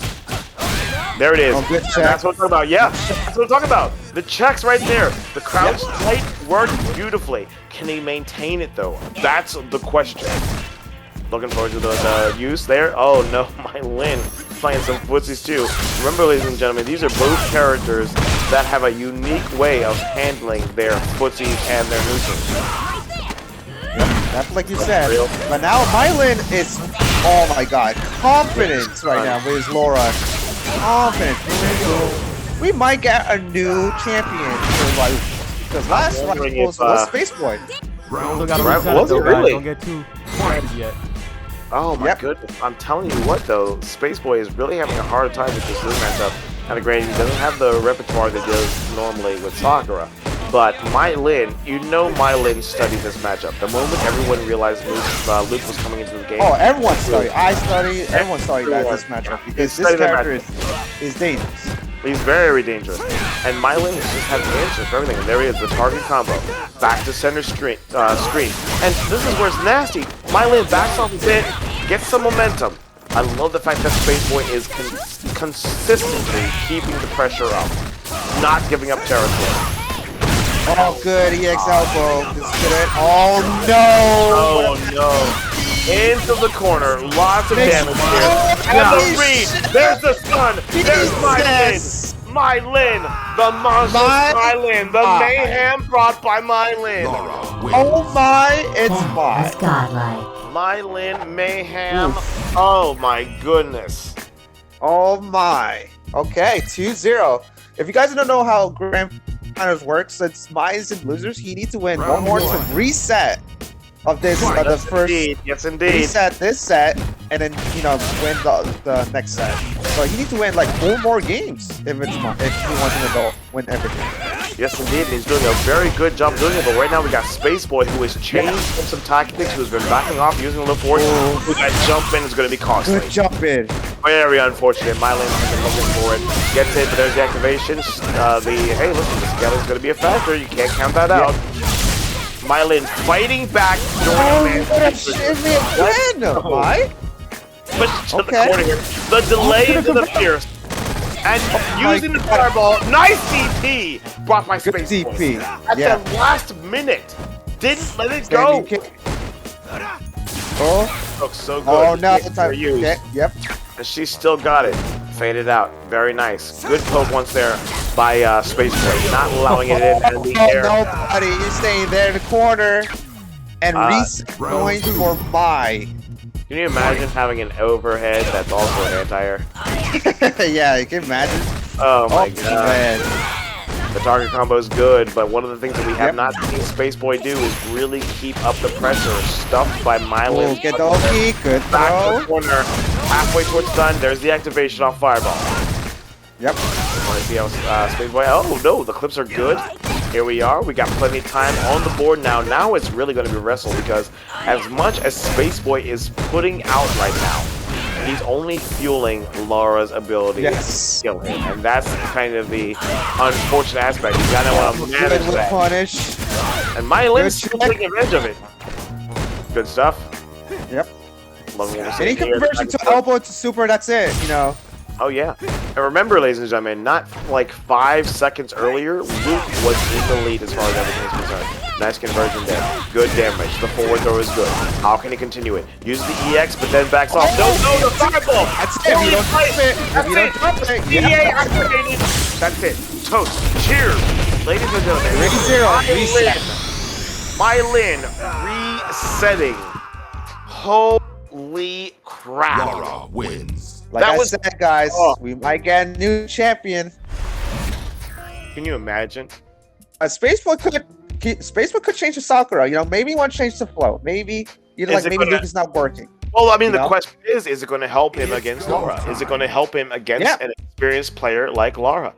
There it is. That's what I'm talking about. Yeah, that's what I'm talking about. The checks right there. The crouch tight worked beautifully. Can he maintain it though? That's the question. Looking forward to the use there. Oh no, Mailyn playing some footsies too. Remember, ladies and gentlemen, these are both characters that have a unique way of handling their footsies and their neutrals. That's like you said. But now Mailyn is, oh my god, confident right now with his Laura. Confident. We might get a new champion for like, because last round was Spaceboy. Was it really? Don't get too excited yet. Oh my goodness. I'm telling you what though, Spaceboy is really having a hard time with this Luke matchup. And granted, he doesn't have the repertoire that he does normally with Sakura. But Mailyn, you know Mailyn studied this matchup. The moment everyone realized Luke was coming into the game. Oh, everyone studied. I studied. Everyone studied this matchup because this character is dangerous. He's very dangerous. And Mailyn just has the answer for everything. And there he is, the target combo. Back to center screen. And this is where it's nasty. Mailyn backs off a bit, gets some momentum. I love the fact that Spaceboy is consistently keeping the pressure up, not giving up territory. Oh, good. EX elbow. Oh, no. Oh, no. Into the corner. Lots of damage here. And the read. There's the stun. There's Mailyn. Mailyn. The monster Mailyn. The mayhem brought by Mailyn. Oh, my. It's my. Godlike. Mailyn mayhem. Oh, my goodness. Oh, my. Okay, 2-0. If you guys don't know how Grand Finals works, since May's and losers, he needs to win one more to reset of this the first. Yes, indeed. Reset this set, and then win the next set. So he needs to win like 4 more games if he wants to win everything. Yes, indeed. He's doing a very good job doing it. But right now we got Spaceboy, who has changed some tactics, who's been backing off, using a little force. Who that jump in is going to be costly. Good jump in. Very unfortunate. Mailyn has been looking for it. Gets it, but there's the activation. Hey, listen, this together is going to be a factor. You can't count that out. Mailyn fighting back. Why? Push to the corner here. The delay into the fierce. And using the fireball. Nice DP brought by Spaceboy. At the last minute. Didn't let it go. Looks so good. Oh, now the time. Yep. And she still got it. Faded out. Very nice. Good poke once there. by Spaceboy, not allowing it in the air. No, buddy, you're staying there in the corner and reset going for my. Can you imagine having an overhead that's also an anti-air? Yeah, you can imagine. Oh my god. Man. The target combo is good, but one of the things that we have not seen Spaceboy do is really keep up the pressure. Stuffed by Mailyn. Oh, get the OP, good Back to throw. the corner, halfway towards done. There's the activation off Fireball. Yep. Want to see how Spaceboy? Oh no, the clips are good. Here we are. We got plenty of time on the board now. Now it's really going to be wrestle because as much as Spaceboy is putting out right now, he's only fueling Laura's ability to kill him, and that's kind of the unfortunate aspect. You gotta want to manage that. Punish. And Mailyn's still taking advantage of it. Good stuff. Yep. Any conversion to elbow to super, that's it, you know. Oh yeah. And remember, ladies and gentlemen, not like 5 seconds earlier, Luke was in the lead as far as everything is concerned. Nice conversion there. Good damage. The forward throw is good. How can he continue it? Use the EX, but then backs off. No, the fireball! That's it. If you don't drop it. If you don't drop it. EA activated. That's it. Toast. Cheers. Ladies and gentlemen. 3-0. Reset. Mailyn resetting. Holy crap. Laura wins. Like I said, guys, we might get a new champion. Can you imagine? Spaceboy could change the Sakura. You know, maybe he wants to change the flow. Maybe maybe Luke is not working. Well, I mean, the question is it going to help him against Laura? Is it going to help him against an experienced player like Laura?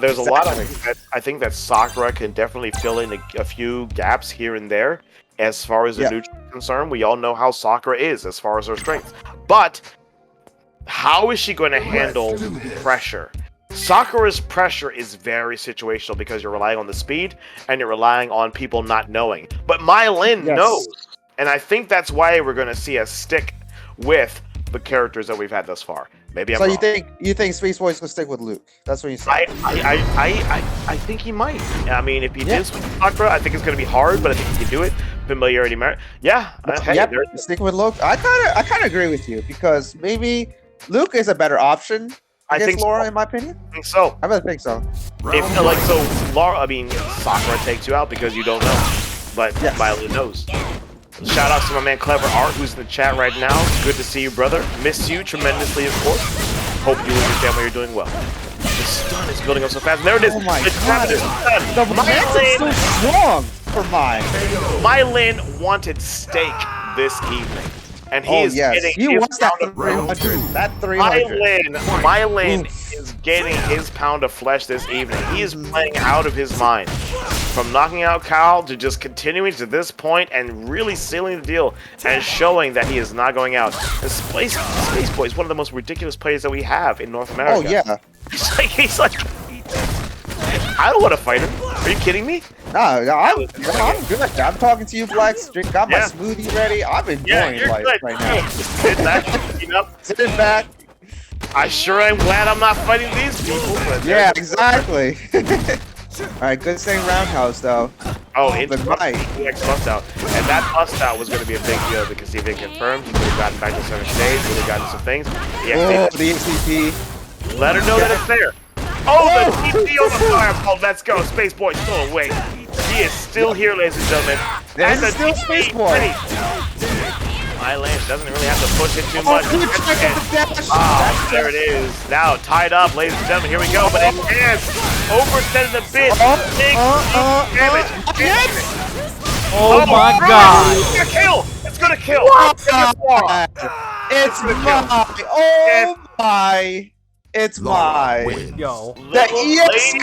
There's a lot of things that I think that Sakura can definitely fill in a few gaps here and there. As far as the neutral is concerned, we all know how Sakura is as far as her strengths. But how is she going to handle pressure? Sakura's pressure is very situational because you're relying on the speed and you're relying on people not knowing. But Mailyn knows. And I think that's why we're going to see us stick with the characters that we've had thus far. Maybe I'm wrong. you think Spaceboy's gonna stick with Luke? That's what you said. I think he might. I mean, if he did switch to Sakura, I think it's going to be hard, but I think he can do it. Familiarity merit. Yeah. Stick with Luke. I kind of agree with you because maybe Luke is a better option against Laura, in my opinion. I think so. I really think so. Laura, I mean, Sakura takes you out because you don't know, but Mailyn knows. Shout out to my man Clever Art, who's in the chat right now. Good to see you, brother. Miss you tremendously, of course. Hope you and your family are doing well. The stun is building up so fast. And there it is. Oh my god. The momentum's so strong for mine. Mailyn wanted steak this evening. And he is getting he wants that 300. That 300. Mailyn is getting his pound of flesh this evening. He is playing out of his mind. From knocking out Kyle to just continuing to this point and really sealing the deal and showing that he is not going out. The Spaceboy is one of the most ridiculous players that we have in North America. Oh yeah. He's like I don't want to fight him. Are you kidding me? No, I'm good. I'm talking to you, Flex. Got my smoothie ready. I'm enjoying life right now. Sit back, sitting back. I sure am glad I'm not fighting these people. But exactly. All right, good thing roundhouse though. Oh, the EX bust out, and that bust out was going to be a big deal because he had been confirmed. He could have gotten back to center stage, would have gotten some things. The XCP. Let her know that it's there. Oh, the TP on the fireball. Let's go. Spaceboy still away. He is still here, ladies and gentlemen. And the still Spaceboy. Mailyn doesn't really have to push it too much. There it is. Now tied up, ladies and gentlemen. Here we go. But it is overextended a bit. Big damage. Oh my god. It's gonna kill. It's gonna kill. It's my. Oh my. It's my. Yo. Ladies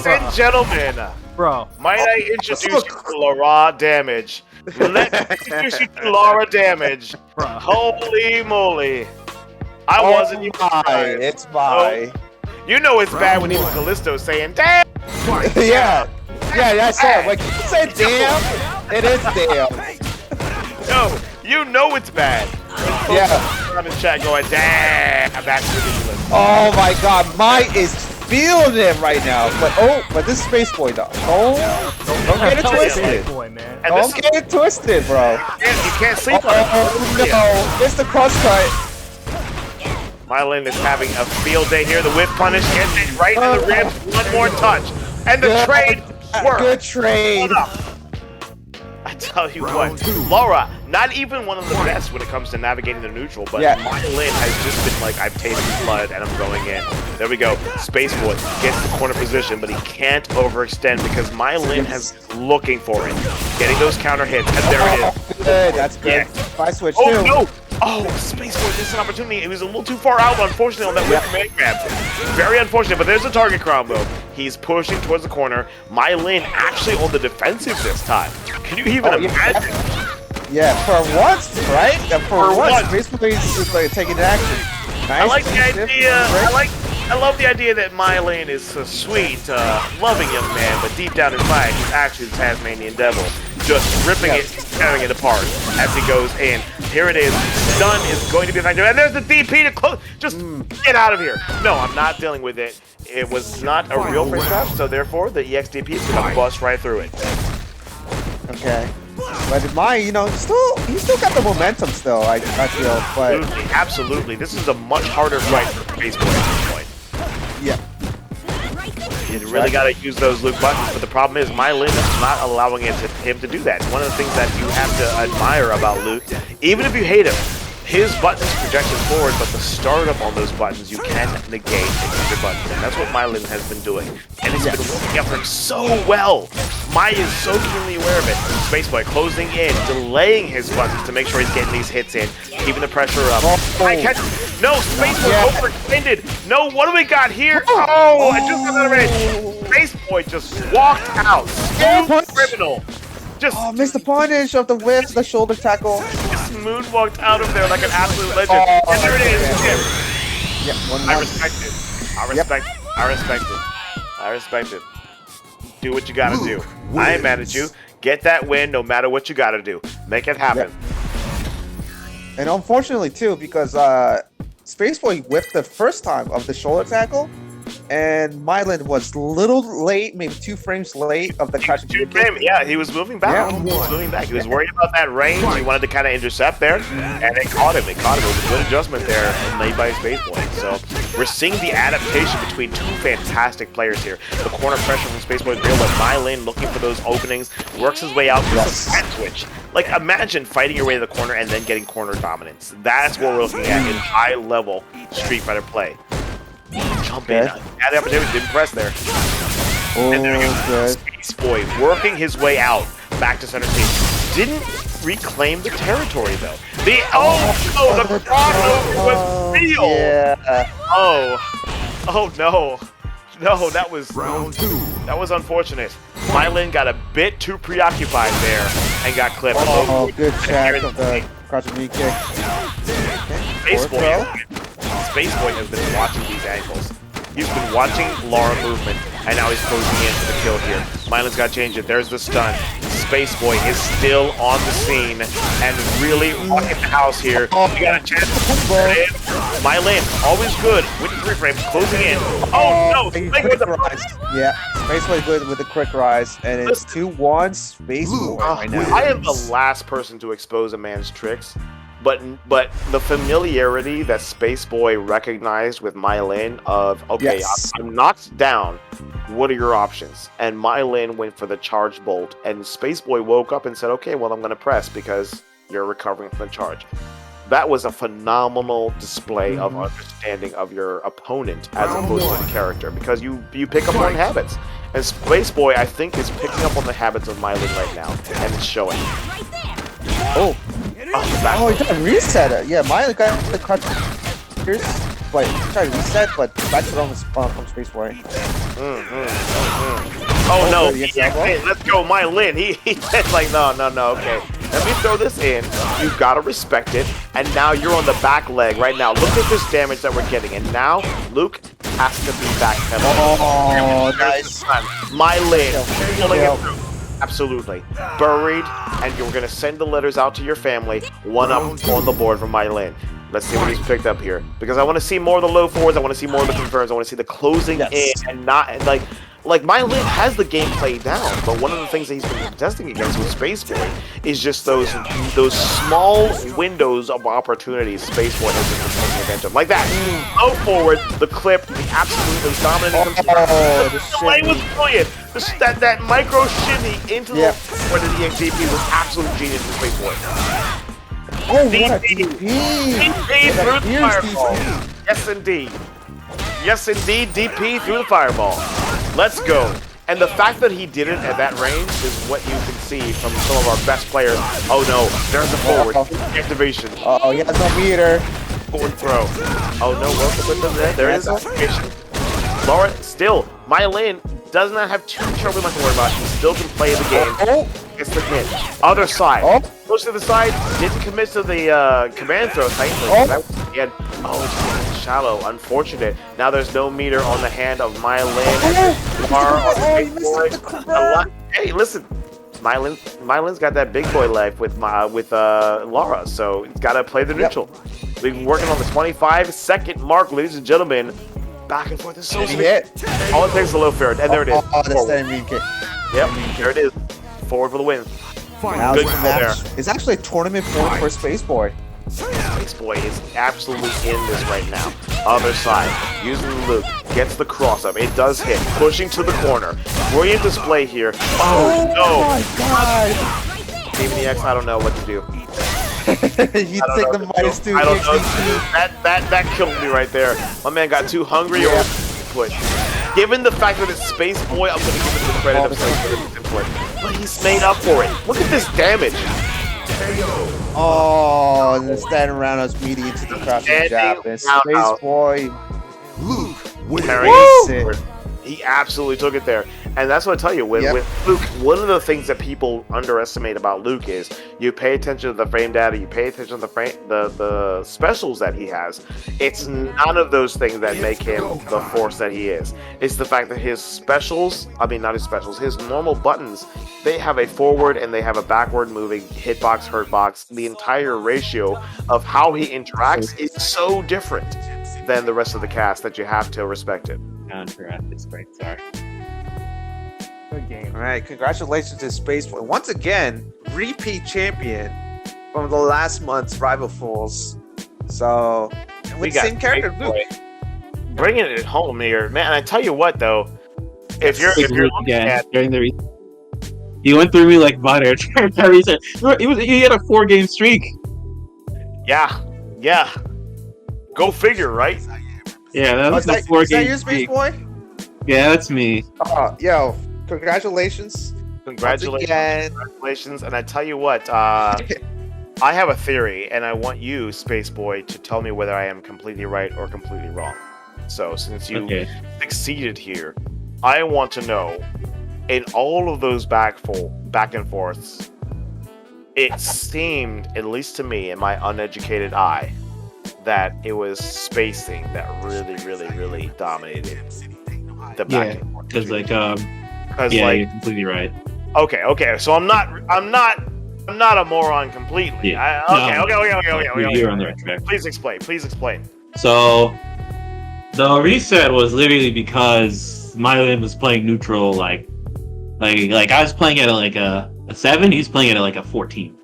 and gentlemen. Bro. Might I introduce you to Laura Damage? Let me introduce you to Laura Damage. Bro. Holy moly. I wasn't even surprised. It's my. You know it's bad when even Callisto's saying, damn! Yeah, that's it. Like, you say damn, it is damn. No, you know it's bad. I'm in chat going, damn, that's ridiculous. Oh my god, Mai is feeling it right now. But this is Spaceboy though. Don't get it twisted. Don't get it twisted, bro. You can't sleep on it. Oh no, it's the cross cut. Mailyn is having a field day here. The whip punish gets it right in the ribs. One more touch. And the trade worked. Good trade. I tell you what, Laura, not even one of the best when it comes to navigating the neutral, but Mailyn has just been like, I've tasted blood and I'm going in. There we go. Spaceboy gets the corner position, but he can't overextend because Mailyn has looking for it. Getting those counter hits, and there it is. Good, that's good. If I switch too. Oh no! Oh, Spaceboy missed an opportunity. It was a little too far out, unfortunately, on that whip command grab. Very unfortunate, but there's a target combo. He's pushing towards the corner. Mailyn actually on the defensive this time. Can you even imagine? Yeah, for once, right? For once, basically he's like taking action. Nice. I like the idea. I love the idea that Mailyn is a sweet, loving young man, but deep down inside, he's actually the Tasmanian devil, just ripping it, tearing it apart as he goes in. Here it is. Stun is going to be effective, and there's the DP to close. Just get out of here. No, I'm not dealing with it. It was not a real frame trap, so therefore the EXDP is going to bust right through it. Okay. But you know, he still got the momentum still, I feel. But Absolutely. This is a much harder fight for Spaceboy at this point. yeah. You really got to use those Luke buttons, but the problem is Mailyn is not allowing him to do that. One of the things that you have to admire about Luke, even if you hate him, his buttons projection forward, but the startup on those buttons you can negate and use your buttons, and that's what Mailyn has been doing. And it's been working out for him so well. Maya is so keenly aware of it. Spaceboy closing in, delaying his buttons to make sure he's getting these hits in, keeping the pressure up. No, Spaceboy overextended. No, what do we got here? Oh, I just got that already. Spaceboy just walked out. Smooth criminal. Just missed the punish of the whip, the shoulder tackle. Smooth walked out of there like an absolute legend. And there it is. I respect it. I respect it. I respect it. I respect it. Do what you gotta do. I ain't mad at you. Get that win no matter what you gotta do. Make it happen. And unfortunately too, because Spaceboy whipped the first time of the shoulder tackle, and Mailyn was a little late, maybe 2 frames late of the crash. Yeah, he was moving back. He was moving back. He was worried about that range. He wanted to kind of intercept there, and it caught him. It was a good adjustment there made by Spaceboy. So we're seeing the adaptation between 2 fantastic players here. The corner pressure from Spaceboy is real, but Mailyn looking for those openings, works his way out to the side switch. Like, imagine fighting your way to the corner and then getting corner dominance. That's what we're looking at in high-level Street Fighter play. Jump in. Had the opportunity, didn't press there. And there you go. Spaceboy working his way out back to center stage. Didn't reclaim the territory though. The crossover was real. Yeah. Oh no. No, that was Round 2. That was unfortunate. Mailyn got a bit too preoccupied there and got clipped. Oh, good check of the crouching knee kick. Spaceboy has been watching these angles. He's been watching Laura movement, and now he's closing in for the kill here. Mailyn's got to change it. There's the stun. Spaceboy is still on the scene and really rocking the house here. We got a chance. Mailyn, always good with the 3 frames, closing in. Oh no! Yeah, Spaceboy good with the quick rise, and it's 2-1 Spaceboy right now. I am the last person to expose a man's tricks. But the familiarity that Spaceboy recognized with Mailyn of, okay, I'm knocked down, what are your options? And Mailyn went for the charge bolt, and Spaceboy woke up and said, okay, well, I'm going to press because you're recovering from the charge. That was a phenomenal display of understanding of your opponent as opposed to the character, because you pick up on habits. And Spaceboy, I think, is picking up on the habits of Mailyn right now, and it's showing. Oh, he tried to reset it. Yeah, Mailyn got the cut. Here's like tried to reset, but back to from Spaceboy. Oh no! Hey, let's go, Mailyn. He said like, no, okay. Let me throw this in. You've got to respect it. And now you're on the back leg right now. Look at this damage that we're getting. And now Luke has to be back pedal. Oh, nice. Mailyn pulling it through. Absolutely. Buried, and you're going to send the letters out to your family. 1 up on the board from Mailyn. Let's see what he's picked up here. Because I want to see more of the low forwards. I want to see more of the confirms. I want to see the closing in and not, like, like Mailyn has the gameplay down, but one of the things that he's been testing against with Spaceboy is just those small windows of opportunities Spaceboy has been taking advantage of. Like that, low forward, the clip, the absolutely dominating. The play was brilliant. That micro shimmy into the where the DP was absolute genius from Spaceboy. Oh, what a DP through the fireball. Yes, indeed. Yes, indeed, DP through the fireball. Let's go. And the fact that he did it at that range is what you can see from some of our best players. Oh no, there's the forward. Activation. Oh, he has no meter. Forward throw. Oh no, welcome with the there is activation. Laura, still, Mailyn does not have too much to worry about. He still can play the game. It's the hit. Other side. Goes to the side. Didn't commit to the command throw, thankfully. That was again. Oh, it's shallow. Unfortunate. Now there's no meter on the hand of Mailyn. Hey, listen. Mailyn's got that big boy life with Laura, so he's got to play the neutral. We've been working on the 25-second mark, ladies and gentlemen. Back and forth is so sweet. All it takes is a low fair, and there it is. Oh, that's that Enrique. Yep, there it is. Forward for the win. Now Good match. It's actually a tournament point for Spaceboy. Spaceboy is absolutely in this right now. Other side, using the loop, gets the cross up. It does hit, pushing to the corner. Brilliant display here. Oh no! My God! Even the X, I don't know what to do. You take the -2. I don't know. That killed me right there. My man got too hungry or push. Given the fact that it's Spaceboy, I'm gonna give him the credit of input. But he's made up for it. Look at this damage. Oh, and then standing around us meeting into the crouching jab. And Spaceboy. He absolutely took it there. And that's what I tell you, with Luke, one of the things that people underestimate about Luke is you pay attention to the frame data, you pay attention to the specials that he has. It's none of those things that make him the force that he is. It's the fact that his specials, I mean not his specials, his normal buttons, they have a forward and they have a backward moving hitbox, hurtbox. The entire ratio of how he interacts is so different than the rest of the cast that you have to respect it. Sorry. Good game. All right, congratulations to Spaceboy. Once again, repeat champion from the last month's Rival Fools. So, with the same character, Luke. Bringing it home here, man. I tell you what, though, if you're looking at during the he went through me like butter. He had a 4-game streak. Yeah. Go figure, right? Yeah, that was the 4-game streak. Spaceboy? Yeah, that's me. Yo, congratulations. Congratulations. And I tell you what, I have a theory, and I want you, Spaceboy, to tell me whether I am completely right or completely wrong. So, since you succeeded here, I want to know, in all of those back and forths, it seemed, at least to me, in my uneducated eye, that it was spacing that really dominated the back and forth. Because you're completely right. Okay. So I'm not a moron completely. Yeah. Okay. You're on the right track. Please explain. So the reset was literally because Mailyn was playing neutral, like I was playing at a 7. He's playing at a 14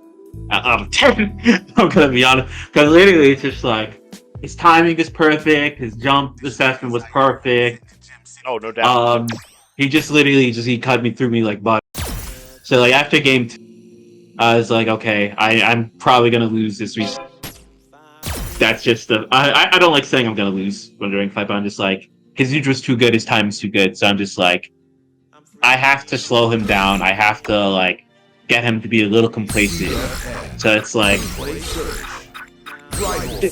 out of 10. I'm gonna be honest, because literally it's just like his timing is perfect, his jump assessment was perfect. Oh, no doubt. He just he cut me through me like butter. So like after game 2, I was like, okay, I'm probably gonna lose this reset. That's just I don't like saying I'm gonna lose when during fight, but I'm just like, his neutral's too good, his timing's too good, so I'm just like, I have to slow him down. I have to like get him to be a little complacent. So it's like,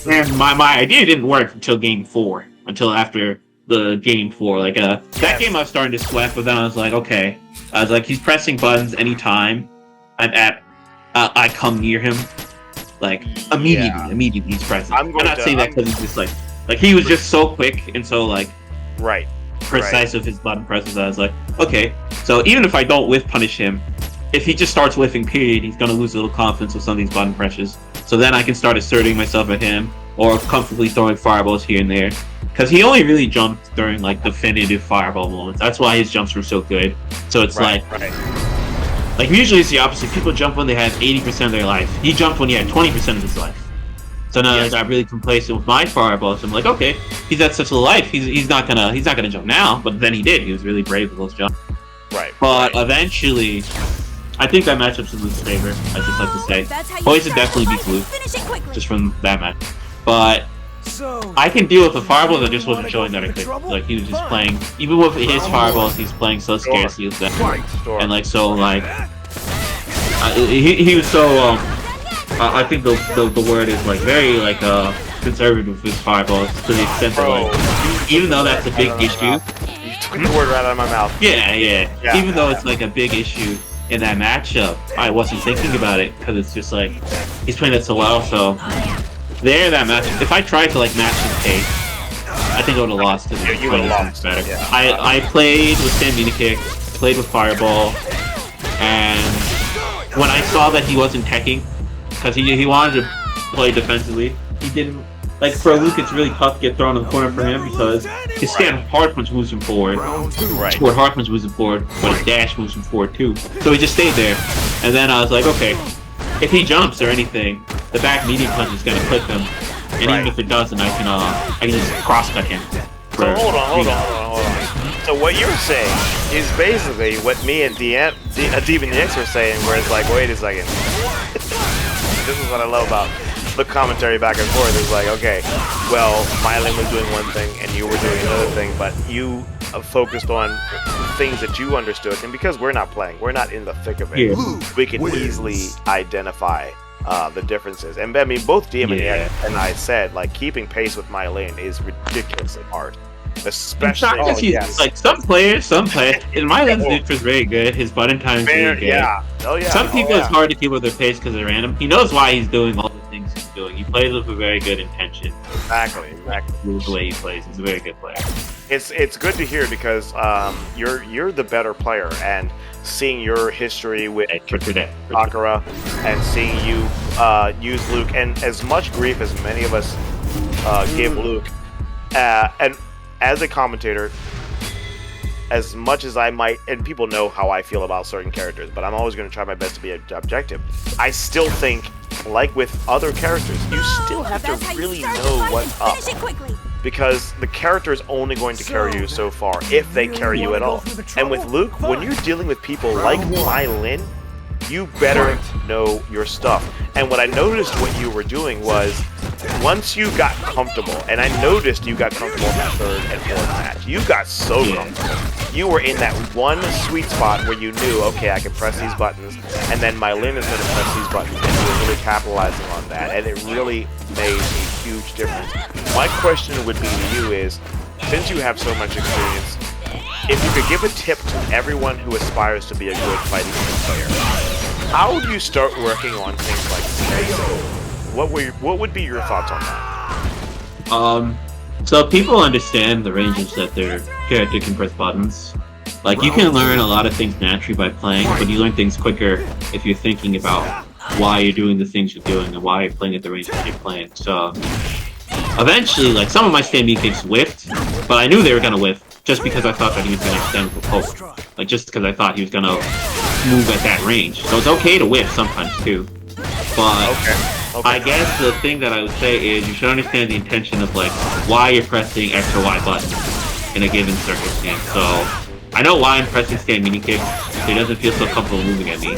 and my idea didn't work until game 4, until after the game 4. Like that game I was starting to sweat, but then I was like, okay. I was like, he's pressing buttons anytime I come near him. Like immediately he's pressing. I'm not saying that because he's just like he was just so quick and so like precise with his button presses. I was like, okay, so even if I don't whiff punish him, if he just starts whiffing period, he's gonna lose a little confidence with some of these button presses. So then I can start asserting myself at him, or comfortably throwing fireballs here and there. Because he only really jumped during like definitive fireball moments. That's why his jumps were so good. So it's like usually it's the opposite. People jump when they have 80% of their life. He jumped when he had 20% of his life. So now I got really complacent with my fireballs. I'm like, okay, he's at such a life. He's not gonna jump now. But then he did. He was really brave with those jumps. Right. But eventually, I think that matchup's in Luke's favor. I just like to say, Poison definitely beats Luke just from that match. But I can deal with the fireballs. I just wasn't showing that I could. Like he was just playing, even with his fireballs, he's playing so scarcely with them, and like so like he was so I think the word is like very like conservative with his fireballs to the extent that like even though that's a big issue. You took the word right out of my mouth. Yeah. Even though it's like a big issue in that matchup, I wasn't thinking about it because it's just like he's playing it so well. So that match. If I tried to like match his pace, I think I would have lost because he was playing better. Yeah. I played with Stamina Kick, played with Fireball, and when I saw that he wasn't teching, because he wanted to play defensively, he didn't. Like for Luke, it's really tough to get thrown in the corner for him because his stand hard punch moves him forward. Forward hard punch moves him forward, but his dash moves him forward too. So he just stayed there. And then I was like, okay, if he jumps or anything, the back medium punch is gonna clip him. And even if it doesn't, I can just cross cut him. So hold on. So what you're saying is basically what me and D3adEyeArtistz were saying, where it's like, wait a second. This is what I love about the commentary back and forth. Is like, okay, well, Mailyn was doing one thing and you were doing another thing, but you focused on things that you understood, and because we're not playing, we're not in the thick of it, we can easily identify the differences. And I mean, both DM and I said, like, keeping pace with Mailyn is ridiculously hard. Especially, like some players, and Mailyn's neutral is very good. His button time is very good. Some people it's hard to keep with their pace because they're random. He knows why he's doing all the things he's doing. He plays with a very good intention. Exactly. The way he plays, he's a very good player. It's good to hear because you're the better player, and seeing your history with Sakura and seeing you use Luke, and as much grief as many of us give Luke, and as a commentator, as much as I might, and people know how I feel about certain characters, but I'm always going to try my best to be objective. I still think, like with other characters, you still have to really know what's up, because the character is only going to carry you so far, if they carry you at all. And with Luke, when you're dealing with people like Mailyn, you better know your stuff. And what I noticed what you were doing was, once you got comfortable, and I noticed you got comfortable in that third and fourth match, you got so comfortable. You were in that one sweet spot where you knew, okay, I can press these buttons, and then Mailyn is going to press these buttons, and you were really capitalizing on that, and it really made a huge difference. My question would be to you is, since you have so much experience, if you could give a tip to everyone who aspires to be a good fighting game player, how would you start working on things like spacing? What would be your thoughts on that? So people understand the ranges that their character can press buttons. Like, you can learn a lot of things naturally by playing, but you learn things quicker if you're thinking about why you're doing the things you're doing and why you're playing at the range that you're playing. So eventually, like, some of my stand kicks whiffed, but I knew they were gonna whiff just because I thought that he was gonna extend with a poke. Like, just because I thought he was gonna move at that range. So it's okay to whiff sometimes too. But I guess the thing that I would say is you should understand the intention of, like, why you're pressing X or Y buttons in a given circumstance. So I know why I'm pressing stand mini kick, so he doesn't feel so comfortable moving at me.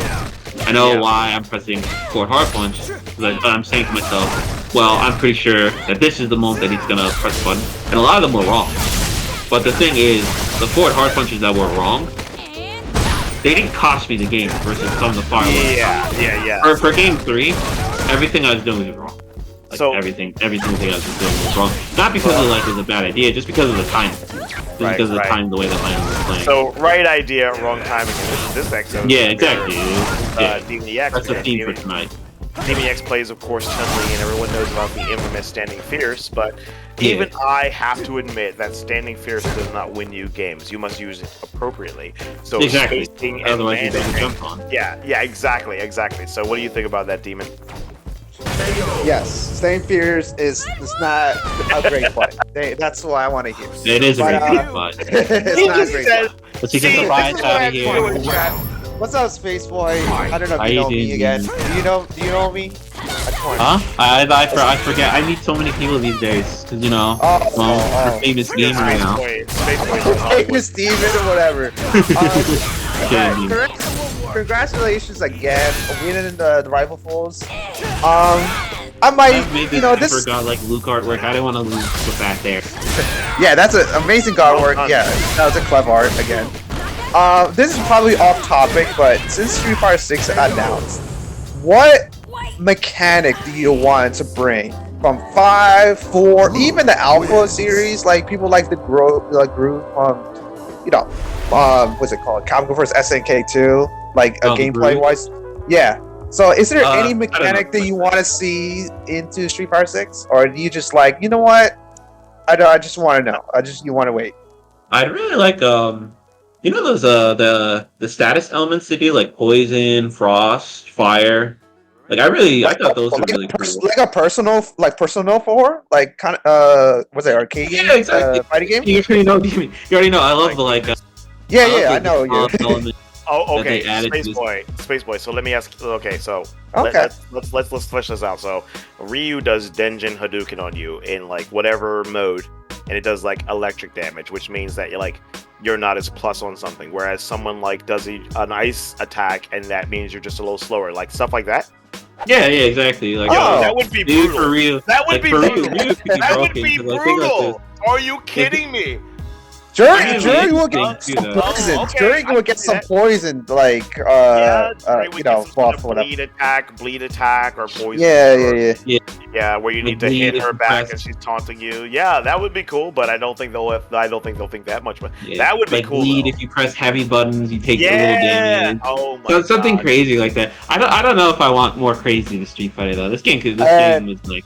I know why I'm pressing forward hard punch, because I'm saying to myself, well, I'm pretty sure that this is the moment that he's gonna press the button, and a lot of them were wrong. But the thing is, the forward hard punches that were wrong, they didn't cost me the game versus some of the far For game 3, everything I was doing was wrong. Like, so everything I was doing was wrong. Not because of, like, it was a bad idea, just because of the time. Because of the time, the way that Mailyn was playing. So right idea, wrong timing. This episode. Yeah, exactly. D3adEyeArtistz. That's the theme for tonight. D3adEyeArtistz plays, of course, Chun-Li, and everyone knows about the infamous Standing Fierce, but even I have to admit that Standing Fierce does not win you games. You must use it appropriately. So spacing and otherwise you don't jump on. Yeah, exactly. So what do you think about that, Demon? Yes, Staying Fierce is not a great play. That's what I want to hear. It is a But, great play. It's not a great play. Let's get the vibes out of here. What's up, Spaceboy? I don't know How if you you know me doing, again. man? Do you know me? Huh? I forget. I meet so many people these days. Cause you know, I'm a famous gamer now. Famous demon or whatever. Congratulations again for winning the Rival Falls. I might, I've made this this. got like Luke artwork. I didn't want to lose with that there. Yeah, that's an amazing artwork. Yeah, that was a clever art again. This is probably off topic, but since Street Fighter 6 announced, what mechanic do you want to bring from 5, 4, even the Alpha series? Like people like the groove what's it called? Capcom vs SNK 2, like gameplay wise. Yeah. So is there any mechanic that you want to see into Street Fighter 6, or do you just like, you know what? I just want to know. You want to wait. I'd really like you know those the status elements they do, like poison, frost, fire. Like I thought those were really cool. Like a Persona 4, like kind of was it arcade game? Yeah, exactly. Fighting game. You already know. I love the like. I know you. Oh, okay. Spaceboy. So let me ask. Okay, so let's flesh this out. So Ryu does Denjin Hadouken on you in like whatever mode, and it does like electric damage, which means that you're not as plus on something. Whereas someone like does an ice attack, and that means you're just a little slower, like stuff like that. Yeah, exactly. Like, that would be brutal. For real. That would be brutal. That would be brutal. Are you kidding me? Jury will get some poison. Jury will get some poison, like buff or whatever. Bleed attack, or poison. Yeah, where you need to hit her back and she's taunting you. Yeah, that would be cool, but I don't think they'll think that much. But that would be cool. Bleed, if you press heavy buttons, you take a little damage. Oh my God. Something crazy like that. I don't know if I want more crazy in Street Fighter though. This game was like,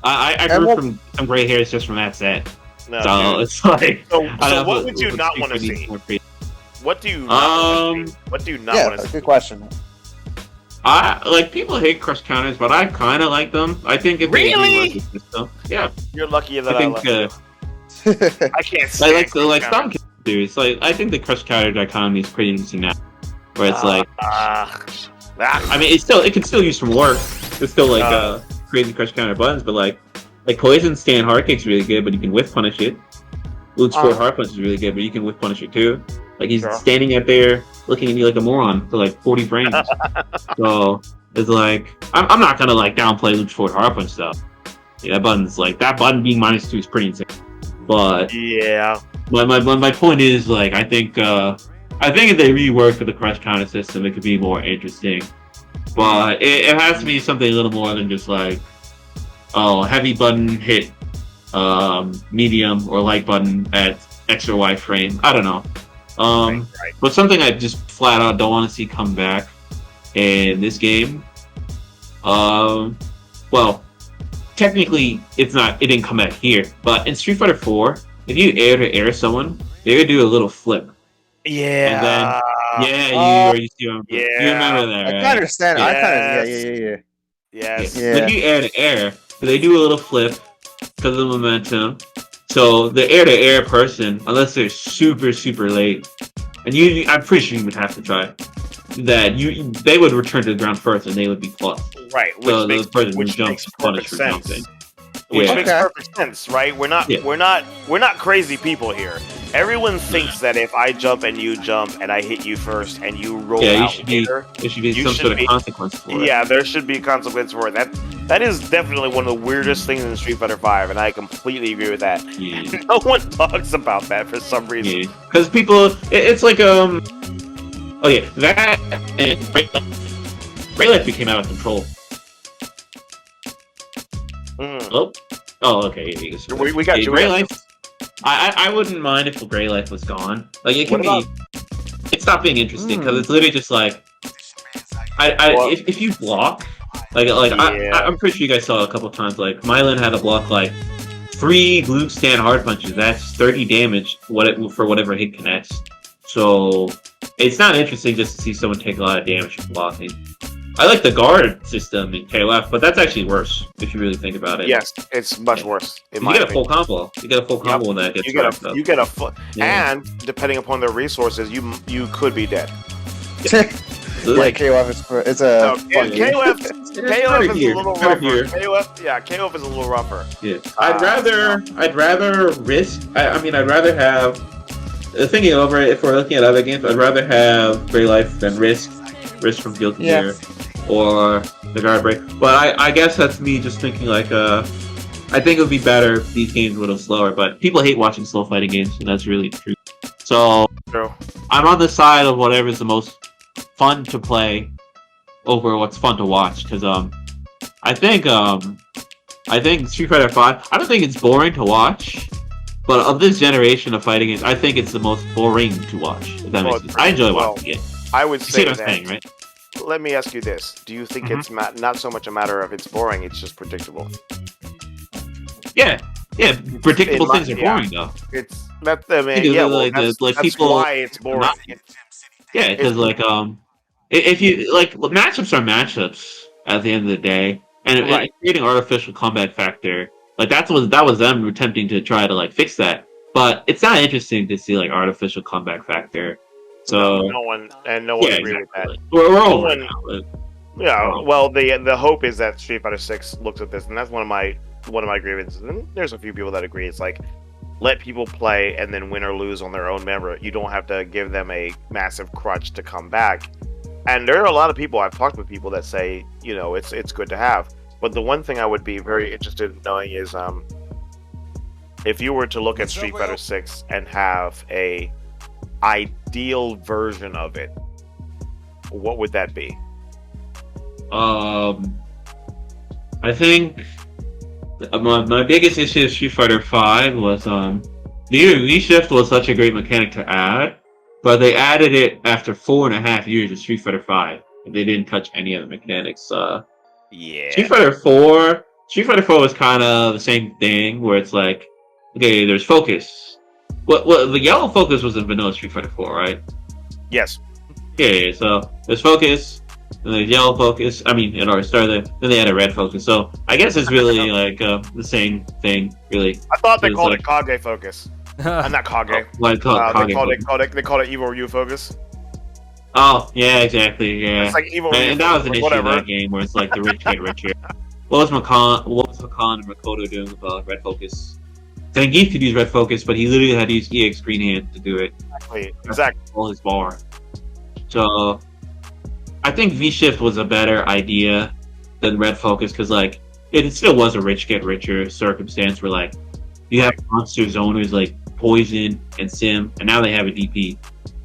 I grew from some gray hairs just from that set. No, so it's like. So what would you not want to see? What do you not want to see? What do you not want to see? That's a good question. People hate crush counters, but I kind of like them. I think if they work the system, yeah. You're lucky that I left you. I can't stand like some characters. Like I think the crush counter dichotomy is pretty interesting now, where it's I mean, it can still use some work. It's still like crazy crush counter buttons, but like poison stand hard kick's really good, but you can whiff punish it. Luke's forward hard punch is really good, but you can whiff punish it too. Like he's standing out there looking at you like a moron for like 40 frames. So it's like I'm not gonna like downplay Luke's forward hard punch stuff. Yeah, that button being -2 is pretty insane. But yeah, my point is like I think if they rework the crush counter system, it could be more interesting. But it has to be something a little more than just like heavy button hit medium or light button at X or Y frame. I don't know. But something I just flat out don't want to see come back in this game. Well, technically it didn't come out here, but in Street Fighter 4, if you air to air someone, they would do a little flip. Yeah. And then, you see what I'm you remember that, right? I can understand. Yeah. Yes. Yeah. When you air to air, they do a little flip because of the momentum. So the air-to-air person, unless they're super, super late, and I'm pretty sure you would have to try that. They would return to the ground first, and they would be plus. Right. So the person would jump punish for jumping. Which makes perfect sense, right? We're not crazy people here. Everyone thinks that if I jump and you jump and I hit you first and you roll out later, there should be some sort of consequence for it. Yeah, there should be a consequence for it. That is definitely one of the weirdest things in Street Fighter 5, and I completely agree with that. Yeah. No one talks about that for some reason. Because people, it's like that and Ray Life became out of control. Oh, okay. We got Ray Life. I wouldn't mind if the Gray Life was gone. Like it can be. It stopped being interesting because it's literally just like, if you block, I'm pretty sure you guys saw a couple times. Like Mailyn had to block like 3 Luke stand hard punches. That's 30 damage. For whatever hit connects. So it's not interesting just to see someone take a lot of damage from blocking. I like the guard system in KOF, but that's actually worse if you really think about it. Yes, it's much worse. In You my get a opinion. full combo. You get a full combo when that gets you get a full, Yeah. and depending upon their resources, you could be dead. Yeah, KOF is a. KOF is a little rougher. Here. KOF is a little rougher. Yeah. I'd rather risk. I'd rather have. Thinking over it, if we're looking at other games, I'd rather have Grey Life than Risk from Guilty Gear, or the Guard Break. But I guess that's me just thinking like, I think it would be better if these games were a little slower. But people hate watching slow fighting games, and that's really true. So I'm on the side of whatever's the most fun to play over what's fun to watch, because I think Street Fighter 5. I don't think it's boring to watch. But of this generation of fighting games, I think it's the most boring to watch. If that makes sense. I enjoy watching it. I would You see say what I'm that. saying, right? Let me ask you this: do you think it's not so much a matter of it's boring? It's just predictable. Yeah. Predictable things are boring though. It's that. I mean, that's people, why it's boring. Yeah, because if you matchups are matchups at the end of the day, and creating artificial comeback factor. Like that was them attempting to try to fix that, but it's not interesting to see artificial comeback factor. So no one agreed with that. We're over it now. Yeah, well, the hope is that Street Fighter 6 looks at this, and that's one of my grievances. And there's a few people that agree. It's like, let people play and then win or lose on their own merit. You don't have to give them a massive crutch to come back. And there are a lot of people, I've talked with people that say, it's good to have. But the one thing I would be very interested in knowing is, if you were to look at Street Fighter 6 and have a ideal version of it, what would that be? I think my biggest issue with Street Fighter 5 was the V-Shift was such a great mechanic to add, but they added it after 4.5 years of Street Fighter 5, and they didn't touch any of the mechanics. Yeah. Street Fighter 4 was kind of the same thing, where it's like, okay, there's focus. What the yellow focus was in vanilla Street Fighter 4, right? Yes. Yeah, so there's focus, and there's yellow focus. I mean, it already started, then they had a red focus. So I guess it's really the same thing, really. I thought they called it Kage focus. Not Kage. They called it Evil Ryu focus. Oh, yeah, exactly, yeah. It's like Evil and that was an issue whatever. in that game, where it's like the rich get richer. What was Makan and Makoto doing with red focus? Zangief could use red focus, but he literally had to use EX Green Hand to do it. Exactly. All his bar. So, I think V-Shift was a better idea than red focus, because it still was a rich get richer circumstance where you have monster zoners like Poison and Sim, and now they have a DP.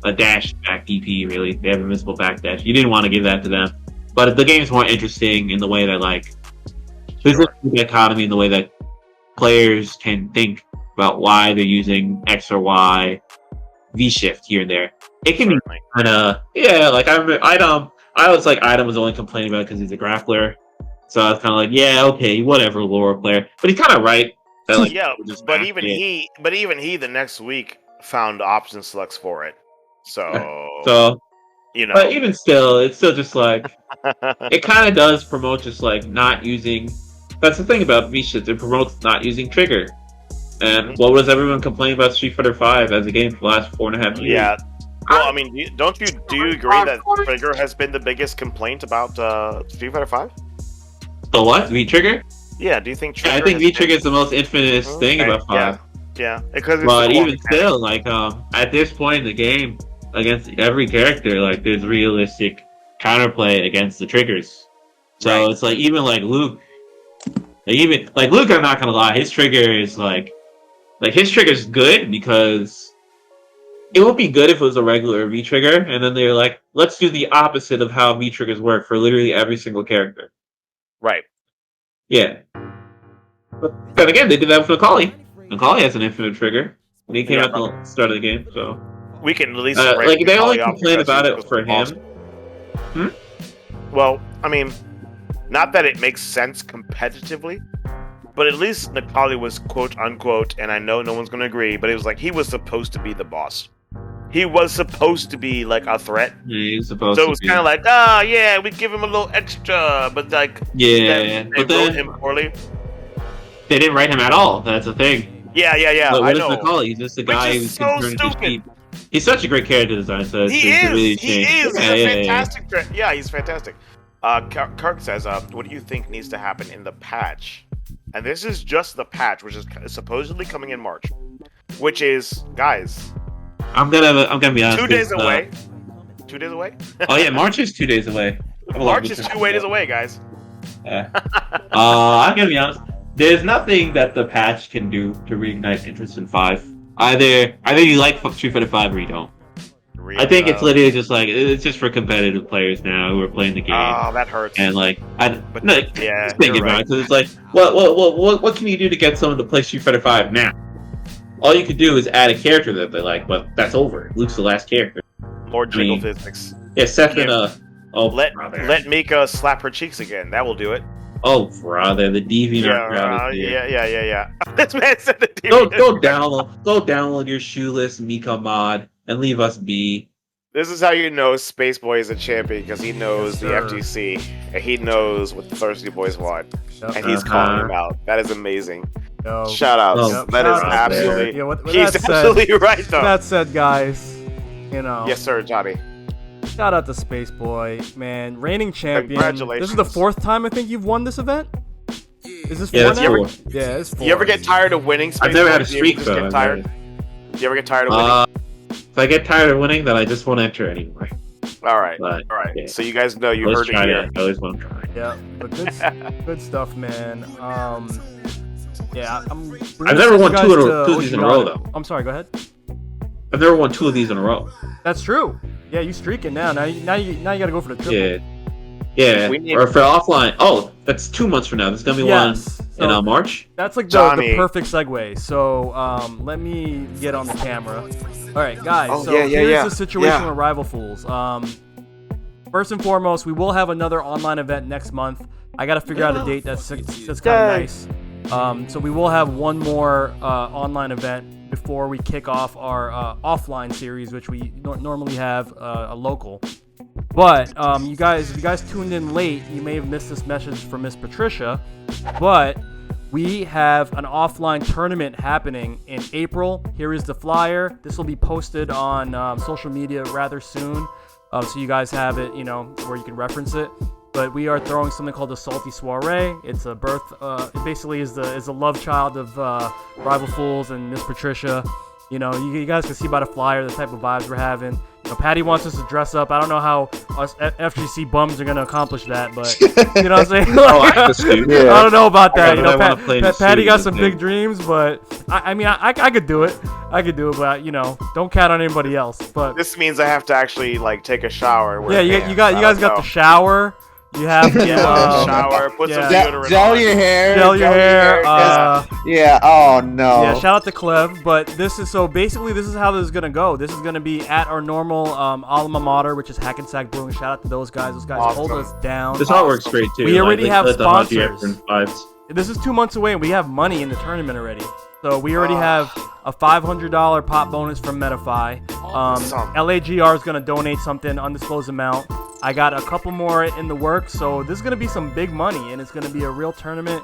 A dash back DP, really. They have invincible backdash. You didn't want to give that to them. But the game's more interesting in the way that, there's a dichotomy in the way that players can think about why they're using X or Y V-Shift here and there. It can be kind of, I was like, Idom was only complaining about it because he's a grappler. So I was kind of like, yeah, okay, whatever, lore player. But he's kind of right. That, but even he the next week found option selects for it. So But even still, it's still just it kind of does promote just not using. That's the thing about V-Shift. It promotes not using trigger. And what was everyone complaining about Street Fighter 5 as a game for the last 4.5 years? Yeah. Well, I mean, do you agree that trigger has been the biggest complaint about Street Fighter 5? The what? V-Trigger? Yeah. Do you think? I think V-Trigger is the most infamous thing about 5. Yeah. Because but even still, at this point in the game, against every character, there's realistic counterplay against the triggers. So it's even Luke. Luke, I'm not gonna lie, his trigger is his trigger's good because it would be good if it was a regular V trigger, and then they're like, let's do the opposite of how V triggers work for literally every single character. Right. Yeah. But then again, they did that with Macaulay. Macaulay has an infinite trigger when he came out at the start of the game, so we can at least they only complain about it for him. Well, I mean, not that it makes sense competitively, but at least Macaulay was quote unquote, and I know no one's gonna agree, but it was he was supposed to be the boss. he was supposed to be like a threat. Yeah, he's supposed So to it was be. kind of like, oh yeah, we give him a little extra, but like, Yeah, they but wrote then him poorly. they didn't write him at all. That's the thing. Yeah. But I what is know. McCauley? He's just the guy is who's so turned into stupid. sheep. He's such a great character design. So it's, He it's is. really He changed. is. He's Yeah, a yeah, yeah. fantastic. Yeah, he's fantastic. Kirk says, "What do you think needs to happen in the patch?" And this is just the patch, which is supposedly coming in March. Which is, guys, I'm gonna be honest. 2 days 'cause, away. 2 days away. Oh yeah, March is 2 days away. March is 2 days away, guys. Yeah. I'm gonna be honest. There's nothing that the patch can do to reignite interest in 5. Either you like Street Fighter 5 or you don't. I think it's literally just like it's just for competitive players now who are playing the game. Oh, that hurts. And like, But no, yeah, just think you're about right. it. Because it's like, what can you do to get someone to play Street Fighter 5 now? All you could do is add a character that they like, but that's over. Luke's the last character. More jiggle I mean, physics. Yeah, Seth and Let Mika slap her cheeks again. That will do it. Oh, brother, the DeviantArt crowd is here. Yeah. This man said the Go DeviantArt. download your shoeless Mika mod and leave us be. This is how you know Spaceboy is a champion, because he knows Yes, the sir. FGC and he knows what the Thirsty Boys want, Yep. and he's calling him out. That is amazing. Yo. Shout outs. Oh, That shout is out absolutely. Yeah, with He's that said, absolutely right, though. that said, guys, you know, Yes, sir, Johnny. shout out to Spaceboy, man, reigning champion. Congratulations. This is the 4th time I think you've won this event. Is this Yeah, 4 that's now? 4. Yeah, it's 4. You ever get tired of winning? I've never had a Spaceboy? Do streak you though. just get tired? Do you ever get tired of winning? If I get tired of winning, then I just won't enter anymore. All right. But, All right. yeah. So you guys know you Always heard it try here. to. I always want to try. Yeah, but good stuff, man. Yeah, I've never won two of these in a row, though. I'm sorry. Go ahead. I've never won 2 of these in a row. That's true. Yeah, you streaking now. Now you gotta go for the triple. Yeah. We need- Or for offline. Oh, that's 2 months from now. There's gonna be Yes. one in So March. that's like the Johnny. perfect segue. So let me get on the camera. All right, guys. Oh, so yeah, here's yeah. the situation Yeah. with Rival Fools. First and foremost, we will have another online event next month. I gotta figure out a date that's kind of nice. So we will have one more online event before we kick off our offline series, which we normally have a local. But if you guys tuned in late, you may have missed this message from Miss Patricia. But we have an offline tournament happening in April. Here is the flyer. This will be posted on social media rather soon, so you guys have it, where you can reference it. But we are throwing something called the Salty Soiree. It's a birth. It basically is the love child of Rival Fools and Miss Patricia. You guys can see by the flyer the type of vibes we're having. Patty wants us to dress up. I don't know how us FGC bums are gonna accomplish that, but you know what I'm saying? I have to suit. I don't know about that. I wanna play in a Patty suit got and some thing. big dreams, but I mean, I could do it. I could do it, but don't count on anybody else. But This means I have to actually take a shower. And wear yeah, you pants. guys got the shower. You have to shower, put some deodorant Gel on. your hair. gel your hair. Yeah. Oh no. Yeah, shout out to Clev. But this is how this is gonna go. This is gonna be at our normal alma mater, which is Hackensack Brewing. Shout out to those guys. Those guys hold Awesome. us down. This artwork's great too. We already have the Haji sponsors. Efron vibes. This is 2 months away, and we have money in the tournament already. So we already have a $500 pop bonus from Metafy. Awesome. LAGR is gonna donate something, undisclosed amount. I got a couple more in the works, so this is gonna be some big money, and it's gonna be a real tournament.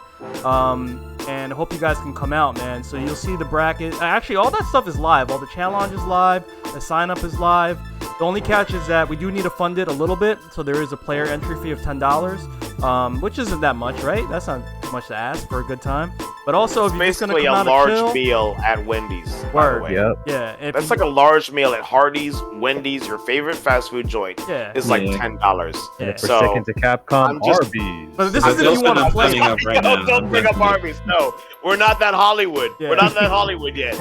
And I hope you guys can come out, man. So you'll see the bracket. Actually, all that stuff is live. All the challenge is live. The sign up is live. The only catch is that we do need to fund it a little bit, so there is a player entry fee of $10, which isn't that much, right? That's not too much to ask for a good time. But also, if you're just gonna Basically, come a out and large chill, meal at Wendy's. By the Word. way. Yep. yeah, if That's you- like a large meal at Hardee's, Wendy's, your favorite fast food joint. Yeah. It's like Yeah. $10. Yeah. For So- second to Capcom, I'm just- Arby's. But this I'm is if you want to play. coming up right now. Don't bring up Arby's. No, we're not that Hollywood. Yeah. We're not that Hollywood yet.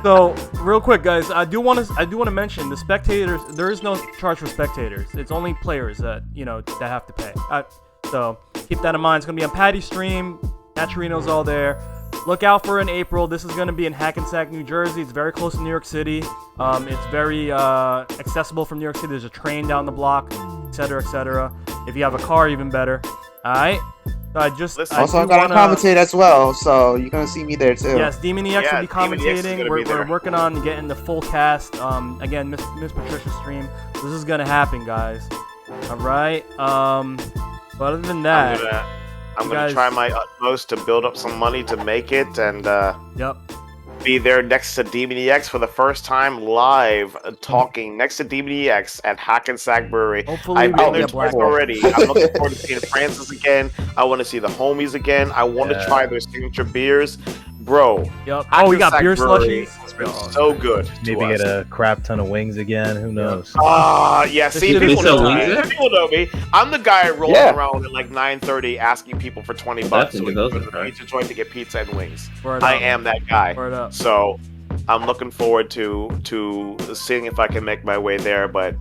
So, real quick, guys, I do want to mention the spectators. There is no charge for spectators. It's only players that that have to pay. So keep that in mind. It's gonna be on Patty's stream. Naturino's all there. Look out for it in April. This is gonna be in Hackensack, New Jersey. It's very close to New York City. It's very accessible from New York City. There's a train down the block, etc., etc. If you have a car, even better. All right. I just Listen, Also, I'm do gonna commentate as well, so you're gonna see me there too. Yes, Demon EX Yeah, will be Demon EX is commentating. gonna We're, be there. we're working on getting the full cast. Again, Miss Patricia's stream. This is gonna happen, guys. All right. But other than that, I'm you gonna guys- try my utmost to build up some money to make it and yep. be there next to Demon EX for the first time live, talking next to Demon EX at Hackensack Brewery. Hopefully, I've we been don't there get twice black. already. I'm looking forward to seeing Francis again. I want to see the homies again. I want to try their signature beers. Bro, Yep. Oh, we got Hackensack beer Brewery slushies. has been so good. Maybe to get us. a crap ton of wings again. Who knows? Yeah, This see, shit people is know, so me. weird. People know me. I'm the guy rolling Yeah. around at like 9:30 asking people for $20 so Definitely we those can go are to the pizza joint to get pizza and wings. Word I up. am that guy. Word up. So I'm looking forward to seeing if I can make my way there, but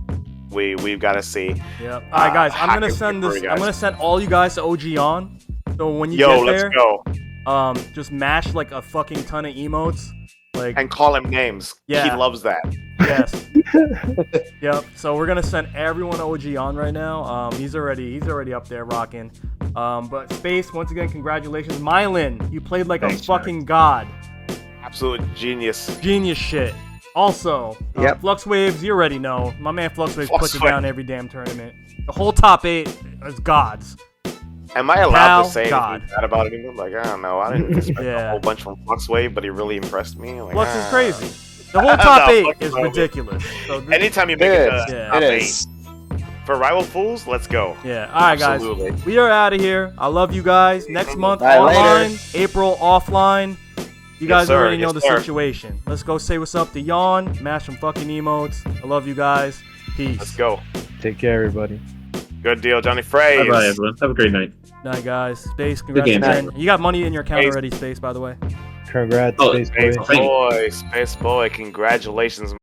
we've got to see. Yep. All right, guys. I'm gonna Hackensack send this. Brewery, I'm guys. gonna send all you guys to OGYawn. So when you Yo, get let's there, go just mash like a fucking ton of emotes. Like and call him names. Yeah. He loves that. yes. Yep. So we're gonna send everyone to OGYawn right now. He's already up there rocking. But Space, once again, congratulations, Mailyn. You played like Thanks, a fucking god. Absolute genius. Genius shit. Also, Yep. FluxWavez, you already know. My man FluxWavez puts it FluxWavez. down every damn tournament. The whole top 8 is gods. Am I allowed Pal, to say God. anything bad about anyone? Like, I don't know. I didn't expect Yeah. a whole bunch from FluxWave, but he really impressed me. Like, Flux is ah. crazy. The whole top No, 8 Flux is is over. ridiculous. So this- Anytime you make It it is. to Yeah. top It 8 is. for Rival Fools, let's go. yeah. All right, guys. Absolutely. We are out of here. I love you guys. Next month All right, online, later. April offline. You Yes, guys sir. already know Yes, the sir. situation. Let's go say what's up to Yawn. Mash some fucking emotes. I love you guys. Peace. Let's go. Take care, everybody. Good deal, Johnny Fraze. Bye bye, everyone. Have a great night. Night, guys. Space, Good congrats game. again. You got money in your account Space. already, Space, by the way. Congrats, Oh, Space Space Boy. Thank you. Boy, Space Boy, congratulations,